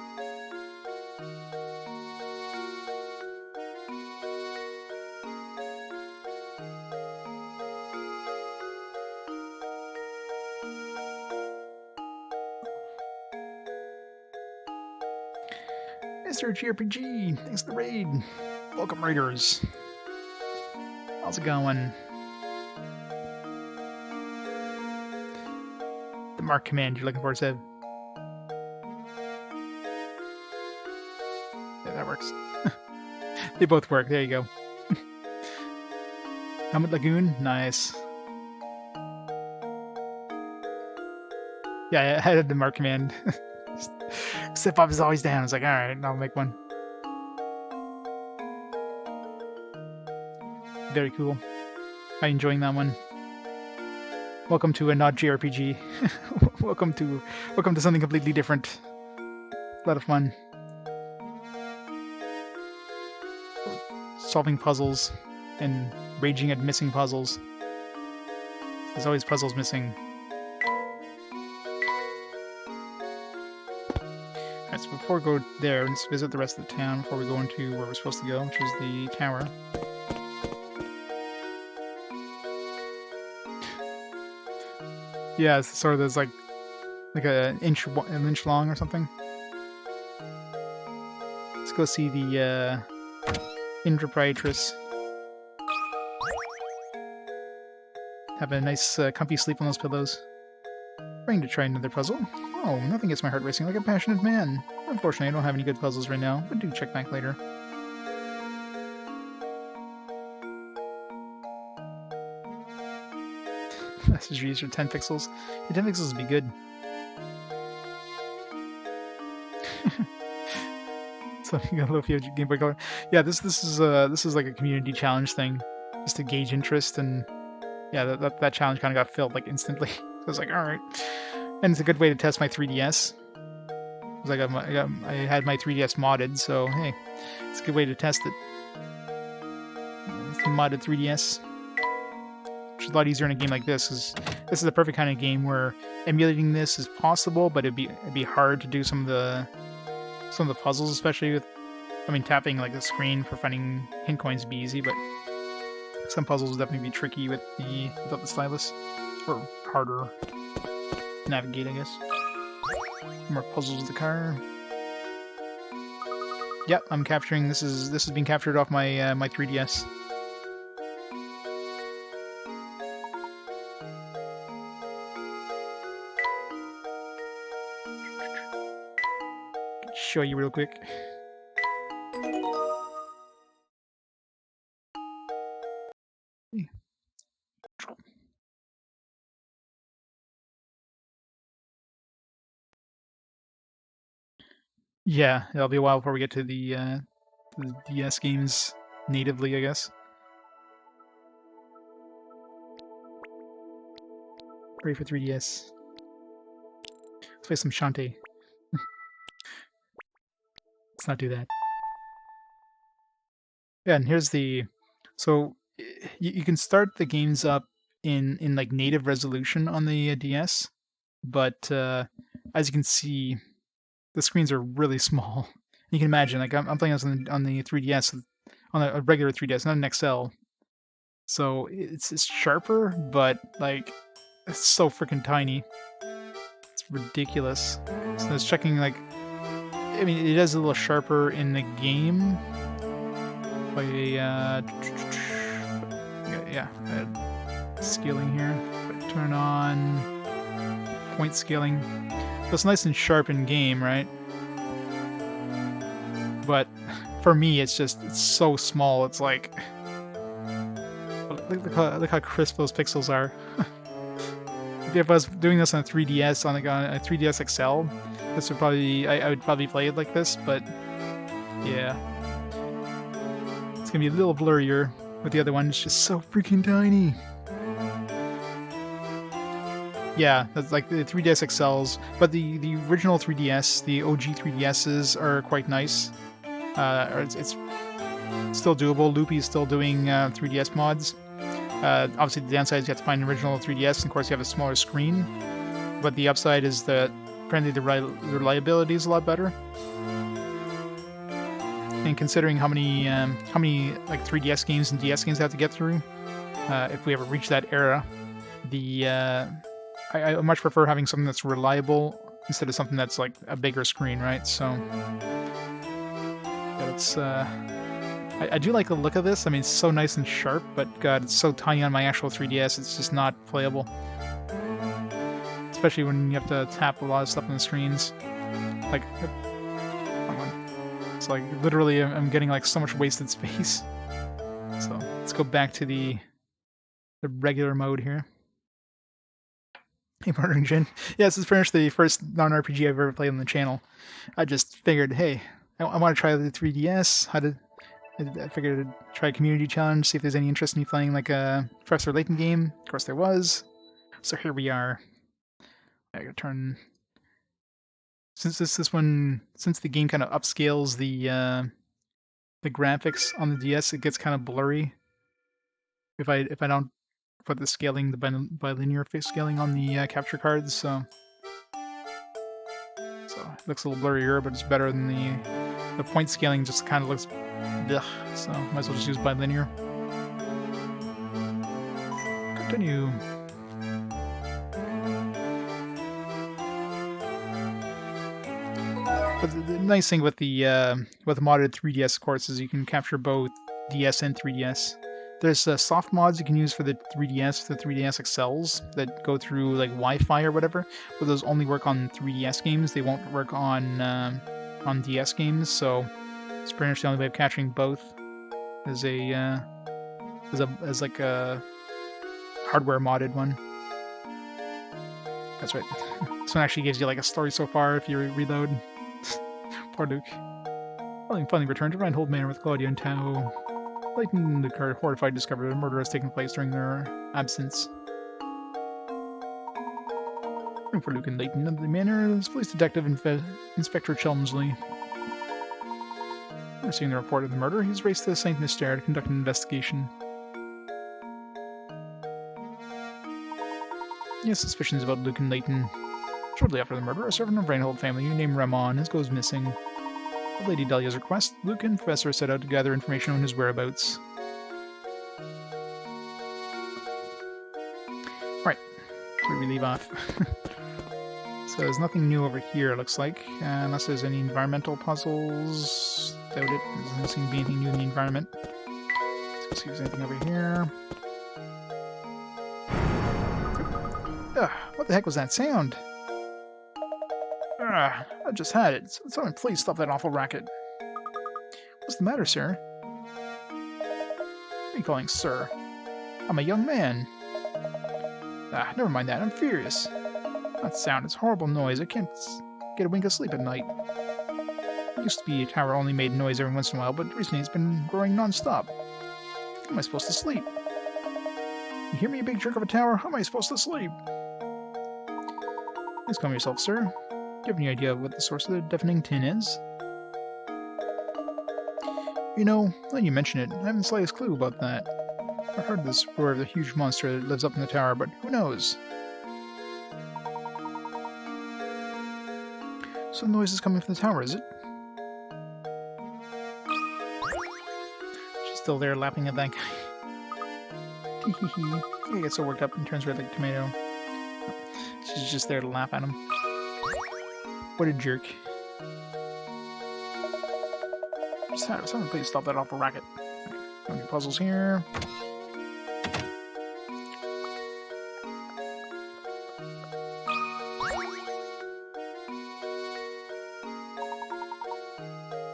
A: Mr. GRPG, thanks for the raid. Welcome, raiders. How's it going? The mark command you're looking for, Seb. Yeah, that works. They both work. There you go. Helmet Lagoon, nice. Yeah, I had the mark command. Step up is always down. I was like, all right, I'll make one. Very cool. I'm enjoying that one. Welcome to a not JRPG. welcome to something completely different. A lot of fun. Solving puzzles and raging at missing puzzles. There's always puzzles missing. Alright, so before we go there, let's visit the rest of the town before we go into where we're supposed to go, which is the tower. Yeah, it's sort of there's like an inch long or something. Let's go see the Proprietress. Have a nice comfy sleep on those pillows. Trying to try another puzzle. Oh, nothing gets my heart racing like a passionate man. Unfortunately, I don't have any good puzzles right now, but do check back later. SSGs are 10 pixels. Yeah, 10 pixels would be good. So you got a little Game Boy Color. Yeah, this is like a community challenge thing, just to gauge interest, and yeah, that challenge kind of got filled like instantly. So I was like, all right, and it's a good way to test my 3DS. I had my 3DS modded, so hey, it's a good way to test it. It's a modded 3DS, which is a lot easier in a game like this, because this is the perfect kind of game where emulating this is possible, but it'd be hard to do some of the puzzles, especially with, I mean, tapping like the screen for finding hint coins would be easy, but some puzzles will definitely be tricky without the stylus, or harder to navigate, I guess. More puzzles with the car. Yep, I'm capturing. This is being captured off my my 3DS. Show you real quick. Yeah, it'll be a while before we get to the DS games natively, I guess. Ready for 3DS. Let's play some Shantae. Let's not do that. Yeah, and here's so you can start the games up in like native resolution on the DS, but as you can see, the screens are really small. You can imagine, like I'm playing this on the 3DS, on a regular 3DS, not an XL. So it's sharper, but like it's so freaking tiny. It's ridiculous. So it's checking like, I mean, it is a little sharper in the game. By scaling here. But turn on point scaling. So it's nice and sharp in game, right? But for me, it's so small. It's like, look how crisp those pixels are. If I was doing this on a 3DS, on a 3DS XL, this would probably I would probably play it like this. But yeah, it's gonna be a little blurrier with the other one. It's just so freaking tiny. Yeah, that's like the 3DS XLs, but the original 3DS, the OG 3DSs are quite nice. It's still doable. Loopy's still doing 3DS mods. Obviously, the downside is you have to find an original 3DS, and of course you have a smaller screen. But the upside is that apparently the reliability is a lot better. And considering how many like 3DS games and DS games I have to get through, if we ever reach that era, I much prefer having something that's reliable instead of something that's like a bigger screen, right? So yeah, it's I do like the look of this. I mean, it's so nice and sharp, but God, it's so tiny on my actual 3DS. It's just not playable, especially when you have to tap a lot of stuff on the screens. Like, come on. It's like literally I'm getting like so much wasted space. So let's go back to the regular mode here. Hey, Murdering Jin. Yeah, this is pretty much the first non-RPG I've ever played on the channel. I just figured, hey, I want to try the 3DS. I figured I'd try a community challenge, see if there's any interest in me playing like a Professor Layton game. Of course there was. So here we are. I gotta turn... Since the game kind of upscales the graphics on the DS, it gets kind of blurry. If I don't put the scaling, the bilinear scaling on the capture cards, so it looks a little blurrier, but it's better than the point scaling. Just kind of looks, ugh, so might as well just use bilinear. Continue. But the nice thing with the modded 3DS, of course, is you can capture both DS and 3DS. There's soft mods you can use for the 3DS, the 3DS XLs that go through like Wi-Fi or whatever, but those only work on 3DS games. They won't work on DS games. So it's pretty much the only way of capturing both as like a hardware modded one. That's right. This one actually gives you like a story so far if you reload. Poor Luke. Finally returned to Reinhold Manor with Claudia and Tao. Layton and Luke are horrified to discover a murder has taken place during their absence. Looking for Luke and Layton at the manor is Police Detective Inspector Chelmsley. Receiving the report of the murder, he's raced to St. Mystere to conduct an investigation. He has suspicions about Luke and Layton. Shortly after the murder, a servant of Reinhold family named Ramon goes missing. At Lady Dahlia's request, Luke and Professor set out to gather information on his whereabouts. Right, where we leave off. So there's nothing new over here, it looks like, unless there's any environmental puzzles. Doubt it. There doesn't seem to be anything new in the environment. Let's see if there's anything over here. Ugh, what the heck was that sound? I just had it. Someone please stop that awful racket. What's the matter, sir? What are you calling sir? I'm a young man. Never mind that. I'm furious. That sound is horrible noise. I can't get a wink of sleep at night. It used to be a tower only made noise every once in a while, but recently it's been growing non-stop. How am I supposed to sleep? You hear me, you big jerk of a tower? How am I supposed to sleep? Please calm yourself, sir. Do you have any idea what the source of the deafening tin is? You know, now you mention it, I haven't the slightest clue about that. I've heard this roar of the huge monster that lives up in the tower, but who knows? So the noise is coming from the tower, is it? She's still there laughing at that guy. Tee-hee-hee. He gets so worked up and turns red like a tomato. She's just there to laugh at him. What a jerk. Someone please stop that awful racket. No new puzzles here.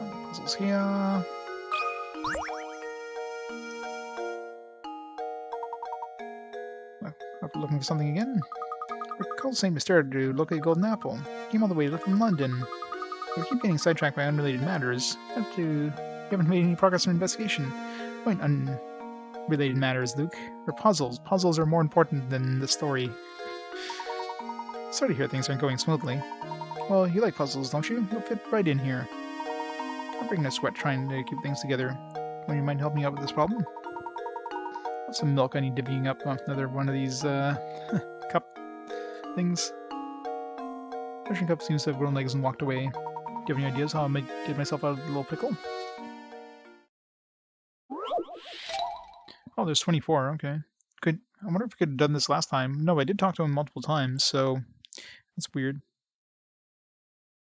A: No new puzzles here. After looking for something again. We called St. Mystere to locate a golden apple. Came all the way from London. We keep getting sidetracked by unrelated matters. We haven't made any progress in our investigation. Point unrelated matters, Luke. They're puzzles. Puzzles are more important than the story. Sorry to hear things aren't going smoothly. Well, you like puzzles, don't you? You'll fit right in here. I'm breaking a sweat trying to keep things together. When you mind helping me out with this problem? some milk I need divvying up. Another one of these cup things. Fishing cup seems to have grown legs and walked away. Do you have any ideas how I might get myself out of the little pickle? Oh, there's 24. Okay. I wonder if we could have done this last time. No, I did talk to him multiple times, so that's weird.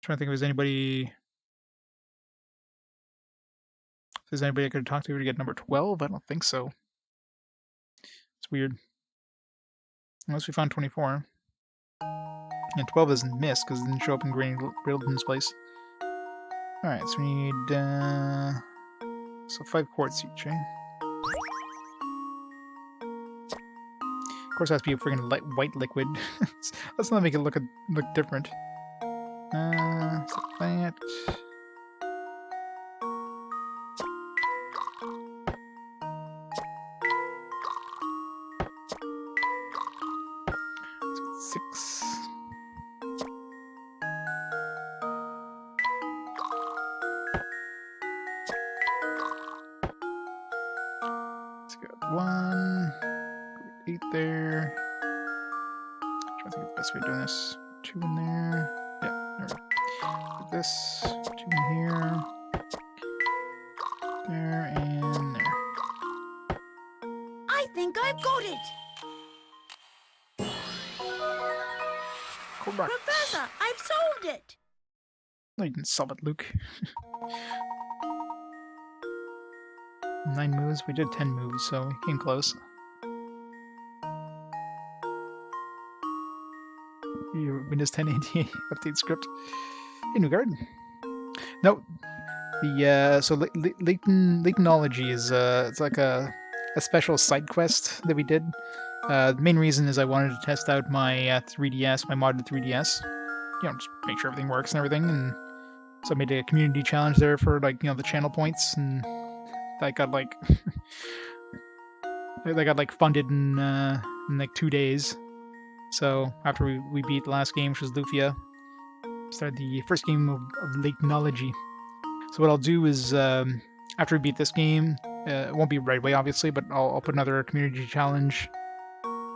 A: Trying to think if there's anybody I could have talked to get number 12. I don't think so. It's weird. Unless we found 24. And 12 isn't missed because it didn't show up in Granny Riddleton's place. Alright, so we need 5 quartz each, eh? Of course, it has to be a friggin' white liquid. Let's not make it look different. So that. Let's get 6. Let's get 1. 8 there. Trying to think of the best way of doing this. 2 in there. Yeah, there we go. Put this. 2 in here. There and there.
E: I think I've got it.
A: Correct.
E: Professor, I've solved it.
A: No, you didn't solve it, Luke. 9 moves. We did 10 moves, so we came close. Your Windows 10 ADA update script. Hey, new garden. No, the so Laytonology is it's like a special side quest that we did. The main reason is I wanted to test out my 3DS, my modded 3DS. You know, just make sure everything works and everything. And so I made a community challenge there for like the channel points, and that got like they got like funded in like 2 days. So after we beat the last game, which was Lufia, started the first game of Laytonology. So what I'll do is after we beat this game, it won't be right away obviously, but I'll put another community challenge,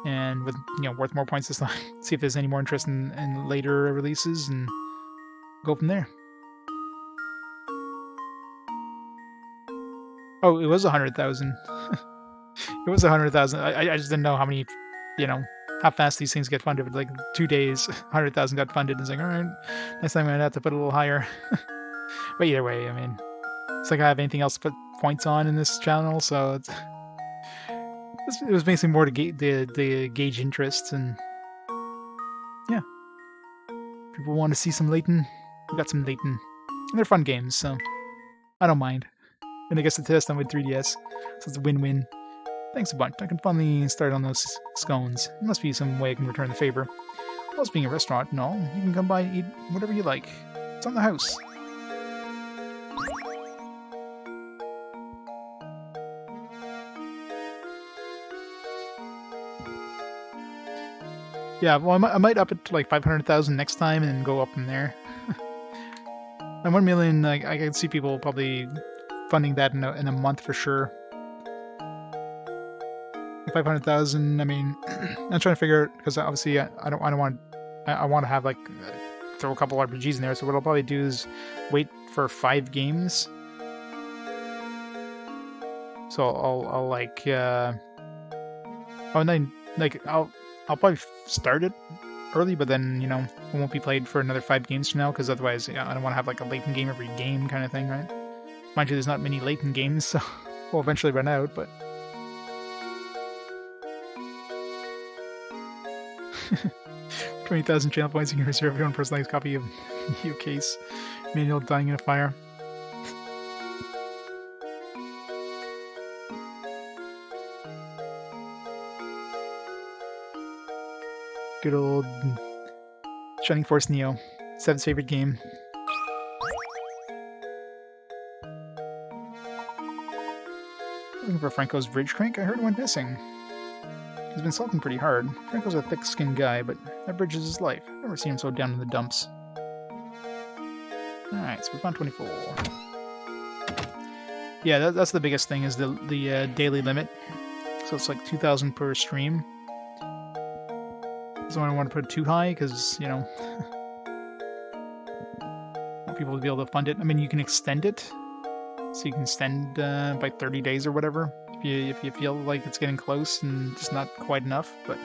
A: and with worth more points this time. See if there's any more interest in later releases, and go from there. Oh, it was 100,000. It was 100,000. I just didn't know how many, how fast these things get funded. But like 2 days, 100,000 got funded. It's like, all right, next time I'm gonna have to put a little higher. But either way, I mean, it's like I have anything else to put points on in this channel, so it was basically more to gauge interest, and yeah, people want to see some Layton. We got some Layton, and they're fun games, so I don't mind. And I guess the test on with 3DS, so it's a win-win. Thanks a bunch. I can finally start on those scones. There must be some way I can return the favor. Plus, being a restaurant and all, you can come by and eat whatever you like. It's on the house. Yeah, well, I might up it to like 500,000 next time and then go up from there. And 1 million, I can see people probably funding that in a month for sure. 500,000. I mean, I'm trying to figure it because obviously I want to have like throw a couple RPGs in there. So what I'll probably do is wait for 5 games. So I'll like and then like I'll probably start it early, but then it won't be played for another 5 games from now, because otherwise I don't want to have like a Layton game every game kind of thing, right? Mind you, there's not many Layton games, so we'll eventually run out, but 20,000 channel points, you can reserve your own personalized copy of your case manual dying in a fire. Good old Shining Force Neo, 7's favorite game. Looking for Franco's bridge crank? I heard it went missing. He's been sulking pretty hard. Franco's a thick-skinned guy, but that bridge is his life. Never seen him so down in the dumps. Alright, so we found 24. Yeah, that's the biggest thing, is the daily limit. So it's like 2,000 per stream. So I don't want to put it too high because, you know, I want people to be able to fund it. I mean, you can extend it. So you can extend by 30 days or whatever if you feel like it's getting close and just not quite enough. But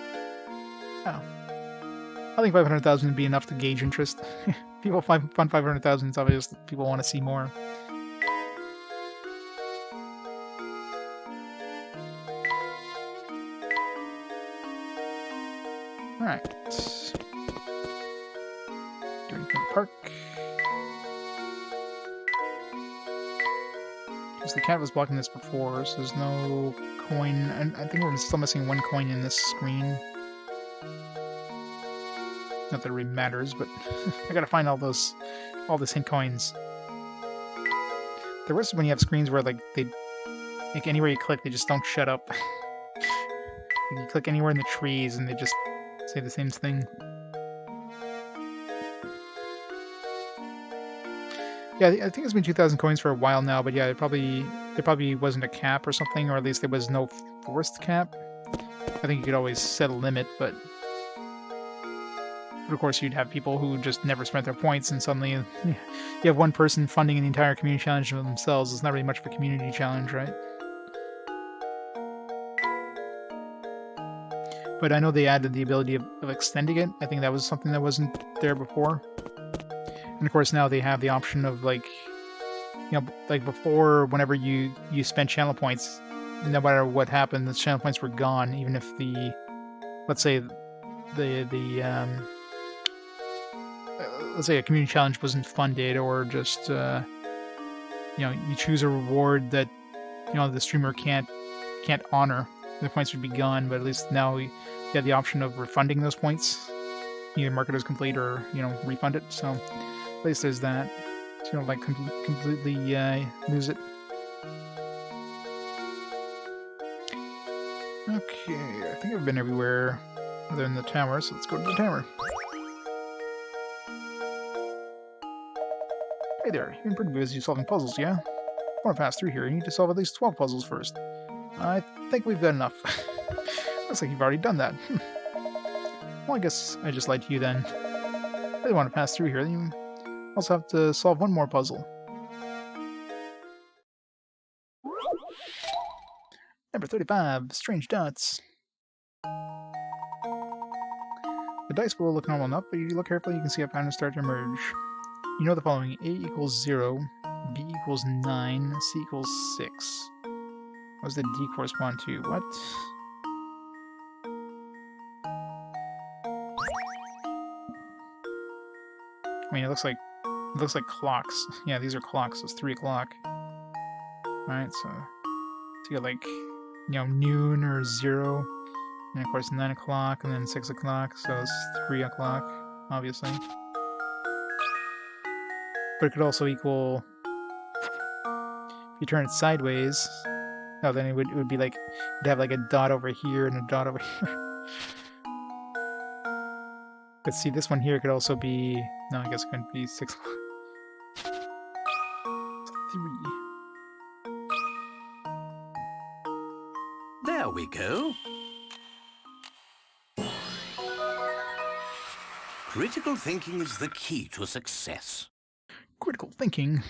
A: oh, I think 500,000 would be enough to gauge interest. People fund 500,000. It's obvious that people want to see more. All right. Do anything in the park. Because the cat was blocking this before, so there's no coin. And I think we're still missing one coin in this screen. Not that it really matters, but I gotta find all this hint coins. The worst is when you have screens where like anywhere you click, they just don't shut up. You click anywhere in the trees, and they just say the same thing. Yeah, I think it's been 2,000 coins for a while now, but yeah, there probably wasn't a cap or something, or at least there was no forced cap. I think you could always set a limit, but of course you'd have people who just never spent their points, and suddenly you have one person funding an entire community challenge for themselves. It's not really much of a community challenge, right? But I know they added the ability of extending it. I think that was something that wasn't there before. And of course now they have the option of like, you know, like before, whenever you spent channel points, no matter what happened, the channel points were gone, even if let's say let's say a community challenge wasn't funded, or just you know, you choose a reward that, you know, the streamer can't honor, the points would be gone. But at least now you have the option of refunding those points, either mark it as complete or, you know, refund it. So at least there's that. So you don't like completely lose it. Okay, I think I've been everywhere other than the tower, so let's go to the tower. Hey there, you've been pretty busy solving puzzles, yeah? I want to pass through here. You need to solve at least 12 puzzles first. I think we've got enough. Looks like you've already done that. Well, I guess I just lied to you then. I really want to pass through here, then you also have to solve one more puzzle. Number 35, Strange Dots. The dice will look normal enough, but if you look carefully, you can see a pattern start to emerge. You know the following: A equals 0, B equals 9, C equals 6. What does the D correspond to? What? I mean, it looks like clocks. Yeah, these are clocks. So it's 3 o'clock. Alright, so you got like, you know, noon or 0, and of course 9 o'clock, and then 6 o'clock, so it's 3 o'clock, obviously. But it could also equal, if you turn it sideways, no, then it would be like, you'd have like a dot over here and a dot over here. But see, this one here could also be, no, I guess it couldn't be 6 o'clock. 3.
D: There we go. Critical thinking is the key to success.
A: Critical thinking.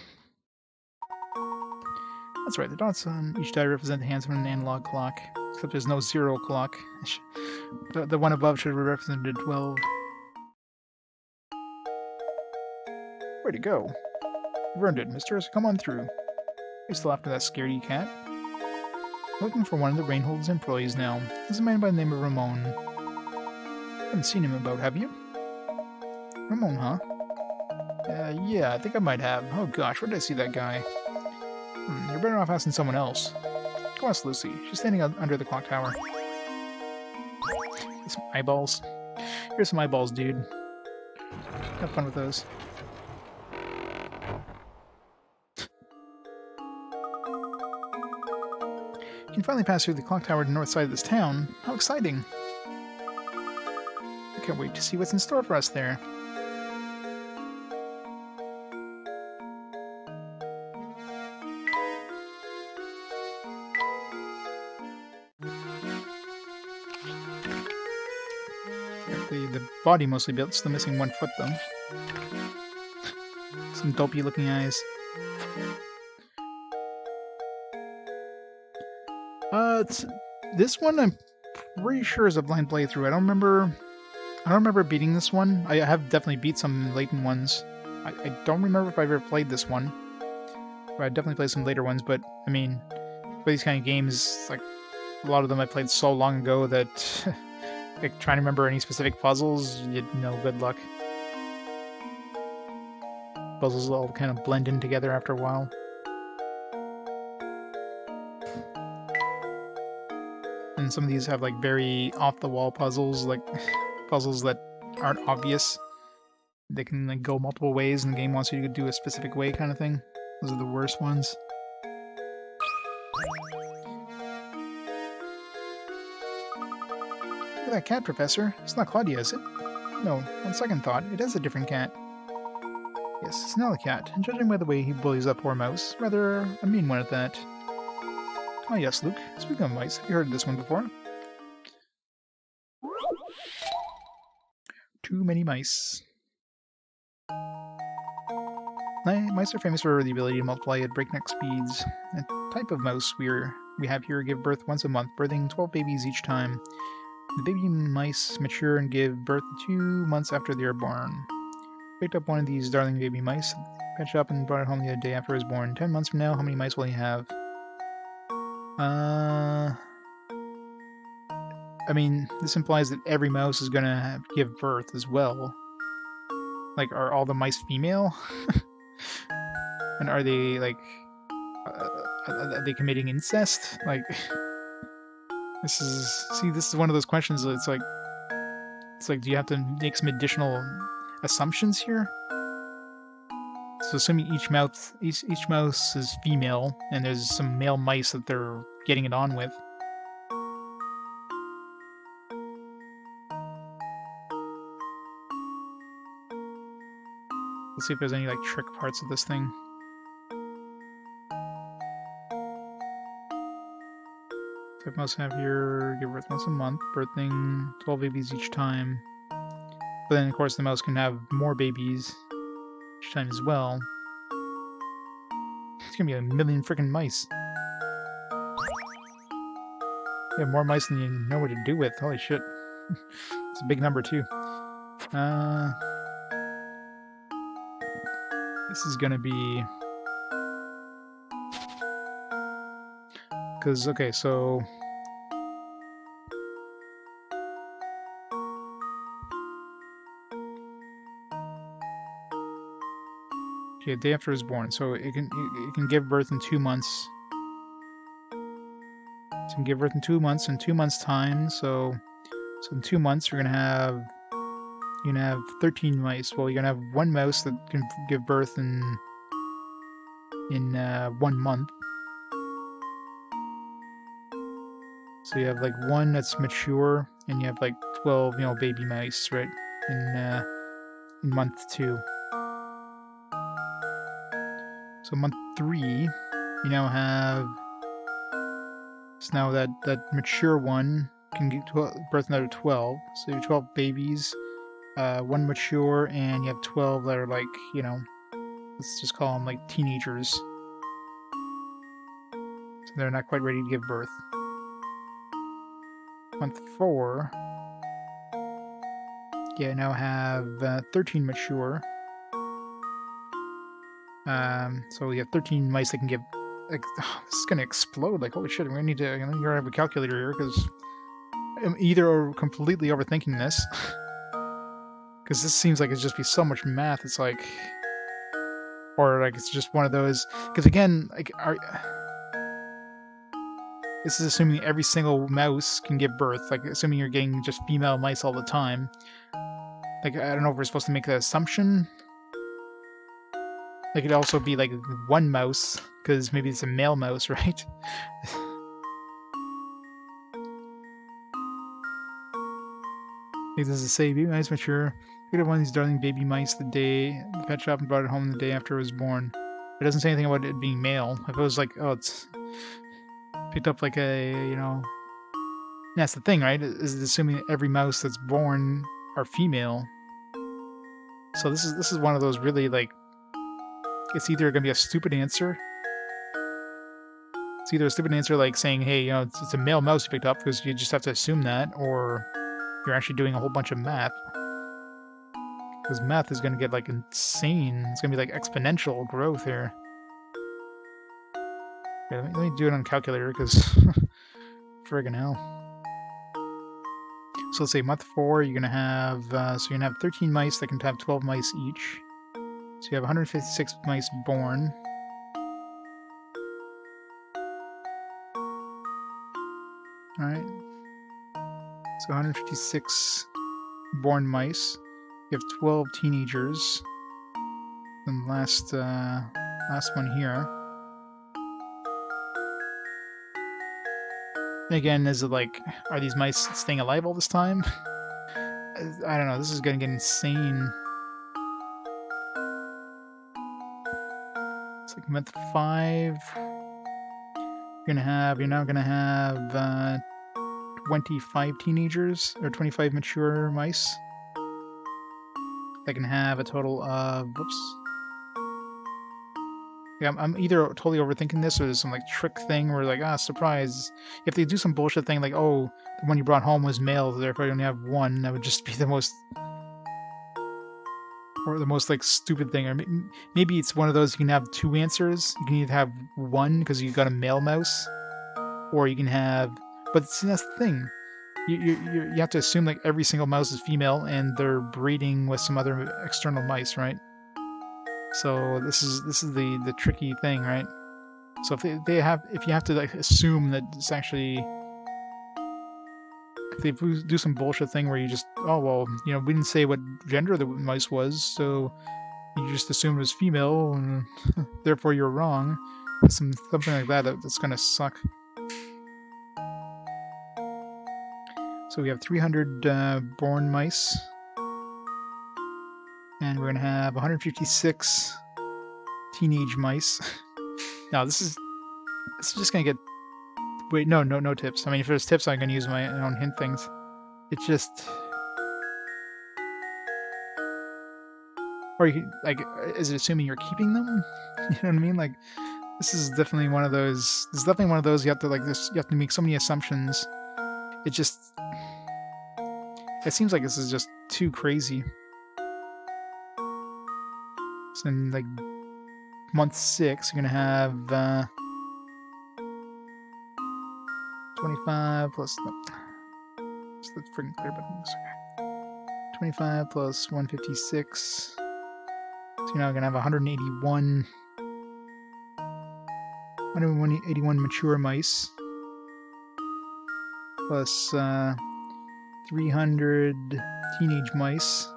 A: That's right, the dots on each die represent the hands of an analog clock, except there's no 0 o'clock. The one above should have represented 12. Way to go. You've earned it, Mystere, so come on through. Are you still after that scaredy cat? Looking for one of the Reinhold's employees now. He's a man by the name of Ramon. Haven't seen him about, have you? Ramon, huh? Yeah, I think I might have. Oh gosh, where did I see that guy? You're better off asking someone else. Go ask Lucy. She's standing under the clock tower. Get some eyeballs. Here's some eyeballs, dude. Have fun with those. You can finally pass through the clock tower to the north side of this town. How exciting! I can't wait to see what's in store for us there. the body mostly built, still missing one foot though. Some dopey looking eyes. This one I'm pretty sure is a blind playthrough. I don't remember beating this one. I have definitely beat some Layton ones. I don't remember if I've ever played this one. But I definitely played some later ones, but I mean, for these kind of games, like a lot of them I played so long ago that like trying to remember any specific puzzles, good luck. Puzzles all kind of blend in together after a while. And some of these have like very off-the-wall puzzles, like puzzles that aren't obvious. They can like go multiple ways, and the game wants you to do a specific way, kind of thing. Those are the worst ones. Look at that cat, Professor. It's not Claudia, is it? No, on second thought, it is a different cat. Yes, it's not a cat, and judging by the way he bullies that poor mouse, rather a mean one at that. Oh yes, Luke. Speaking of mice, have you heard of this one before? Too many mice. Mice are famous for the ability to multiply at breakneck speeds. A type of mouse we have here give birth once a month, birthing 12 babies each time. The baby mice mature and give birth 2 months after they are born. Picked up one of these darling baby mice, pet shop, and brought it home the other day after it was born. 10 months from now, how many mice will you have? I mean, this implies that every mouse is gonna give birth as well. Like, are all the mice female? And are they, like, are they committing incest? Like, this is one of those questions that it's like, do you have to make some additional assumptions here? So assuming each mouse is female, and there's some male mice that they're getting it on with. Let's see if there's any like trick parts of this thing. Type mouse have here, give birth once a month, birthing 12 babies each time. But then of course the mouse can have more babies each time as well. It's gonna be a million freaking mice. You have more mice than you know what to do with. Holy shit. It's a big number too. This is gonna be... Because, okay, so... Okay, day after it was born. So it can give birth in 2 months. It can give birth in 2 months, in 2 months' time. So in 2 months you're gonna have 13 mice. Well, you're gonna have one mouse that can give birth in 1 month. So you have like one that's mature, and you have like 12, baby mice, right? In month 2. So month 3, you now have. So now that mature one can give birth another 12. So you have 12 babies, 1 mature, and you have 12 that are like, let's just call them like teenagers. So they're not quite ready to give birth. Month 4, yeah, now have 13 mature. So we have 13 mice that can give. Like, this is gonna explode. Like, holy shit! We need to. You're gonna have a calculator here because I'm either completely overthinking this, because this seems like it's just be so much math. It's like, or like it's just one of those. Because again, like, this is assuming every single mouse can give birth. Like, assuming you're getting just female mice all the time. Like, I don't know if we're supposed to make that assumption. It could also be like one mouse, because maybe it's a male mouse, right? Like, does it say baby mice mature? Picked up one of these darling baby mice the pet shop and brought it home the day after it was born. It doesn't say anything about it being male. If it was like, oh, it's picked up like a, that's the thing, right? Is it assuming that every mouse that's born are female. So this is one of those really, like, it's either gonna be a stupid answer. It's either a stupid answer like saying, hey, it's a male mouse you picked up, because you just have to assume that, or you're actually doing a whole bunch of math. Because math is gonna get like insane. It's gonna be like exponential growth here. Okay, let me do it on calculator, because friggin' hell. So let's say month 4, you're gonna have 13 mice that can have 12 mice each. So you have 156 mice born. All right. So 156 born mice. You have 12 teenagers. And last one here. And again, is it like, are these mice staying alive all this time? I don't know. This is gonna get insane. It's like month 5. You're now gonna have 25 teenagers, or 25 mature mice that can have a total of, whoops. Yeah, I'm either totally overthinking this, or there's some like trick thing where like, surprise. If they do some bullshit thing like, oh, the one you brought home was male, therefore you only have one, that would just be the most like stupid thing. Or maybe it's one of those, you can have 2 answers. You can either have 1 because you got a male mouse, or you can have, but see, that's the thing. You have to assume like every single mouse is female and they're breeding with some other external mice, right? So this is the tricky thing, right? So if you have to like assume that it's actually, if they do some bullshit thing where you just, oh well, we didn't say what gender the mice was, so you just assumed it was female, and therefore you're wrong. Something like that that's gonna suck. So we have 300 born mice, and we're gonna have 156 teenage mice. Now this is just gonna get. Wait, no tips. I mean, if there's tips, I'm gonna use my own hint things. It's just, or you can, like, is it assuming you're keeping them? You know what I mean? Like, this is definitely one of those. This is definitely one of those you have to like this. You have to make so many assumptions. It seems like this is just too crazy. So in like month 6, you're gonna have 25 plus. No, that's freaking clear, but okay. 25 plus 156. So you're now gonna have 181 mature mice, plus 300 teenage mice,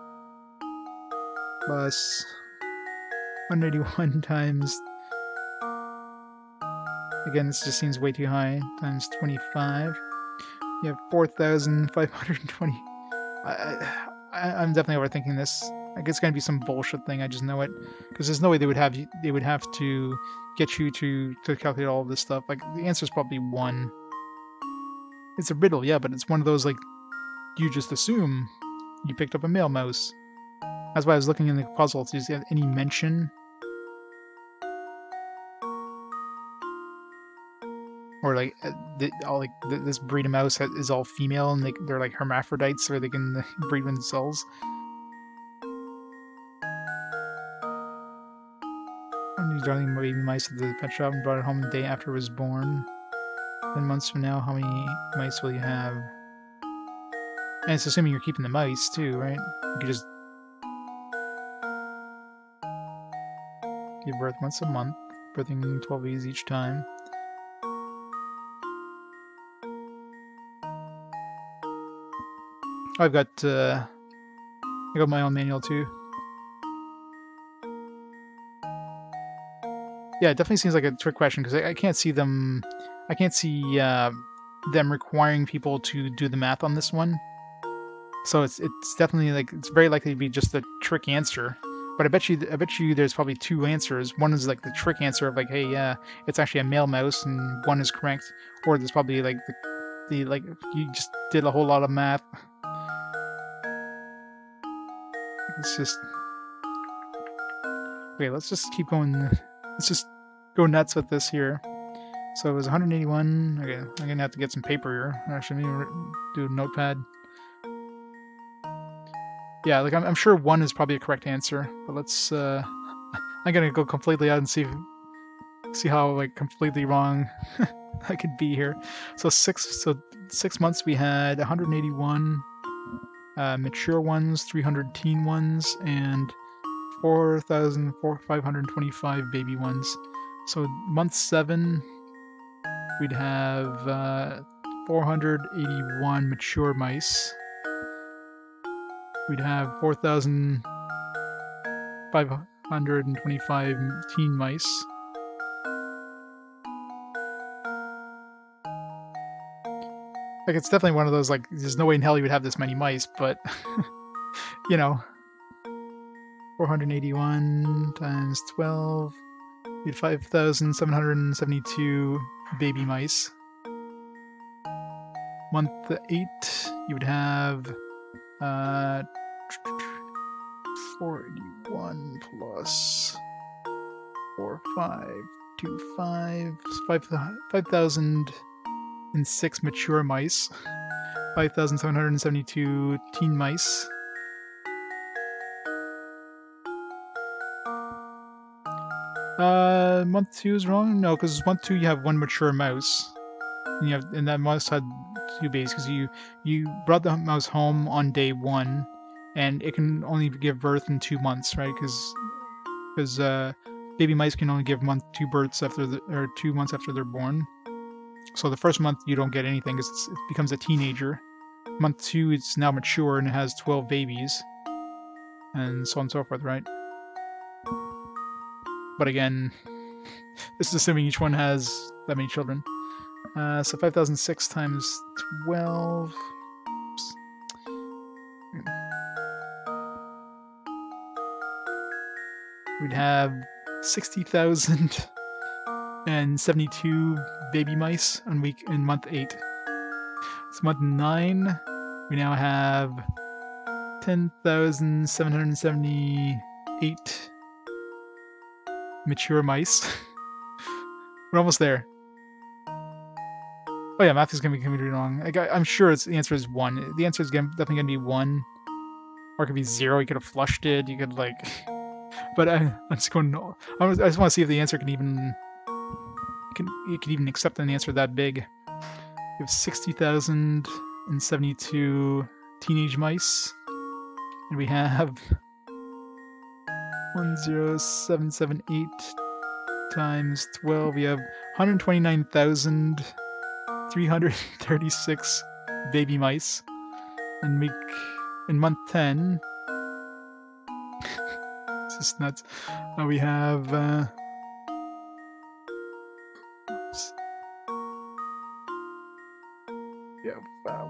A: plus 181 times, again this just seems way too high, times 25. You have 4,520. I'm definitely overthinking this. Like, it's gonna be some bullshit thing, I just know it, because there's no way they would have to get you to calculate all of this stuff. Like, the answer is probably 1. It's a riddle, yeah, but it's one of those, like, you just assume you picked up a male mouse. That's why I was looking in the puzzle to see any mention, or like this breed of mouse is all female, and they're like hermaphrodites, or they can breed themselves. These darling baby mice at the pet shop and brought it home the day after it was born. 10 months from now, how many mice will you have? And it's assuming you're keeping the mice too, right? You could just give birth once a month, birthing 12 babies each time. I got my own manual too. Yeah, it definitely seems like a trick question, because I can't see them. I can't see them requiring people to do the math on this one. So it's definitely like, it's very likely to be just a trick answer. But I bet you there's probably 2 answers. One is like the trick answer of like, hey, it's actually a male mouse, and 1 is correct. Or there's probably like the like, you just did a whole lot of math. let's just... Okay, let's just keep going. Let's just go nuts with this here. So it was 181. Okay, I'm gonna have to get some paper here. Actually, maybe do a notepad. Yeah, like I'm sure 1 is probably a correct answer, but let's... I'm gonna go completely out and see how like completely wrong I could be here. So 6 months we had 181 mature ones, 300 teen ones, and 4,525 baby ones. So month 7 we'd have 481 mature mice. We'd have 4,525 teen mice. Like, it's definitely one of those, like, there's no way in hell you would have this many mice, but, you know, 481 times 12, you had 5,772 baby mice. Month 8, you would have 481 plus 4525, 5,006 mature mice, 5,772 teen mice. Month 2 is wrong? No, because month 2 you have 1 mature mouse. And that mouse had 2 babies, because you brought the mouse home on day 1, and it can only give birth in 2 months, right? Because baby mice can only give 2 births after 2 months after they're born. So the first month you don't get anything because it becomes a teenager. Month 2 it's now mature and it has 12 babies, and so on and so forth, right? But again, this is assuming each one has that many children. So 5,006 times 12. Oops. We'd have 60,072 baby mice in month 8. It's month 9. We now have 10,778 mature mice. We're almost there. Oh yeah, math is gonna be completely wrong. I'm sure the answer is 1. The answer is definitely gonna be 1, or it could be 0. You could have flushed it. You could like, but I'm just going. I just want to see if the answer can even accept an answer that big. We have 60,072 teenage mice, and we have 10778 times 12. We have 129,336 baby mice, and in month 10. This is nuts. We have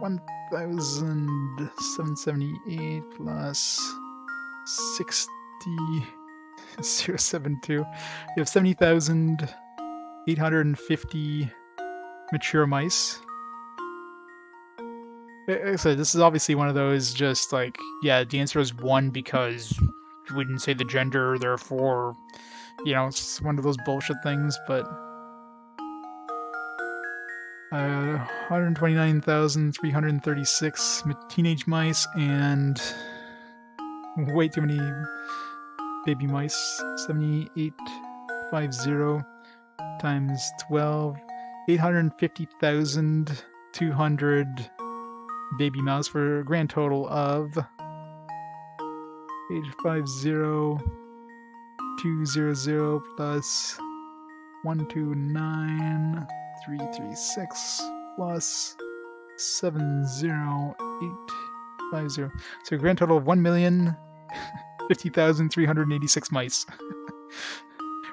A: 1,778 plus 60,072. We have 70,850 mature mice. Like I said, this is obviously one of those just like, yeah, the answer is 1 because we didn't say the gender, therefore, it's one of those bullshit things, but 129,336 teenage mice and way too many baby mice. 7,850 times 12, 850,200 baby mouse for a grand total of 850,200 plus 129,336 plus 70850. So a grand total of 1,050,386 mice,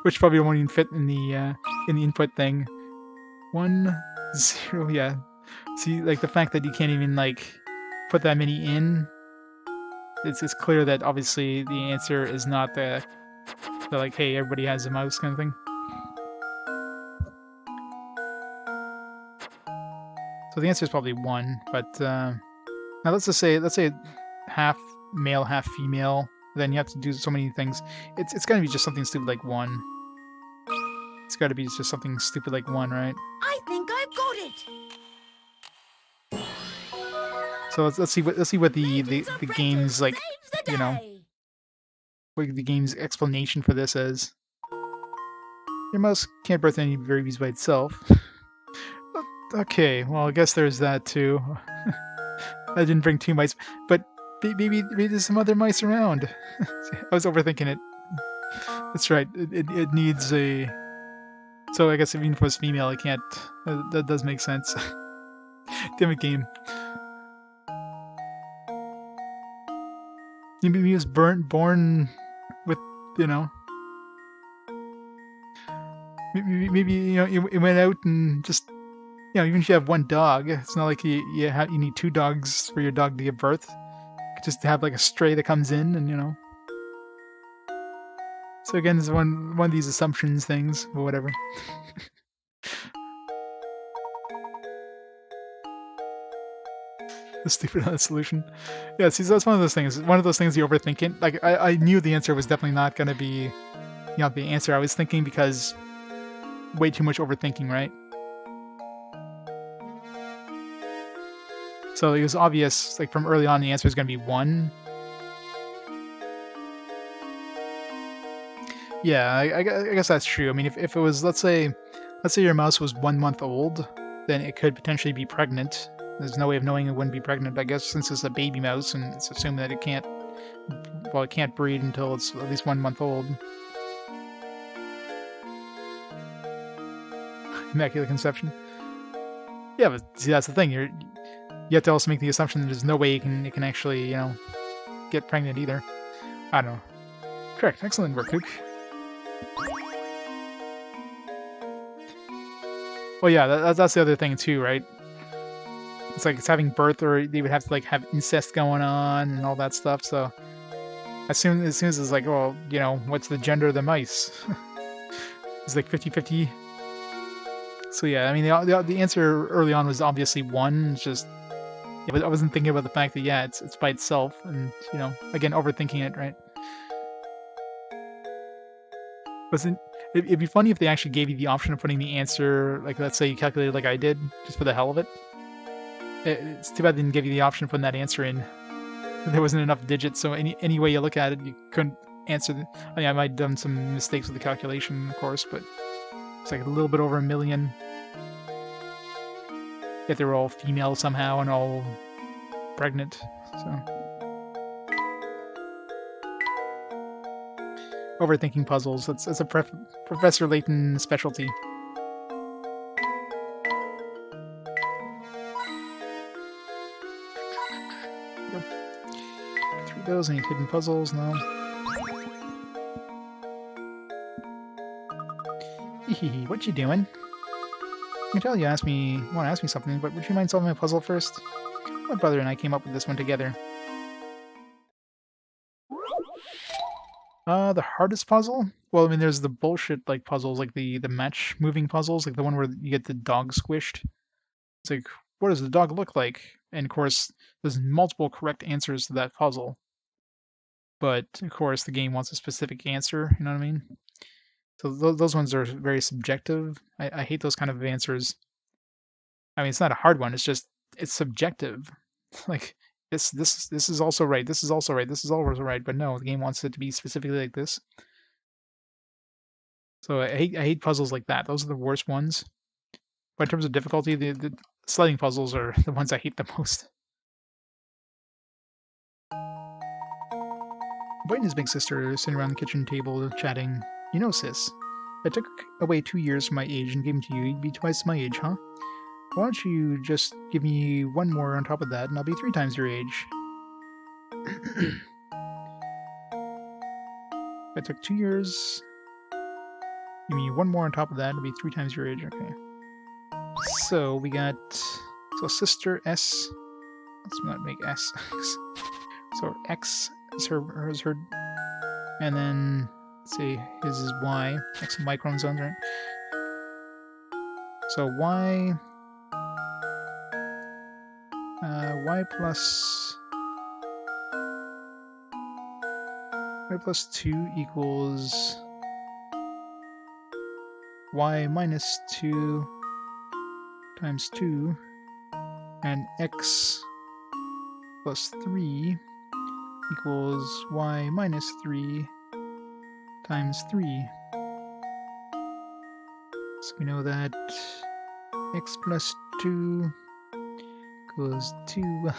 A: which probably won't even fit in the input thing. 1 0, yeah. See, like the fact that you can't even like put that many in. It's clear that obviously the answer is not the like, hey, everybody has a mouse kind of thing. So the answer is probably 1, but now let's say half male, half female Then you have to do so many things. It's gotta be just something stupid like 1. It's gotta be just something stupid like 1, right?
E: I think I've got it.
A: So let's see what
E: Layton's
A: the
E: apprentice
A: game's like,
E: saves the
A: you know,
E: day.
A: what the game's explanation for this is. Your mouse can't birth any babies by itself. Okay, well I guess there's that too. I didn't bring 2 mice, but maybe there's some other mice around. I was overthinking it. That's right. It needs a. So I guess even if it was female, it can't. That does make sense. Damn it, game. Maybe he was born with, you know. Maybe you know it went out and just, you know, even if you have 1 dog, it's not like you need 2 dogs for your dog to give birth. You could just have like a stray that comes in and, you know. So again, it's one of these assumptions things or whatever. The stupid solution. Yeah, see, that's one of those things. One of those things you overthink it. Like I knew the answer was definitely not going to be, you know, the answer I was thinking because way too much overthinking, right? So it was obvious, like from early on, the answer is going to be 1. Yeah, I guess that's true. I mean, if it was, let's say your mouse was 1 month old, then it could potentially be pregnant. There's no way of knowing it wouldn't be pregnant, but I guess since it's a baby mouse and it's assumed that it can't breed until it's at least 1 month old. Immaculate conception. Yeah, but see, that's the thing. You have to also make the assumption that there's no way it can actually, you know, get pregnant either. I don't know. Correct. Excellent work, Luke. Well, yeah, that's the other thing too, right? It's like it's having birth, or they would have to like have incest going on and all that stuff. So as soon as it's like, well, you know, what's the gender of the mice? It's like 50-50. So yeah, I mean, the answer early on was obviously 1. It's just, yeah, but I wasn't thinking about the fact that, yeah, it's by itself, and, you know, again, overthinking it, right? Wasn't it'd be funny if they actually gave you the option of putting the answer, like let's say you calculated like I did, just for the hell of it. It's too bad they didn't give you the option of putting that answer in. There wasn't enough digits, so any way you look at it, you couldn't answer the. I mean, I might have done some mistakes with the calculation, of course, but it's like a little bit over 1 million. Yet they were all female somehow and all pregnant. So overthinking puzzles. That's a Professor Layton specialty. Yep. Through those, any hidden puzzles? No. Hehe, what you doing? I can tell you want to ask me something, but would you mind solving my puzzle first? My brother and I came up with this one together. The hardest puzzle? Well, I mean, there's the bullshit like puzzles, like the match moving puzzles, like the one where you get the dog squished. It's like, what does the dog look like? And of course, there's multiple correct answers to that puzzle. But of course, the game wants a specific answer. You know what I mean? So those ones are very subjective. I hate those kind of answers. I mean, it's not a hard one. It's just it's subjective. Like this is also right. This is also right. This is also right. But no, the game wants it to be specifically like this. So I hate puzzles like that. Those are the worst ones. But in terms of difficulty, the sledding puzzles are the ones I hate the most. Boy and his big sister are sitting around the kitchen table chatting. You know, sis, I took away 2 years from my age and gave them to you. You'd be twice my age, huh? Why don't you just give me 1 more on top of that, and I'll be 3 times your age? I took 2 years. Give me 1 more on top of that, it'll be 3 times your age. Okay. So we got sister S. Let's not make S. So X is her, and then let's see, his is Y. X micromosomes, right? So Y. Y plus y plus 2 equals y minus 2 times 2, and x plus 3 equals y minus 3 times 3. So we know that x plus 2 equals 2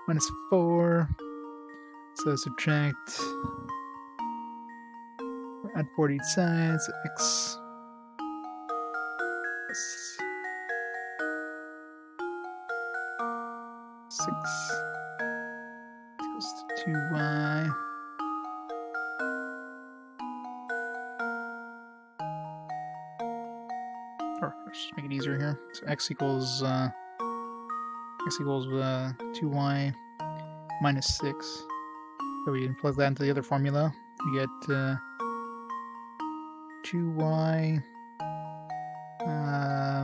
A: minus 4. So subtract, add 4 to each side, so x plus 6 equals to 2y. Or let's just make it easier here. So x equals 2y minus 6. So we can plug that into the other formula. We get 2y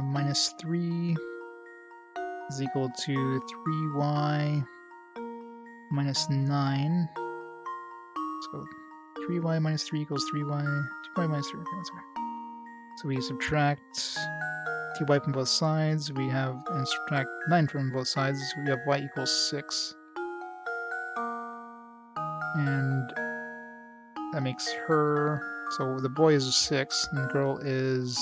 A: minus 3 is equal to 3y minus 9. So 3y minus 3 equals 2y minus 3. Okay, that's okay. So we subtract 2y from both sides, and subtract 9 from both sides, so we have y equals 6. And that makes her, so the boy is 6, and the girl is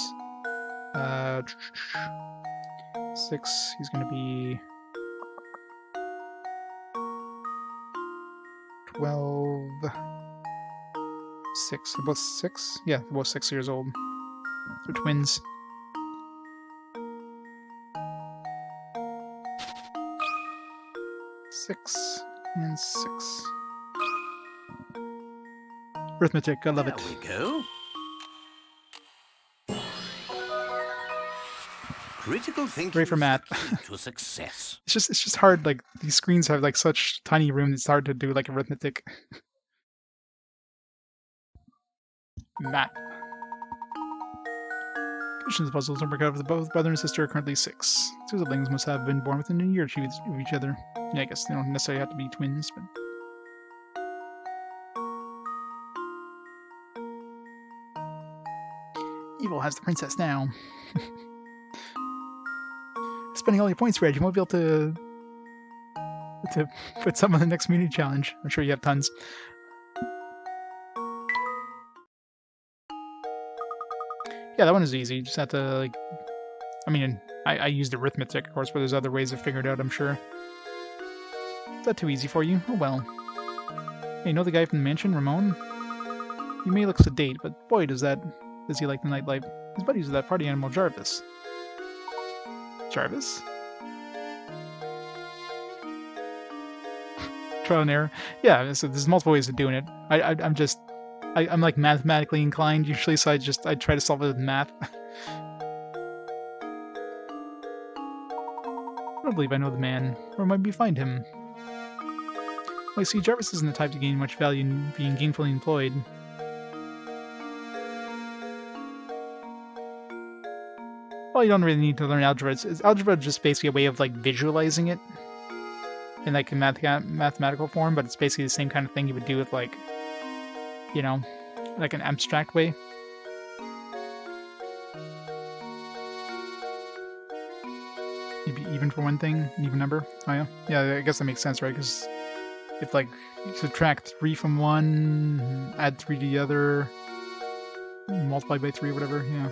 A: 6. He's going to be 12, 6. They're both 6? Yeah, they're both 6 years old. They're twins. Six and 6. Arithmetic, I love it.
D: There we go. Critical thinking
A: Great for
D: is
A: math.
D: the key to success.
A: It's just hard, like, these screens have, like, such tiny room, it's hard to do, like, arithmetic. Math. Conditions puzzles don't work out if both brother and sister are currently 6. Two siblings must have been born within a year of each other. Yeah, I guess they don't necessarily have to be twins, but... Evil has the princess now. Spending all your points, Red, you won't be able to put some on the next community challenge. I'm sure you have tons. Yeah, that one is easy. You just have to, like... I mean, I used arithmetic, of course, but there's other ways to figure it out, I'm sure. Is that too easy for you? Oh well. Hey, you know the guy from the mansion, Ramon? He may look sedate, but boy, does he like the nightlife. His buddies with that party animal, Jarvis. Jarvis? Trial and error. Yeah, so there's multiple ways of doing it. I'm like mathematically inclined usually, so I try to solve it with math. I don't believe I know the man. Where might we find him? Well, you see, Jarvis isn't the type to gain much value in being gainfully employed. Well, you don't really need to learn algebra. Algebra is just basically a way of, like, visualizing it in, like, a mathematical form, but it's basically the same kind of thing you would do with, like, you know, like an abstract way. You'd be even for one thing, an even number. Oh yeah, yeah. I guess that makes sense, right? Because if, like, you subtract 3 from one, add 3 to the other, multiply by 3, whatever. Yeah.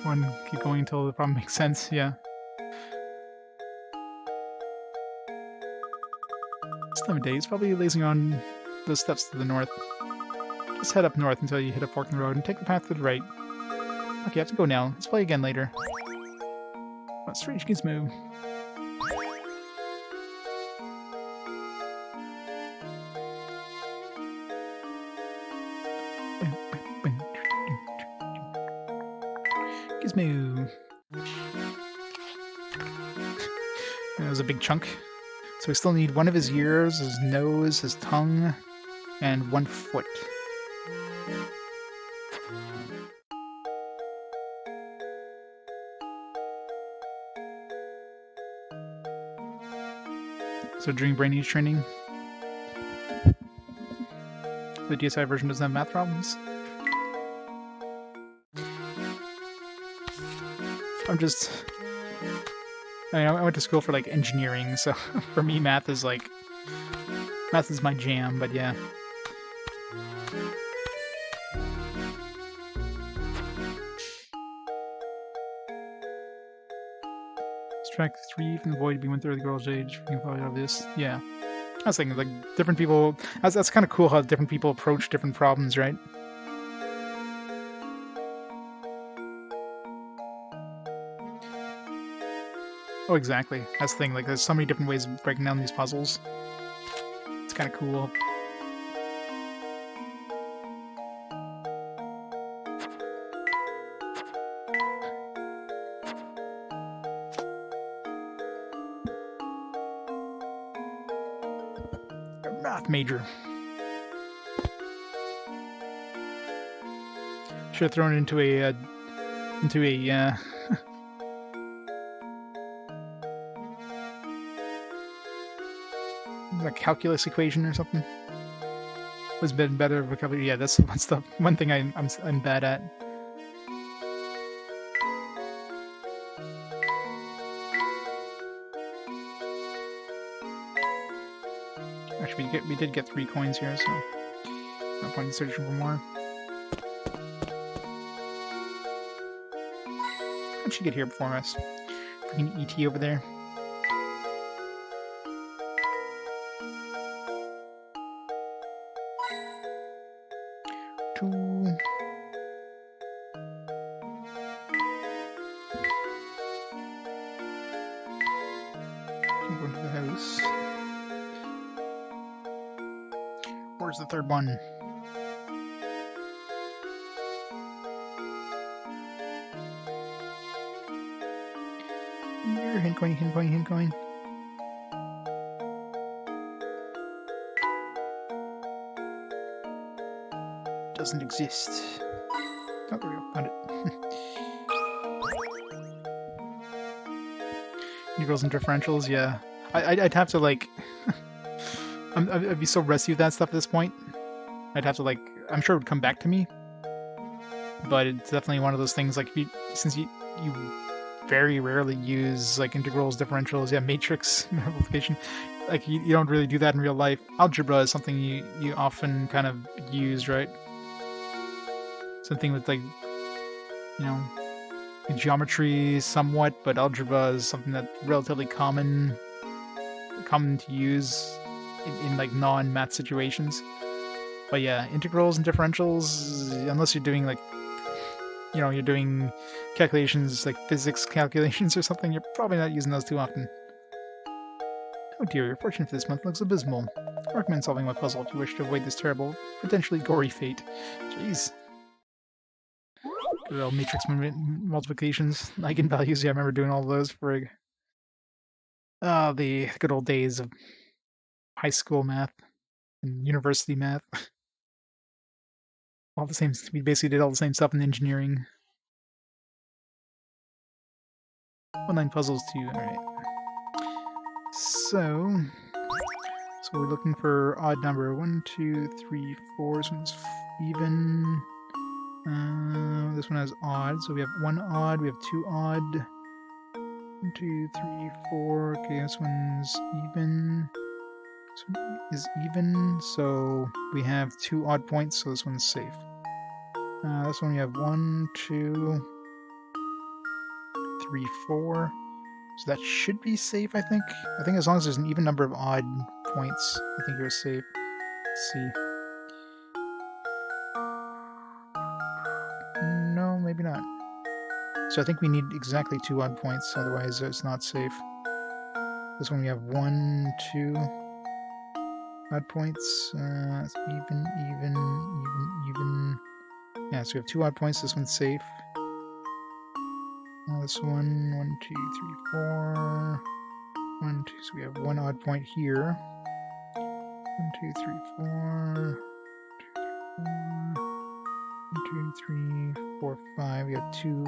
A: One, keep going until the problem makes sense. Yeah. This time of day, he's probably lazing on the steps to the north. Just head up north until you hit a fork in the road and take the path to the right. Okay, I have to go now. Let's play again later. Oh, strange gizmo. Gizmo. That was a big chunk. So we still need one of his ears, his nose, his tongue, and 1 foot. So during brain age training, the DSi version doesn't have math problems. I'm just... I mean, I went to school for, like, engineering, so for me, math is my jam, but yeah. Subtract 3 from the void to be 1/3 of the girl's age. You can probably have this. Yeah. I was thinking, like, different people... That's kind of cool how different people approach different problems, right? Oh, exactly. That's the thing. Like, there's so many different ways of breaking down these puzzles. It's kind of cool. Math major. Should have thrown it into a a calculus equation or something. Was been better vocabulary. Yeah, that's the one thing I'm bad at. Actually, we did get 3 coins here, so no point in searching for more. How'd she get here before us? Freaking ET over there. Two. Can go into the house. Where's the third one? Here, hint coin, hint coin, hint coin. Doesn't exist. Oh, there we go. Found it. Integrals and differentials, yeah. I'd have to, like... I'd be so rusty with that stuff at this point. I'd have to, like... I'm sure it would come back to me. But it's definitely one of those things, like, since you very rarely use, like, integrals, differentials, yeah, matrix multiplication. Like, you don't really do that in real life. Algebra is something you often kind of use, right? Something with, like, you know, geometry somewhat, but algebra is something that's relatively common to use in like non-math situations. But yeah, integrals and differentials, unless you're doing like, you know, you're doing calculations like physics calculations or something, you're probably not using those too often. Oh dear, your fortune for this month looks abysmal. I recommend solving my puzzle if you wish to avoid this terrible, potentially gory fate. Jeez. Good old matrix multiplications, eigenvalues. Yeah, I remember doing all those for the good old days of high school math and university math. All the same. We basically did all the same stuff in engineering. 1-line puzzles too. All right. So we're looking for odd number. 1, 2, 3, 4. This one's even. This one has odd, so we have 1 odd, we have 2 odd. 1, 2, 3, 4. Okay, this one's even. This one is even, so we have 2 odd points, so this one's safe. This one we have 1, 2, 3, 4. So that should be safe, I think. I think as long as there's an even number of odd points, I think you're safe. Let's see. No, maybe not. So I think we need exactly 2 odd points, otherwise it's not safe. This one we have 1, 2 odd points. It's even. Yeah, so we have 2 odd points. This one's safe. This one, 1, 2, 3, 4. 1, 2. So we have 1 odd point here. 1, 2, 3, 4. 1, 2, 3, 4, 5. We have 2.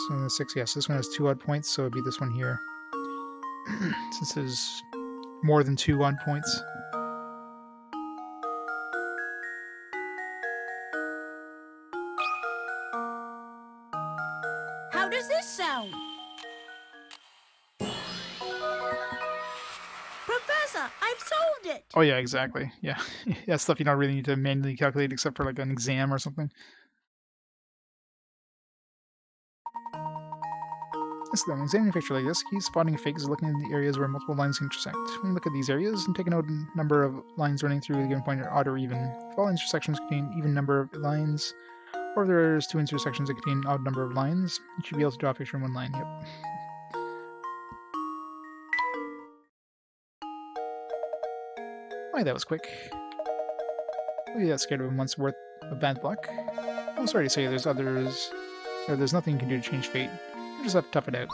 A: So 6. Yes, this one has 2 odd points, so it'd be this one here. Since there's more than 2 odd points.
E: How does this sound? Professor, I've solved it!
A: Oh yeah, exactly. Yeah, that's stuff you don't really need to manually calculate except for like an exam or something. Yes, then, examining a picture like this, key spotting fakes is looking at the areas where multiple lines intersect. When you look at these areas and take a note of number of lines running through a given point are odd or even. If all intersections contain even number of lines, or if there's 2 intersections that contain odd number of lines, you should be able to draw a picture in one line. Yep. Why, that was quick. Maybe that's scared of a month's worth of bad luck. I'm sorry to say there's nothing you can do to change fate. You just have to tough it out.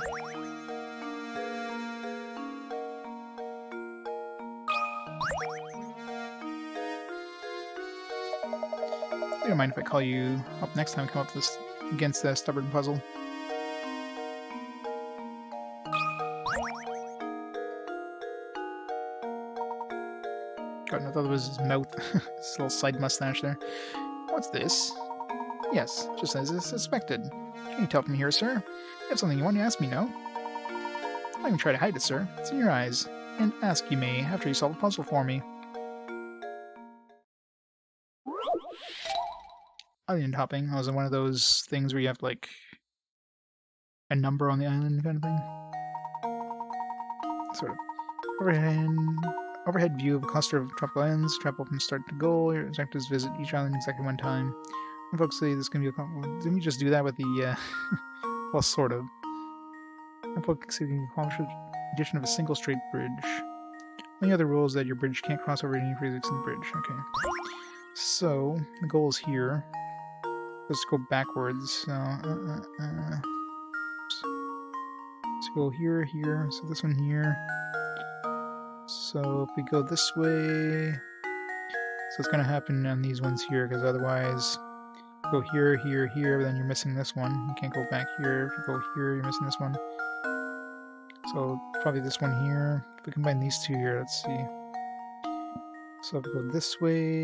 A: You don't mind if I call you up next time I come up with this against that stubborn puzzle. God, I thought it was his mouth. His little side mustache there. What's this? Yes, just as I suspected. Can you tell from here, sir? You have something you want to ask me, no? Don't even try to hide it, sir. It's in your eyes. And ask you may after you solve the puzzle for me. Island hopping. Was it one of those things where you have like a number on the island kind of thing? Sort of. Overhead view of a cluster of tropical islands. Travel from start to goal. Your objectives visit each island exactly one time. And folks say this can be a... Didn't we just do that with the... well, sort of. And folks say you can accomplish the addition of a single straight bridge. Only other rule is that your bridge can't cross over any physics in the bridge. Okay. So, the goal is here. Let's go backwards. So, let's go here, here. So this one here. So if we go this way, so it's going to happen on these ones here, because otherwise, go here, here, here, then you're missing this one. You can't go back here. If you go here, you're missing this one. So probably this one here. If we combine these two here, let's see. So if we go this way,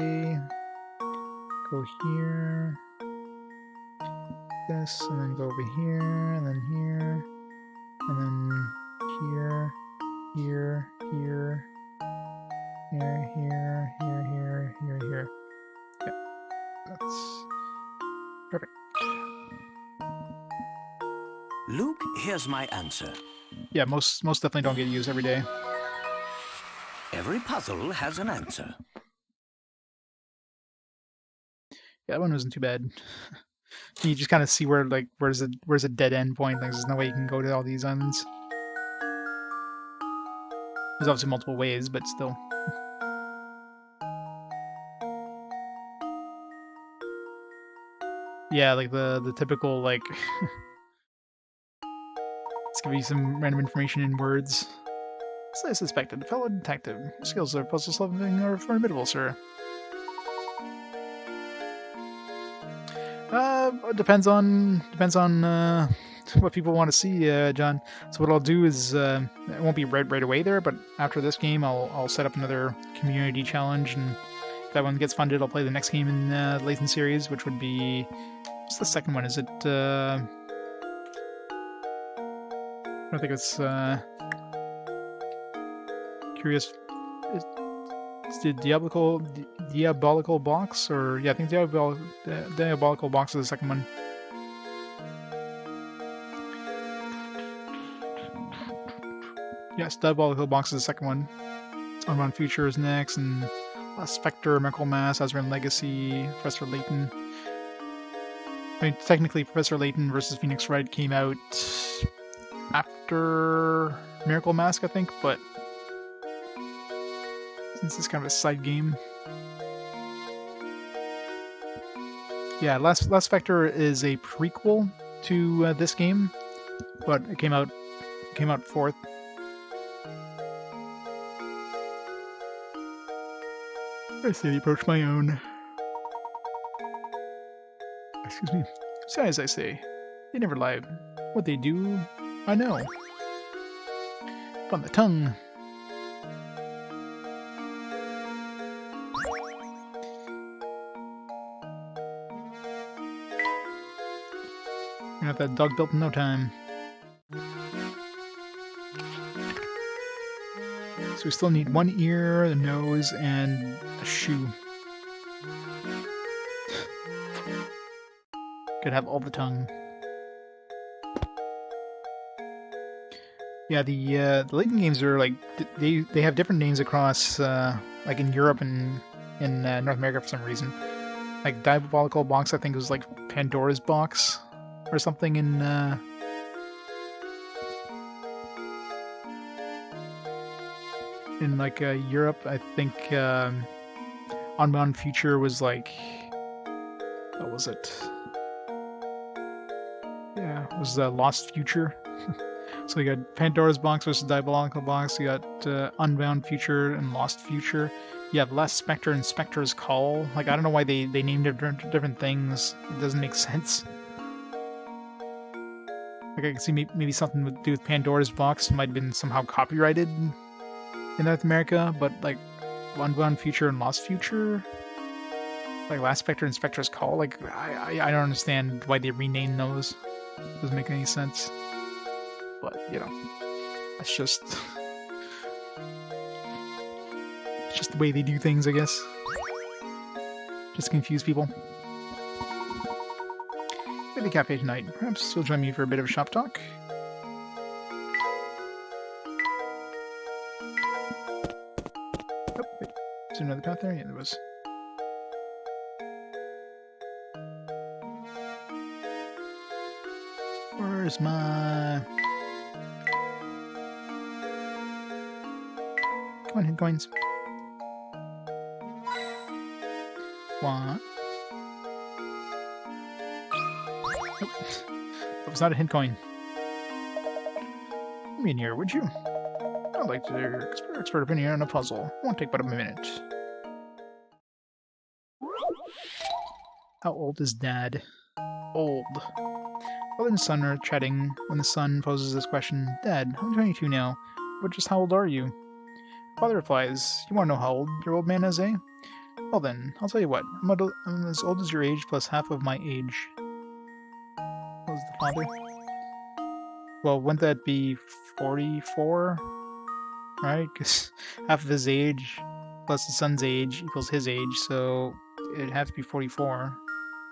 A: go here, this, and then go over here, and then here, and then here, here, here, here, here, here, here, here. Yep, that's perfect.
D: Luke, here's my answer.
A: Yeah, most definitely don't get used every day.
D: Every puzzle has an answer.
A: Yeah, that one wasn't too bad. You just kind of see where like where's a dead end point. Like, there's no way you can go to all these islands. There's obviously multiple ways, but still. Yeah, like the typical like. Let's give you some random information in words. So I suspected, fellow detective. Your skills are puzzle solving are formidable, sir. Depends on what people want to see, John. So what I'll do is it won't be right away there, but after this game, I'll set up another community challenge, and if that one gets funded, I'll play the next game in the Layton series, which would be what's the second one? Is it? I don't think it's curious. It's the diabolical box, or yeah, I think diabolical box is the second one. Yes, diabolical box is the second one. Unbound Future is next, and Spectre, Miracle Mass, Azran Legacy, Professor Layton. I mean, technically, Professor Layton versus Phoenix Wright came out after Miracle Mask, I think, but since it's kind of a side game. Yeah, Last Spectre is a prequel to this game, but it came out fourth. I say the approach my own. Excuse me. So as I say, they never lie. What they do, I know. On the tongue. Gonna have that dog built in no time. So we still need one ear, a nose, and a shoe. Could have all the tongue. Yeah, the Layton games are like they have different names across like in Europe and in North America for some reason. Like Diabolical Box, I think was like Pandora's Box or something in like Europe. I think Unbound Future was like, what was it? Yeah, it was Lost Future. So you got Pandora's Box versus Diabolical Box. You got Unbound Future and Lost Future. You have Last Spectre and Spectre's Call. Like, I don't know why they named it different things. It doesn't make sense. Like, I can see maybe something to do with Pandora's Box might have been somehow copyrighted in North America, but like Unbound Future and Lost Future, like Last Spectre and Spectre's Call, like I don't understand why they renamed those. It doesn't make any sense. But you know, it's just the way they do things, I guess. Just to confuse people. At the cafe tonight. Perhaps you'll join me for a bit of shop talk. Oh, wait. Is there another path there? Yeah, there was. Where's my... Come on, hit coins. What? Nope. That was not a hint coin. Come in here, would you? I'd like to hear expert opinion on a puzzle. Won't take but a minute. How old is Dad? Old. Father and son are chatting when the son poses this question. Dad, I'm 22 now, but just how old are you? Father replies, you want to know how old your old man is, eh? Well then, I'll tell you what. I'm as old as your age plus half of my age. What was the father? Well, wouldn't that be 44? Right? Because half of his age plus the son's age equals his age, so it'd have to be 44.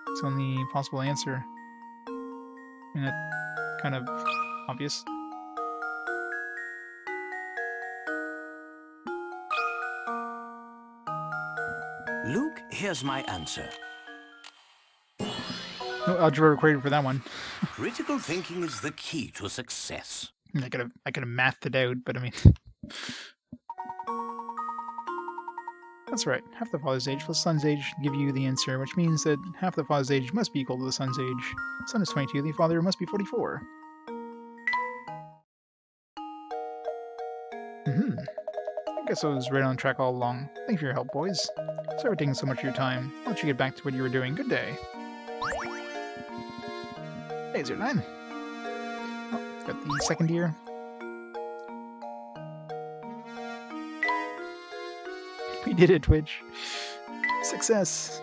A: It's the only possible answer. And it's kind of obvious.
D: Luke, here's my answer.
A: No algebra required for that one.
D: Critical thinking is the key to success.
A: I could have mathed it out, but I mean, that's right. Half the father's age plus the son's age give you the answer, which means that half the father's age must be equal to the son's age. The son is 22, the father must be 44. I guess I was right on track all along. Thanks for your help, boys. Sorry for taking so much of your time. I'll let you get back to what you were doing. Good day. Hey, 09. Oh, got the second ear. We did it, Twitch. Success.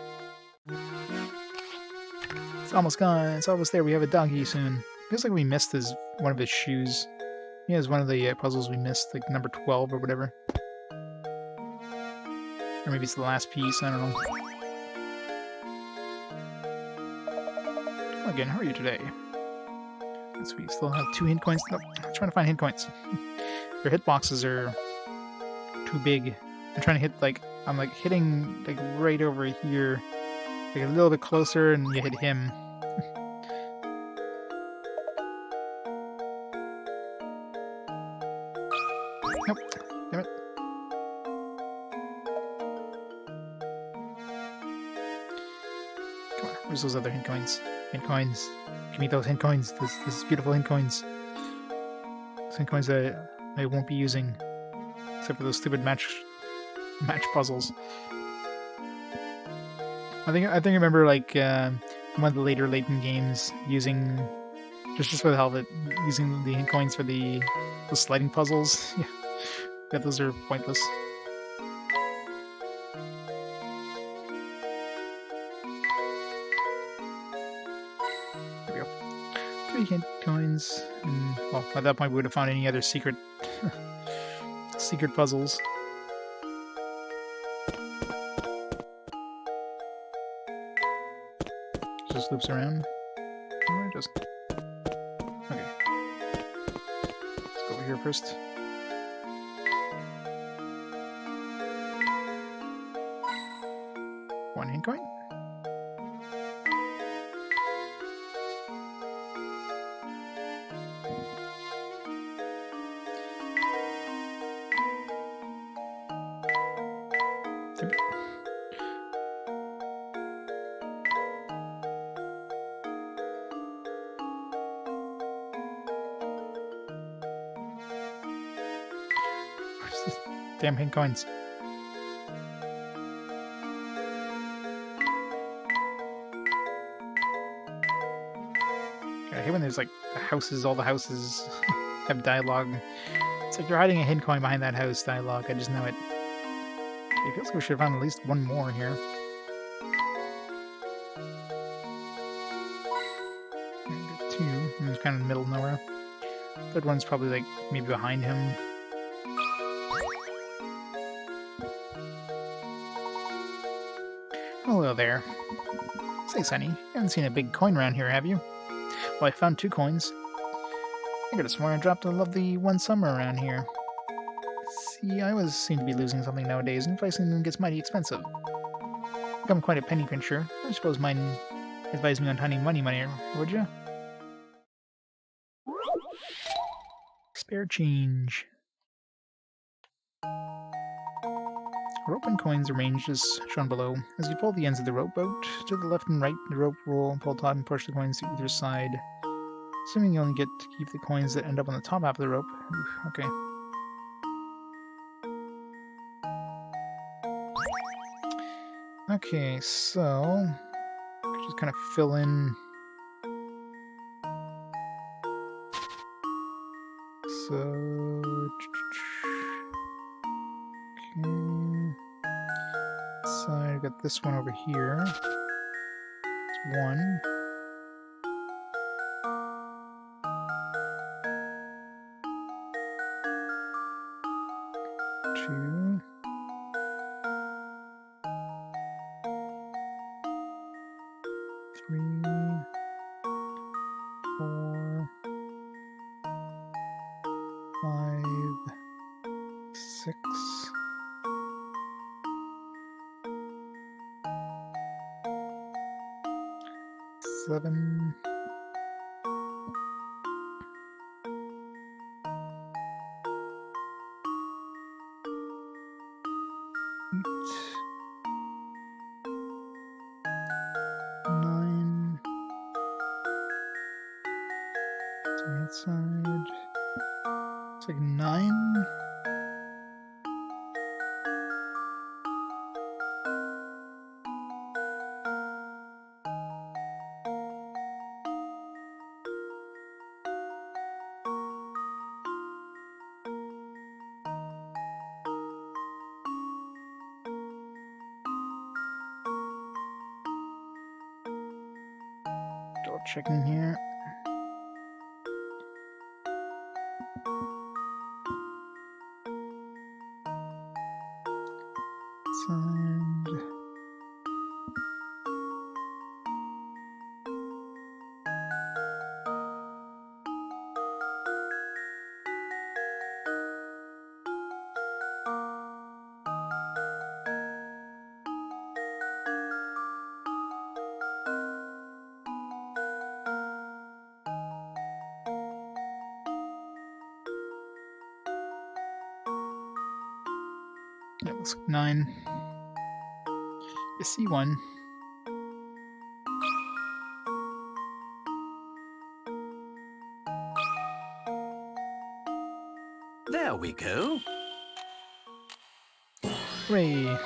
A: It's almost gone. It's almost there. We have a doggy soon. Feels like we missed one of his shoes. He has one of the puzzles we missed, like number 12 or whatever. Or maybe it's the last piece, I don't know. Again, how are you today? Yes, we still have 2 hint coins. Nope, I'm trying to find hint coins. Your hitboxes are too big. I'm trying to hit, like, I'm like hitting like right over here. Like a little bit closer and you hit him. Nope. Damn it. Come on, where's those other hint coins? Hint coins. Give me those hint coins. This beautiful hint coins. Those hint coins that I won't be using. Except for those stupid match puzzles. I think I remember like one of the later Layton games using just for the hell of it, using the hint coins for the sliding puzzles. Yeah, those are pointless. There we go. 3 hint coins. And, well, at that point we would have found any other secret secret puzzles. Just loops around. Or it doesn't. Okay. Let's go over here first. One hint coin. Yep. Where's this damn hint coins? I hate when there's like the houses, all the houses have dialogue. It's like you're hiding a hint coin behind that house dialogue. I just know it. It feels like we should have found at least one more here. Got 2. And it's kind of in the middle of nowhere. Third one's probably like maybe behind him. Hello there. Say, Sonny, you haven't seen a big coin around here, have you? Well, I found 2 coins. I could have sworn I dropped a lovely one somewhere around here. See, I always seem to be losing something nowadays, and finding them gets mighty expensive. I'm quite a penny pincher. I suppose mine advise me on tiny money, would you? Spare change. Rope and coins arranged as shown below. As you pull the ends of the rope out to the left and right, the rope will pull taut and push the coins to either side. Assuming you only get to keep the coins that end up on the top half of the rope. Oof, okay. Okay, so just kind of fill in. So okay. So I got this one over here. It's 1. 2. 3. 4. 5. 6. 7. 8. 9. To the outside. It's like 9. Double checking here. Side. That looks like 9. You see 1.
D: There we go.
A: Hooray! Yeah,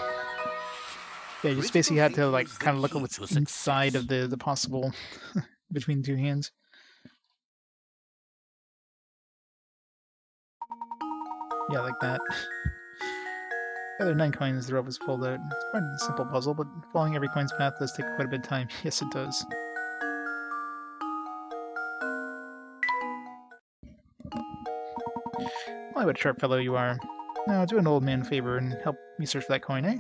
A: you just basically had to like kind of look at what's inside of the possible between 2 hands. Yeah, like that. The other 9 coins, the rope is pulled out. It's quite a simple puzzle, but following every coin's path does take quite a bit of time. Yes, it does. My, what a sharp fellow you are. Now, do an old man a favor and help me search for that coin, eh?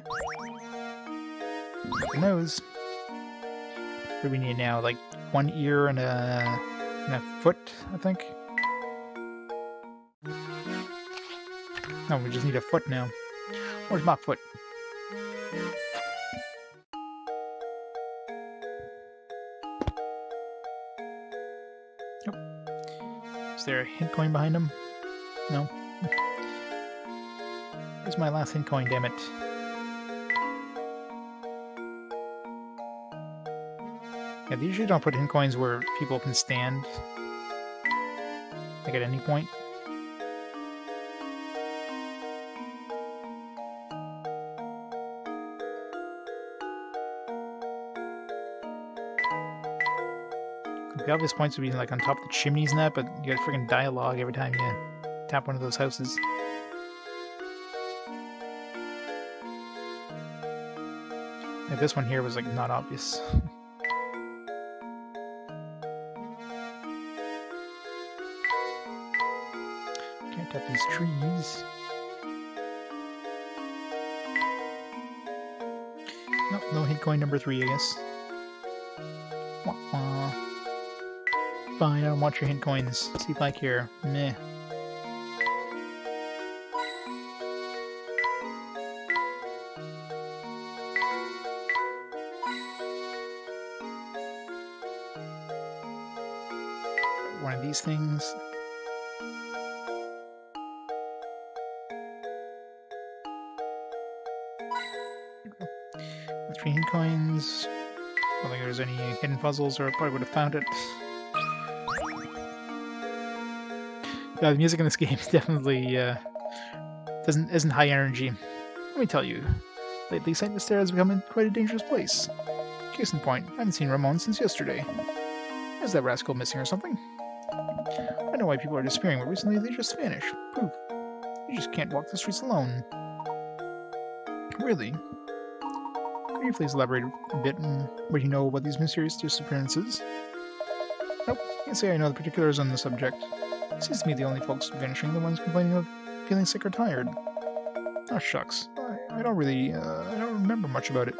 A: Who knows? What do we need now? Like, 1 ear and a foot, I think? No, we just need a foot now. Where's my foot? Nope. Is there a hint coin behind him? No. Where's my last hint coin, damn it? Yeah, they usually don't put hint coins where people can stand. Like at any point. The obvious points would be like on top of the chimneys and that, but you got freaking dialogue every time you tap one of those houses. Like this one here was like not obvious. Can't tap these trees. Nope, no hint coin number 3, I guess. Wah, wah. Fine, I don't want your hint coins. See if I care. Meh. One of these things. The 3 hint coins. I don't think there's any hidden puzzles, or I probably would have found it. Yeah, the music in this game is definitely isn't high energy. Let me tell you, lately Saint Mystere has become quite a dangerous place. Case in point, I haven't seen Ramon since yesterday. Is that rascal missing or something? I know why people are disappearing, but recently they just vanish. Poof. You just can't walk the streets alone. Really? Can you please elaborate a bit on what you know about these mysterious disappearances? Nope, can't say I know the particulars on the subject. Seems to me the only folks vanishing are the ones complaining of feeling sick or tired. Oh shucks, I don't really, I don't remember much about it.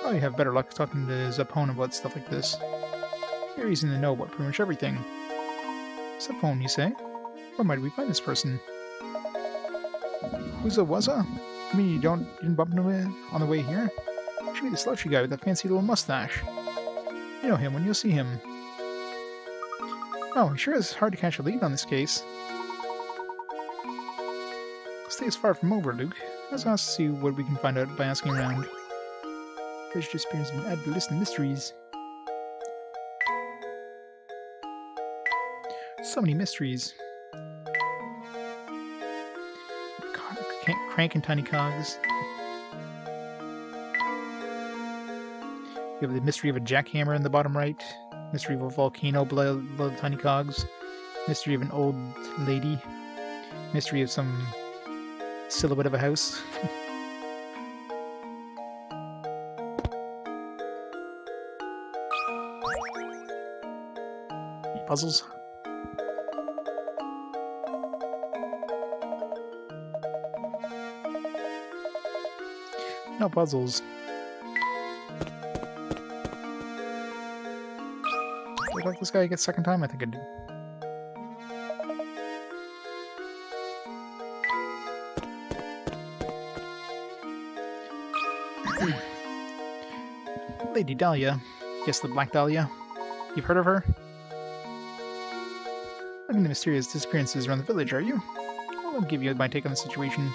A: Oh, you have better luck talking to Zapone about stuff like this. You're easy to know about pretty much everything. Zapone, you say? Where might we find this person? Who's a wuzza? You mean you didn't bump into him on the way here? Should be the slouchy guy with that fancy little mustache. You know him when you'll see him. Oh, it sure is hard to catch a lead on this case. Stay as far from over, Luke. Let's also see what we can find out by asking around. Fish disappearance and add to the list of mysteries. So many mysteries. Crank and Tiny Cogs. You have the mystery of a jackhammer in the bottom right. Mystery of a volcano below the Tiny Cogs. Mystery of an old lady. Mystery of some silhouette of a house. Puzzles. No puzzles. Look like this guy gets second time, I think I did. Lady Dahlia. Yes, the Black Dahlia. You've heard of her? Looking at the mysterious disappearances around the village, are you? I'll give you my take on the situation.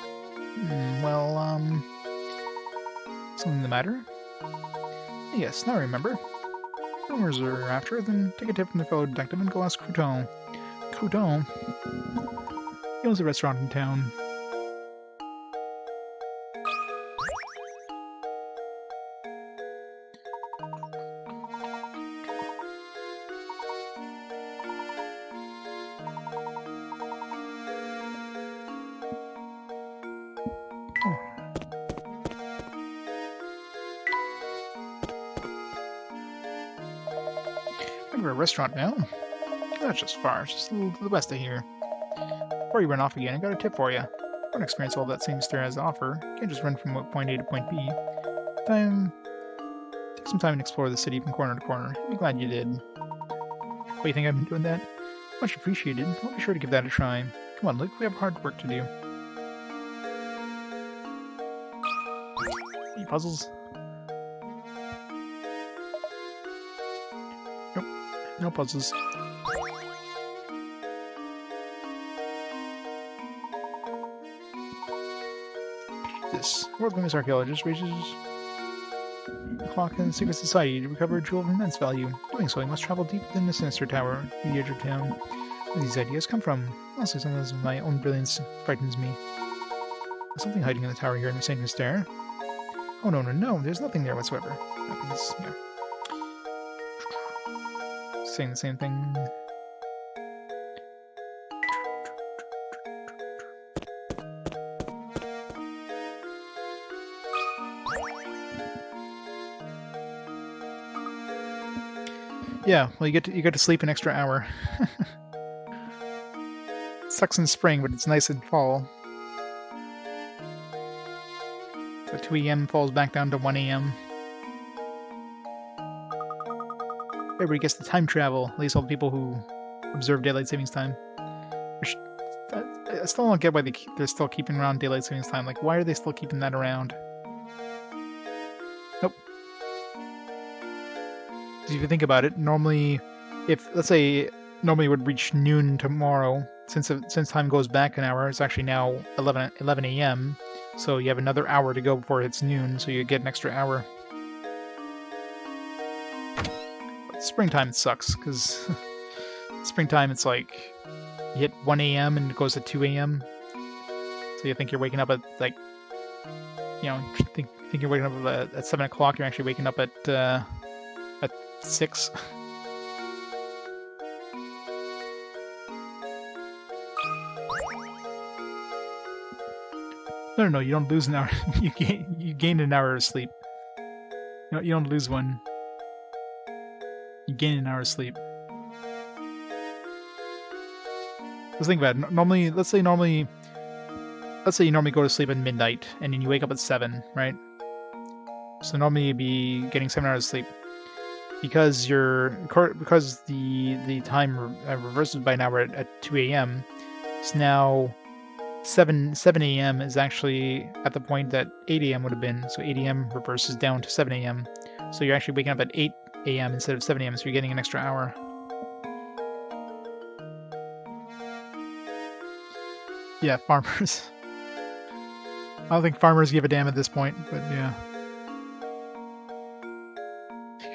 A: Something the matter? Yes, now I remember. Rumors are after, then take a tip from the fellow detective and go ask Crouton. Crouton? He owns a restaurant in town. We're a restaurant now. That's just far. It's just a little to the west of here. before you run off again, I got a tip for you. I want to experience all that same Mystere has to offer. You can't just run from point A to point B. Take some time and explore the city from corner to corner. I'm glad you did. What, you think I've been doing that? Much appreciated. I'll be sure to give that a try. Come on, Luke, we have hard work to do. Any puzzles? Nope, no puzzles. This world-famous archaeologist raises the clock in the secret society to recover a jewel of immense value. Doing so, he must travel deep within the sinister tower to the edge of town. Where these ideas come from? Honestly, some of my own brilliance frightens me. There's something hiding in the tower here in St. Mystere. Oh no, there's nothing there whatsoever. Nothing's, yeah. Saying the same thing. Yeah, well, you get to sleep an extra hour. Sucks in spring, but it's nice in fall. So 2 a.m. falls back down to 1 a.m. Everybody gets to time travel, at least all the people who observe daylight savings time. Which, I still don't get why they're still keeping around daylight savings time. Like, why are they still keeping that around? Nope. Because if you think about it, normally, let's say, normally it would reach noon tomorrow, since time goes back an hour, it's actually now 11 a.m., so you have another hour to go before it's noon, so you get an extra hour. But springtime, it sucks, because springtime, it's like, you hit 1 a.m. and it goes to 2 a.m., so you think you're waking up at, like, you know, think you're waking up at 7 o'clock, you're actually waking up at 6. No, you don't lose an hour. you gain an hour of sleep. You don't lose one. You gain an hour of sleep. Let's think about it. Let's say you normally go to sleep at midnight, and then you wake up at 7, right? So normally you'd be getting 7 hours of sleep. Because the time reverses by an hour at 2 a.m. It's now 7 a.m. is actually at the point that 8 a.m. would have been. So 8 a.m. reverses down to 7 a.m. So you're actually waking up at 8 a.m. instead of 7 a.m. So you're getting an extra hour. Yeah, farmers. I don't think farmers give a damn at this point, but yeah.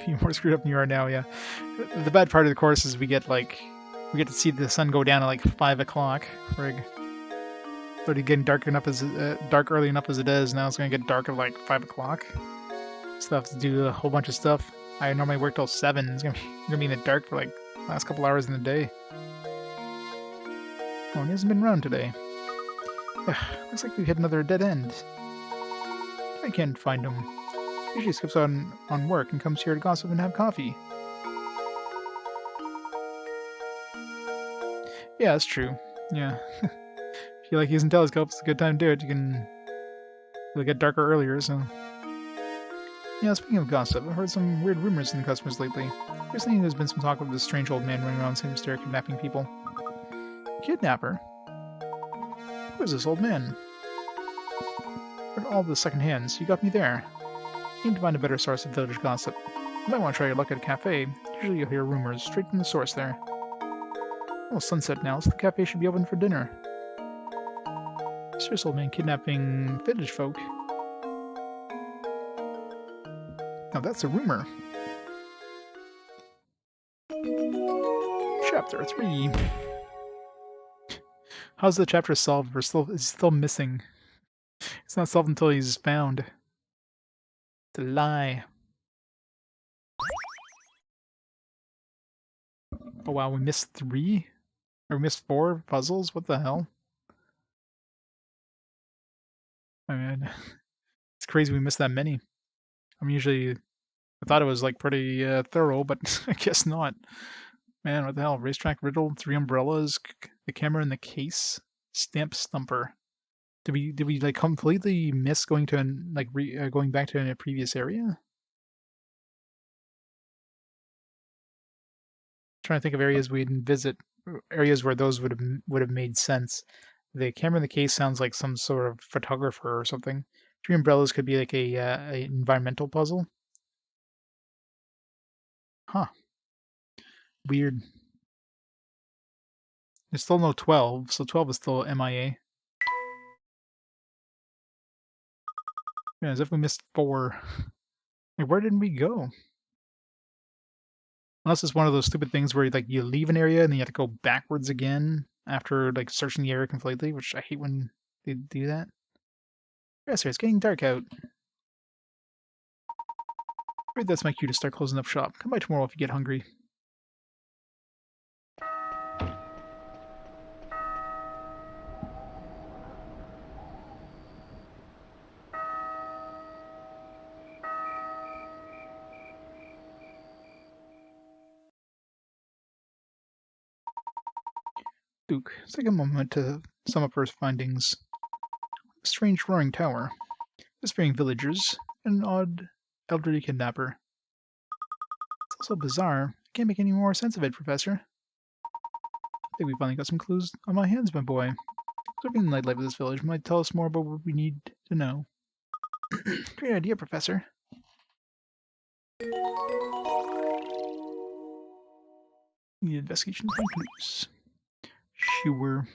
A: You're more screwed up than you are now, yeah. The bad part of the course is we get to see the sun go down at like 5 o'clock. Frig. It's already getting dark early enough as it is. Now it's gonna get dark at like 5 o'clock. Still have to do a whole bunch of stuff. I normally work till 7. It's gonna be in the dark for like the last couple hours in the day. Oh, he hasn't been around today. Looks like we've hit another dead end. I can't find him. Usually skips on work and comes here to gossip and have coffee. Yeah, that's true. Yeah. If you like using telescopes, it's a good time to do it. It'll get darker earlier, so... Yeah, speaking of gossip, I've heard some weird rumors in the customers lately. Recently there's been some talk of this strange old man running around St. Mystere kidnapping people. Kidnapper? Who is this old man? Heard all the second hands. You got me there. Need to find a better source of village gossip. You might want to try your luck at a cafe. Usually you'll hear rumors straight from the source there. Almost sunset now, so the cafe should be open for dinner. Serious old man kidnapping village folk. Now that's a rumor. Chapter 3. How's the chapter solved? It's still missing. It's not solved until he's found. It's a lie. Oh wow, we missed 3? Or we missed 4 puzzles? What the hell? I mean, it's crazy we missed that many. I thought it was like pretty thorough, but I guess not. Man, what the hell? Racetrack riddle, 3 umbrellas, the camera in the case. Stamp Stumper. Did we like completely miss going to going back to a previous area? Trying to think of areas we didn't visit, areas where those would have made sense. The camera in the case sounds like some sort of photographer or something. Tree umbrellas could be like a environmental puzzle. Huh. Weird. There's still no 12, so 12 is still MIA. Yeah, as if we missed 4. Like, where did we go? Unless it's one of those stupid things where like you leave an area and then you have to go backwards again after like searching the area completely, which I hate when they do that. Yes, sir, it's getting dark out. Maybe that's my cue to start closing up shop. Come by tomorrow if you get hungry. Duke, let's take a moment to sum up our findings. A strange roaring tower, disappearing villagers, and an odd elderly kidnapper. It's also bizarre. I can't make any more sense of it, Professor. I think we finally got some clues on my hands, my boy. Observing the nightlife of this village might tell us more about what we need to know. Great idea, Professor. The investigation concludes. Sure.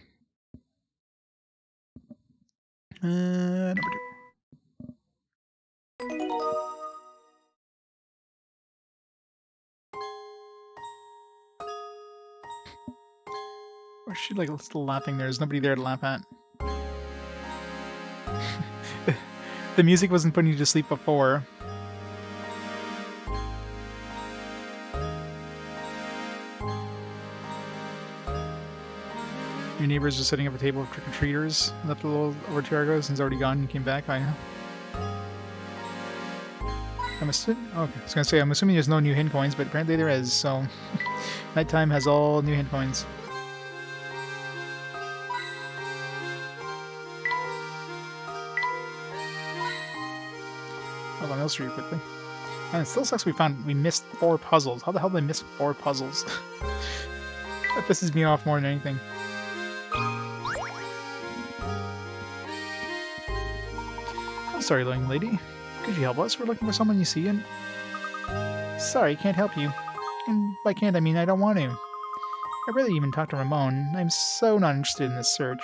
A: Number 2. Or is she like still laughing? There's nobody there to laugh at. The music wasn't putting you to sleep before. Your neighbors are setting up a table of trick-or-treaters. Left a little over 2 hours ago since already gone and came back. I know. I was gonna say, I'm assuming there's no new hint coins, but apparently there is, so... Nighttime has all new hint coins. Hold on, I'll show you quickly. And it still sucks we missed 4 puzzles. How the hell did I miss 4 puzzles? That pisses me off more than anything. I'm sorry, young lady. Could you help us? We're looking for someone you see and... Sorry, can't help you. And by can't, I mean I don't want to. I barely even talked to Ramon. I'm so not interested in this search.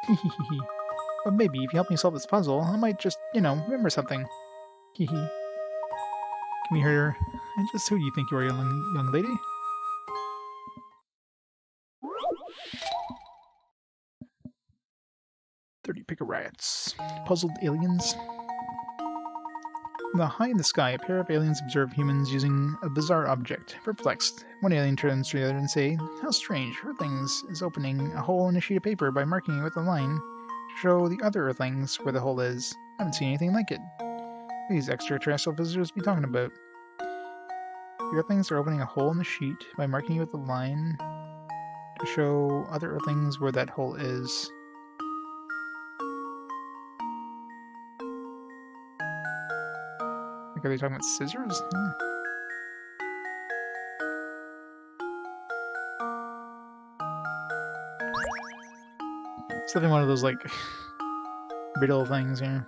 A: Hehehe. But maybe if you help me solve this puzzle, I might just, remember something. Hehe. Come here. And just who do you think you are, young lady? "30 Picker Riots. Puzzled aliens." High in the sky, a pair of aliens observe humans using a bizarre object. Perplexed, one alien turns to the other and say, "How strange, Earthlings is opening a hole in a sheet of paper by marking it with a line to show the other Earthlings where the hole is. I haven't seen anything like it. What are these extraterrestrial visitors be talking about?" The Earthlings are opening a hole in the sheet by marking it with a line to show other Earthlings where that hole is. Like, are they talking about scissors? It's definitely one of those, like, riddle things, yeah.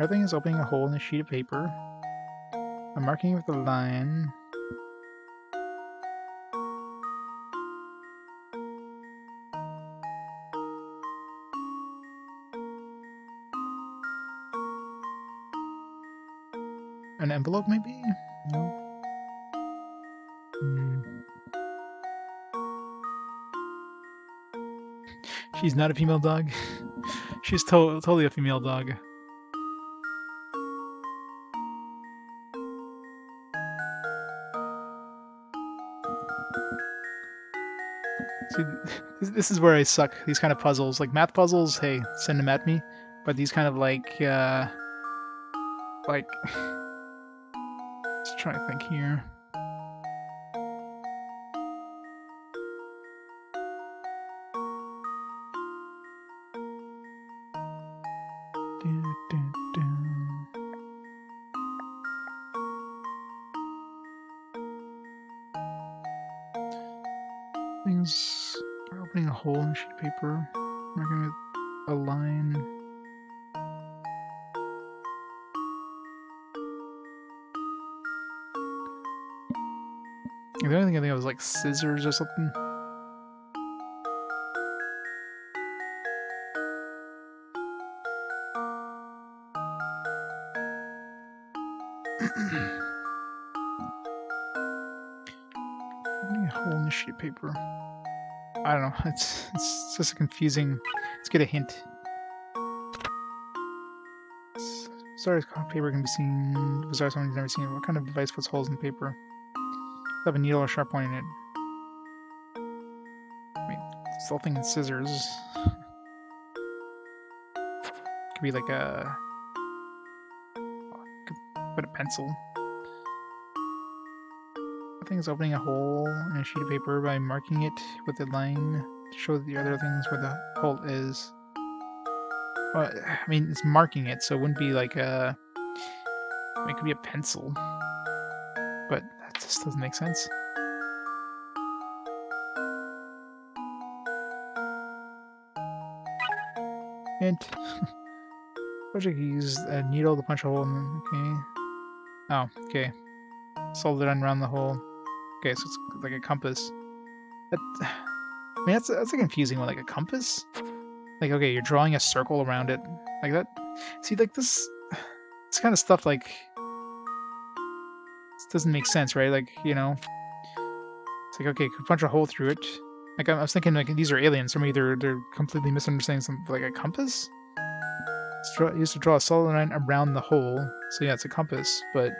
A: Earthling is opening a hole in a sheet of paper. I'm marking it with a line. An envelope, maybe? No. She's not a female dog. She's totally a female dog. See, this is where I suck. These kind of puzzles, like math puzzles, hey, send them at me. But these kind of like, let's try to think here. Things are opening a hole in a sheet of paper, marking with a line. The only thing I think of was like scissors or something. Opening a hole in a sheet of paper. I don't know. It's just a confusing. Let's get a hint. Sorry, paper can be seen. Bizarre, someone you've never seen. What kind of device puts holes in paper? Have a needle or sharp point in it. Wait, still thinking scissors. Could be like a. Could put a pencil. I think it's opening a hole in a sheet of paper by marking it with a line to show the other things where the hole is. Well, I mean, it's marking it, so it wouldn't be like a. I mean, it could be a pencil, but that just doesn't make sense. Hint. Project used a needle to punch a hole in. Okay. Oh, okay. Solved it around the hole. Okay, so it's like a compass. That, I mean, that's a confusing one. Like a compass? Like, okay, you're drawing a circle around it. Like that. See, like this kind of stuff, like, this doesn't make sense, right? Like, you know, it's like, okay, could punch a hole through it. Like, I was thinking, like, these are aliens, so maybe they're completely misunderstanding something, like a compass? It's used to draw a solid line around the hole. So yeah, it's a compass, but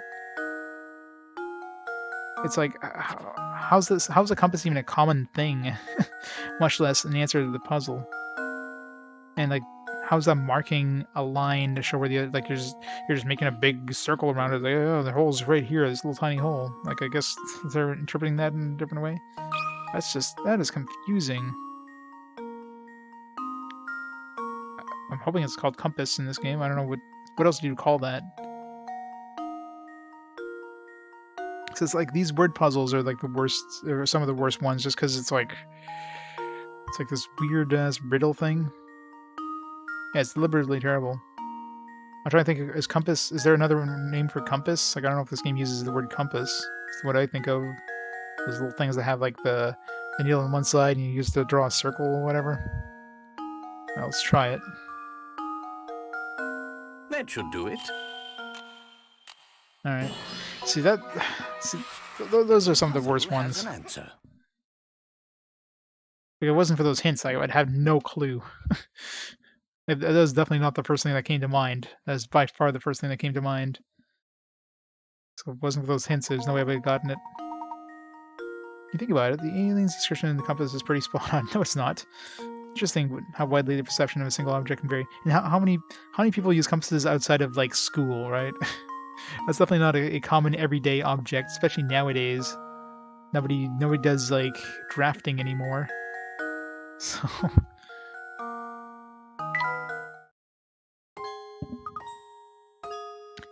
A: it's like, how's a compass even a common thing? Much less an answer to the puzzle. And like, how's that marking a line to show where the like you're just making a big circle around it? Like, oh, the hole's right here. This little tiny hole. Like, I guess they're interpreting that in a different way. That is confusing. I'm hoping it's called compass in this game. I don't know what else do you call that? So it's like these word puzzles are like the worst, or some of the worst ones, just because it's like this weird ass riddle thing. Yeah, it's deliberately terrible. I'm trying to think. Is compass? Is there another name for compass? Like, I don't know if this game uses the word compass. It's what I think of. Those little things that have like the needle on one side and you use to draw a circle or whatever. Well, let's try it.
D: That should do it.
A: All right. See that? See, those are some of the worst
D: Puzzle has
A: ones.
D: an answer.
A: If it wasn't for those hints, I would have no clue. That was definitely not the first thing that came to mind. That's by far the first thing that came to mind. So if it wasn't for those hints, there's no way I would have gotten it. You think about it, the alien's description in the compass is pretty spot on. No, it's not. Interesting how widely the perception of a single object can vary. And how many people use compasses outside of like school, right? That's definitely not a common everyday object, especially nowadays. Nobody does like drafting anymore. So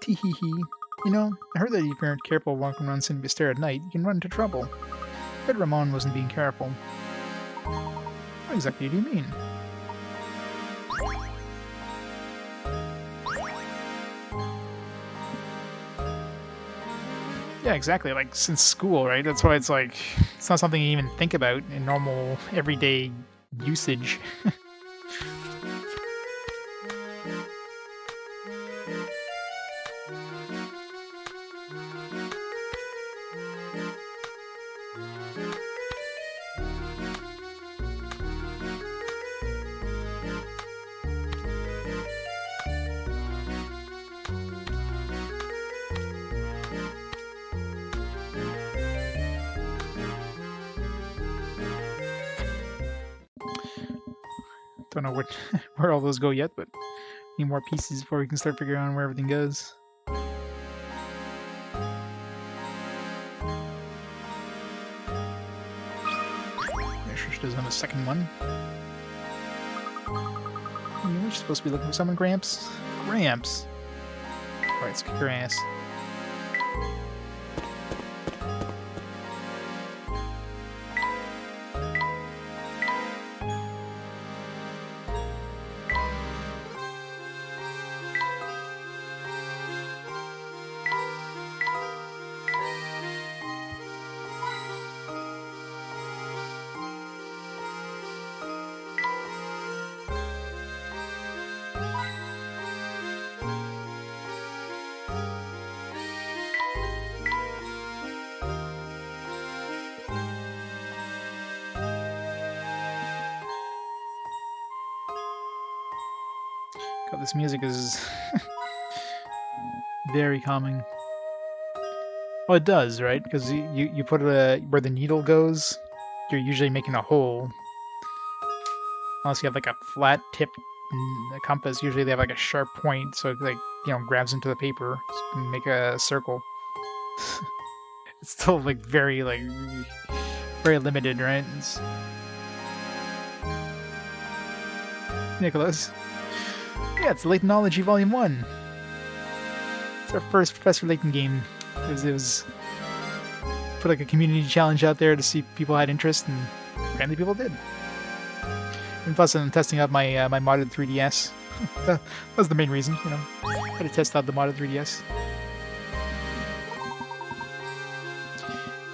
A: Teehee. You know, I heard that if you aren't careful walking around Mystere at night, you can run into trouble. But Ramon wasn't being careful. What exactly do you mean? Yeah, exactly. Like, since school, right? That's why it's like, it's not something you even think about in normal, everyday usage. Don't know where all those go yet, but need more pieces before we can start figuring out where everything goes. Make sure she doesn't have a second one. You're supposed to be looking for someone, Gramps? Gramps! Alright, let's kick her ass. God, this music is very calming. Well, it does, right? Because you put it where the needle goes, you're usually making a hole. Unless you have like a flat tip compass, usually they have like a sharp point, so it like grabs into the paper and make a circle. It's still like very limited, right? Nicholas. Yeah, it's Laytonology Volume 1. It's our first Professor Layton game. It was put like a community challenge out there to see if people had interest, and apparently people did. And plus, I'm testing out my my modded 3DS. That was the main reason, Had to test out the modded 3DS.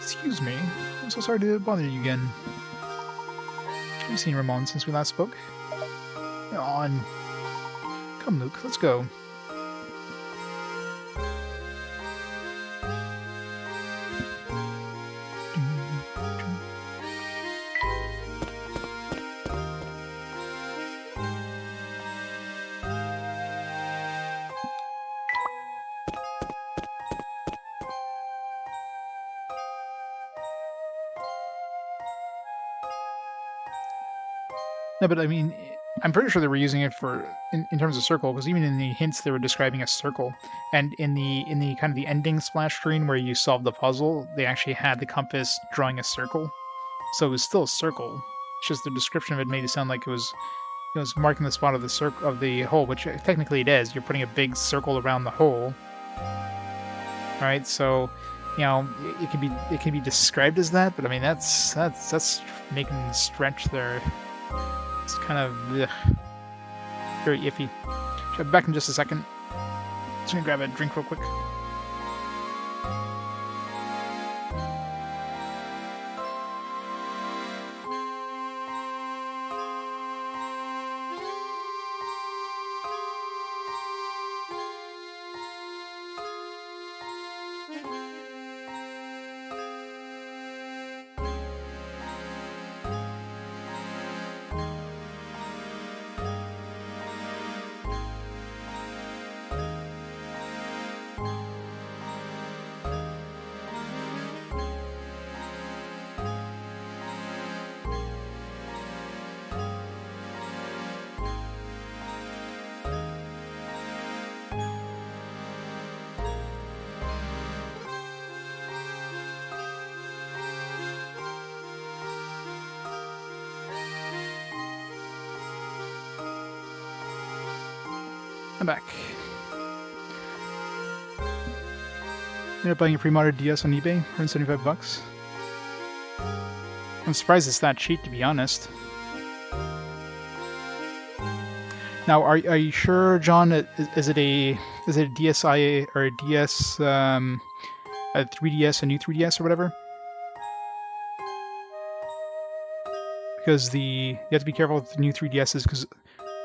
A: Excuse me. I'm so sorry to bother you again. Have you seen Ramon since we last spoke? On. Come, Luke, let's go. No, but I mean, I'm pretty sure they were using it for in terms of circle, because even in the hints they were describing a circle, and in the kind of the ending splash screen where you solve the puzzle, they actually had the compass drawing a circle, so it was still a circle. It's just the description of it made it sound like it was marking the spot of the circle of the hole, which technically it is. You're putting a big circle around the hole, right? So, it can be described as that, but I mean that's making the stretch there. It's kind of very iffy. I'll be back in just a second. Just gonna grab a drink real quick. I'm back. Ended up buying a pre-modded DS on eBay, $175. I'm surprised it's that cheap, to be honest. Now, are you sure, John? Is it a DSi or a DS, a 3DS, a new 3DS or whatever? Because you have to be careful with the new 3DSs, because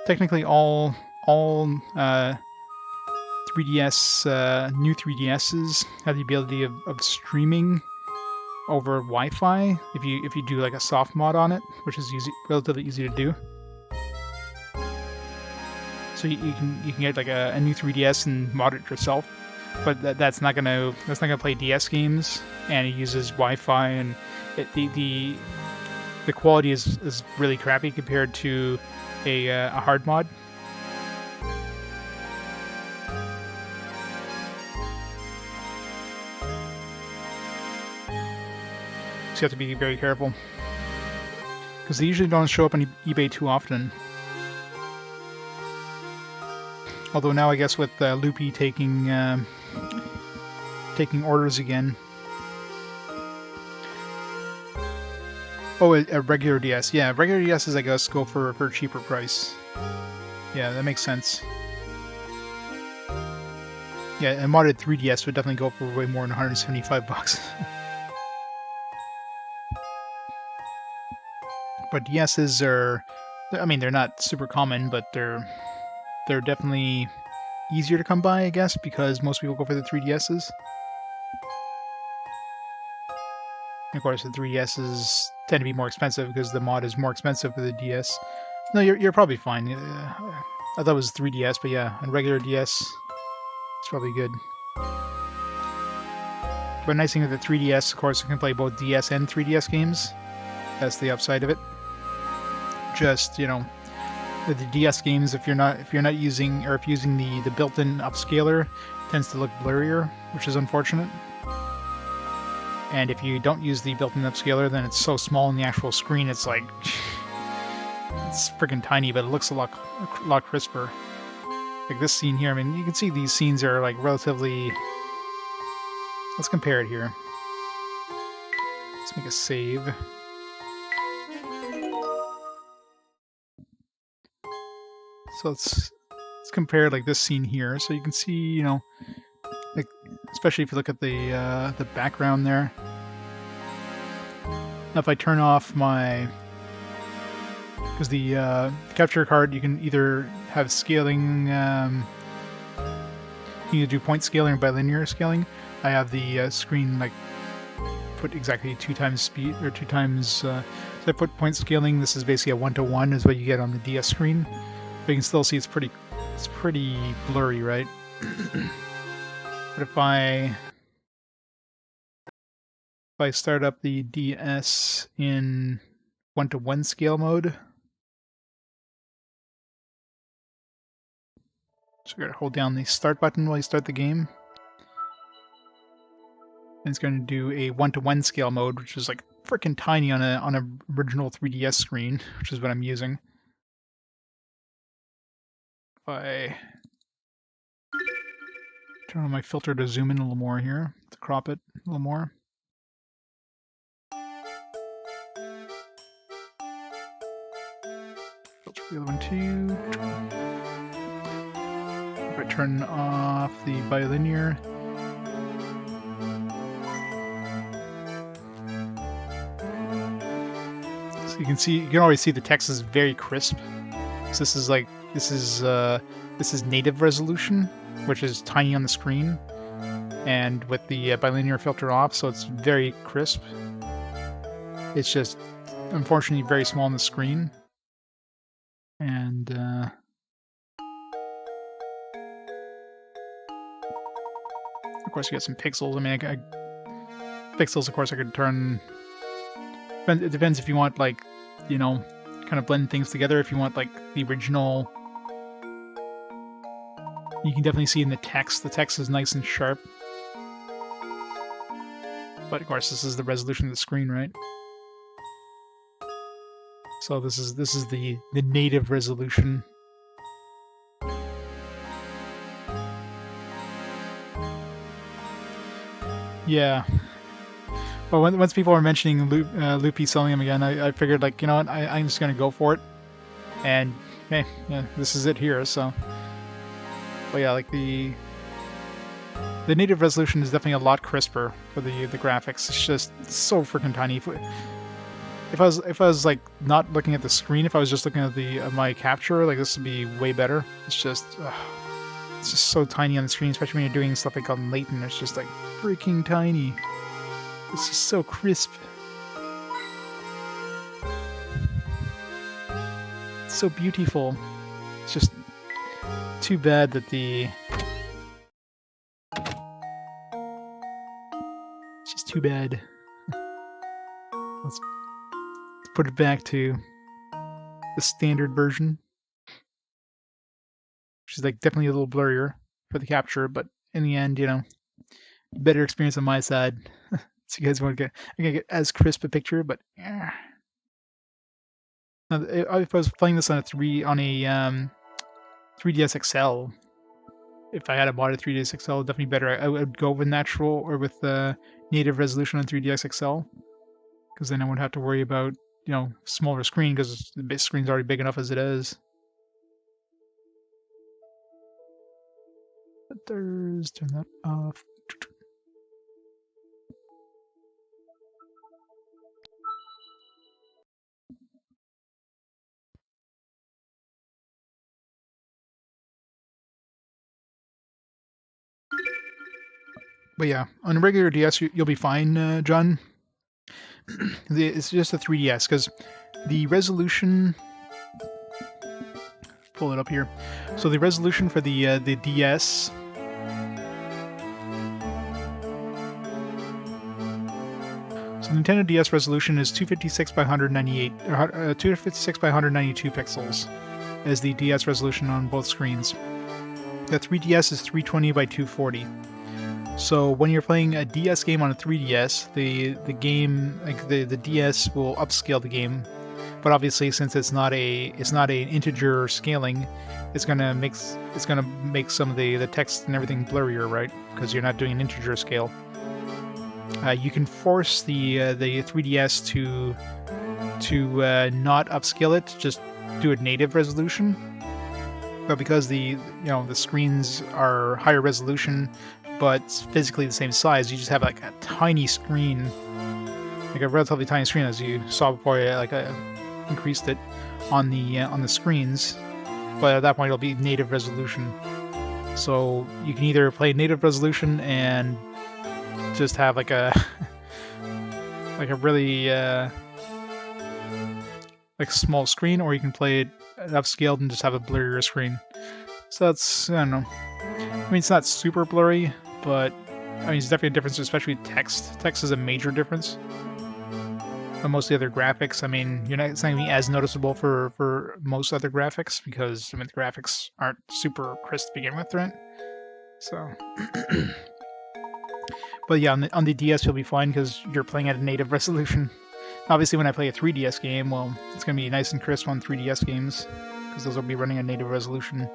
A: technically all 3DS, new 3DSs have the ability of streaming over Wi-Fi if you do like a soft mod on it, which is relatively easy to do. So you can get like a new 3DS and mod it yourself, but that's not gonna play DS games, and it uses Wi-Fi, and the quality is really crappy compared to a hard mod. So you have to be very careful, because they usually don't show up on eBay too often. Although now I guess with Loopy taking orders again. Oh, a regular DS. Yeah, regular DSs I guess go for a cheaper price. Yeah, that makes sense. Yeah, a modded 3DS would definitely go for way more than $175. But DSs are, I mean, they're not super common, but they're definitely easier to come by, I guess, because most people go for the 3DSs. And of course, the 3DSs tend to be more expensive because the mod is more expensive for the DS. No, you're probably fine. I thought it was 3DS, but yeah, on regular DS, it's probably good. But nice thing with the 3DS, of course, you can play both DS and 3DS games. That's the upside of it. Just, you know, with the DS games, if you're not using, or if using the built-in upscaler, it tends to look blurrier, which is unfortunate. And if you don't use the built-in upscaler, then it's so small in the actual screen, it's like it's freaking tiny, but it looks a lot crisper. Like this scene here, I mean, you can see these scenes are like relatively. Let's compare it here. Let's make a save. So let's compare like this scene here, so you can see, you know, like especially if you look at the background there. Now if I turn off my, because the capture card, you can either have scaling, you can either do point scaling or bilinear scaling. I have the screen like put exactly 2 times speed, or 2 times. So I put point scaling. This is basically a 1-to-1 is what you get on the DS screen. But you can still see it's pretty blurry, right? But if I start up the DS in 1-to-1 scale mode, so you're gonna hold down the start button while you start the game. And it's going to do a 1-to-1 scale mode, which is like freaking tiny on a original 3DS screen, which is what I'm using. If I turn on my filter to zoom in a little more here, to crop it a little more. Filter the other one too. If I turn off the bilinear, so you can already see the text is very crisp. So this is native resolution, which is tiny on the screen, and with the bilinear filter off, so it's very crisp. It's just unfortunately very small on the screen, and of course you got some pixels. I mean, pixels, of course, I could turn. It depends if you want, like, you know, kind of blend things together. If you want like the original, you can definitely see in the text. The text is nice and sharp, but of course this is the resolution of the screen, right? So this is the native resolution. Yeah. Well, once people were mentioning Loopy selling them again, I figured, like, you know what, I'm just gonna go for it. And hey, yeah, this is it here. So, but yeah, like the native resolution is definitely a lot crisper for the graphics. It's just so freaking tiny. If I was like not looking at the screen, if I was just looking at my capture, like this would be way better. It's just so tiny on the screen, especially when you're doing stuff like on Layton. It's just like freaking tiny. It's just so crisp. It's so beautiful. It's just too bad that it's just too bad. Let's put it back to the standard version, which is like definitely a little blurrier for the capture, but in the end, you know, better experience on my side. So you guys want to get as crisp a picture, but yeah. Now, if I was playing this on a 3DS XL, if I had a modded 3DS XL, definitely better. I would go with natural or with native resolution on 3DS XL, because then I wouldn't have to worry about, you know, smaller screen, because the base screen's already big enough as it is. Turn that off. But yeah, on a regular DS, you'll be fine, John. It's just a 3DS, because the resolution pull it up here. So the resolution for the DS. So the Nintendo DS resolution is 256 by 198, 256 by 192 pixels, as the DS resolution on both screens. The 3DS is 320 by 240. So when you're playing a DS game on a 3DS, the game, like the DS will upscale the game, but obviously since it's not an integer scaling, it's gonna make some of the text and everything blurrier, right? Because you're not doing an integer scale. You can force the 3DS to not upscale it, just do a native resolution. But because the screens are higher resolution, but physically the same size, you just have like a tiny screen, like a relatively tiny screen, as you saw before. I increased it on the screens, but at that point it'll be native resolution. So you can either play native resolution and just have like a like a really like small screen, or you can play it upscaled and just have a blurrier screen. So that's, I don't know. I mean, it's not super blurry, but I mean, it's definitely a difference, especially text. Text is a major difference. But most of the other graphics, I mean, it's not going to be as noticeable for most other graphics, because I mean the graphics aren't super crisp to begin with, right? So. But yeah, on the DS you'll be fine because you're playing at a native resolution. Obviously, when I play a 3DS game, well, it's going to be nice and crisp on 3DS games, because those will be running at native resolution.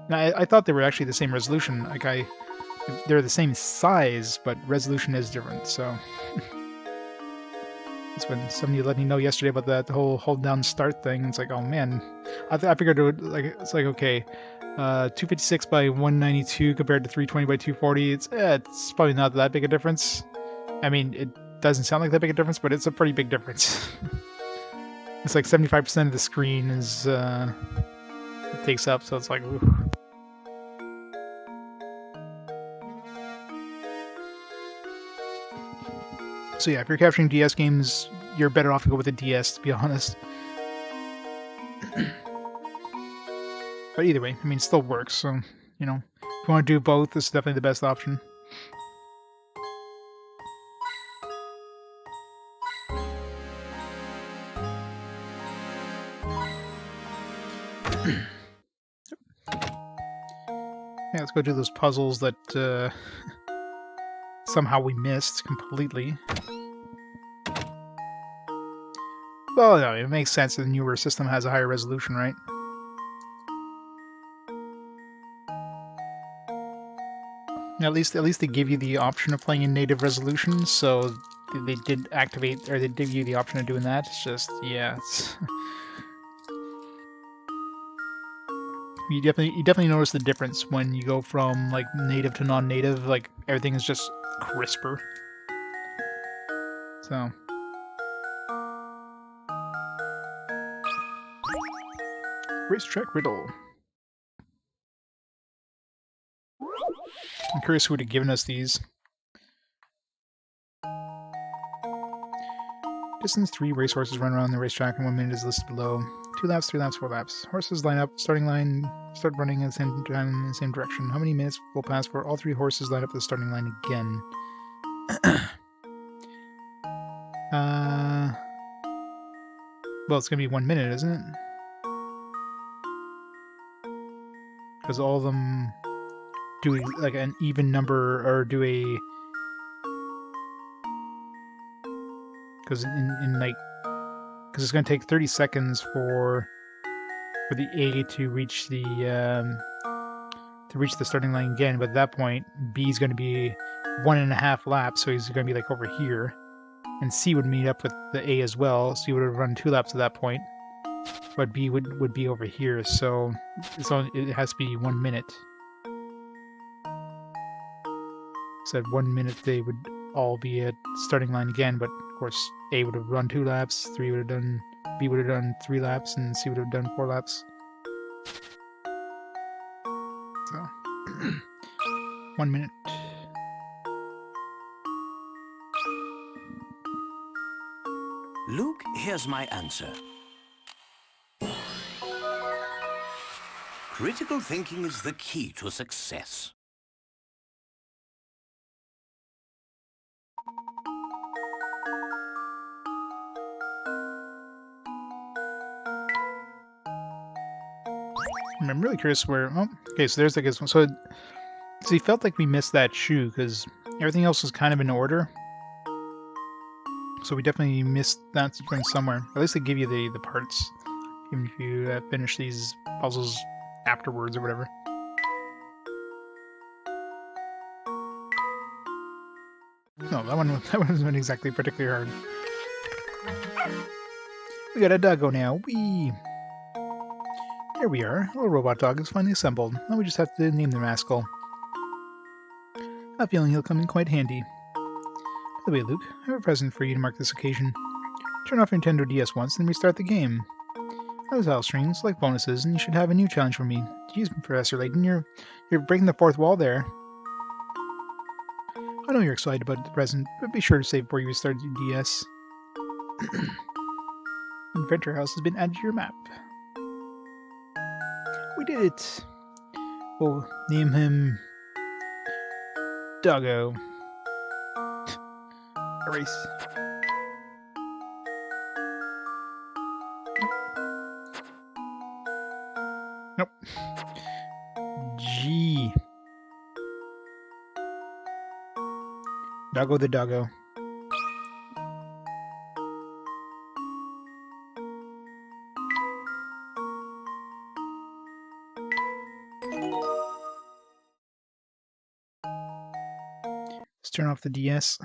A: Now, I thought they were actually the same resolution. They're the same size, but resolution is different, so... That's when somebody let me know yesterday about the whole hold down start thing. It's like, oh man, I figured it would, it's like, okay, 256 by 192 compared to 320 by 240. It's probably not that big a difference. I mean, it doesn't sound like that big a difference, but it's a pretty big difference. It's like 75% of the screen is it takes up, so it's like, ooh. So yeah, if you're capturing DS games, you're better off to go with a DS, to be honest. But either way, I mean, it still works, so, if you want to do both, this is definitely the best option. Yeah, let's go do those puzzles that somehow we missed completely. Well, no, it makes sense that the newer system has a higher resolution, right? At least they give you the option of playing in native resolution, so they did activate, or they did give you the option of doing that. It's just, yeah, it's... You definitely notice the difference when you go from like native to non-native. Like everything is just crisper. So racetrack riddle. I'm curious who would have given us these. Distance: 3 racehorses run around the racetrack in 1 minute is listed below. 2 laps, 3 laps, 4 laps. Horses line up, starting line, start running at the same time in the same direction. How many minutes will pass before all 3 horses line up at the starting line again? Well, it's gonna be 1 minute, isn't it? Because all of them do like an even number, or do a... Because in like... Because it's going to take 30 seconds for the A to reach the starting line again, but at that point B is going to be 1.5 laps, so he's going to be like over here, and C would meet up with the A as well, so he would have run 2 laps at that point, but B would be over here, so it has to be 1 minute. So at 1 minute they would all be at starting line again, but of course A would have run 2 laps, B would have done 3 laps, and C would have done 4 laps. So 1 minute.
D: Luke, here's my answer. Critical thinking is the key to success.
A: I'm really curious where... Oh, okay, so there's the good one. So he felt like we missed that shoe, because everything else was kind of in order. So we definitely missed that from somewhere. At least they give you the parts, even if you finish these puzzles afterwards or whatever. No, that one wasn't exactly particularly hard. We got a doggo now. Whee! Here we are. Our robot dog is finally assembled. Now we just have to name the rascal. I have a feeling he'll come in quite handy. By the way, Luke, I have a present for you to mark this occasion. Turn off your Nintendo DS once, then restart the game. Those house strings, like bonuses, and you should have a new challenge for me. Jeez, Professor Layton, you're breaking the fourth wall there. I know you're excited about the present, but be sure to save before you restart your DS. Inventor House has been added to your map. We did it! We'll name him... Doggo. Erase. Nope. G. Doggo the doggo. Let's turn off the DS.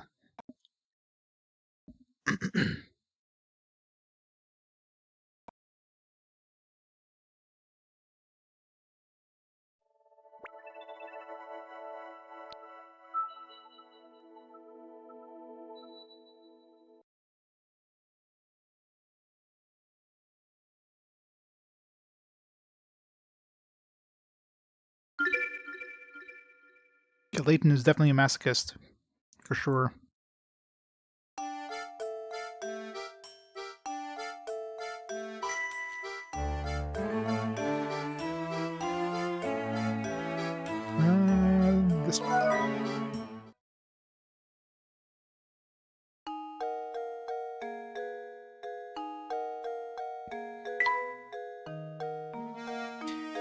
A: Yeah, Layton is definitely a masochist, for sure. This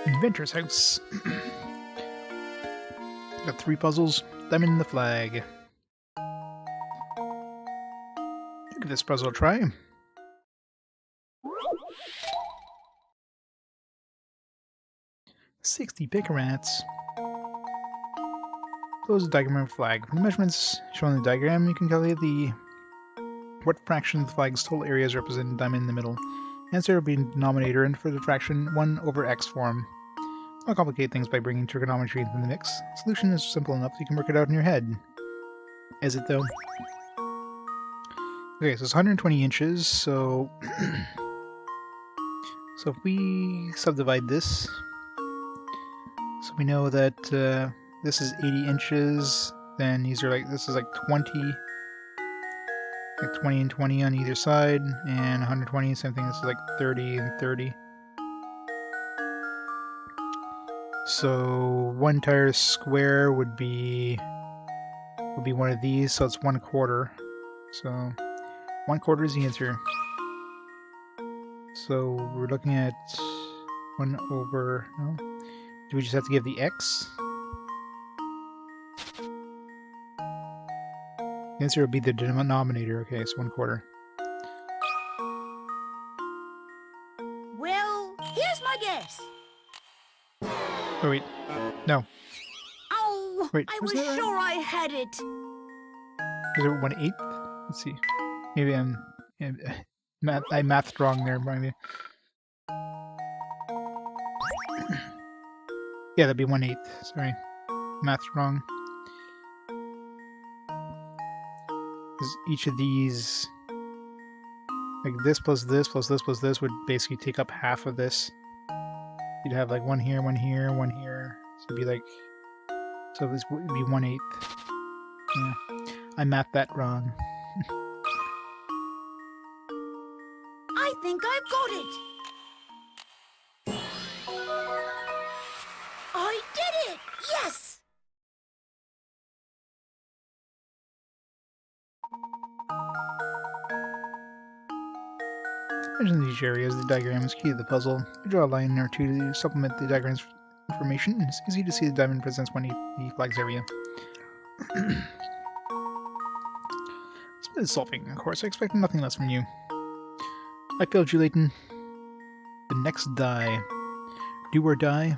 A: Inventor's House. Got 3 puzzles. Diamond in the flag. Give this puzzle a try. "60 pick-a-rats." Close the diagram of flag. From the measurements shown in the diagram, you can calculate what fraction of the flag's total area is represented in diamond in the middle. Answer will be in denominator, and for the fraction 1 over x form. I'll complicate things by bringing trigonometry into the mix. Solution is simple enough that you can work it out in your head. Is it, though? Okay, so it's 120 inches, so... so if we subdivide this... So we know that this is 80 inches, then these are like... This is like 20... Like 20 and 20 on either side, and 120, same thing, this is like 30 and 30. So 1 entire square would be one of these, so it's 1/4. So 1/4 is the answer. So we're looking at 1 over... No? Do we just have to give the x? The answer would be the denominator. Okay, so 1/4.
E: Well, here's my guess.
A: Oh wait, no.
E: Oh,
A: Wait,
E: I
A: was
E: was
A: that right?
E: sure I had it.
A: Is it 1/8? Let's see. Maybe I mathed wrong there, maybe. Yeah, that'd be 1/8. Sorry, math wrong. Because each of these, like this plus this plus this plus this, would basically take up half of this. You'd have like 1 here, 1 here, 1 here. So it'd be like, so this would be 1/8. Yeah, I mathed that wrong.
E: I think I've got it.
A: In these areas, the diagram is key to the puzzle. You draw a line or two to supplement the diagram's information. It's easy to see the diamond presents one E flags area. It's solving, of course. I expect nothing less from you. I failed you, Layton. The next die. Do or die?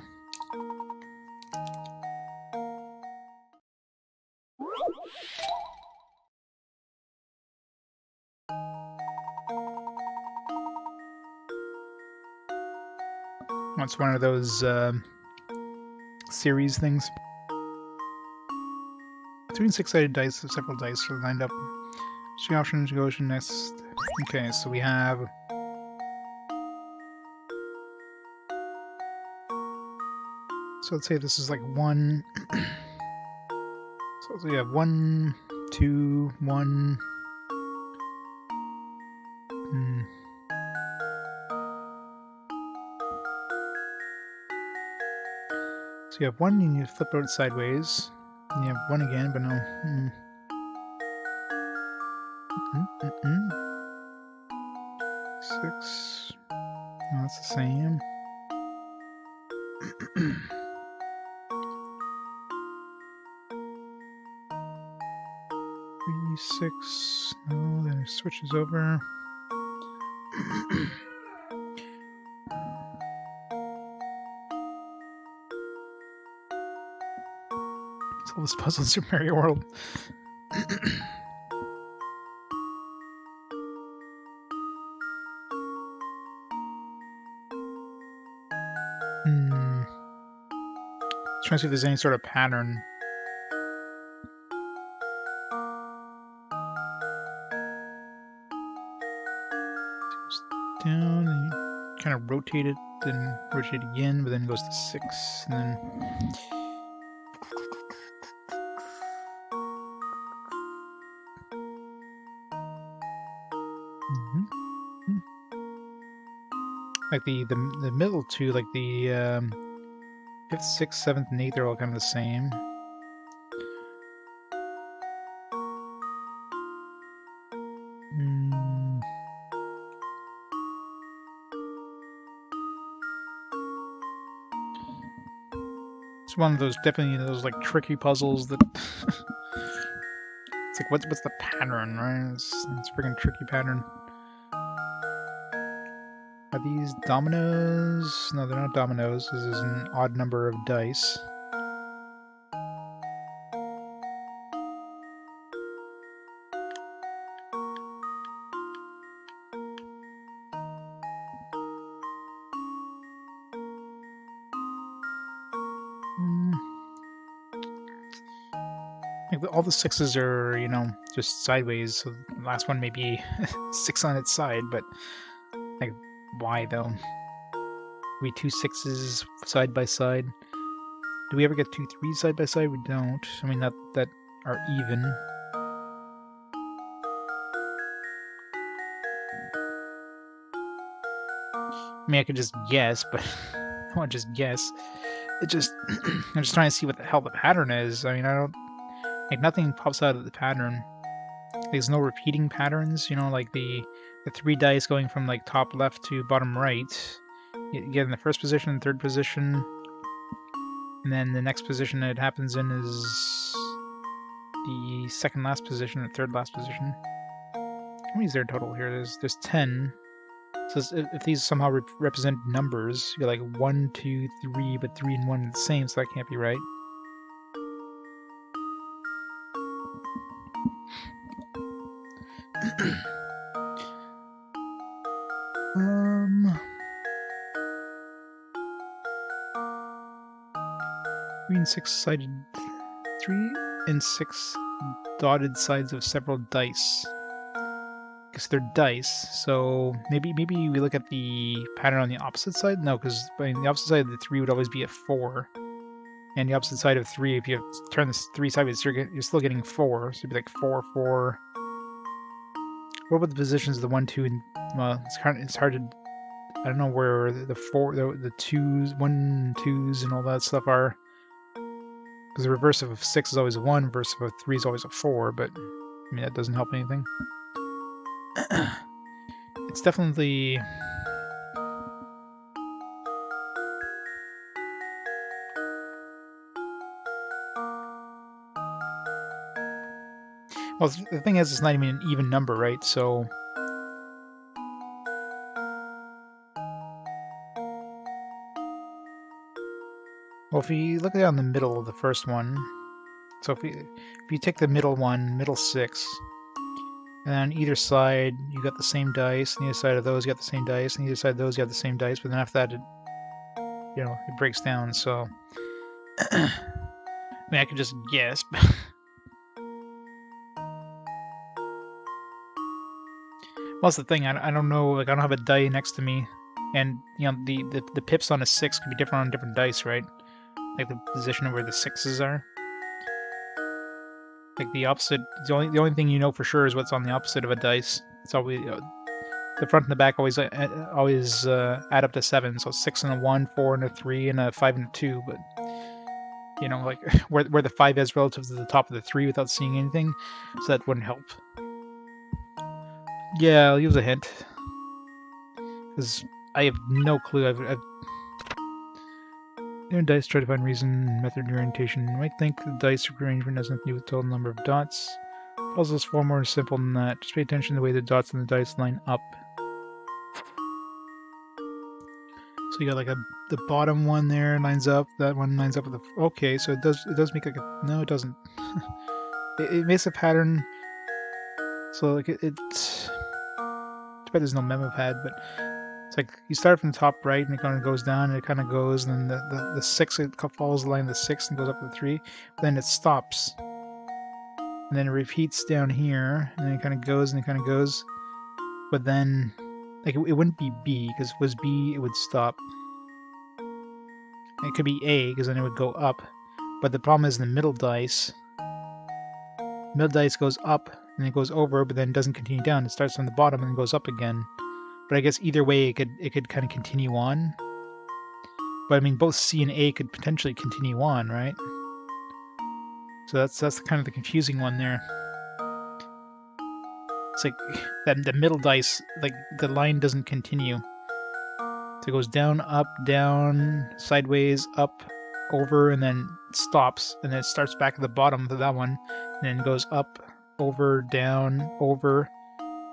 A: It's one of those series things. 3 and 6-sided dice of several dice are lined up. Three options to go to next. Okay, so we have. So let's say this is like 1. So we have 1, 2, 1. So you have 1, and you flip it sideways. And you have 1 again, but no. 6. No, that's the same. 3, 6. No, then it switches over. Solve this puzzle in Super Mario World. Trying to see if there's any sort of pattern. Goes down, and you kind of rotate it, then rotate again, but then it goes to 6, and then. Like the middle two, like the 5th, 6th, 7th, and 8th are all kind of the same. It's one of those, definitely those like tricky puzzles that it's like what's the pattern, right? It's a freaking tricky pattern. Are these dominoes? No, they're not dominoes. This is an odd number of dice. Like all the 6s are, just sideways. So the last one may be 6 on its side, but like, why though? We 2 6s side by side. Do we ever get 2 3s side by side? We don't. I mean, that are even. I mean, I could just guess, but I won't just guess. It just I'm just trying to see what the hell the pattern is. I mean, I don't like nothing pops out of the pattern. There's no repeating patterns. Like the 3 dice going from like top left to bottom right. You get in the first position, third position, and then the next position it happens in is the second last position or third last position. How many is there total here? There's 10. So if these somehow represent numbers, you're like 1, 2, 3, but 3 and 1 are the same, so that can't be right. Three and 6-sided, 3 and 6 dotted sides of several dice. Because they're dice, so maybe we look at the pattern on the opposite side. No, because the opposite side of the 3 would always be a 4, and the opposite side of 3, if you turn this 3 sideways, you're still getting 4. So it'd be like 4, 4. What about the positions of the 1, 2, and well, it's hard to. I don't know where the 4, the 2s, 1, 2s, and all that stuff are. Because the reverse of a 6 is always a 1, reverse of a 3 is always a 4, but I mean that doesn't help anything. It's definitely... Well, the thing is, it's not even an even number, right? So... Well, if you look down the middle of the first one, so if you take the middle one, middle 6, and on either side you got the same dice, and either side of those you got the same dice, and either side of those you got the same dice, but then after that it, you know, it breaks down, so... I mean, I could just guess, but... Well, that's the thing, I don't know, like, I don't have a die next to me, and, you know, the pips on a 6 could be different on different dice, right? Like, the position of where the 6s are. Like, the opposite, the only thing you know for sure is what's on the opposite of a dice. It's always, the front and the back always add up to 7, so 6 and a 1, 4 and a 3, and a 5 and a 2, but, you know, like, where the 5 is relative to the top of the 3 without seeing anything, so that wouldn't help. Yeah, I'll use a hint. Because I have no clue. I've dice try to find reason, method, and orientation. You might think the dice arrangement has nothing to do with the total number of dots. Puzzles far more simple than that. Just pay attention to the way the dots on the dice line up. So you got like the bottom one there lines up, that one lines up with the... Okay, so it does make like a... No, it doesn't. it makes a pattern. So like it's... Too bad there's no memo pad, but it's like you start from the top right and it kind of goes down and it kind of goes, and then the 6, it follows the line of the 6 and goes up to the 3, but then it stops. And then it repeats down here, and then it kind of goes and it kind of goes. But then, like, it wouldn't be B, because if it was B, it would stop. It could be A, because then it would go up. But the problem is the middle dice goes up, and it goes over, but then doesn't continue down. It starts on the bottom and goes up again. But I guess either way, it could kind of continue on. But I mean, both C and A could potentially continue on, right? So that's kind of the confusing one there. It's like that the middle dice, like the line doesn't continue. So it goes down, up, down, sideways, up, over, and then stops, and then it starts back at the bottom for that one, and then goes up, over, down, over,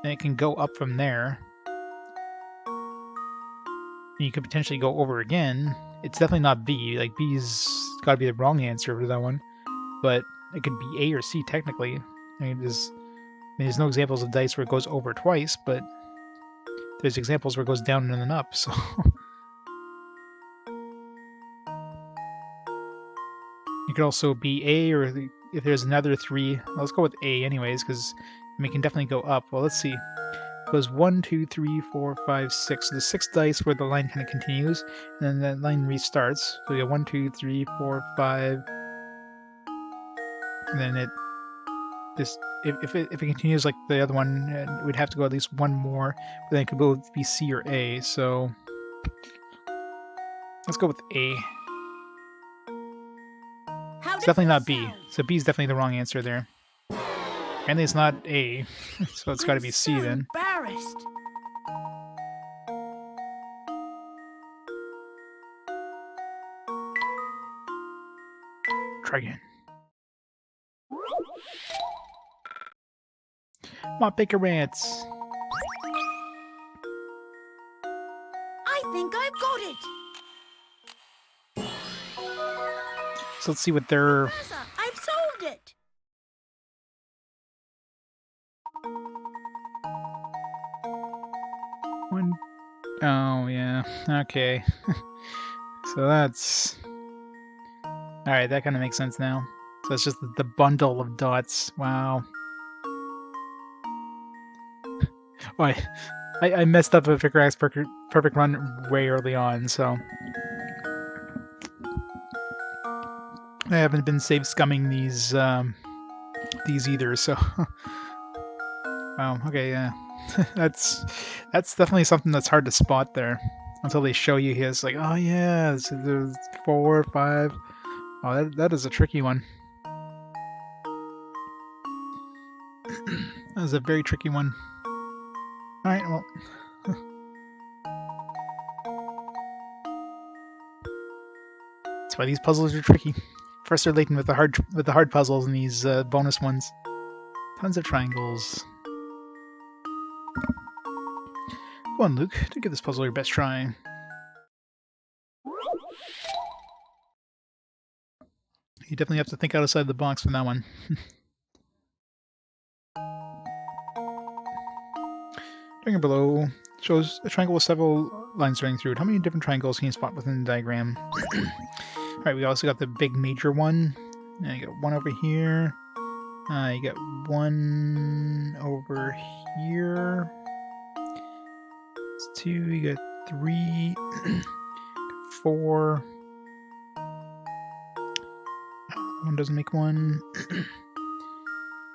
A: and it can go up from there. And you could potentially go over again. It's definitely not B. Like, B's got to be the wrong answer for that one. But it could be A or C, technically. I mean, there's no examples of dice where it goes over twice, but there's examples where it goes down and then up, so... It could also be A, or if there's another 3... Well, let's go with A anyways, because it can definitely go up. Well, let's see. It goes 1, 2, 3, 4, 5, 6. So the 6 dice where the line kind of continues, and then that line restarts. So we got 1, 2, 3, 4, 5, and then it just if it continues like the other one, we'd have to go at least one more, but then it could both be C or A. So let's go with A. It's definitely not B. So B is definitely the wrong answer there. Apparently it's not A, so it's got to be C
E: so
A: then.
E: Embarrassed.
A: Try again. Come on, Baker Rants.
E: I think I've got it.
A: So let's see what their...
E: Professor, I've solved it.
A: One... Oh, yeah. Okay. So that's... Alright, that kind of makes sense now. So it's just the bundle of dots. Wow. Oh, I messed up a Pickaxe perfect run way early on, so... I haven't been save scumming these either, so... Wow, okay, yeah. That's definitely something that's hard to spot there. Until they show you his, like, oh yeah, so there's 4, 5... Oh, that is a tricky one. That was a very tricky one. Alright, well... That's why these puzzles are tricky. Professor Layton with the hard puzzles and these bonus ones. Tons of triangles. Go on, Luke. Do give this puzzle your best try. You definitely have to think outside the box for that one. Diagram below shows a triangle with several lines running through it. How many different triangles can you spot within the diagram? Alright, we also got the big major one. And you got one over here. You got one over here. It's 2, you got 3, 4. One doesn't make one.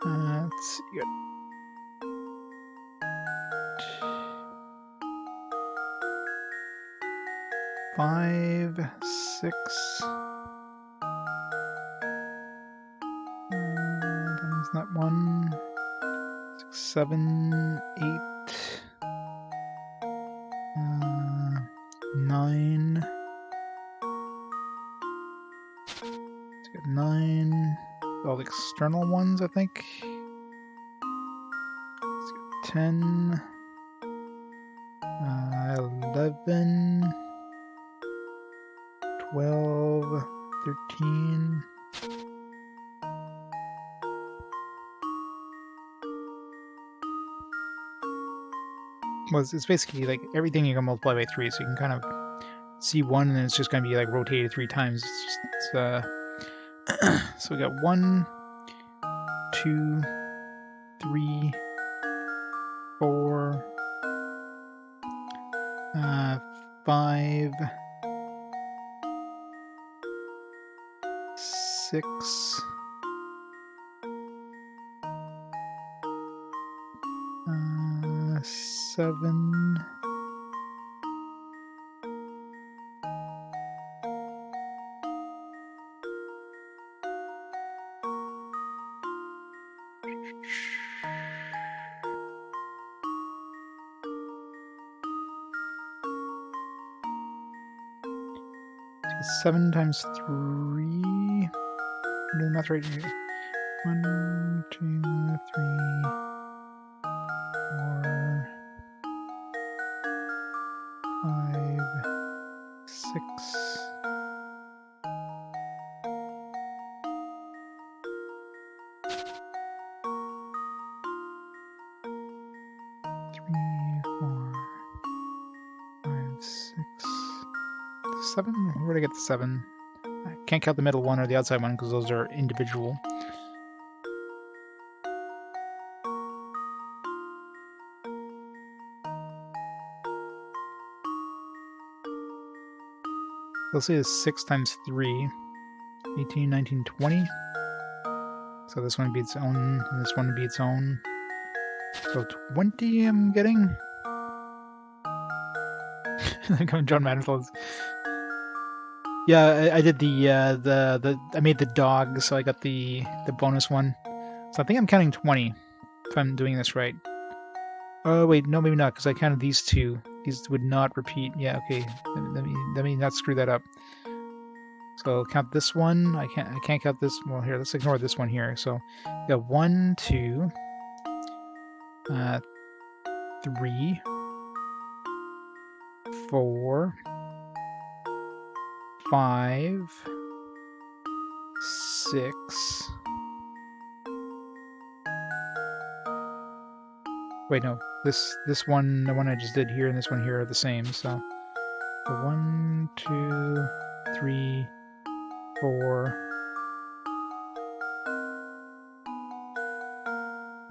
A: Let's see, you got 5, 6. That one's not 1. 6, 7, 8. 9. Let's get 9. All the external ones, I think. Let's get 10. 11. 12. 13. Well, it's basically like everything you can multiply by 3, so you can kind of see 1 and then it's just going to be like rotated 3 times. So we got 1, 2, 3, 4, 5, 6, 7, 7 times 3. I'm doing math right here. 1, 2, 3, 4, 5, 6. 3, 4, 5, 6, 7? Where'd I get the 7? I can't count the middle one or the outside one because those are individual. Let's say it's 6 times 3. 18, 19, 20. So this one would be its own, and this one would be its own. So 20 I'm getting. John Manfield. Yeah, I did I made the dog, so I got the bonus one. So I think I'm counting 20, if I'm doing this right. Oh wait, no, maybe not, because I counted these 2. These would not repeat. Yeah, okay. Let me not screw that up. So I'll count this one. I can't count this. Well, here, let's ignore this one here. So we got 1, 2, 3, 4, 5, 6. Wait, no. This one, the one I just did here, and this one here are the same. So 1, 2, 3, 4.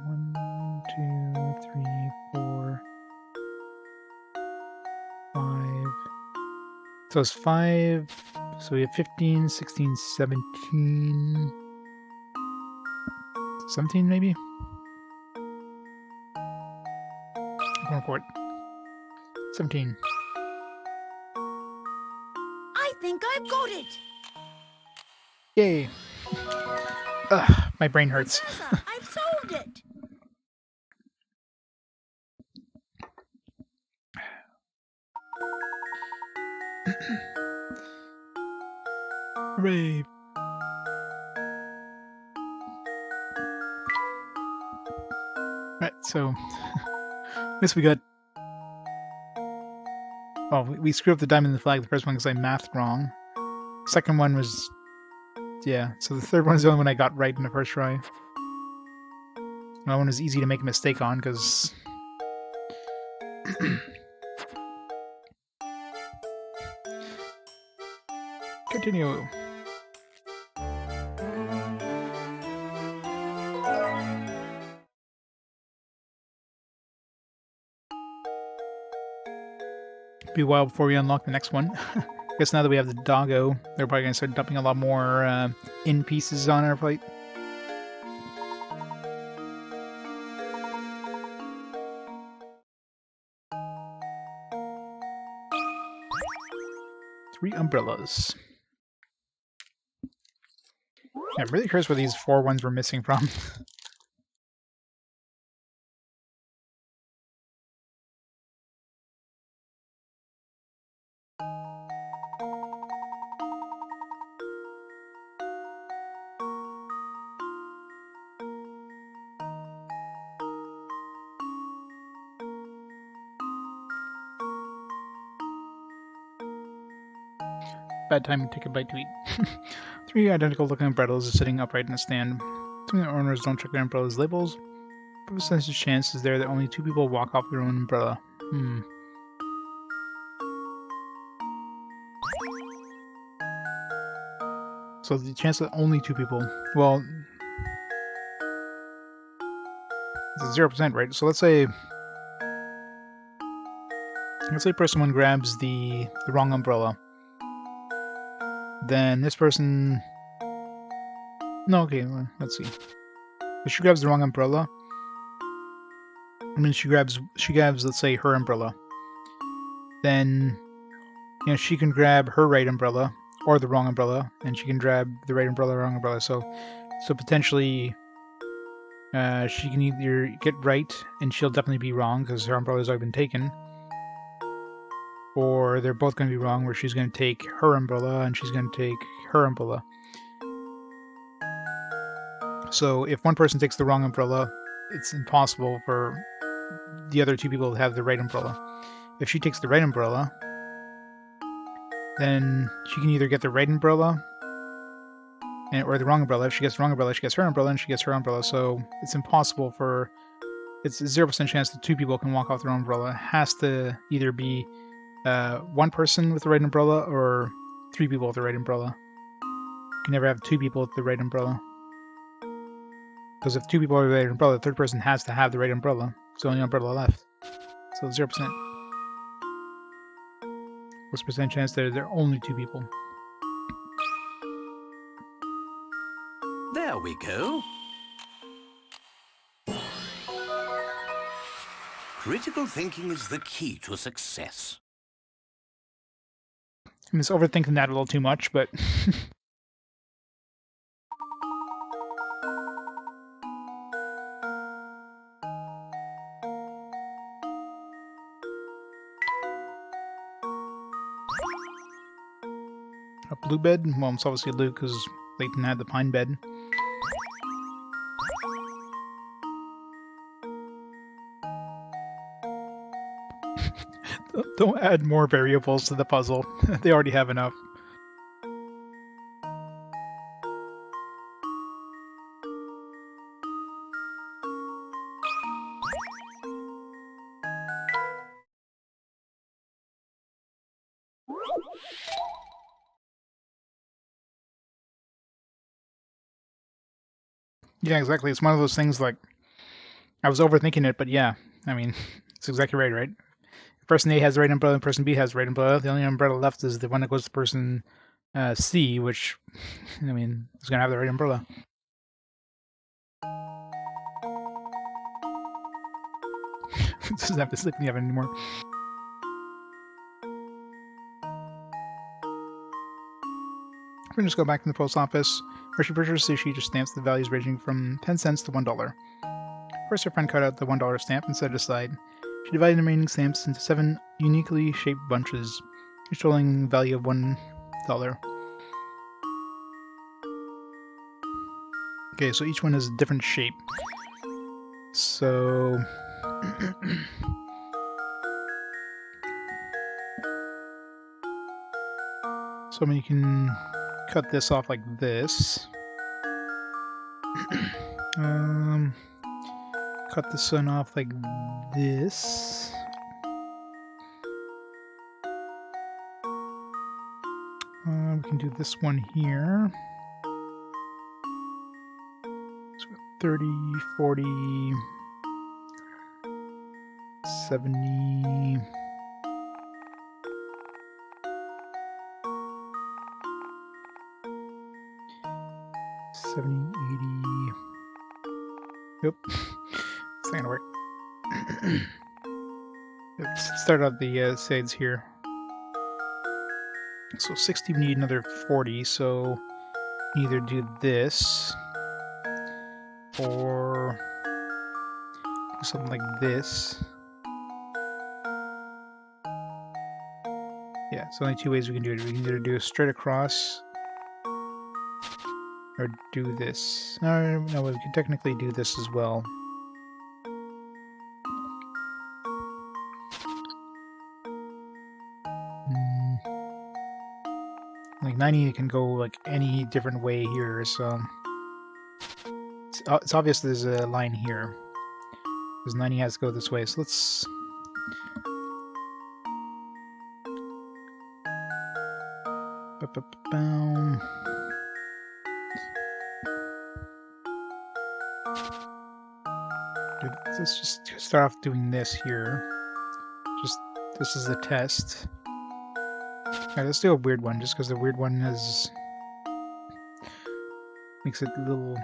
A: 1, 2, 3, 4, 5. So it's 5. So we have 15, 16, 17. 17 maybe? Going for it. 17.
E: I think I've got it.
A: Yay! Ugh, my brain hurts.
E: Professor, I've solved it.
A: Hooray! Right, so at least we got. Well, we screwed up the diamond and the flag. The first one because I mathed wrong. Second one was, yeah. So the third one is the only one I got right in the first try. That one was easy to make a mistake on because. Continue. Be a while before we unlock the next one. I guess now that we have the doggo, they're probably going to start dumping a lot more in pieces on our plate. Three umbrellas. Yeah, I'm really curious where these 4 ones were missing from. Bad time to take a bite to eat. 3 identical looking umbrellas are sitting upright in a stand. Some of the owners don't check their umbrellas' labels, but a percentage chance is there that only 2 people walk off their own umbrella. So the chance that only 2 people, well, it's 0%, right? So let's say person 1 grabs the wrong umbrella. Then this person... No, okay, well, let's see. If she grabs the wrong umbrella, I mean, she grabs, let's say, her umbrella. Then, you know, she can grab her right umbrella, or the wrong umbrella, and she can grab the right umbrella or wrong umbrella. So potentially, she can either get right, and she'll definitely be wrong, because her umbrella's already been taken. Or they're both going to be wrong, where she's going to take her umbrella, and she's going to take her umbrella. So if one person takes the wrong umbrella, it's impossible for the other 2 people to have the right umbrella. If she takes the right umbrella, then she can either get the right umbrella or the wrong umbrella. If she gets the wrong umbrella, she gets her umbrella, and she gets her umbrella. So it's impossible for... It's a 0% chance that 2 people can walk off their own umbrella. It has to either be 1 person with the right umbrella or 3 people with the right umbrella. You can never have 2 people with the right umbrella. Because if 2 people have the right umbrella, the third person has to have the right umbrella. It's the only umbrella left. So 0%. What's the percent chance that there are only 2 people?
D: There we go. Critical thinking is the key to success.
A: I'm just overthinking that a little too much, but... A blue bed? Well, it's obviously blue because Layton had the pine bed. Don't add more variables to the puzzle. They already have enough. Yeah, exactly. It's one of those things like, I was overthinking it, but yeah, I mean, it's exactly right? If person A has the right umbrella and person B has the right umbrella, the only umbrella left is the one that goes to person C, which, I mean, is going to have the right umbrella. Doesn't have to sleep in the oven anymore. We're going to just go back to the post office. Where she purchased sushi, just stamps the values ranging from 10 cents to $1. First, her friend cut out the $1 stamp and set it aside. She divided the remaining stamps into 7 uniquely shaped bunches, each totaling the value of $1. Okay, so each one is a different shape. So... so I mean, you can cut this off like this. Cut the sun off like this. We can do this one here. So 30, 40, 70... 70, 80... Yep. It's not gonna work. Let's start out the sides here. So 60, we need another 40, so either do this or do something like this. Yeah, so only two ways we can do it. We can either do a straight across or do this. No, we can technically do this as well. Like 90 can go like any different way here, so it's obvious there's a line here because 90 has to go this way. So let's Ba-ba-ba-boom. Let's just start off doing this here. This is a test. Alright, let's do a weird one, just because the weird one makes it a little...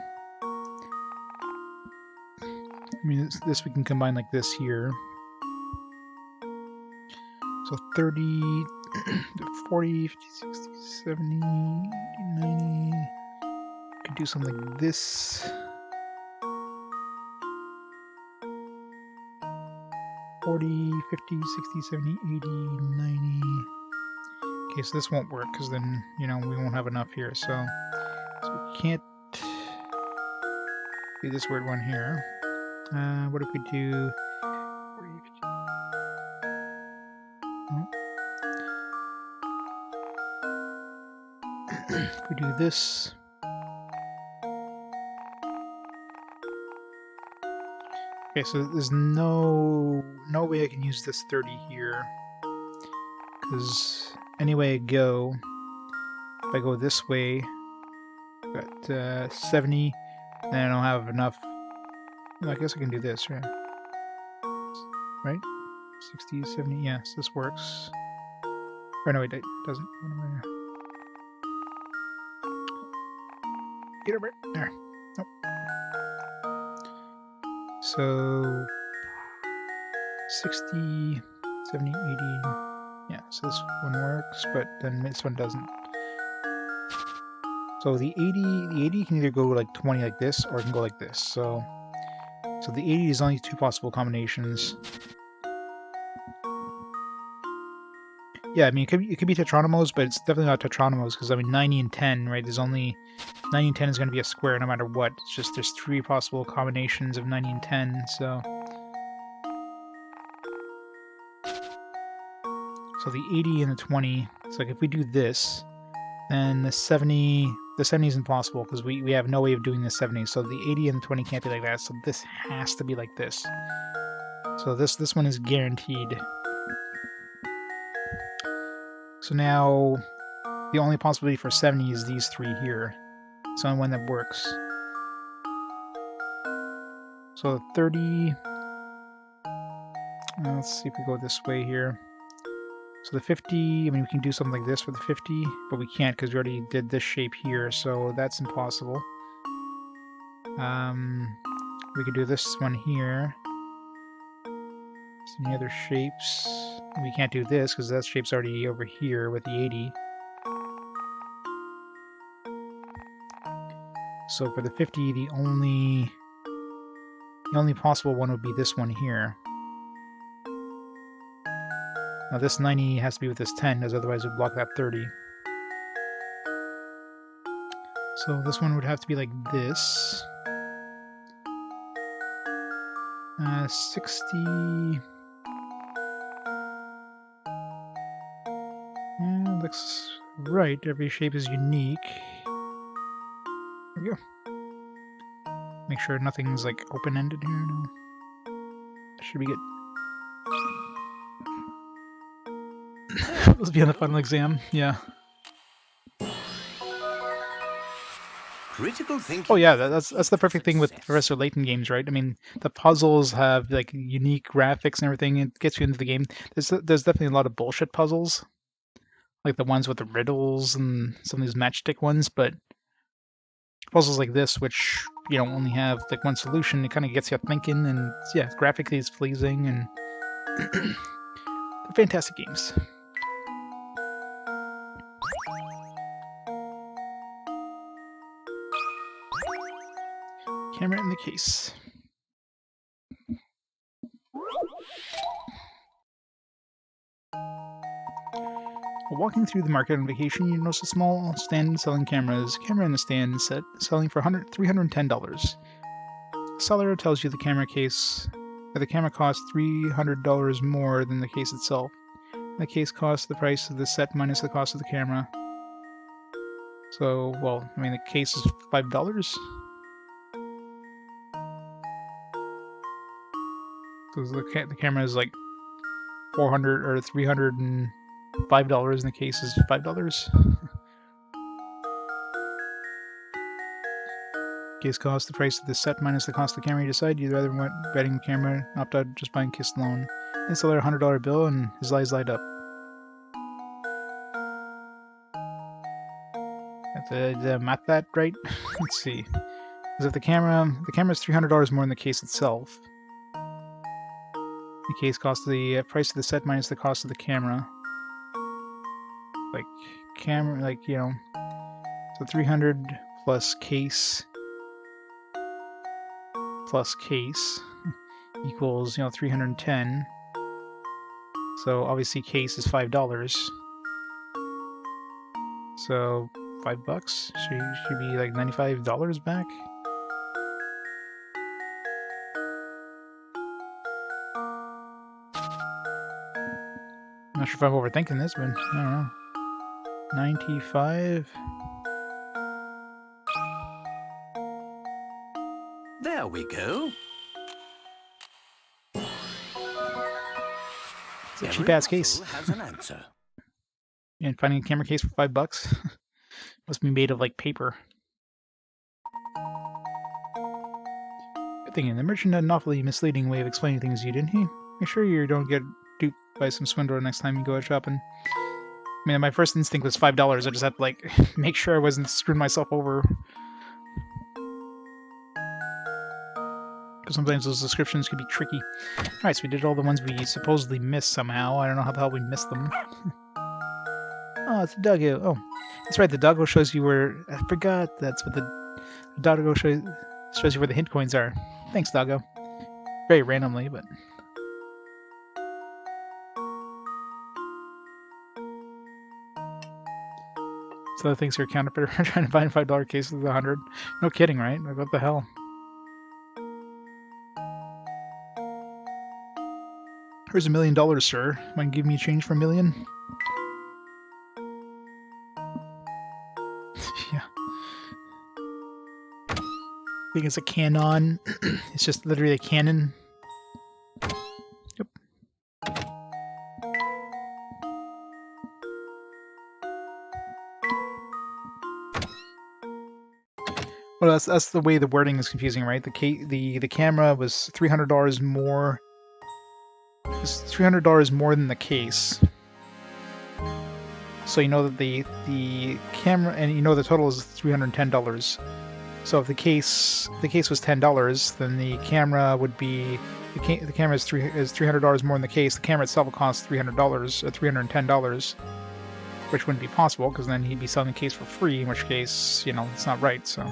A: I mean, this we can combine like this here. So 30, 40, 50, 60, 70, 80, 90... Could do something like this. 40, 50, 60, 70, 80, 90... Okay, so this won't work, because then, we won't have enough here, so we can't do this weird one here. What if we do... 40, 50... Oh. If we do this... Okay, so there's no way I can use this 30 here, because any way I go, if I go this way, I've got 70, and I don't have enough. Well, I guess I can do this, right? Right? 60, 70, yes, this works. Or no, it doesn't. Get over it. There. Nope. So 60, 70, 80. Yeah, so this one works, but then this one doesn't. So the 80 can either go like 20 like this, or it can go like this. So the 80 is only two possible combinations. Yeah, I mean it could be Tetronymos, but it's definitely not Tetronymos because I mean 90 and 10, right? There's only 90 and 10 is going to be a square no matter what. It's just there's three possible combinations of 90 and 10, so the 80 and the 20. So like if we do this, then the 70 is impossible because we have no way of doing the 70. So the 80 and the 20 can't be like that. So this has to be like this. So this one is guaranteed. So now the only possibility for 70 is these three here. It's the only one that works. So 30... let's see if we go this way here. So the 50, I mean, we can do something like this for the 50, but we can't because we already did this shape here, so that's impossible. We could do this one here. Any other shapes? We can't do this because that shape's already over here with the 80. So for the 50, the only possible one would be this one here. Now this 90 has to be with this 10, because otherwise it would block that 30. So this one would have to be like this. 60. Looks right. Every shape is unique. There we go. Make sure nothing's like open-ended here. No. That should be good. Let's be on the final exam. Yeah.
D: Critical thinking.
A: Oh yeah, that's the perfect thing with Professor Layton games, right? I mean, the puzzles have like unique graphics and everything. It gets you into the game. There's definitely a lot of bullshit puzzles, like the ones with the riddles and some of these matchstick ones. But puzzles like this, which only have like one solution, it kind of gets you thinking. And yeah, graphically it's pleasing and they're fantastic games. Camera in the case. While walking through the market on vacation, you notice a small stand selling cameras. Camera in the stand set selling for $310. The seller tells you the camera costs $300 more than the case itself. The case costs the price of the set minus the cost of the camera. So, well, I mean, the case is $5. So the camera is like $400 or $305, and the case is $5. Case cost the price of the set minus the cost of the camera. You decide you'd rather want betting the camera, opt out just buying case alone. And seller $100 bill, and his eyes light up. Did I math that right? Let's see. Because if the camera is $300 more than the case itself. The case costs the price of the set minus the cost of the camera. So 300 plus case equals 310. So obviously case is $5. So $5 should be like $95 back. I'm not sure if I'm overthinking this, but I don't know. 95.
D: There we go.
A: It's a cheap ass case.
D: Has an answer.
A: And finding a camera case for $5 must be made of like paper. Good thing, the merchant had an awfully misleading way of explaining things to you, didn't he? Make sure you don't get duped by some swindler next time you go out shopping. I mean, my first instinct was $5. I just had to like make sure I wasn't screwing myself over. Because sometimes those descriptions could be tricky. Alright, so we did all the ones we supposedly missed somehow. I don't know how the hell we missed them. Oh, it's a doggo. Oh, that's right, the doggo shows you where... I forgot that's what the doggo shows you where the hint coins are. Thanks, doggo. Very randomly, but... So other things are counterfeit. Trying to find $5 cases with 100. No kidding, right? Like, what the hell? Here's $1 million, sir. Mind giving me change for $1 million? Yeah. I think it's a Canon. It's just literally a Canon. Yep. Well, that's the way the wording is confusing, right? The camera was $300 more. It's $300 more than the case. So you know that the camera, and you know the total is $310. So if the case was $10, then the camera would be the camera is $300 more than the case. The camera itself will cost $310, which wouldn't be possible because then he'd be selling the case for free. In which case, it's not right. So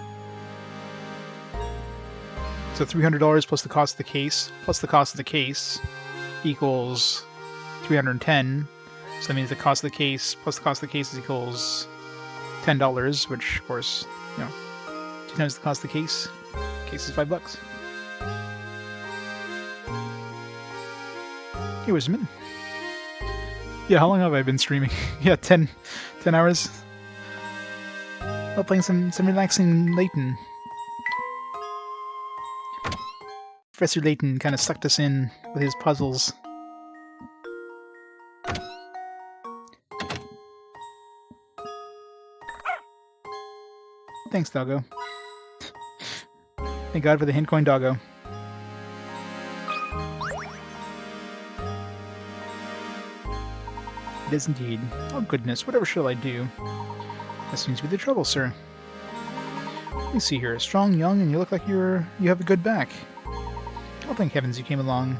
A: $300 plus the cost of the case plus the cost of the case equals $310. So that means the cost of the case plus the cost of the case equals $10, which of course, 2 times the cost of the case. Case is $5. Hey, Wisman. Yeah, how long have I been streaming? Yeah, 10 hours. While playing some relaxing Layton. Professor Layton kind of sucked us in with his puzzles. Thanks, doggo. Thank God for the hint coin, doggo. It is indeed. Oh goodness, whatever shall I do? That seems to be the trouble, sir. Let me see here. Strong, young, and you look like you have a good back. Oh, thank heavens you came along.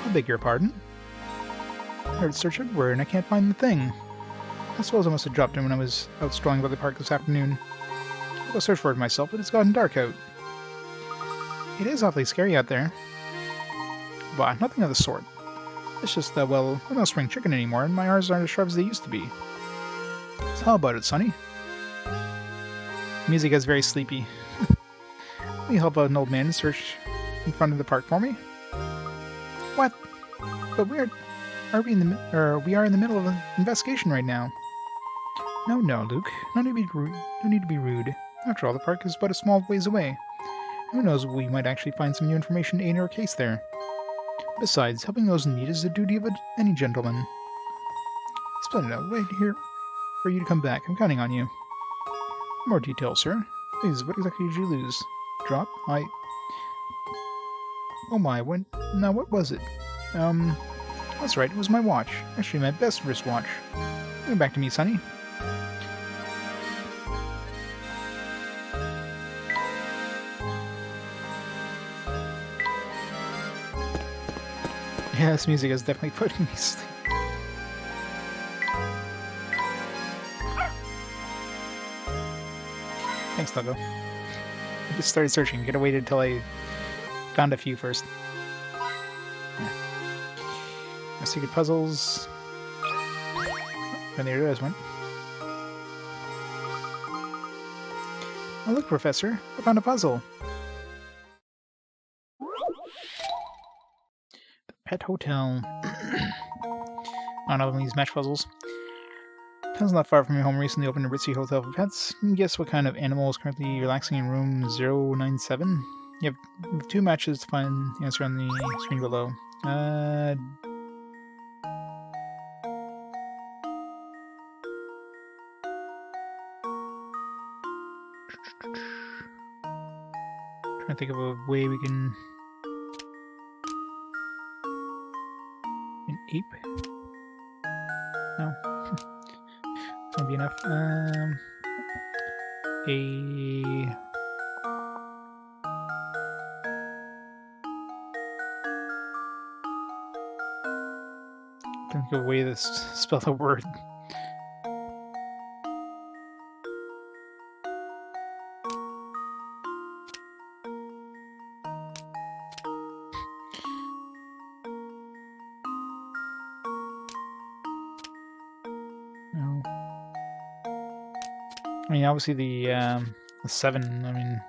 A: I beg your pardon? I heard search everywhere and I can't find the thing. I suppose I must have dropped it when I was out strolling by the park this afternoon. I'll go search for it myself, but it's gotten dark out. It is awfully scary out there. Bah, nothing of the sort. It's just that, well, I'm no spring chicken anymore, and my arms aren't as sharp as they used to be. So how about it, Sonny? Music is very sleepy. Will you help out an old man and search in front of the park for me? What? But we are in the middle of an investigation right now. No, Luke. No need to be rude. After all, the park is but a small ways away. Who knows, we might actually find some new information to aid our case there. Besides, helping those in need is the duty of any gentleman. Splendid. I'll wait here for you to come back. I'm counting on you. More details, sir. Please, what exactly did you lose? Drop? Oh my, what was it? That's right, it was my watch. Actually, my best wristwatch. Give it back to me, Sonny. Yeah, this music is definitely putting me to sleep. Thanks, Doggo. I just started searching. Could have waited until I found a few first. Yeah. My secret puzzles. And there it is, one. Oh, look, Professor. I found a puzzle. Pet Hotel. I don't know these match puzzles. Town's not far from your home. Recently opened a ritzy hotel for pets. Can you guess what kind of animal is currently relaxing in room 097? You have 2 matches to find the answer on the screen below. Trying to think of a way we can... An ape? No. Won't be enough. Think of a way to spell the word. No. I mean, obviously the 7. I mean,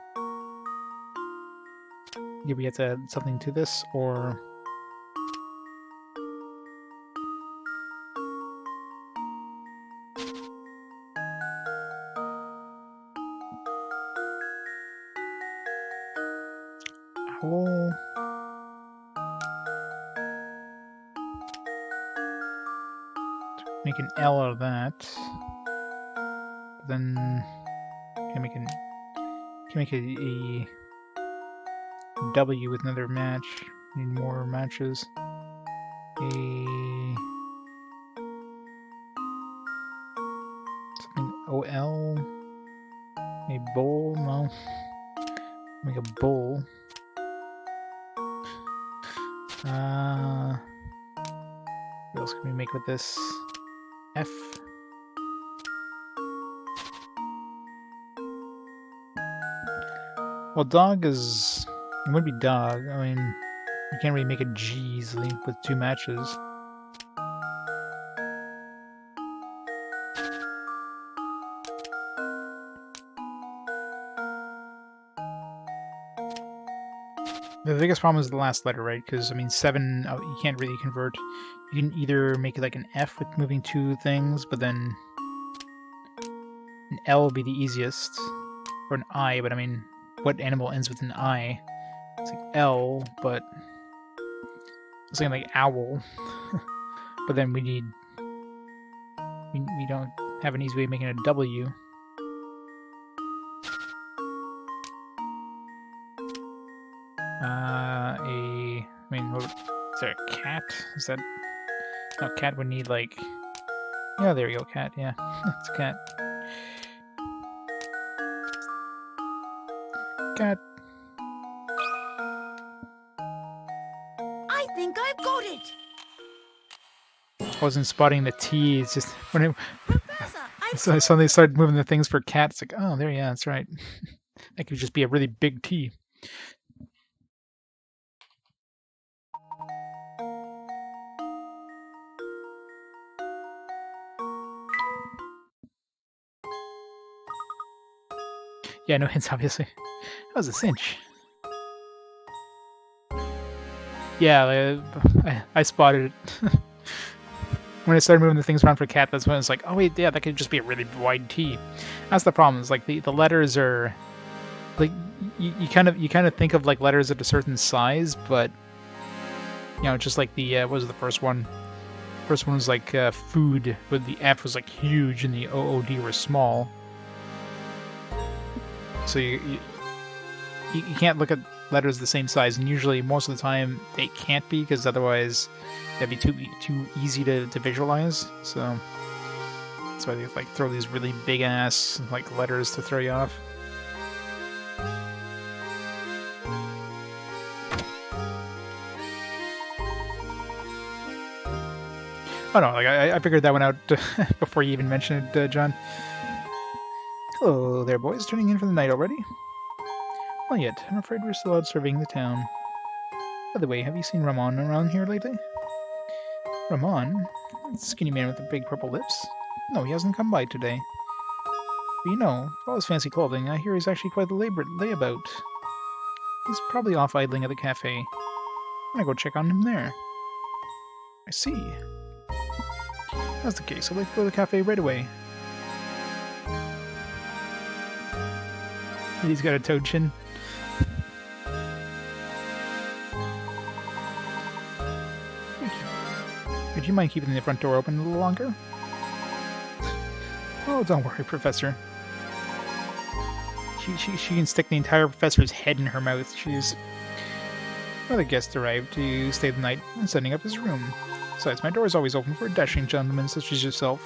A: yeah, we have to add something to this, or owl. Make an L out of that. Then can make a W with another match. Need more matches. Something OL. A bowl. No. Make a bowl. What else can we make with this? F. Well, dog is... It would be dog. I mean, you can't really make a G easily with 2 matches. The biggest problem is the last letter, right? Because, I mean, 7, you can't really convert. You can either make it like an F with moving 2 things, but then an L would be the easiest. Or an I, but I mean, what animal ends with an I? It's like L, but it's something like owl. But then we don't have an easy way of making a W. I mean, is there a cat? Is that... No, cat would need, like... Yeah, there we go, cat, yeah. It's a cat. Cat.
E: I think I've got it.
A: I wasn't spotting the T, it's just... when it,
E: Professor, I've
A: so I suddenly started moving the things for cat, it's like, oh, there, yeah, that's right. That could just be a really big T. Yeah, no hints, obviously. That was a cinch. Yeah, I spotted it. When I started moving the things around for cat, that's when it's like, oh wait, yeah, that could just be a really wide T. That's the problem, is like the letters are... Like, you kind of think of like letters at a certain size, but... You know, just like the, what was the first one? First one was like food, but the F was like huge and the OOD were small. So you can't look at letters the same size, and usually most of the time they can't be, because otherwise that'd be too easy to visualize. So that's why they like throw these really big ass like letters to throw you off. Oh no, like I figured that one out before you even mentioned it, John. Hello there, boys. Turning in for the night already? Not yet. I'm afraid we're still out surveying the town. By the way, have you seen Ramon around here lately? Ramon? That skinny man with the big purple lips? No, he hasn't come by today. But you know, for all his fancy clothing, I hear he's actually quite the layabout. He's probably off idling at the cafe. I'm gonna go check on him there. I see. If that's the case, I'd like to go to the cafe right away. He's got a toad chin. Thank you. Would you mind keeping the front door open a little longer? Oh, don't worry, Professor. She can stick the entire professor's head in her mouth. She's... Another guest arrived to stay the night and setting up his room. Besides, my door is always open for a dashing gentleman such as yourself.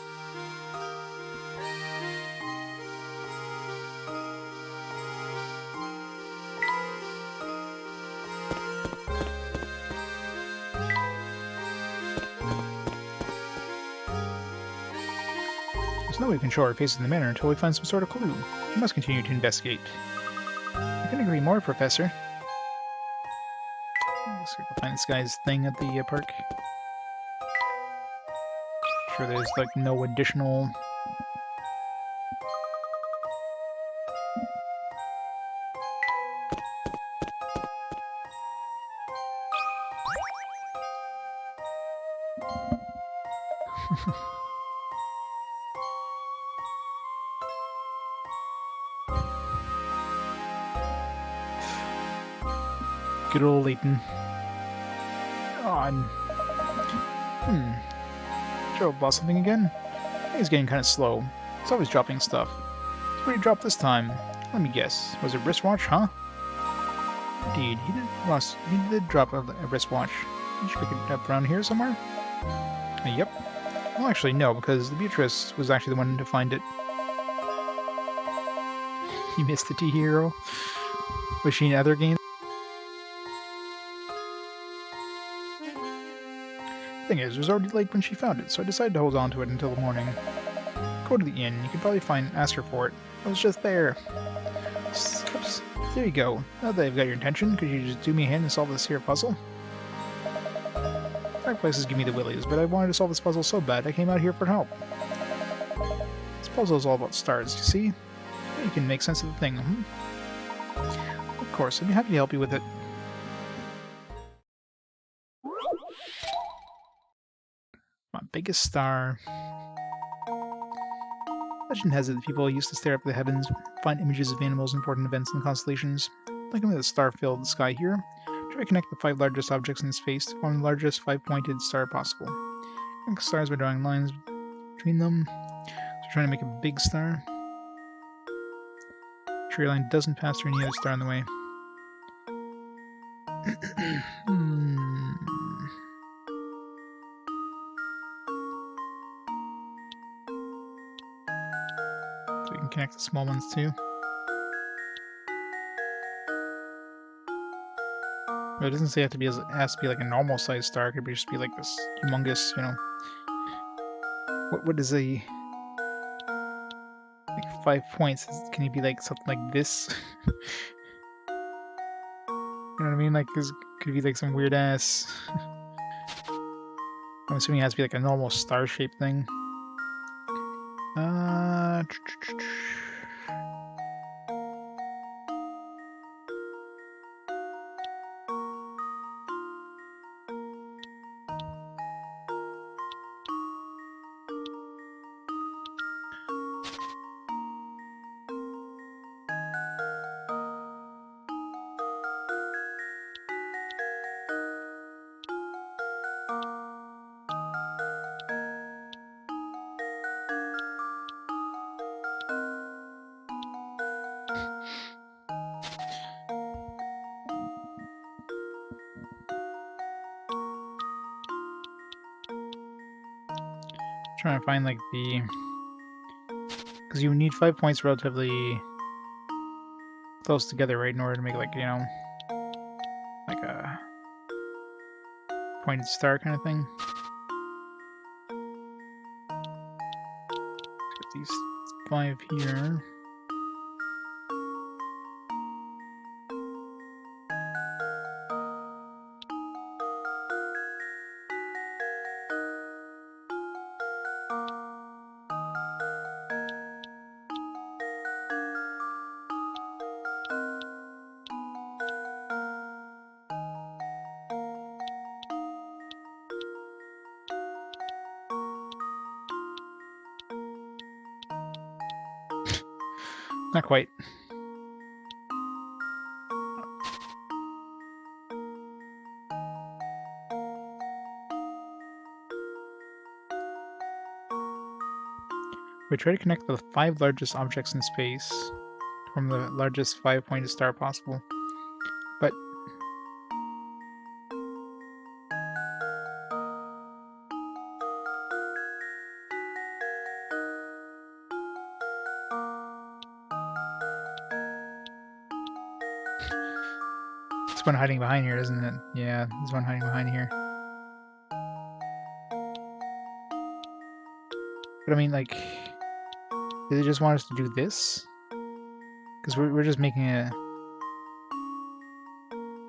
A: There's no way we can show our faces in the manor until we find some sort of clue. We must continue to investigate. I couldn't agree more, Professor. Let's go find this guy's thing at the park. Sure there's like no additional... Good old Layton. On. Joe lost something again? He's getting kind of slow. He's always dropping stuff. So what did he drop this time? Let me guess. Was it a wristwatch, huh? Indeed, he did drop a wristwatch. Did you pick it up around here somewhere? Yep. Well, actually, no, because the Beatrice was actually the one to find it. You missed the T-Hero. Was she in other games? Thing is, it was already late when she found it, so I decided to hold on to it until the morning. Go to the inn. You can probably ask her for it. I was just there. Oops. There you go. Now that I've got your attention, could you just do me a hand and solve this here puzzle? Fireplaces give me the willies, but I wanted to solve this puzzle so bad I came out here for help. This puzzle is all about stars, you see? You can make sense of the thing, Of course, I'd be happy to help you with it. biggest star. Legend has it that people used to stare up at the heavens, find images of animals, important events, and constellations. Looking at the star-filled sky here, try to connect the 5 largest objects in space to form the largest 5-pointed star possible. Connect stars by drawing lines between them. So we're trying to make a big star. Tree line doesn't pass through any other star in the way. So we can connect the small ones too. But it doesn't say it has to be like a normal sized star. It could just be like this humongous, you know. What is a like 5 points? Can it be like something like this? You know what I mean? Like, could it be like some weird ass? I'm assuming it has to be like a normal star-shaped thing. Trying to find like because you need 5 points relatively close together, right, in order to make like, you know, like a pointed star kind of thing. Get these 5 here. Not quite. We try to connect the 5 largest objects in space from the largest 5-pointed star possible. But there's one hiding behind here, isn't it? Yeah, there's one hiding behind here. But I mean, like, do they just want us to do this? Because we're just making a...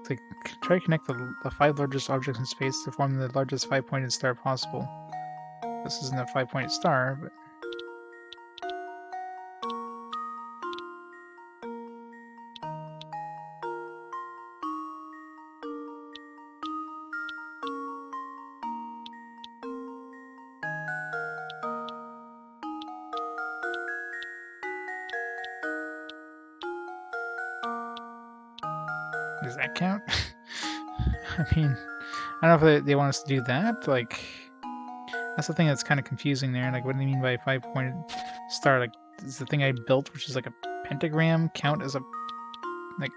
A: It's like, try to connect the 5 largest objects in space to form the largest 5-pointed star possible. This isn't a 5-pointed star, but... Does that count? I mean, I don't know if they want us to do that. Like, that's the thing that's kind of confusing there. Like, what do they mean by 5-pointed star? Like, does the thing I built, which is like a pentagram, count as a, like...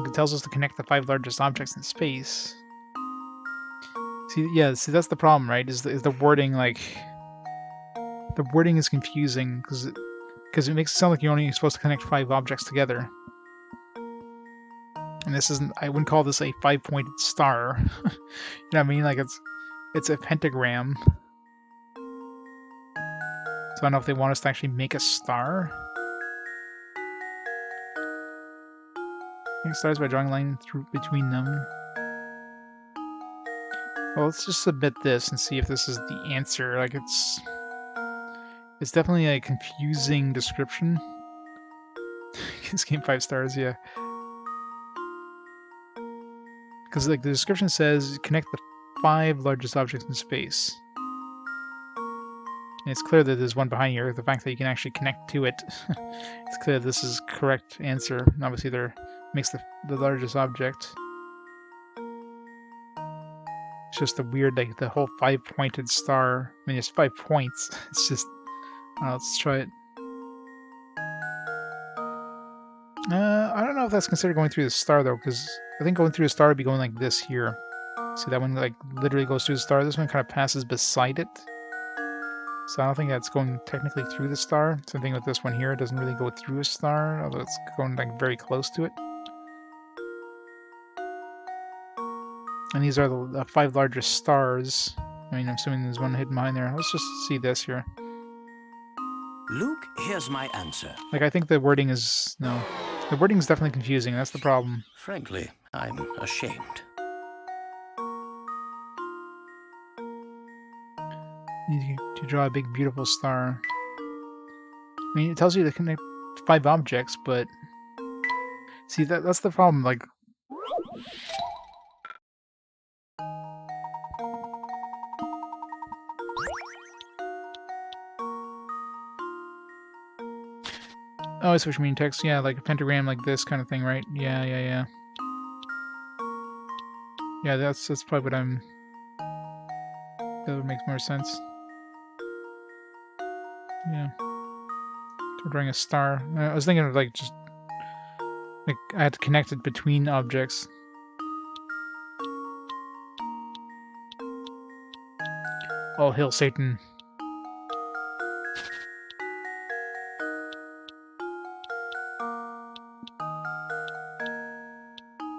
A: It tells us to connect the 5 largest objects in space. See, that's the problem, right? Is the wording, like... The wording is confusing, because it makes it sound like you're only supposed to connect 5 objects together. And this isn't, I wouldn't call this a 5-pointed star. You know what I mean? Like, it's a pentagram. So I don't know if they want us to actually make a star. Make stars by drawing a line through between them. Well, let's just submit this and see if this is the answer. Like, it's definitely a confusing description. This game 5 stars, yeah. Because like the description says, connect the 5 largest objects in space. And it's clear that there's one behind here. The fact that you can actually connect to it, it's clear this is correct answer. And obviously, there makes the largest object. It's just a weird, like the whole 5-pointed star. I mean, it's 5 points. It's just. Let's try it. I don't know if that's considered going through the star though, because I think going through the star would be going like this here. See, that one like literally goes through the star. This one kind of passes beside it. So I don't think that's going technically through the star. Same thing with this one here. It doesn't really go through a star, although it's going like very close to it. And these are the 5 largest stars. I mean, I'm assuming there's one hidden behind there. Let's just see this here.
D: Luke, here's my answer.
A: Like, I think the wording is... No. The wording is definitely confusing. That's the problem.
D: Frankly, I'm ashamed.
A: You need to draw a big, beautiful star. I mean, it tells you to connect 5 objects, but... See, that's the problem. Like... Oh, I see what you mean, text. Yeah, like a pentagram like this kind of thing, right? Yeah. Yeah, that's probably what I'm... That would make more sense. Yeah. So we're drawing a star. I was thinking of like just... Like, I had to connect it between objects. All hail Satan.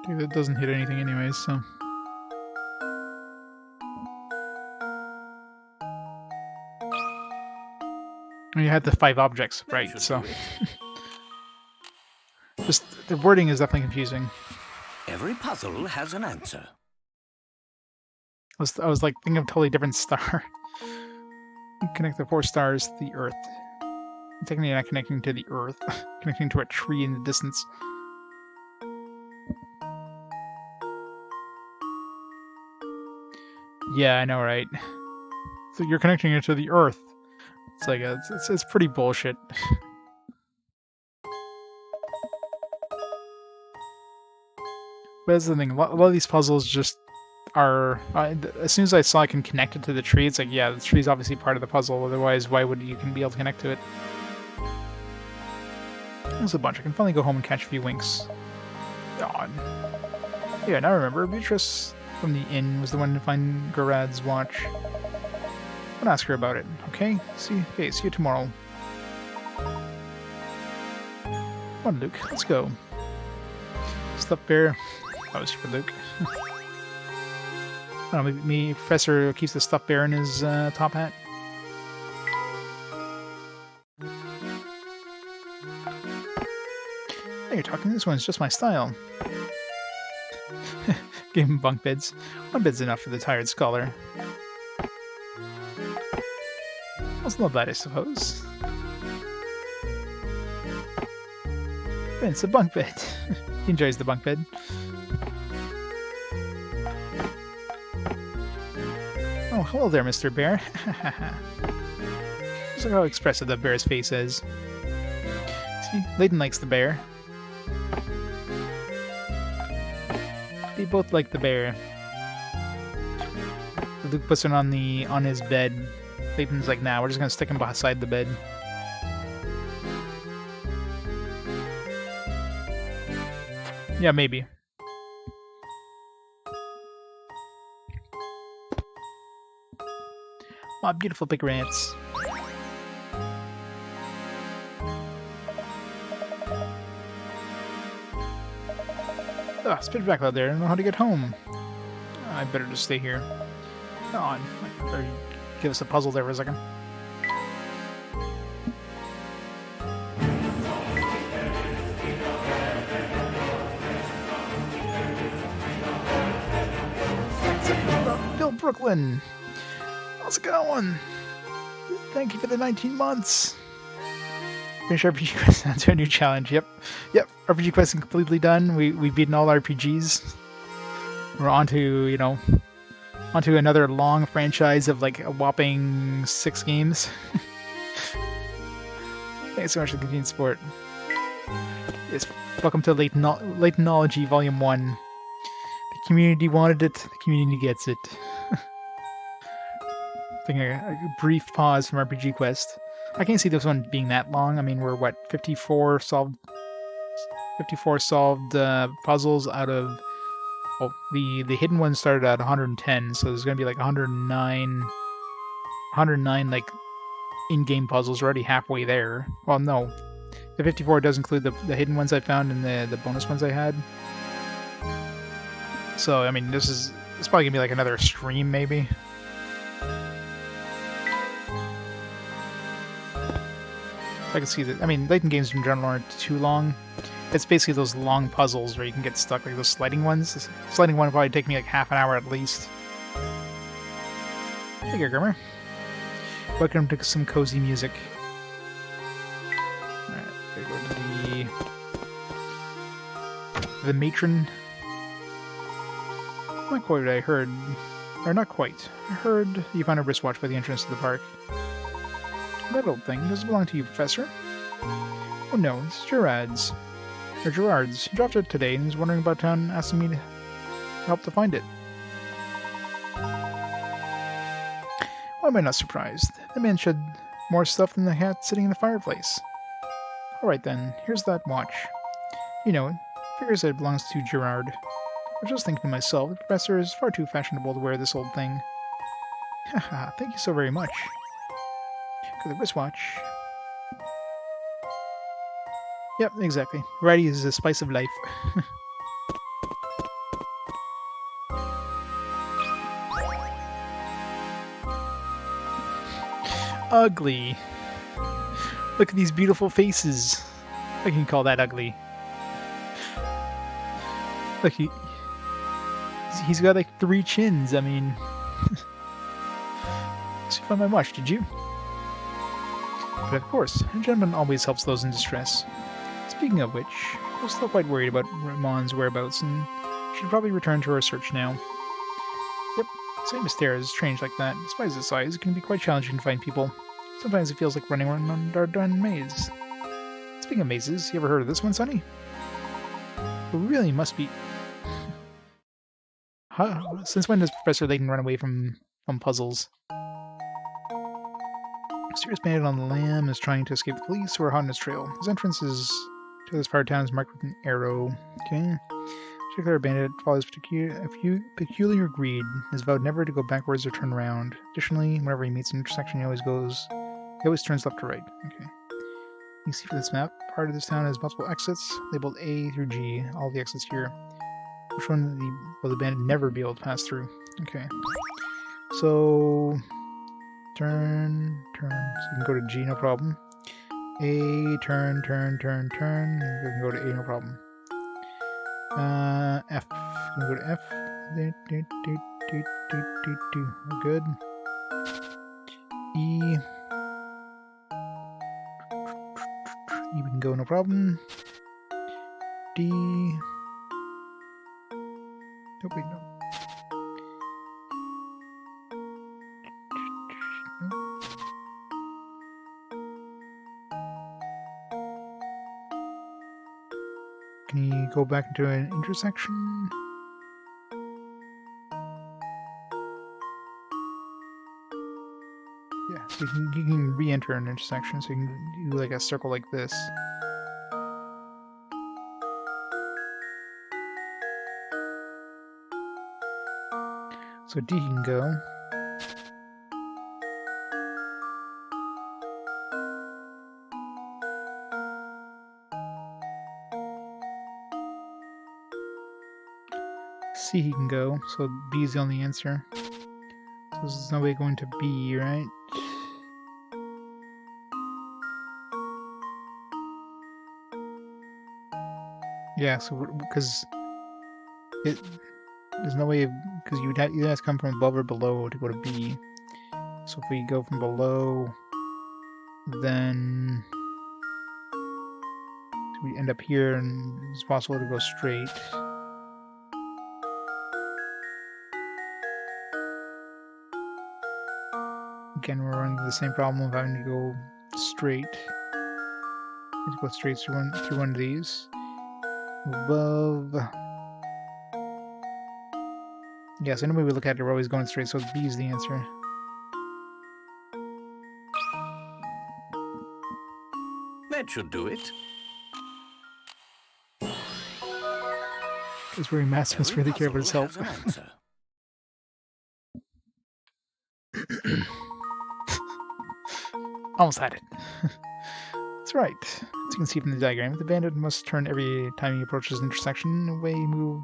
A: Okay, that doesn't hit anything anyways, so... You had the 5 objects, right, so... Just, the wording is definitely confusing.
D: Every puzzle has an answer.
A: I was like thinking of a totally different star. Connect the 4 stars to the Earth. Technically not connecting to the Earth. Connecting to a tree in the distance. Yeah, I know, right? So you're connecting it to the Earth. It's like it's pretty bullshit. But that's the thing. A lot of these puzzles just are. As soon as I saw I can connect it to the tree, it's like, yeah, the tree's obviously part of the puzzle. Otherwise, why would you be able to connect to it? There's a bunch. I can finally go home and catch a few winks. God. Yeah, now I remember. Beatrice from the inn was the one to find Garad's watch. I'll ask her about it. Okay. See you tomorrow. Come on, Luke. Let's go. Stuffed bear. That was for Luke. I don't know, maybe Professor keeps the stuffed bear in his top hat. Hey, you're talking. This one's just my style. Give him bunk beds. One bed's enough for the tired scholar. That's not bad, I suppose. It's a bunk bed. He enjoys the bunk bed. Oh, hello there, Mr. Bear. Just look how expressive the bear's face is. See, Layton likes the bear. They both like the bear. Luke puts it on his bed. Layton's like, nah, we're just gonna stick him beside the bed. Yeah, maybe. Aw, beautiful big rants. Ah, spit back out there. I don't know how to get home. I better just stay here. Come on. Better give us a puzzle there for a second. Bill Brooklyn. How's it going? Thank you for the 19 months. Finish RPG Quest onto a new challenge. Yep. RPG Quest is completely done. We've beaten all RPGs. We're on to, onto another long franchise of like a whopping 6 games. Thanks so much for the continued support. Yes, welcome to Laytonology Volume 1. The community wanted it, the community gets it. Taking a brief pause from RPG Quest. I can't see this one being that long. I mean, we're what, 54 solved puzzles out of, well, the hidden one started at 110, so there's gonna be like 109 like in-game puzzles. We're already halfway there. Well, no, the 54 does include the hidden ones I found and the bonus ones I had. So I mean, it's probably gonna be like another stream maybe. I can see that. I mean, Layton games in general aren't too long. It's basically those long puzzles where you can get stuck, like those sliding ones. This sliding one will probably take me like half an hour at least. Hey, Grimmer. Welcome to some cozy music. Alright, gotta go to the matron. Not quite what I heard. Or not quite. I heard you found a wristwatch by the entrance to the park. That old thing. Does it belong to you, Professor? Oh no, it's Gerard's. Or Gerard's. He dropped it today and is wandering about town asking me to help to find it. Why am I not surprised? The man shed more stuff than the hat sitting in the fireplace. Alright then, here's that watch. You know it. Figures that it belongs to Gerard. I was just thinking to myself, the professor is far too fashionable to wear this old thing. Haha, thank you so very much. For the wristwatch. Yep, exactly. Variety is the spice of life. Ugly. Look at these beautiful faces. I can call that ugly. Look, he's got like 3 chins. I mean, so you found my watch, did you? But of course, a gentleman always helps those in distress. Speaking of which, we're still quite worried about Ramon's whereabouts and should probably return to our search now. Yep, same Mystere is strange like that. Despite its size, it can be quite challenging to find people. Sometimes it feels like running around an darn maze. Speaking of mazes, you ever heard of this one, Sonny? It really must be... Since when does Professor Layton run away from puzzles? Mysterious bandit on the lam is trying to escape the police who are hot on his trail. His entrance to this part of town is marked with an arrow. Okay. Particular bandit follows peculiar greed. Has vowed never to go backwards or turn around. Additionally, whenever he meets an intersection, he always turns left to right. Okay. You see from this map, part of this town has multiple exits, labeled A through G. All the exits here. Which one will the bandit never be able to pass through? Okay. So turn. So you can go to G, no problem. A, turn. You can go to A, no problem. F. You can go to F. We're good. E. E, we can go, no problem. D. Oh, wait, no. Can you go back into an intersection? Yeah, so you can re-enter an intersection, so you can do like a circle like this. So D can go. C he can go, so B is the only answer. So there's no way going to B, right? Yeah, so because there's no way, because you'd have to come from above or below to go to B. So if we go from below, then we end up here, and it's possible to go straight. Again, we're running into the same problem of having to go straight. Need to go straight through one of these. Above. Yes, any way we look at it, we're always going straight, so B is the answer.
D: That should do it.
A: It's where Maximus really care about his health.
D: Has an answer.
A: Almost had it. That's right. As you can see from the diagram, the bandit must turn every time he approaches an intersection away move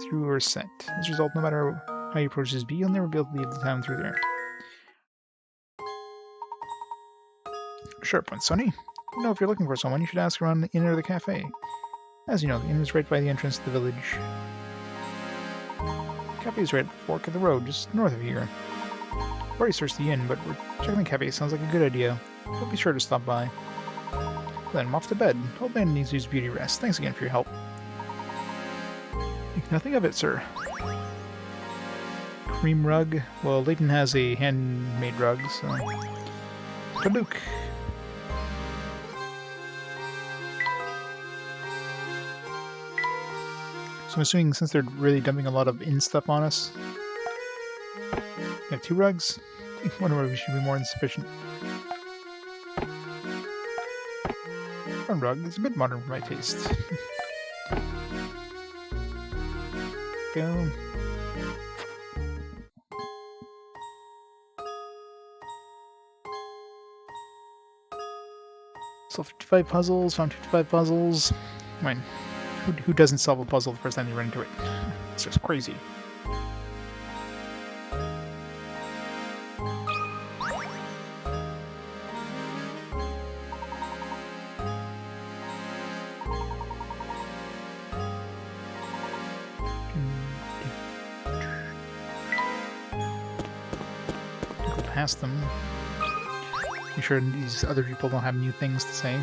A: through or set. As a result, no matter how he approaches B, he'll never be able to leave the town through there. Sure point, Sonny. You know, if you're looking for someone, you should ask around the inn or the cafe. As you know, the inn is right by the entrance to the village. The cafe is right at the fork of the road, just north of here. I've already searched the inn, but checking the cafe sounds like a good idea. Don't be sure to stop by. Then I'm off to bed. Old man needs his beauty rest. Thanks again for your help. Think nothing of it, sir. Cream rug. Well, Layton has a handmade rug, so... To Luke. So I'm assuming since they're really dumping a lot of inn stuff on us... We have 2 rugs? I wonder whether we should be more than sufficient. One rug is a bit modern for my taste. Go. Solve 55 puzzles, found 55 puzzles. I mean, who doesn't solve a puzzle the first time you run into it? It's just crazy. Go past them. Make sure these other people don't have new things to say.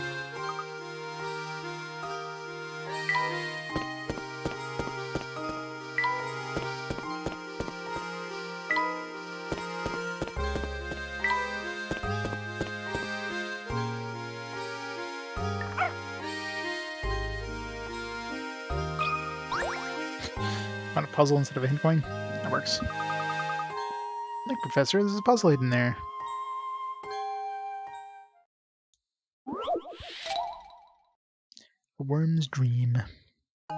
A: Found a puzzle instead of a hint coin? That works. Look, Professor, there's a puzzle hidden there. A worm's dream. A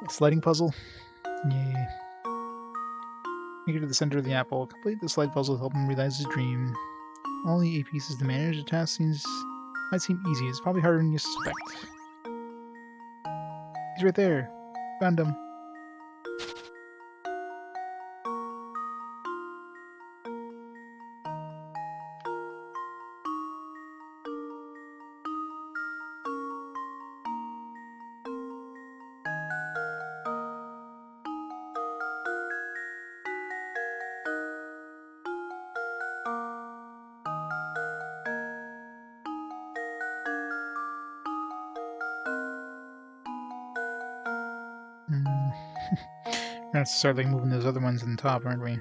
A: sliding puzzle? Yay. Make it to the center of the apple. Complete the slide puzzle to help him realize his dream. Only 8 pieces to manage. The task might seem easy. It's probably harder than you suspect. He's right there. Found him. We're gonna start like moving those other ones in the top, aren't we?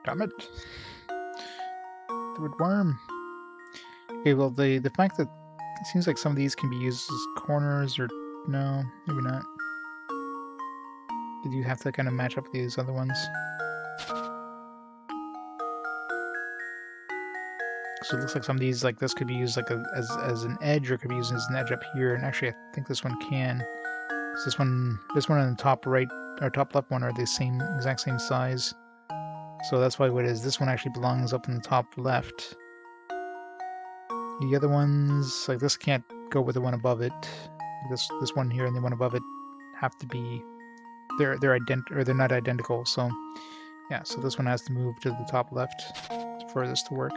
A: Damn it. The wood worm. Okay, well the fact that it seems like some of these can be used as corners or no, maybe not. Did you have to kind of match up with these other ones? So it looks like some of these, like this, could be used like as an edge, or could be used as an edge up here. And actually, I think this one can. So this one on the top right or top left one are the exact same size. So that's why what it is. This one actually belongs up in the top left. The other ones, like this, can't go with the one above it. This one here and the one above it have to be. They're not identical. So yeah, so this one has to move to the top left for this to work.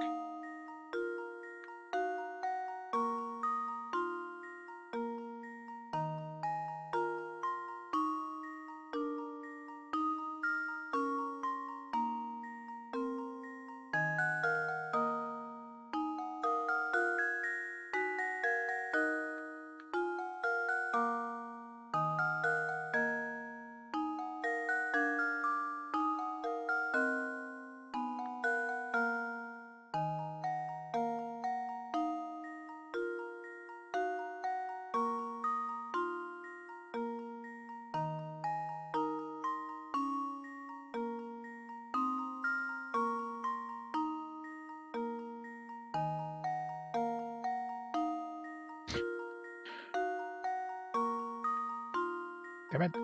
A: Damn it.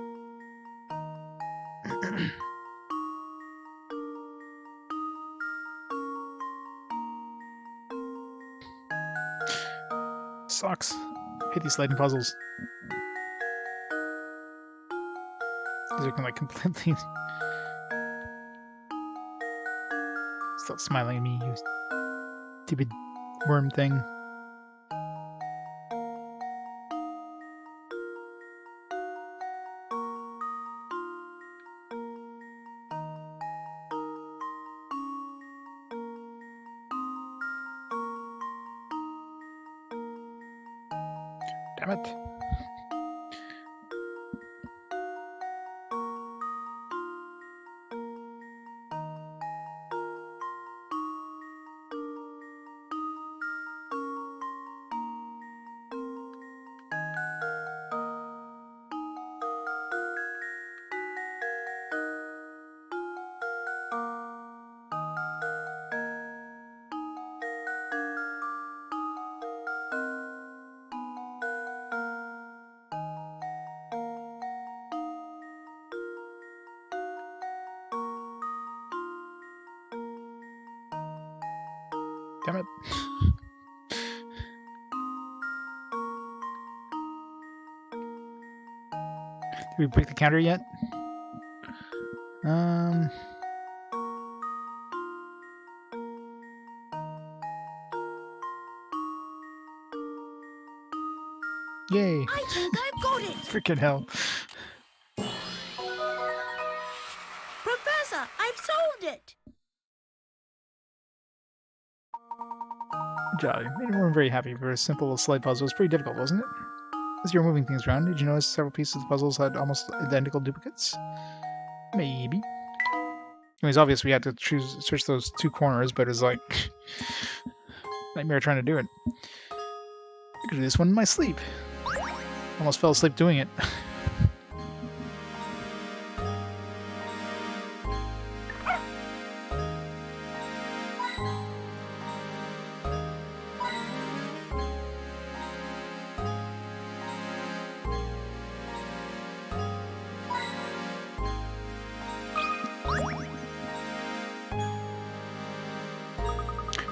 A: Sucks. Hate these sliding puzzles. These are like completely. Stop smiling at me, you stupid worm thing. Damn it. Damn it. Did we break the counter yet? Yay.
E: I think I've got it.
A: Freaking hell.
E: Professor, I've solved it.
A: Good job. You weren't very happy for a simple slide puzzle. It was pretty difficult, wasn't it? As you were moving things around, did you notice several pieces of the puzzles had almost identical duplicates? Maybe. It was obvious we had to search those two corners, but it's like nightmare trying to do it. I could do this one in my sleep. Almost fell asleep doing it.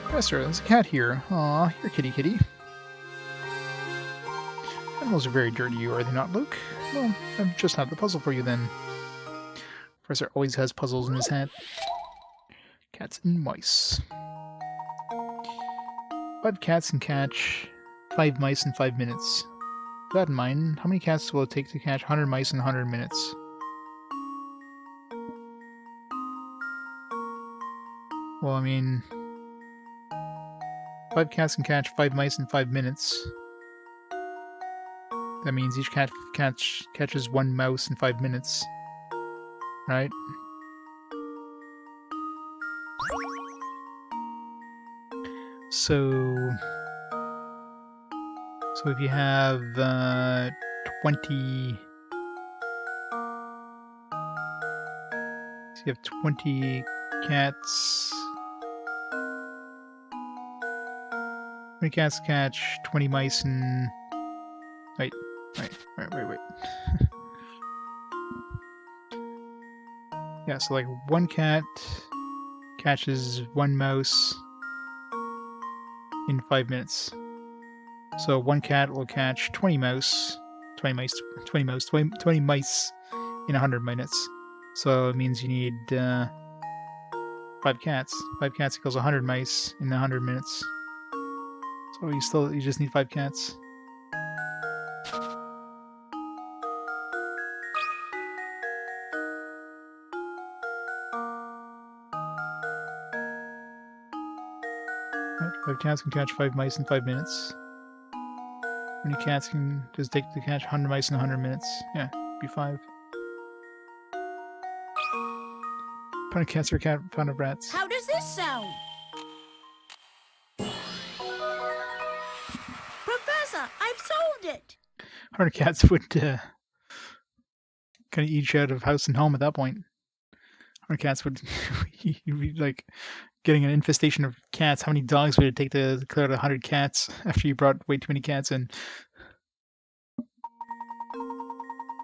A: Professor, there's a cat here. Aw, here, kitty kitty. Animals are very dirty, are they not, Luke? Well, I've just had the puzzle for you then. Professor always has puzzles in his hat. Cats and mice. 5 cats can catch 5 mice in 5 minutes. With that in mind, how many cats will it take to catch 100 mice in 100 minutes? Well, I mean, 5 cats can catch 5 mice in 5 minutes. That means each cat catches 1 mouse in 5 minutes. Right? So if you have 20... So you have 20 cats... 20 cats catch 20 mice in... Wait. Yeah, so like 1 cat catches 1 mouse in 5 minutes. So 1 cat will catch 20 mice in 100 minutes. So it means you need 5 cats. 5 cats equals 100 mice in 100 minutes. So you just need 5 cats. Right, 5 cats can catch 5 mice in 5 minutes. How many cats can does it take to catch 100 mice in 100 minutes? Yeah, be 5. Pound of cats or pound of rats?
E: How does this sound? Professor, I've solved it.
A: 100 cats would kind of eat you out of house and home at that point. 100 cats would you'd be like getting an infestation of cats. How many dogs would it take to clear out 100 cats after you brought way too many cats in?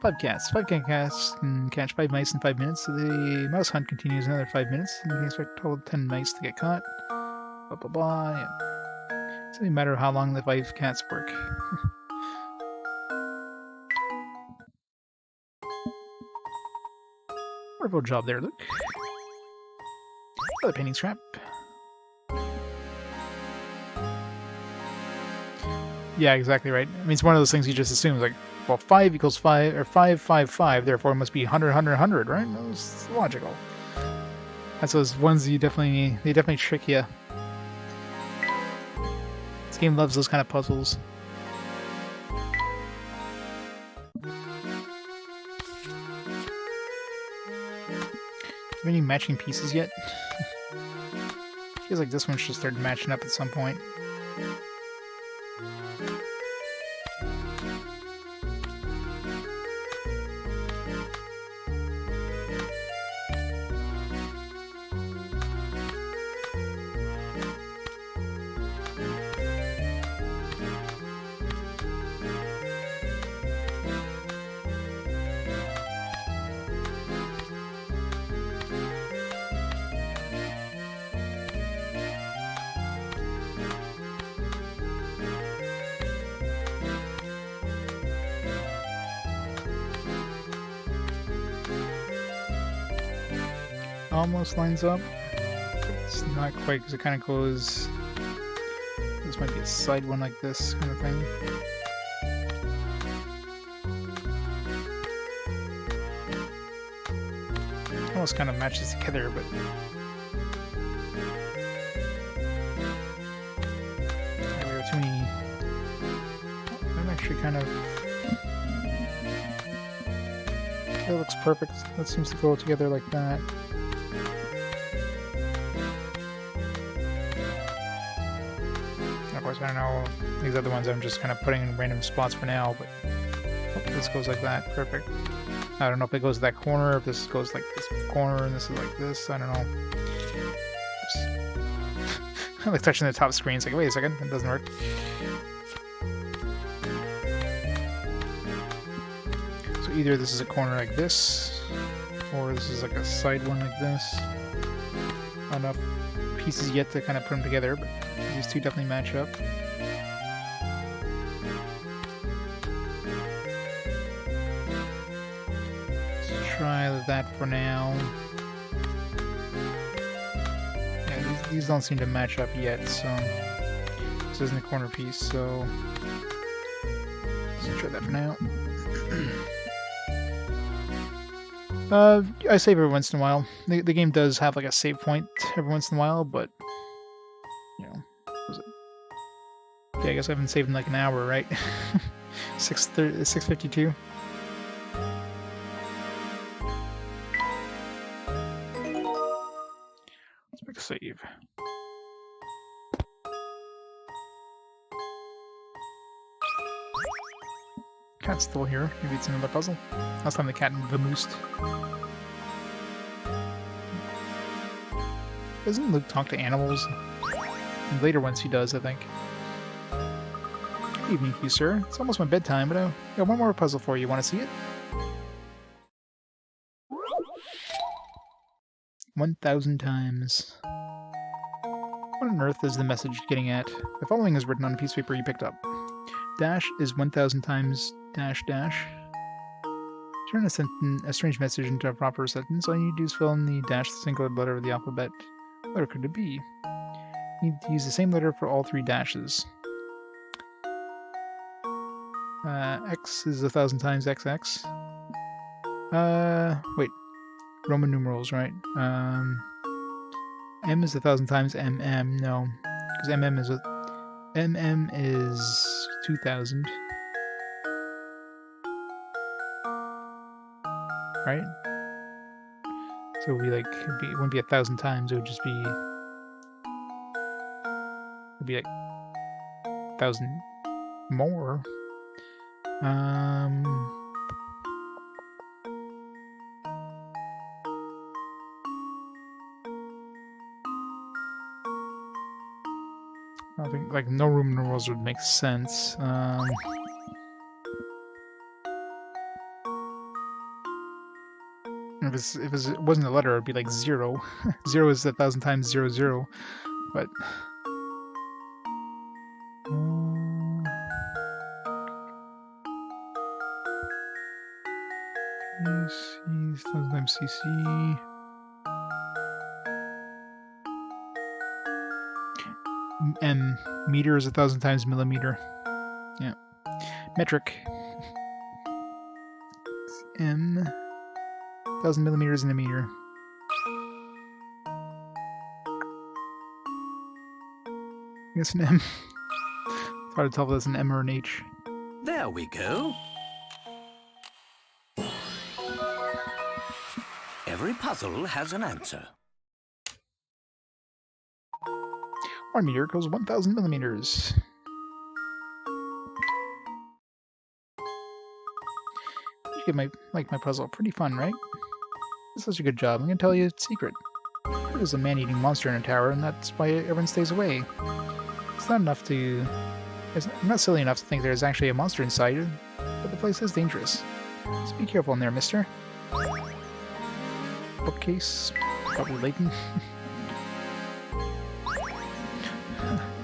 A: 5 cats. 5 cats can catch 5 mice in 5 minutes, so the mouse hunt continues another 5 minutes, and you can expect a total of 10 mice to get caught. Blah blah blah. Yeah. It's only a matter of how long the 5 cats work. Wonderful job there, Luke. Another painting scrap. Yeah, exactly right. I mean, it's one of those things you just assume, like, well, 5 equals 5, or 5, 5, 5, therefore it must be 100, 100, 100, right? That's logical. That's those ones they definitely trick you. This game loves those kind of puzzles. Have any matching pieces yet? Feels like this one should start matching up at some point. Almost lines up. It's not quite because it kind of goes. This might be a side one like this kind of thing. Almost kind of matches together, but there we go. Too many. I'm actually kind of. It looks perfect. That seems to go together like that. Of course, I don't know. These other ones I'm just kind of putting in random spots for now, but oh, this goes like that. Perfect. I don't know if it goes to that corner, if this goes like this corner and this is like this. I don't know. I like touching the top screen. It's like, wait a second, it doesn't work. So either this is a corner like this, or this is like a side one like this. Not enough pieces yet to kind of put them together, but these two definitely match up. Let's try that for now. Yeah, these don't seem to match up yet, so this isn't a corner piece, so let's try that for now. I save every once in a while. The game does have like a save point every once in a while, but you know, was it? Yeah, I guess I've been saving like an hour, right? 6:52. Let's make a save. Cat's still here. Maybe it's another puzzle. Last time the cat vamoosed. Doesn't Luke talk to animals? In later ones he does, I think. Good evening to you, sir. It's almost my bedtime, but I got one more puzzle for you. Want to see it? 1,000 times. What on earth is the message getting at? The following is written on a piece of paper you picked up. Dash is 1,000 times dash dash. Turn a strange message into a proper sentence. All you need to do is fill in the dash, the single letter of the alphabet. What letter could it be? You need to use the same letter for all 3 dashes. X is 1,000 times XX. Wait. Roman numerals, right? M is 1,000 times MM. No, because MM is 2,000. Right? So it would be like, it wouldn't be 1,000 times, it would just be, it'd be like 1,000 more. I don't think, like, no Roman numerals would make sense. If it wasn't a letter, it'd be like 0. 0 is 1,000 times 0, 0. But C, 1,000 times CC. M, meter is 1,000 times millimeter. Yeah. Metric. M, 1,000 millimeters in a meter. I guess an M. It's hard to tell if that's an M or an H.
D: There we go. Every puzzle has an answer.
A: 1 meter equals 1,000 millimeters. You like my puzzle. Pretty fun, right? This is such a good job. I'm gonna tell you its secret. There's a man-eating monster in a tower, and that's why everyone stays away. It's not enough to... I'm not silly enough to think there's actually a monster inside it, but the place is dangerous. So be careful in there, mister. Bookcase. Probably Layton.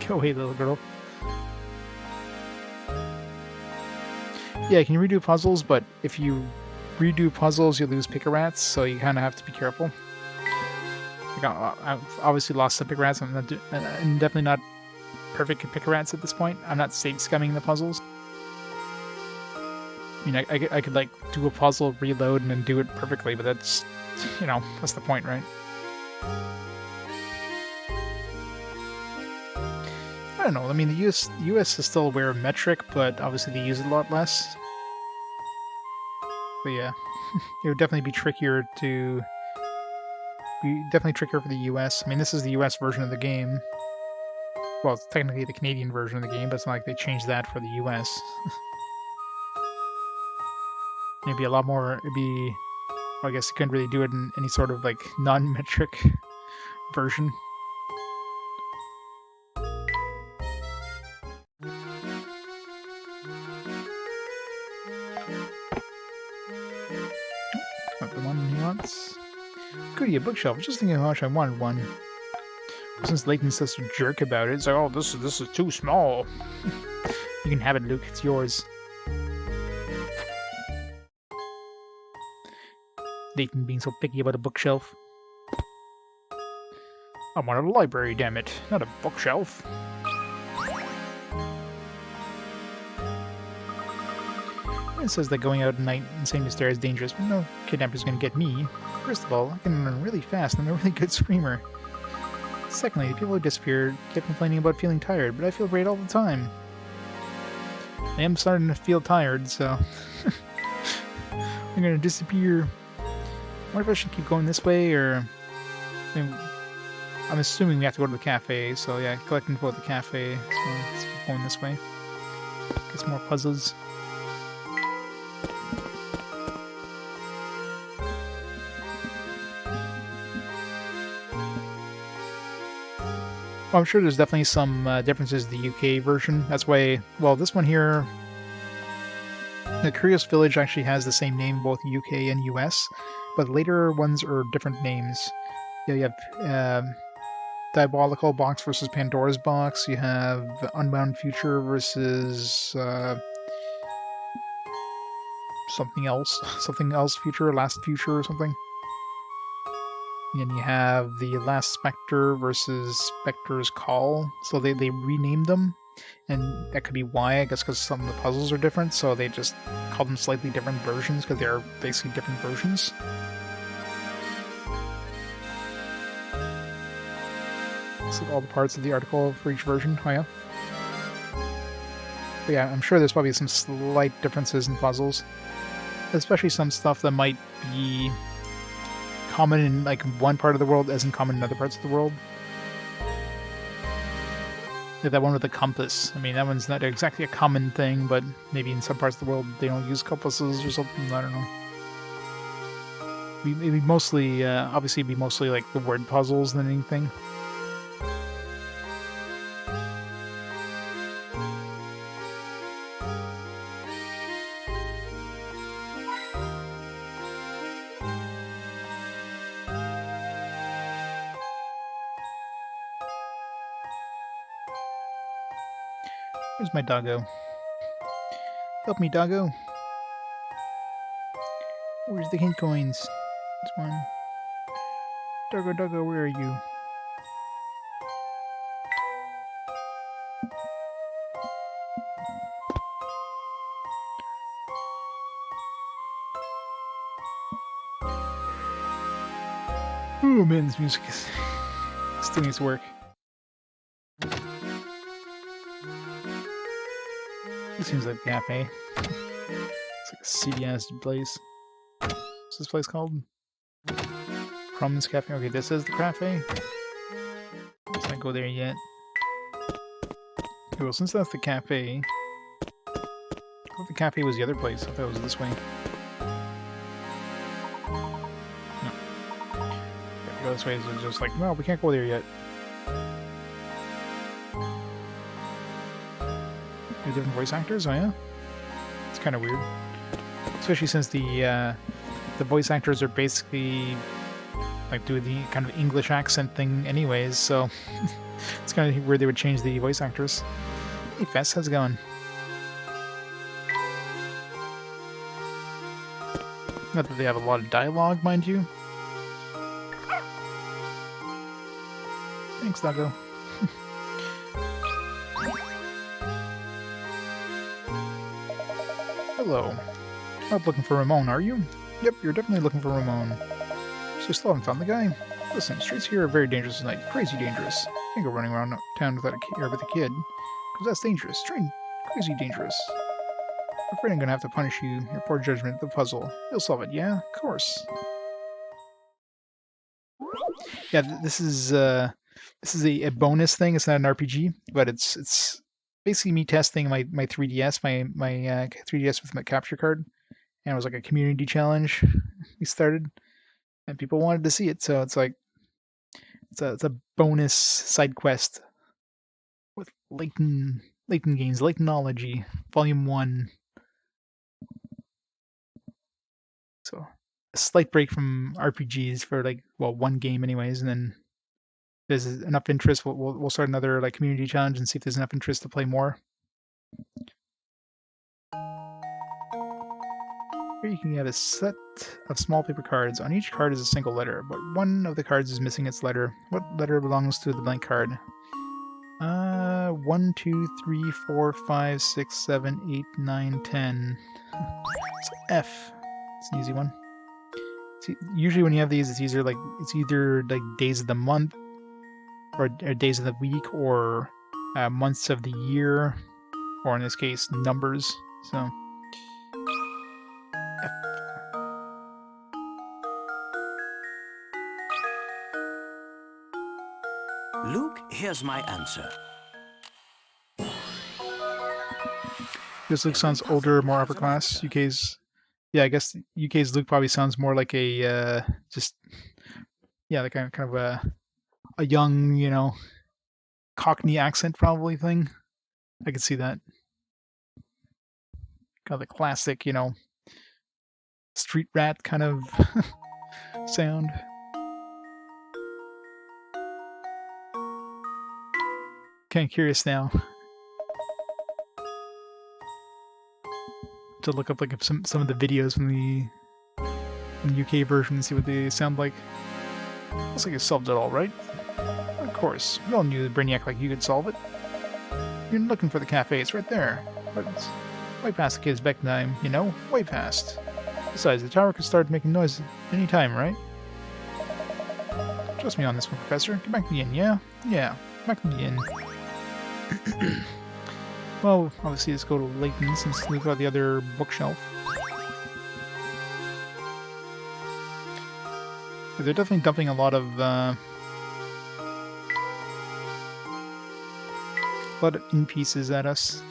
A: Go away, little girl. Yeah, you can redo puzzles, but if you redo puzzles, you lose picker rats, so you kind of have to be careful. I've obviously lost some picker rats. I'm definitely not perfect at picker rats at this point. I'm not save scumming the puzzles. I mean, I could like do a puzzle, reload, and then do it perfectly, but that's, you know, that's the point, right? I don't know. I mean, the US is still aware of metric, but obviously they use it a lot less. But yeah, it would definitely be trickier to... definitely trickier for the US. I mean, this is the US version of the game. Well, it's technically the Canadian version of the game, but it's not like they changed that for the US. It'd be a lot more... It'd be... Well, I guess you couldn't really do it in any sort of, like, non-metric version. Not the one he wants. Goody, a bookshelf. I was just thinking how much I wanted one. Since Layton's such a jerk about it, it's like, oh, this is too small. You can have it, Luke. It's yours. Layton being so picky about a bookshelf. I want a library, damn it, not a bookshelf. It says that going out at night in St. Mystere is dangerous, but no kidnapper's gonna get me. First of all, I can run really fast and I'm a really good screamer. Secondly, the people who disappeared kept complaining about feeling tired, but I feel great all the time. I am starting to feel tired, so... I'm gonna disappear. I wonder if I should keep going this way, or... I mean, I'm assuming we have to go to the cafe, so yeah, collect info at the cafe, so let's keep going this way. Get some more puzzles. Well, I'm sure there's definitely some differences in the UK version. That's why, well, this one here, the Curious Village actually has the same name in both UK and US, but later ones are different names. Yeah, you have Diabolical Box versus Pandora's Box. You have Unbound Future versus something else future, Last Future or something. And you have the Last Spectre versus Spectre's Call. So they renamed them, and that could be why, I guess because some of the puzzles are different, so they just call them slightly different versions because they are basically different versions. So all the parts of the article for each version, oh yeah. But yeah, I'm sure there's probably some slight differences in puzzles. Especially some stuff that might be common in like one part of the world isn't common in other parts of the world. Yeah, that one with the compass. I mean, that one's not exactly a common thing, but maybe in some parts of the world they don't use compasses or something. I don't know. It'd be mostly, obviously, it'd be mostly like the word puzzles than anything. Where's my doggo? Help me, doggo. Where's the hint coins? This one. Doggo, doggo, where are you? Oh man, this music still needs to work. This seems like a cafe. It's like a seedy-ass place. What's this place called? Crumbs Cafe. Okay, this is the cafe. Let's not go there yet. Okay, well, since that's the cafe, I thought the cafe was the other place. I thought it was this way. No. Yeah, go this way. So it's just like, no, we can't go there yet. They're different voice actors, oh yeah? It's kind of weird. Especially since the voice actors are basically like do the kind of English accent thing anyways, so it's kind of weird they would change the voice actors. Hey Fess, how's it going? Not that they have a lot of dialogue, mind you. Thanks, doggo. Hello. Not looking for Ramon, are you? Yep, you're definitely looking for Ramon. So still haven't found the guy? Listen, streets here are very dangerous tonight. Crazy dangerous. Can't go running around town without with a kid. Because that's dangerous. Crazy dangerous. I'm afraid I'm gonna have to punish you. Your poor judgment of the puzzle. You'll solve it, yeah? Of course. Yeah, this is a bonus thing. It's not an RPG, but it's basically me testing my 3DS, my 3DS with my capture card. And it was like a community challenge we started. And people wanted to see it, so it's like it's a bonus side quest with Layton Games, Laytonology, Volume 1. So a slight break from RPGs for like one game anyways, and then if there's enough interest, we'll start another like community challenge and see if there's enough interest to play more. Here you can get a set of small paper cards. On each card is a single letter, but one of the cards is missing its letter. What letter belongs to the blank card? 1, 2, 3, 4, 5, 6, 7, 8, 9, 10. It's F. It's an easy one. See, usually when you have these, it's either like days of the month, or days of the week, or months of the year, or in this case, numbers. So.
D: Luke, here's my answer.
A: This Luke sounds older, more upper class. UK's, yeah, I guess UK's Luke probably sounds more like a just, yeah, like kind of a young, Cockney accent probably thing. I could see that. Kind of the classic, street rat kind of sound. Kind of curious now to look up like some of the videos from the UK version and see what they sound like. Looks like you solved it all, right? Of course. We all knew a brainiac like you could solve it. You're looking for the cafe. It's right there. But it's way past the kid's bedtime, way past. Besides, the tower could start making noise any time, right? Trust me on this one, Professor. Get back to the inn, yeah? Yeah, back to the inn. Well, obviously let's go to Layton since we've got the other bookshelf. They're definitely dumping a lot of in pieces at us.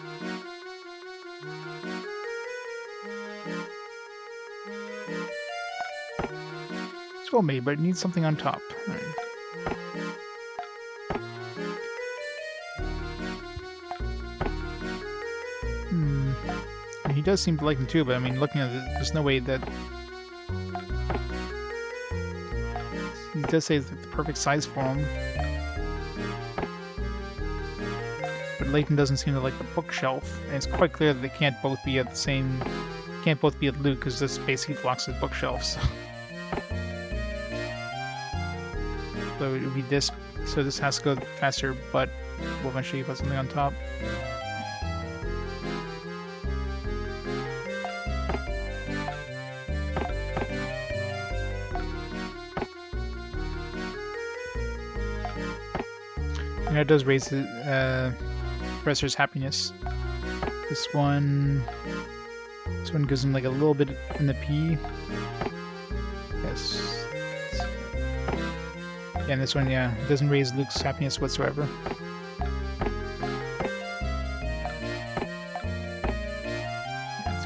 A: It's well made, but it needs something on top. Right. He does seem to like them too, but I mean, looking at it, there's no way that... He does say it's the perfect size for him. But Layton doesn't seem to like the bookshelf, and it's quite clear that they can't both be at the same. Can't both be at Luke because this basically blocks his bookshelves. So it would be this. So this has to go faster, but we'll eventually put something on top. And it does raise the Professor's happiness. This one gives him like a little bit in the P. Yes. Yeah, and this one, yeah, doesn't raise Luke's happiness whatsoever.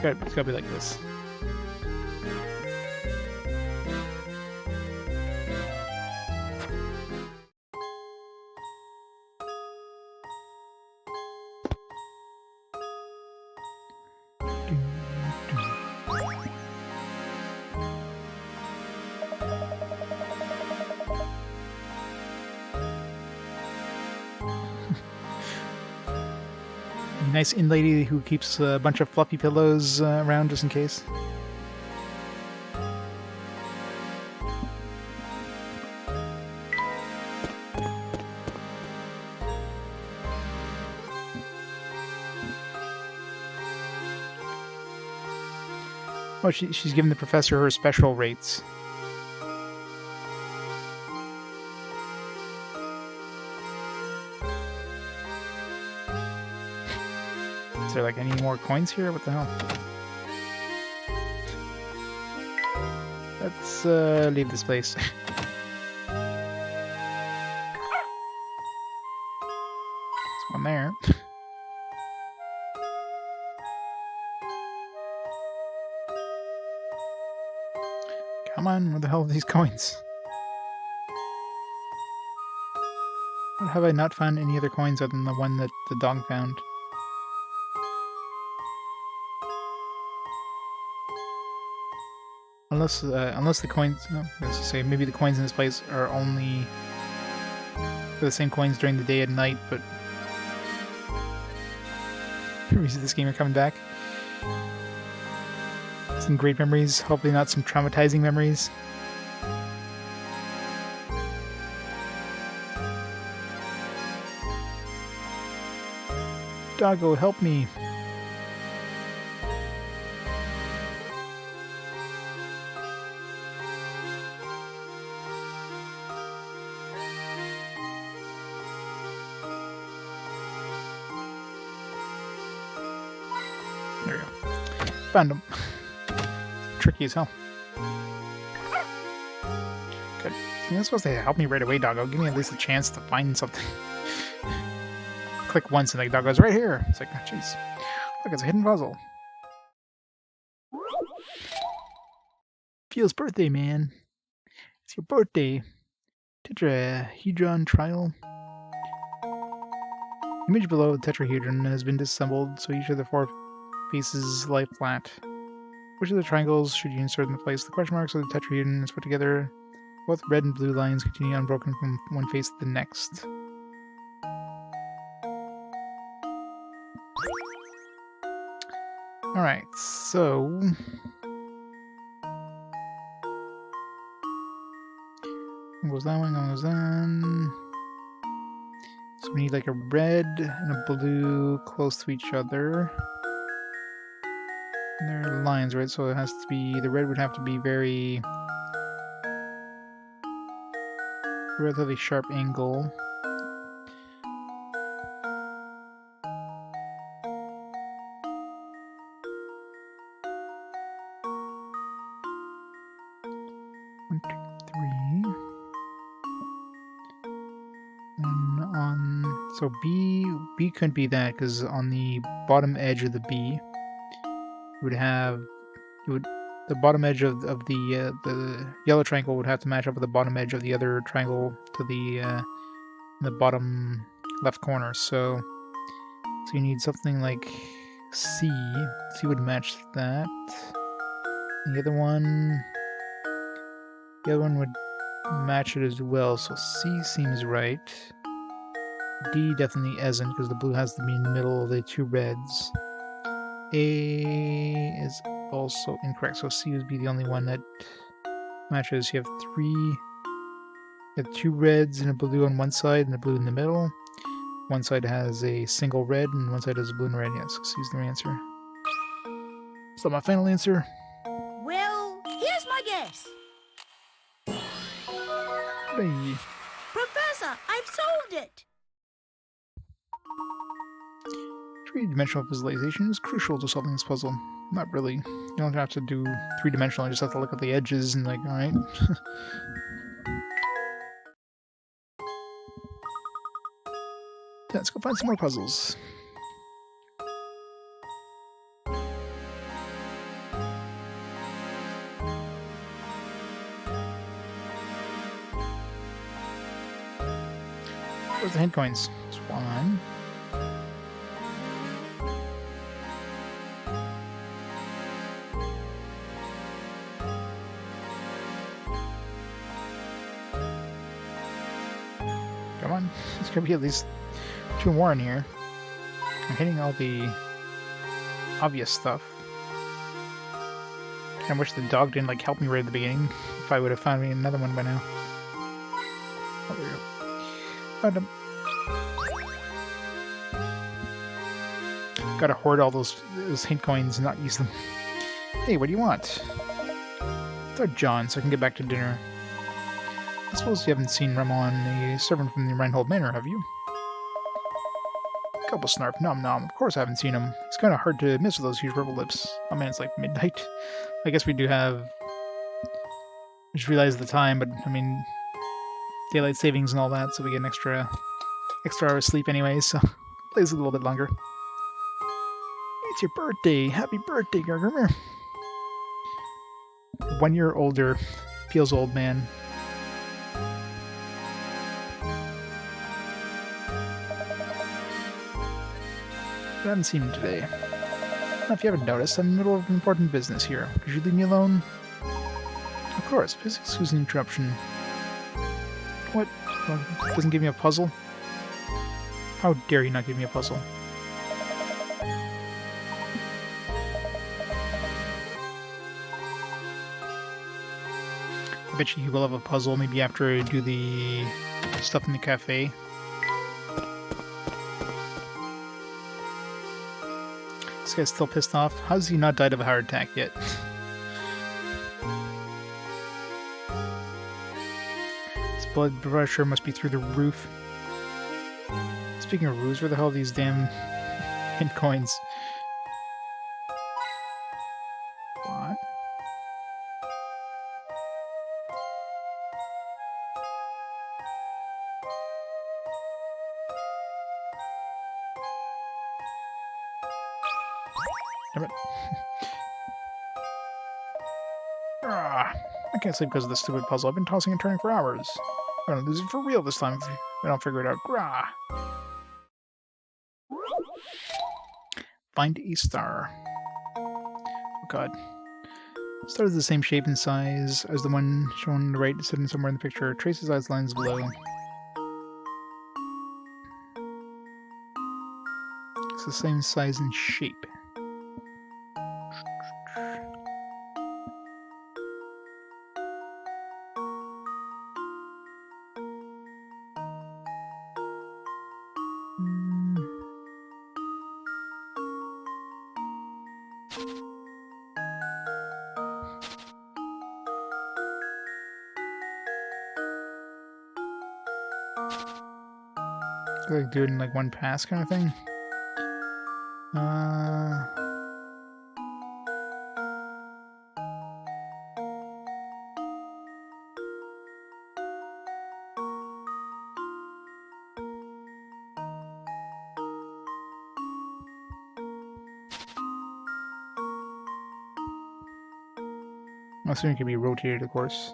A: Yeah, it's gotta be like this. Nice in lady who keeps a bunch of fluffy pillows around just in case. Oh, she's giving the professor her special rates. Is there like any more coins here? What the hell? Let's leave this place. There's one there. Come on, where the hell are these coins? How have I not found any other coins other than the one that the dog found? Unless the coins, no, let's just say maybe the coins in this place are only for the same coins during the day and night, but memories of this game are coming back. Some great memories, hopefully not some traumatizing memories. Doggo, help me. There we go. Found him. Tricky as hell. Good. You're not supposed to help me right away, doggo. Give me at least a chance to find something. Click once and the doggo's right here. It's like, oh, jeez. Look, it's a hidden puzzle. Feels birthday, man. It's your birthday. Tetrahedron trial. Image below the tetrahedron has been disassembled, so each of the four faces lie flat. Which of the triangles should you insert in the place? The question marks of the tetrahedron is put together. Both red and blue lines continue unbroken from one face to the next. Alright, so... one goes that one, one goes that. So we need like a red and a blue close to each other. And there are lines, right? So it has to be, the red would have to be very... relatively sharp angle. One, two, three. And on, so B couldn't be that because on the bottom edge of the B, you would have, the bottom edge of the yellow triangle would have to match up with the bottom edge of the other triangle to the bottom left corner. So you need something like C. C would match that. The other one would match it as well. So C seems right. D definitely isn't, because the blue has to be in the middle of the two reds. A is also incorrect, so C would be the only one that matches. You have two reds and a blue on one side and a blue in the middle. One side has a single red and one side has a blue and red. Yes, so C is the right answer. So my final answer.
E: Well, here's my guess.
A: Hey.
E: Professor, I've solved it.
A: Three-dimensional visualization is crucial to solving this puzzle. Not really. You don't have to do three-dimensional, you just have to look at the edges and like, alright. Let's go find some more puzzles. Where's the hint coins? There's one. Come on. There's gonna be at least two more in here. I'm hitting all the obvious stuff. I wish the dog didn't like help me right at the beginning. If I would have found me another one by now. Oh, there we go. Found him. Gotta hoard all those hint coins and not use them. Hey, what do you want? Third John, so I can get back to dinner. I suppose you haven't seen Ramon, the servant from the Reinhold Manor, have you? Couple snarf, nom nom. Of course I haven't seen him. It's kind of hard to miss with those huge purple lips. Oh man, it's like midnight. I guess we do have... I just realized the time, but I mean... daylight savings and all that, so we get an extra hour of sleep anyway, so... plays a little bit longer. It's your birthday! Happy birthday, Gargamir! 1 year older. Feels old, man. I haven't seen him today. Now, if you haven't noticed, I'm in the middle of important business here. Could you leave me alone? Of course, please excuse the interruption. What? Doesn't give me a puzzle? How dare you not give me a puzzle? I bet you he will have a puzzle maybe after I do the stuff in the cafe. This guy's still pissed off. How has he not died of a heart attack yet? His blood pressure must be through the roof. Speaking of roofs, where the hell are these damn hint coins? What? Damn it. Ah, I can't sleep because of this stupid puzzle. I've been tossing and turning for hours. I'm gonna lose it for real this time if I don't figure it out. Grah! Find a star. Oh god. Star is the same shape and size as the one shown on the right, sitting somewhere in the picture. Trace his eyes lines below. It's the same size and shape. Like do it in like one pass kind of thing. I'm assuming it can be rotated, of course.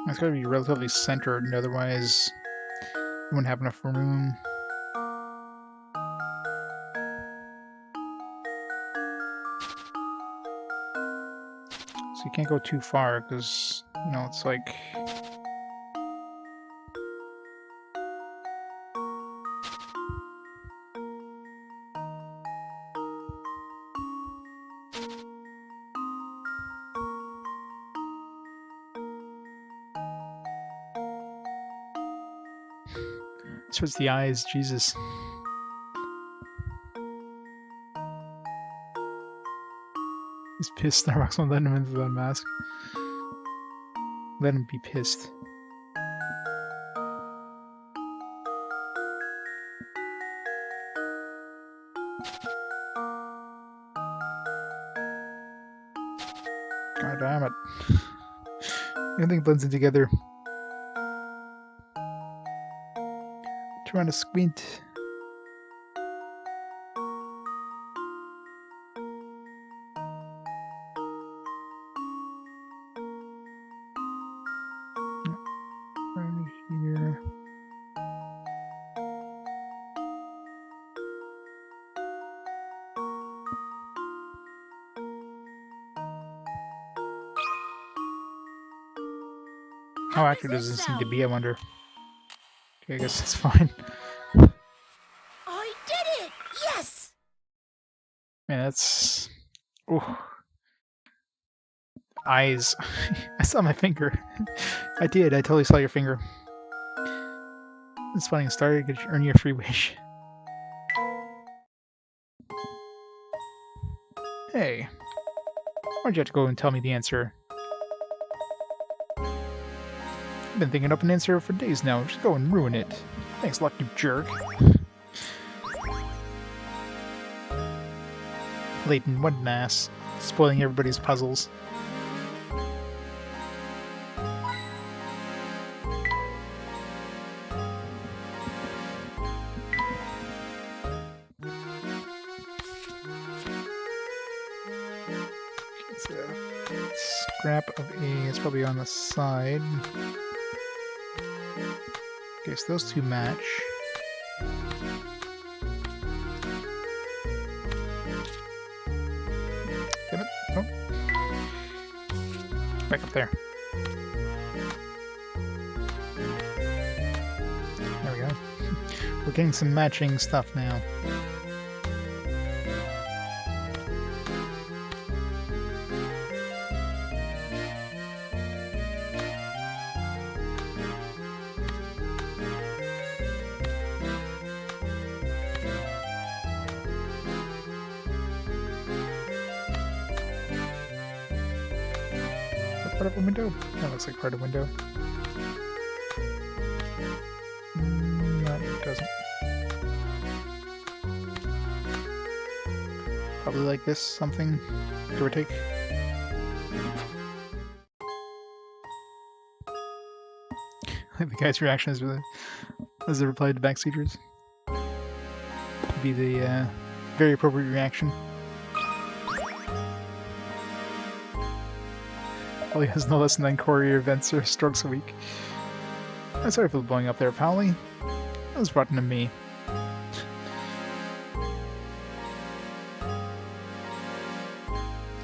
A: It's got to be relatively centered, otherwise wouldn't have enough room. So you can't go too far because, you know, it's like... So it's the eyes, Jesus. He's pissed. Starbucks won't let him into that mask. Let him be pissed. God damn it. Everything blends in together. Trying to squint. Right here. How accurate does this seem to be, I wonder? Okay, I guess it's fine.
E: I did it! Yes!
A: Man, that's... Ooh. Eyes. I saw my finger. I did. I totally saw your finger. It's funny. Started to earn you a free wish. Hey. Why'd you have to go and tell me the answer? I've been thinking up an answer for days now. Just go and ruin it. Thanks a lot, you jerk. Layton, what an ass. Spoiling everybody's puzzles. It's a scrap of a... It's probably on the side. Okay, so those two match. Damn it. Oh. Back up there. There we go. We're getting some matching stuff now. Part of a window? That looks like part of a window. No, it doesn't. Probably like this, something, give or take. The guy's reaction is as a reply to backseaters. Would be the very appropriate reaction. Polly has no less than 9 courier events or strokes a week. I'm sorry for blowing up there, Polly. That was brought into me.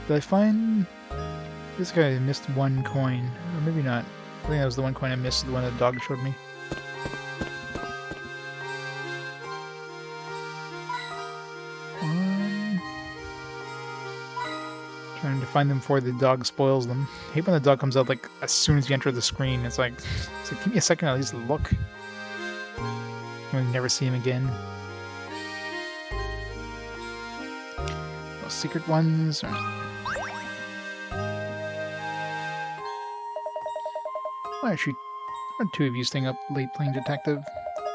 A: Did I find... This guy missed 1 coin. Or maybe not. I think that was the 1 coin I missed, the one the dog showed me. Trying to find them before the dog spoils them. I hate when the dog comes out like as soon as you enter the screen. It's like give me a second at least to look. We never see him again. Those secret ones. Or... Why don't two of you staying up late playing detective?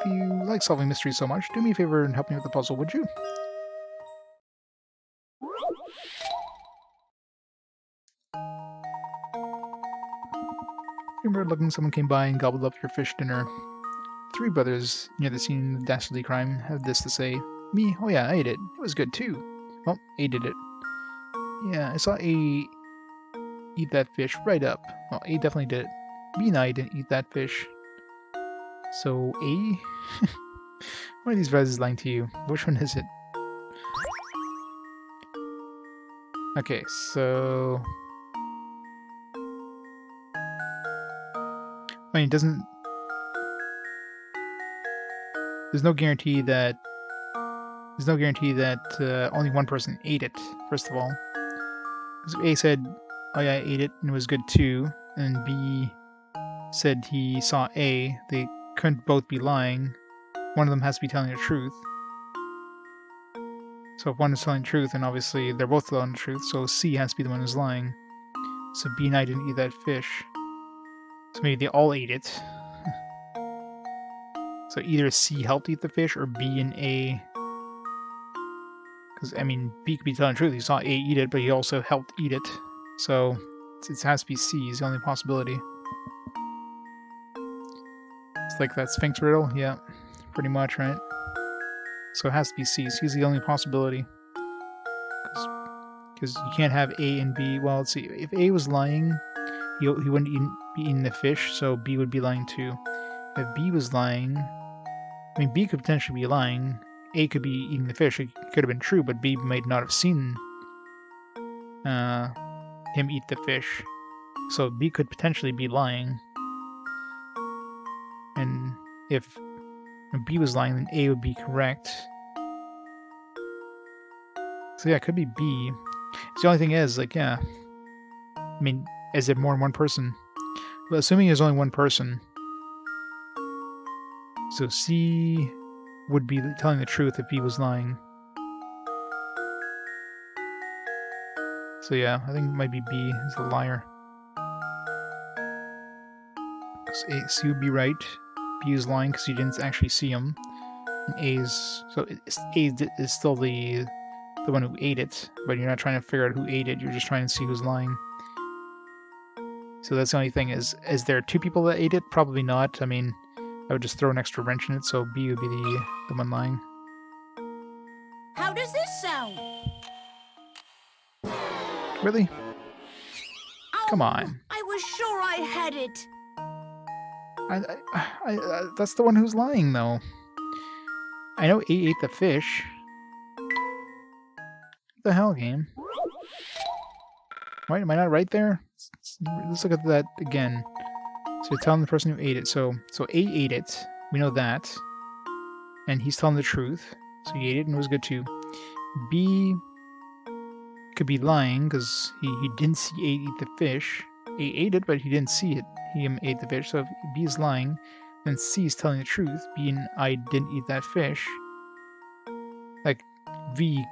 A: If you like solving mysteries so much, do me a favor and help me with the puzzle, would you? Looking, someone came by and gobbled up your fish dinner. 3 brothers near the scene of the dastardly crime had this to say. Me? Oh yeah, I ate it. It was good too. Well, A did it. Yeah, I saw A eat that fish right up. Well, A definitely did it. B and I didn't eat that fish. So A? One of these guys is lying to you. Which one is it? Okay, so... I mean, it doesn't... There's no guarantee that... There's no guarantee that only one person ate it, first of all. Because A said, oh yeah, I ate it, and it was good too. And B said he saw A. They couldn't both be lying. One of them has to be telling the truth. So if one is telling the truth, then obviously they're both telling the truth, so C has to be the one who's lying. So B and I didn't eat that fish. So maybe they all ate it. So either C helped eat the fish, or B and A... Because, I mean, B could be telling the truth. He saw A eat it, but he also helped eat it. So it has to be C is the only possibility. It's like that Sphinx riddle? Yeah, pretty much, right? So it has to be C. C is the only possibility. Because you can't have A and B. Well, let's see. If A was lying, he wouldn't be eating the fish, so B would be lying too. If B was lying... I mean, B could potentially be lying. A could be eating the fish. It could have been true, but B might not have seen him eat the fish. So B could potentially be lying. And if B was lying, then A would be correct. So yeah, it could be B. So the only thing is, like, yeah. I mean, is it more than one person? Well, assuming there's only one person. So C would be telling the truth if B was lying. So yeah, I think it might be B is the liar. C would be right. B is lying because you didn't actually see him. And A is still the one who ate it, but you're not trying to figure out who ate it. You're just trying to see who's lying. So that's the only thing. Is there two people that ate it? Probably not. I mean, I would just throw an extra wrench in it, so B would be the one lying.
E: How does this sound?
A: Really?
E: Oh,
A: Come on.
E: I was sure I had it.
A: That's the one who's lying, though. I know A ate the fish. What the hell, game? Right? Am I not right there? Let's look at that again. So you're telling the person who ate it. So A ate it. We know that. And he's telling the truth. So he ate it and it was good too. B could be lying because he didn't see A eat the fish. A ate it, but he didn't see it. He ate the fish. So if B is lying, then C is telling the truth. B and I didn't eat that fish. Like, V,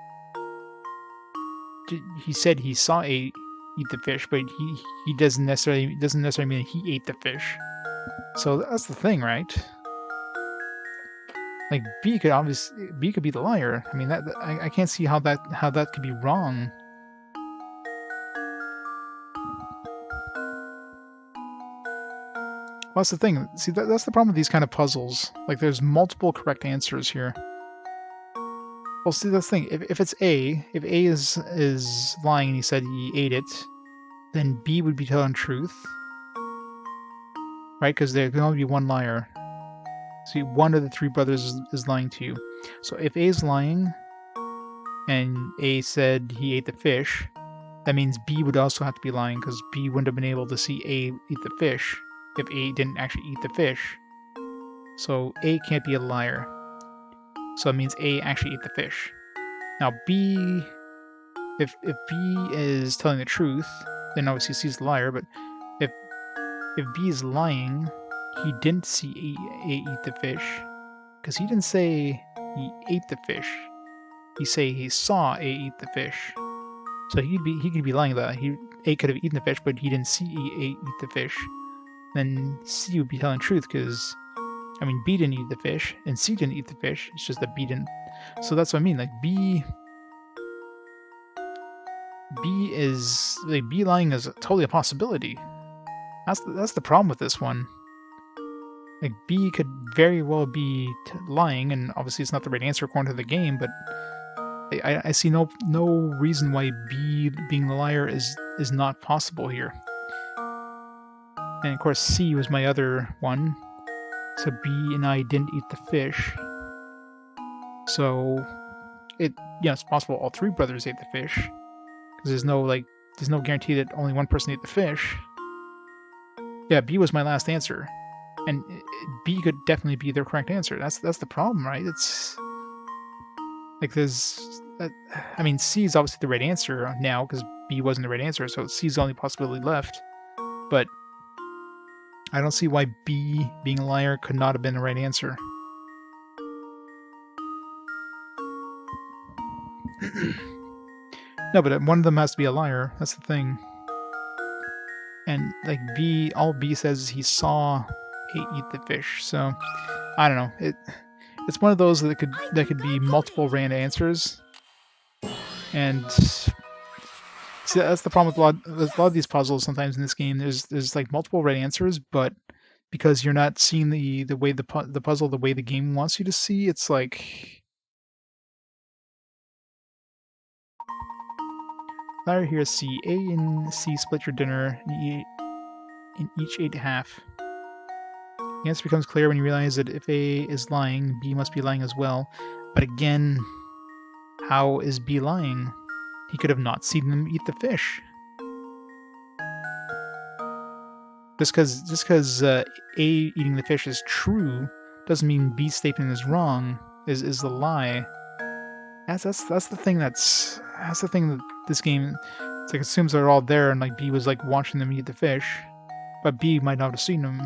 A: he said he saw A eat the fish, but he doesn't necessarily mean that he ate the fish. So that's the thing, right? Like, B could be the liar. I mean, I can't see how that could be wrong. Well, that's the thing. See, that's the problem with these kind of puzzles. Like, there's multiple correct answers here. Well, see, that's the thing. If it's A, if A is lying and he said he ate it, then B would be telling truth. Right? Because there can only be one liar. See, one of the three brothers is lying to you. So if A is lying, and A said he ate the fish, that means B would also have to be lying, because B wouldn't have been able to see A eat the fish if A didn't actually eat the fish. So A can't be a liar. So it means A actually ate the fish. Now B, if B is telling the truth, then obviously C's the liar, but if B is lying, he didn't see A eat the fish, because he didn't say he ate the fish. He say he saw A eat the fish. So he could be lying that A could have eaten the fish, but he didn't see A eat the fish. Then C would be telling the truth, because I mean, B didn't eat the fish, and C didn't eat the fish. It's just that B didn't. So that's what I mean. Like, B lying is totally a possibility. That's the problem with this one. Like, B could very well be lying, and obviously it's not the right answer according to the game, but I see no reason why B being the liar is not possible here. And of course C was my other one. So B and I didn't eat the fish. So it's possible all three brothers ate the fish. Because there's no guarantee that only one person ate the fish. Yeah, B was my last answer. And B could definitely be the correct answer. That's the problem, right? It's like I mean, C is obviously the right answer now because B wasn't the right answer, so C is the only possibility left. But I don't see why B being a liar could not have been the right answer. No, but one of them has to be a liar. That's the thing. And like B, all B says is he saw A eat the fish. So I don't know. It's one of those that could be multiple random answers. And see, that's the problem with a lot of these puzzles. Sometimes in this game, there's like multiple right answers, but because you're not seeing the way the puzzle the way the game wants you to see, it's like Larry here C. A and C split your dinner and each ate half. The answer becomes clear when you realize that if A is lying, B must be lying as well. But again, how is B lying? He could have not seen them eat the fish. Just because A eating the fish is true doesn't mean B's statement is wrong. Is the lie? That's the thing that's the thing that this game it's like assumes they're all there and like B was like watching them eat the fish, but B might not have seen them.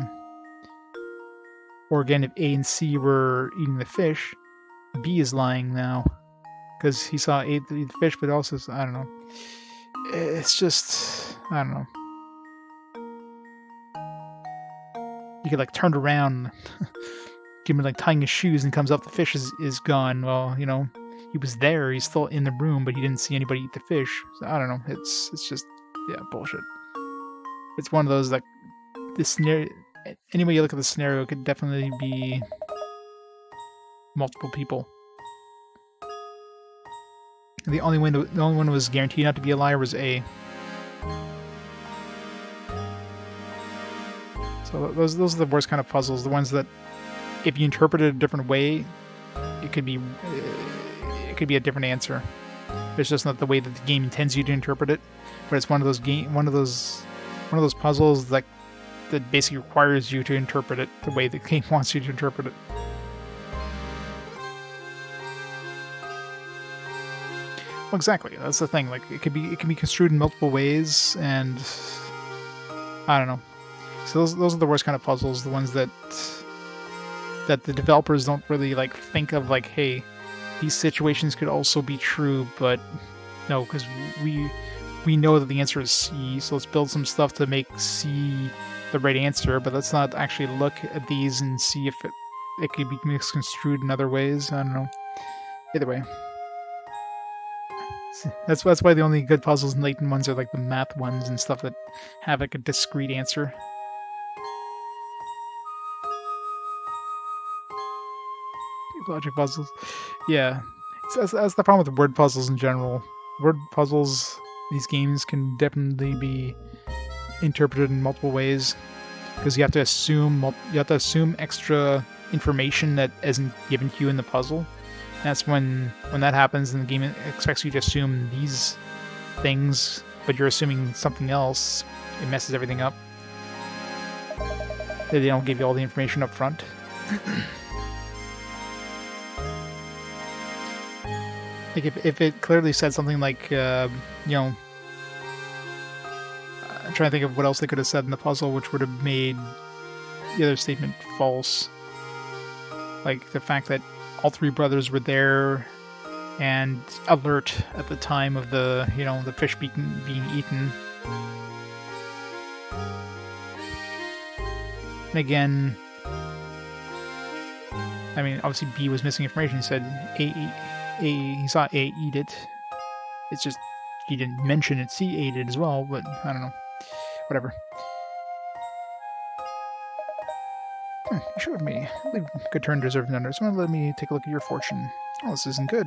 A: Or again, if A and C were eating the fish, B is lying now because he saw A eat the fish, but also I don't know. It's just I don't know. You could like turn around, give him like tying his shoes, and comes up the fish is gone. Well, you know, he was there. He's still in the room, but he didn't see anybody eat the fish. So I don't know. It's just bullshit. It's one of those like this scenario. Any way you look at the scenario, it could definitely be multiple people. The only one who was guaranteed not to be a liar was A. So those are the worst kind of puzzles. The ones that, if you interpret it a different way, it could be a different answer. It's just not the way that the game intends you to interpret it. But it's one of those puzzles that basically requires you to interpret it the way the game wants you to interpret it. Well, exactly. That's the thing. Like it can be construed in multiple ways, and I don't know. So those are the worst kind of puzzles. The ones that the developers don't really like think of. Like, hey, these situations could also be true, but no, because we know that the answer is C. So let's build some stuff to make C the right answer. But let's not actually look at these and see if it could be misconstrued in other ways. I don't know. Either way. That's why the only good puzzles in Layton ones are like the math ones and stuff that have like a discrete answer. Logic puzzles. Yeah. That's the problem with word puzzles in general. Word puzzles, these games can definitely be interpreted in multiple ways because you have to assume extra information that isn't given to you in the puzzle. That's when that happens and the game expects you to assume these things, but you're assuming something else. It messes everything up. They don't give you all the information up front. Like if it clearly said something like, I'm trying to think of what else they could have said in the puzzle which would have made the other statement false. Like the fact that all three brothers were there and alert at the time of the fish being eaten. And again, I mean, obviously B was missing information. He said he saw A eat it. It's just he didn't mention it. C ate it as well, but I don't know. Whatever. You showed me. I believe good turn deserved none. So let me take a look at your fortune. Oh, this isn't good.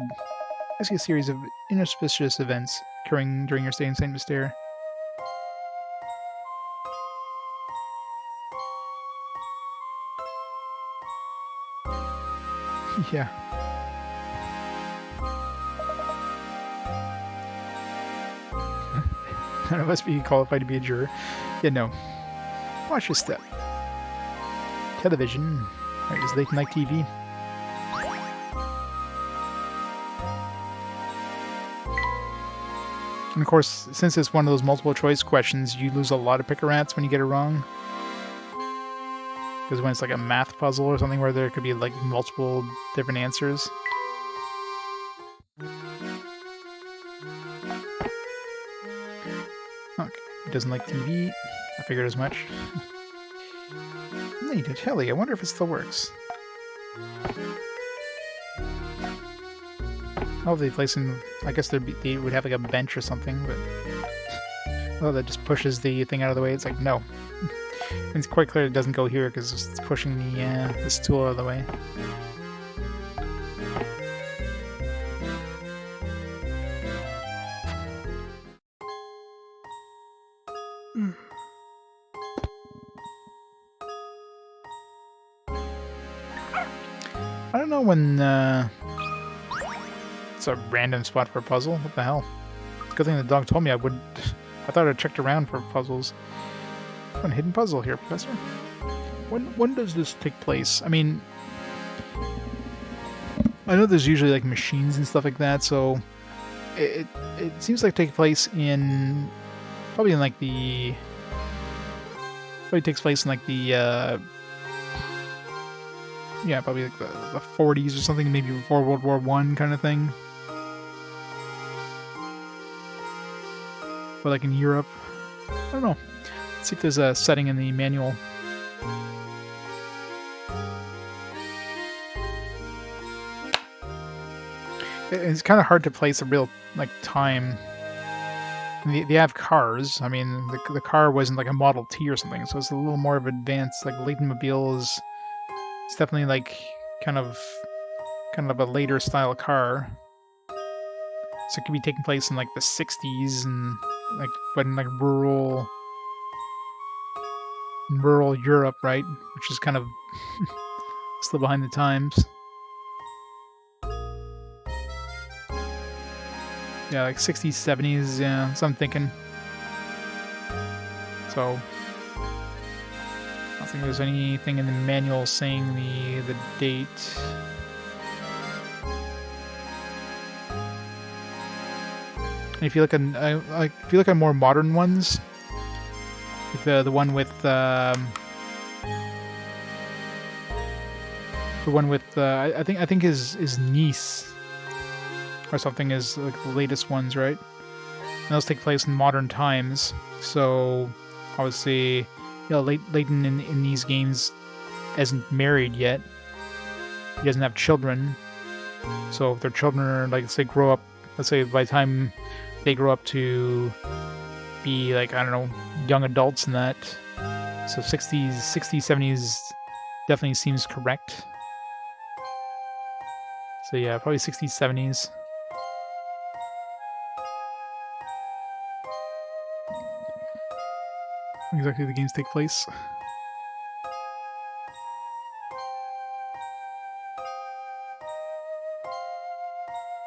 A: I see a series of inauspicious events occurring during your stay in Saint Mystere. Yeah. None of us be qualified to be a juror. Yeah, no. Watch your step. Television. Right, is Layton like TV? And of course, since it's one of those multiple choice questions, you lose a lot of picker-rats when you get it wrong. Because when it's like a math puzzle or something where there could be like multiple different answers. Okay, he doesn't like TV. I figured as much. Need a telly. I wonder if it still works. Oh, they place in. I guess they would have like a bench or something, but oh, that just pushes the thing out of the way. It's like no. It's quite clear it doesn't go here because it's pushing the stool out of the way. I don't know when. It's a random spot for a puzzle. What the hell? It's a good thing the dog told me I would. I thought I'd checked around for puzzles. One hidden puzzle here, Professor. When does this take place? I mean, I know there's usually like machines and stuff like that, so it seems like take place in probably in like the probably takes place in like the yeah, probably like the 40s or something, maybe before World War I kind of thing. Or like in Europe. I don't know. Let's see if there's a setting in the manual. It's kind of hard to place a real like time. They have cars. I mean, the car wasn't like a Model T or something, so it's a little more of advanced. Like Laytonmobile is, it's definitely like kind of a later style car. So it could be taking place in like the 60s and like but in like rural Europe, right? Which is kind of still behind the times. Yeah, like 60s, 70s, yeah, that's what I'm thinking. So I don't think there's anything in the manual saying the date. And if you look at more modern ones, like the one with I think his niece or something is like the latest ones, right? And those take place in modern times. So obviously, you know, Layton in these games isn't married yet. He doesn't have children. So if their children are like say grow up, let's say by the time they grow up to be like, I don't know, young adults and that. So 60s, 70s definitely seems correct. So yeah, probably 60s, 70s. Exactly the games take place.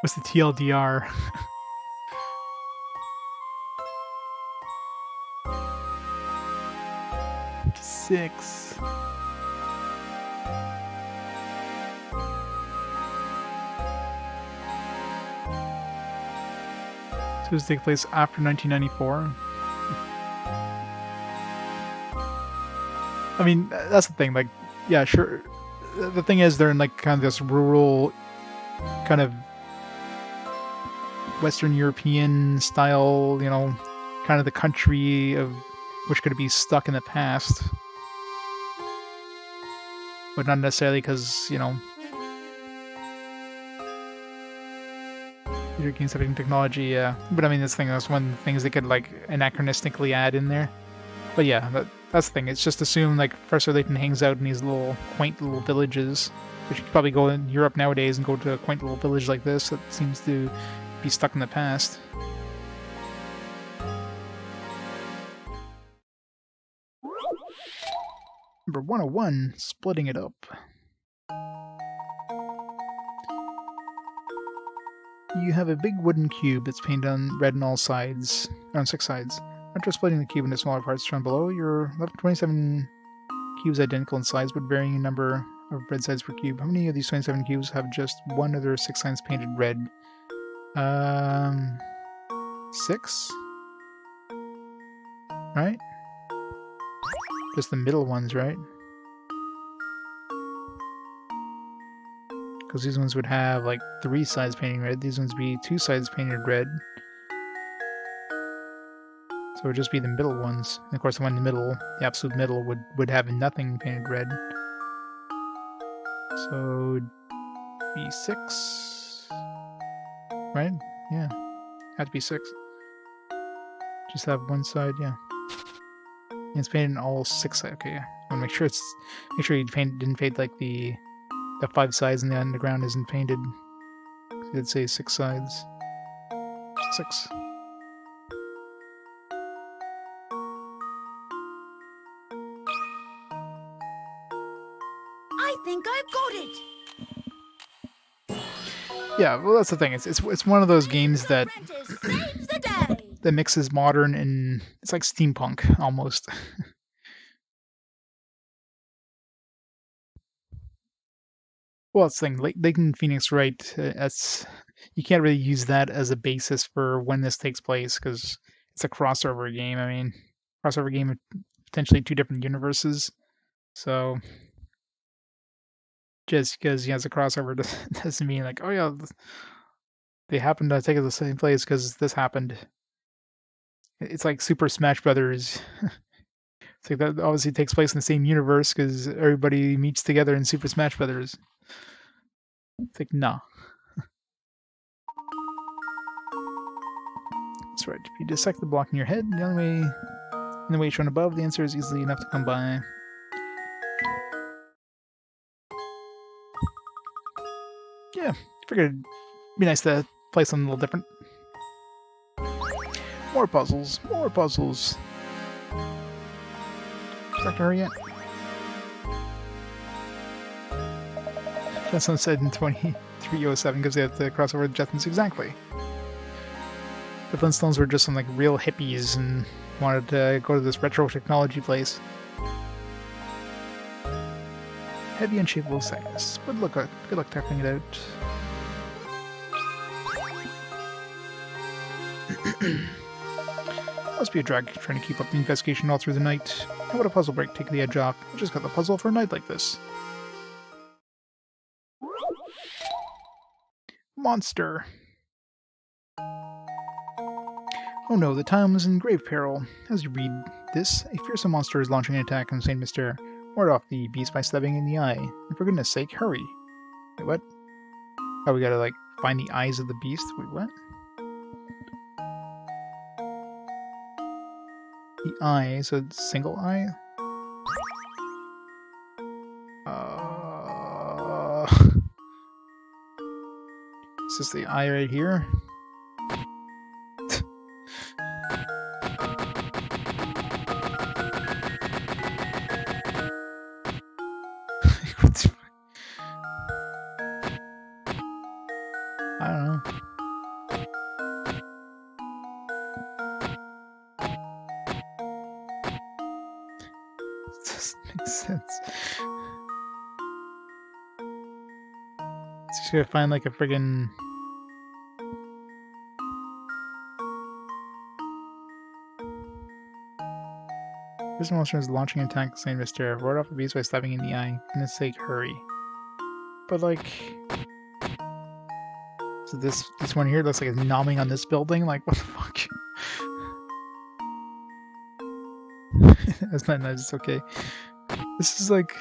A: What's the TLDR? Six. So this take place after 1994. I mean, that's the thing. Like, yeah, sure. The thing is, they're in like kind of this rural, kind of Western European style, you know, kind of the country of which could be stuck in the past, but not necessarily because, you know, video games having technology. Yeah, but I mean, that's one of the things they could like anachronistically add in there. But yeah, that's the thing. It's just assume like Professor Layton hangs out in these little quaint little villages, which you could probably go in Europe nowadays and go to a quaint little village like this that seems to be stuck in the past. Number 101, splitting it up. You have a big wooden cube that's painted on red on all sides, on 6 sides. After splitting the cube into smaller parts shown below, you're left with 27 cubes identical in size, but varying number of red sides per cube. How many of these 27 cubes have just one of their 6 sides painted red? 6? Right? Just the middle ones, right? Because these ones would have like 3 sides painting red. These ones would be 2 sides painted red. So it would just be the middle ones. And of course, the one in the middle, the absolute middle, would have nothing painted red. So it'd be 6, right? Yeah, had to be 6. Just have one side, yeah. And it's painted in all 6 sides. Okay, yeah. I want to make sure you didn't paint like the 5 sides and the underground isn't painted. It'd say 6 sides. 6.
E: I think I've got it.
A: Yeah, well, that's the thing. It's one of those games that
E: Apprentice saves the day.
A: that mixes modern and it's like steampunk almost. Well, it's the thing. Layton Phoenix Wright. That's you can't really use that as a basis for when this takes place because it's a crossover game. I mean, crossover game of potentially 2 different universes. So just because he has a crossover doesn't mean like, oh yeah, they happen to take it the same place because this happened. It's like Super Smash Brothers. It's like that obviously takes place in the same universe because everybody meets together in Super Smash Brothers. It's like, nah. That's right. If you dissect the block in your head, in the way shown above, the answer is easily enough to come by. Yeah, figured it'd be nice to play something a little different. More puzzles, more puzzles. Start to hurry yet? That's said in 2307 because they had the crossover with Jetsons exactly. The Flintstones were just some like real hippies and wanted to go to this retro technology place. Heavy and shapeable seconds, but good luck tapping it out. Must be a drag trying to keep up the investigation all through the night. How about a puzzle break take the edge off? I just got the puzzle for a night like this. Monster. Oh no, the town is in grave peril. As you read this, a fearsome monster is launching an attack on St. Mystere. Ward off the beast by stabbing in the eye. And for goodness sake, hurry. Wait, what? Oh, we gotta, like, find the eyes of the beast? Wait, what? The eye, so it's single eye? Is this the eye right here? I don't know. It doesn't make sense. Just gotta find like a friggin' this monster is launching an attack at St. Mystere. Ward off the beast by stabbing in the eye. For goodness sake, hurry. But like, so this one here looks like it's nomming on this building. Like, what the fuck? That's not nice. It's okay. This is like,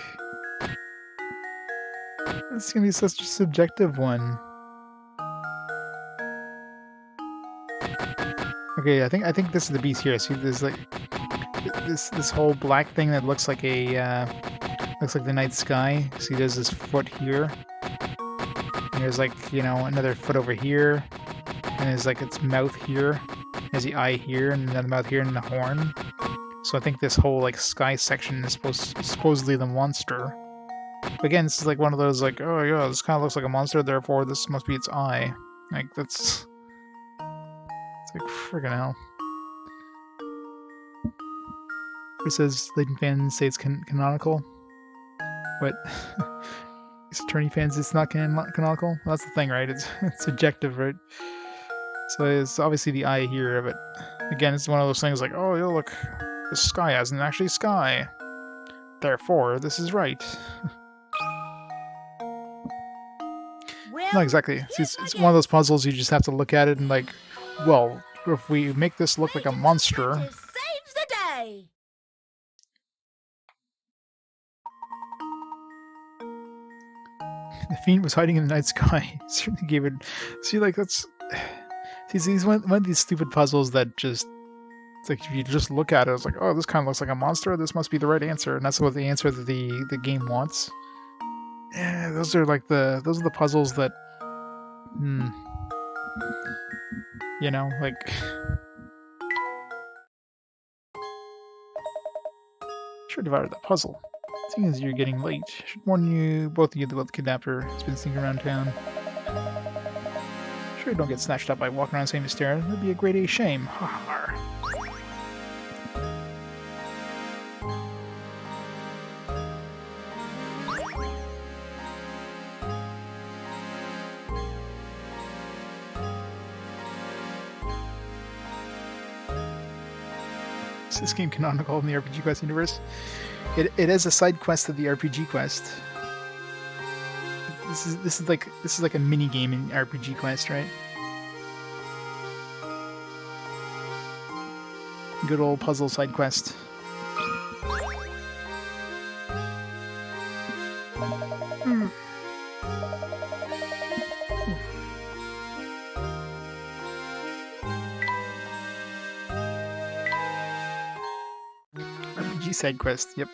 A: this is gonna be such a subjective one. Okay, I think this is the beast here. See, there's like this whole black thing that looks like a looks like the night sky. See, there's this foot here. And there's like, you know, another foot over here. And there's like its mouth here. There's the eye here, and then the mouth here, and the horn. So I think this whole like sky section is supposedly the monster. Again, this is like one of those like, oh yeah, this kind of looks like a monster, therefore this must be its eye. Like, that's... It's like, friggin' hell. It says Layton fans say it's canonical. But attorney fans, it's not canonical. Well, that's the thing, right? It's subjective, right? So it's obviously the eye here, but again, it's one of those things like, oh, yo, look, the sky isn't actually sky. Therefore, this is right.
E: Well,
A: Not exactly. See, it's one of those puzzles you just have to look at it and like, well, if we make this look like a monster,
E: saves the day.
A: the fiend was hiding in the night sky. Certainly gave it. See, like that's. See, these one of these stupid puzzles that just. It's like if you just look at it, it's like, oh, this kind of looks like a monster. This must be the right answer, and that's what the answer that the game wants. Yeah, those are the puzzles that. You know, like. Should have divided that puzzle. Seeing as you're getting late, I should warn you, both of you, about the kidnapper has been sneaking around town. Sure you don't get snatched up by walking around saying Mystere. That'd be a great A shame. Ha ha. Is this game canonical in the RPG Quest universe? It is a side quest of the RPG Quest. This is like a mini game in RPG Quest, right? Good old puzzle side quest. RPG side quest, yep.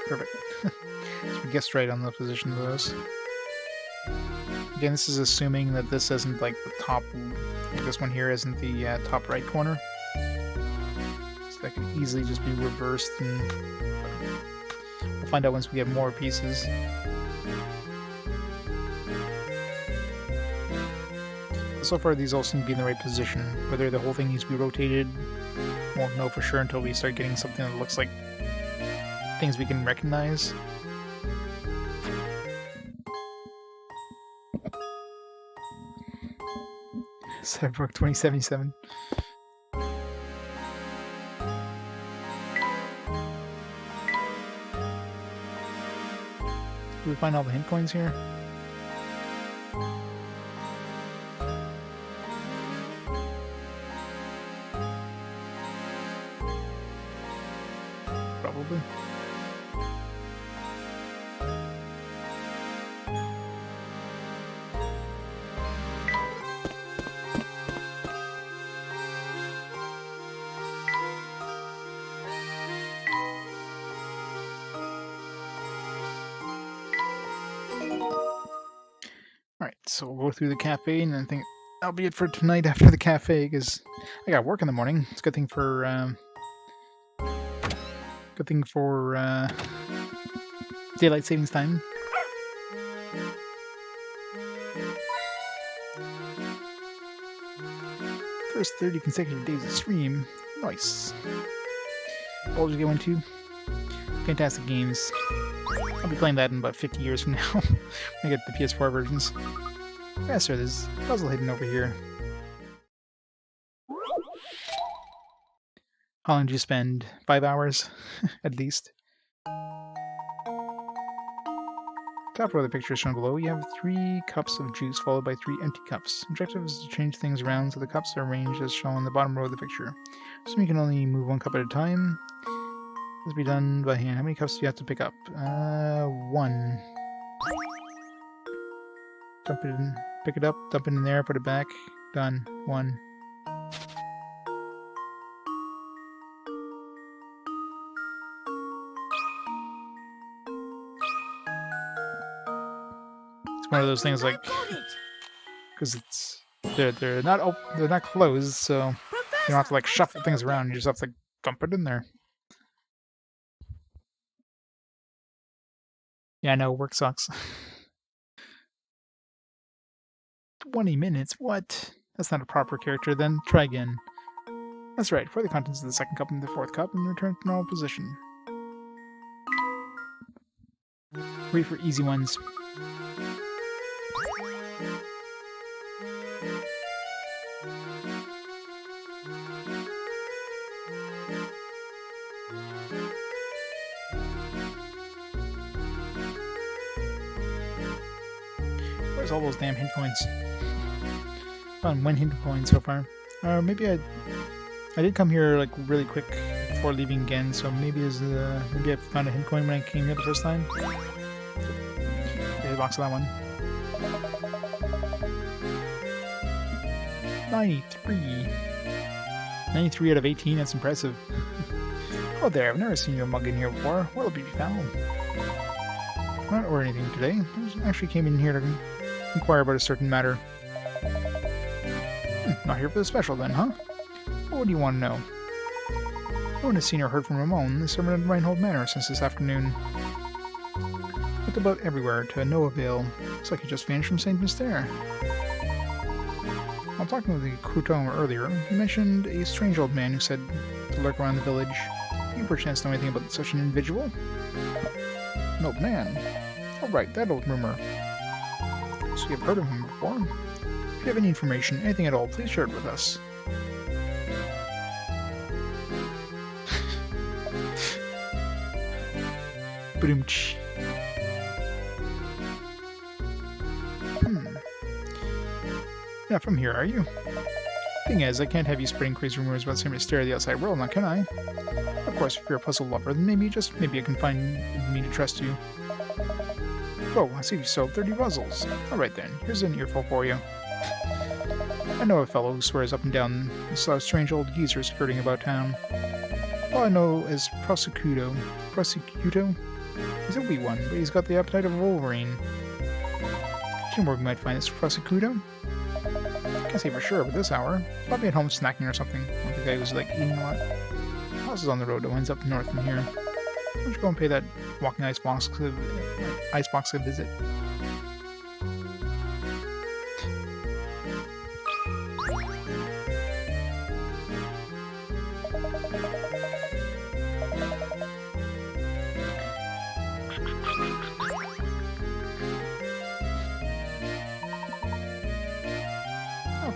A: Perfect. So we guessed right on the position of those. Again, this is assuming that this isn't like the top. Like this one here isn't the top right corner. So that could easily just be reversed, and we'll find out once we get more pieces. So far, these all seem to be in the right position. Whether the whole thing needs to be rotated, won't know for sure until we start getting something that looks like things we can recognize. Cyberpunk 2077. Did we find all the hint coins here? Probably. Alright, so we'll go through the cafe, and I think that'll be it for tonight after the cafe, because I got work in the morning. It's a good thing for daylight savings time. First 30 consecutive days of stream. Nice. What did you get into? Fantastic games. I'll be playing that in about 50 years from now. When I get the PS4 versions. Yeah, sir, there's a puzzle hidden over here. How long did you spend? 5 hours? At least. Top row of the picture shown below, you have 3 cups of juice followed by 3 empty cups. Objective is to change things around so the cups are arranged as shown in the bottom row of the picture. So you can only move 1 cup at a time. This will be done by hand. How many cups do you have to pick up? 1. Dump it in, pick it up, dump it in there, put it back. Done. 1. It's one of those things like, because it's they're not closed, so you don't have to like shuffle things around. You just have to dump it in there. Yeah, I know, work sucks. 20 minutes? What? That's not a proper character, then. Try again. That's right, pour the contents of the second cup into the fourth cup and return to normal position. Wait for easy ones. Where's all those damn hint coins? Found one hint coin so far. Maybe I did come here like really quick before leaving again, so maybe maybe I found a hint coin when I came here the first time. Okay, the box of that one. 93. 93 out of 18. That's impressive. Oh there, I've never seen your mug in here before. What'll be found? Not or anything today. I actually came in here to inquire about a certain matter. Not here for the special then, huh? Well, what do you want to know? No one has seen or heard from Ramon, the servant at Reinhold Manor, since this afternoon. Looked about everywhere, to no avail. Looks like he just vanished from St. Mystere. While talking with the Crouton earlier, he mentioned a strange old man who said to lurk around the village. Do you perchance know anything about such an individual? An old man? Oh right, that old rumor. So you've heard of him before? If you have any information, anything at all, please share it with us. Ba-doom-tsh. Not from here, are you? Thing is, I can't have you spreading crazy rumors about St. Mystere of the outside world, now can I? Of course, if you're a puzzle lover, then maybe I can find me to trust you. Oh, I see you sold 30 puzzles. Alright then, here's an earful for you. I know a fellow who swears up and down he saw a strange old geezer skirting about town. All I know is Prosecuto. Prosecuto? He's a wee one, but he's got the appetite of a Wolverine. Do you know where we might find this Prosecuto? Can't say for sure, but this hour. Probably at home snacking or something. Like the guy who's like eating a lot. House is on the road that winds up north from here. Why don't you go and pay that walking icebox a visit?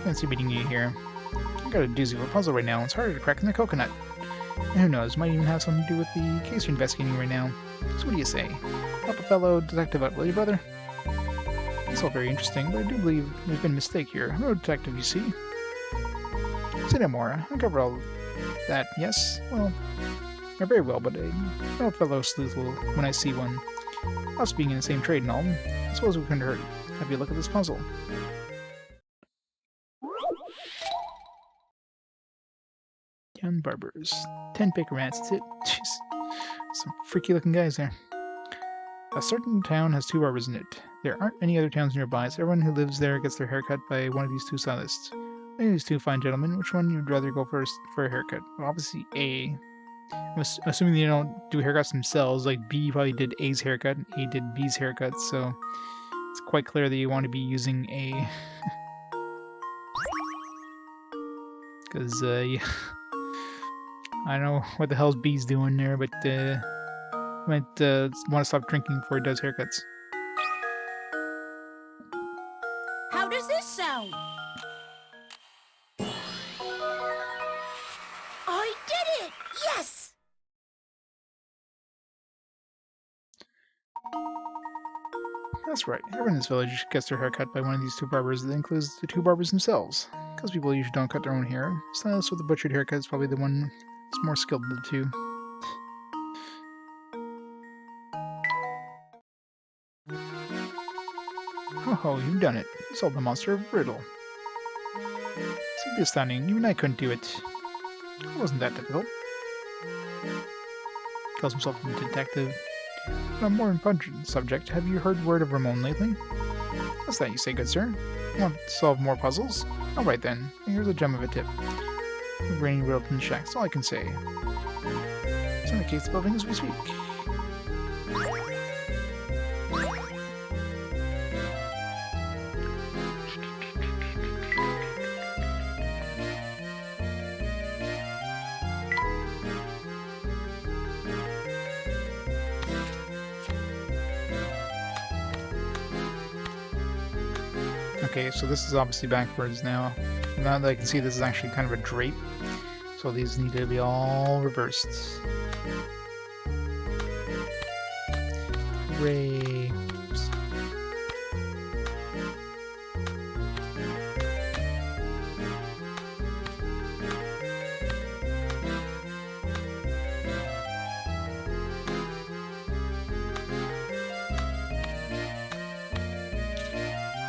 A: Fancy meeting you here. I got a doozy of a puzzle right now. It's harder to crack than the coconut. And who knows, might even have something to do with the case you're investigating right now. So what do you say? Help a fellow detective out, will you, brother? It's all very interesting, but I do believe there's been a mistake here. I'm no detective, you see. Say no more. I'll cover all that, yes? Well, not very well, but I know a fellow sleuth will when I see one. Us being in the same trade and all, I suppose we couldn't hurt. Have you a look at this puzzle? Young barbers. 10 paper mats, that's it. Jeez. Some freaky looking guys there. A certain town has 2 barbers in it. There aren't any other towns nearby, so everyone who lives there gets their hair cut by one of these 2 stylists. These 2 fine gentlemen, which one you'd rather go first for a haircut? Well, obviously A. I'm assuming they don't do haircuts themselves, like B probably did A's haircut and A did B's haircut, so it's quite clear that you want to be using A. Because, yeah. I don't know what the hell's B's doing there, but might want to stop drinking before he does haircuts.
E: How does this sound? I did it! Yes!
A: That's right. Everyone in this village gets their hair cut by one of these 2 barbers. That includes the 2 barbers themselves. Because people usually don't cut their own hair. Stylist with a butchered haircut is probably the one that's more skilled of the 2. Oh, you've done it. You solved the monster of riddle. Simply astounding. Even I couldn't do it. It wasn't that difficult. Calls himself a detective. On a more important subject, have you heard word of Ramon lately? What's that you say, good sir? Want to solve more puzzles? Alright then, here's a gem of a tip. The rainy riddle in the shack, that's all I can say. It's in the case building as we speak. Okay, so this is obviously backwards now. Now that I can see, this is actually kind of a drape. So these need to be all reversed. Hooray. Oops.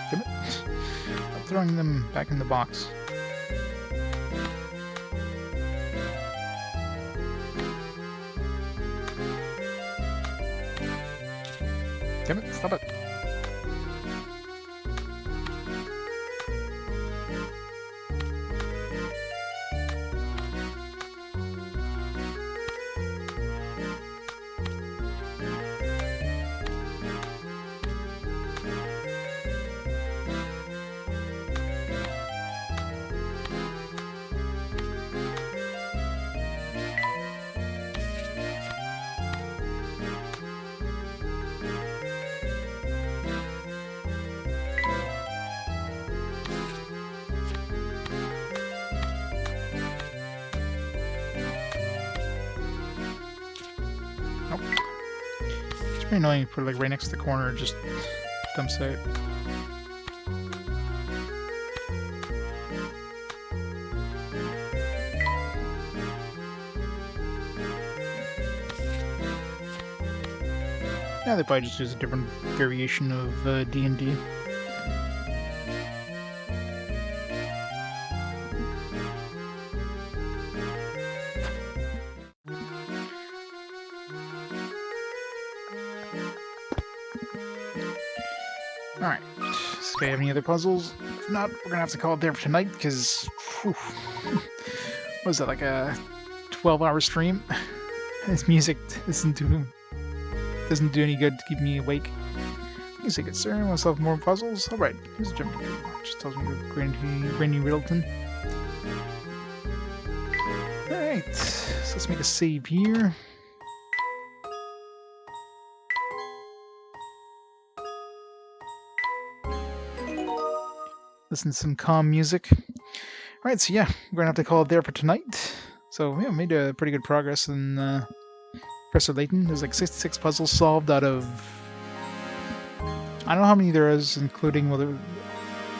A: Damn it. I'm throwing them back in the box. Damn it, stop it. Nope. It's pretty annoying for like right next to the corner, it just dumps out. Yeah, they probably just use a different variation of D&D. Alright, so do we have any other puzzles? If not, we're gonna have to call it there for tonight, because... what was that, like a 12-hour stream? This music doesn't do any good to keep me awake. Music is concerned, want to solve more puzzles? Alright, here's a jump. Just tells me we're Granny Riddleton. Alright, so let's make a save here. Listen to some calm music. Alright, so yeah, we're gonna have to call it there for tonight. So yeah, made a pretty good progress in Professor Layton. There's like 66 puzzles solved out of... I don't know how many there is, including... Well,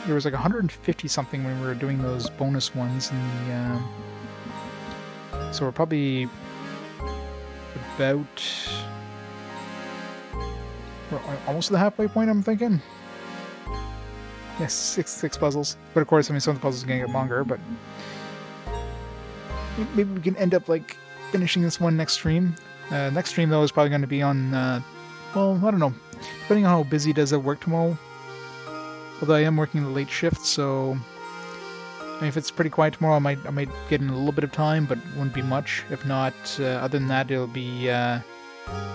A: there was like 150 something when we were doing those bonus ones in the... So we're probably about... We're almost at the halfway point, I'm thinking. Yes, 66 puzzles. But of course, I mean, some of the puzzles are going to get longer, but... Maybe we can end up, like, finishing this one next stream. Next stream, though, is probably going to be on, well, I don't know. Depending on how busy it is at work tomorrow. Although I am working the late shift, so... I mean, if it's pretty quiet tomorrow, I might get in a little bit of time, but it wouldn't be much. If not, other than that, it'll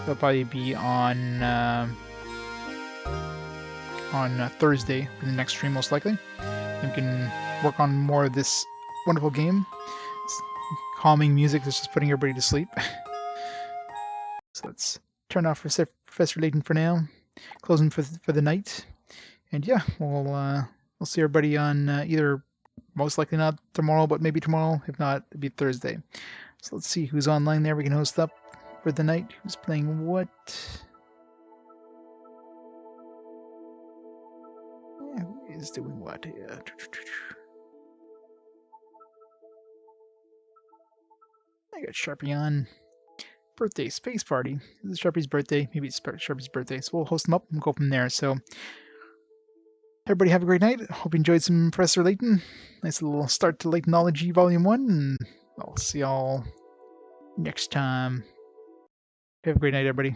A: probably be on Thursday for the next stream, most likely. And we can work on more of this wonderful game. It's calming music that's just putting everybody to sleep. So let's turn off Professor Layton for now. Closing for the night. And yeah, we'll see everybody on either, most likely not tomorrow, but maybe tomorrow. If not, it'll be Thursday. So let's see who's online there we can host up for the night. Who's playing what? Yeah, who is doing what here? I got Sharpie on. Birthday space party. This is Sharpie's birthday. Maybe it's Sharpie's birthday. So we'll host him up and go from there. So everybody have a great night. Hope you enjoyed some Professor Layton. Nice little start to Laytonology Volume 1. And I'll see y'all next time. Have a great night, everybody.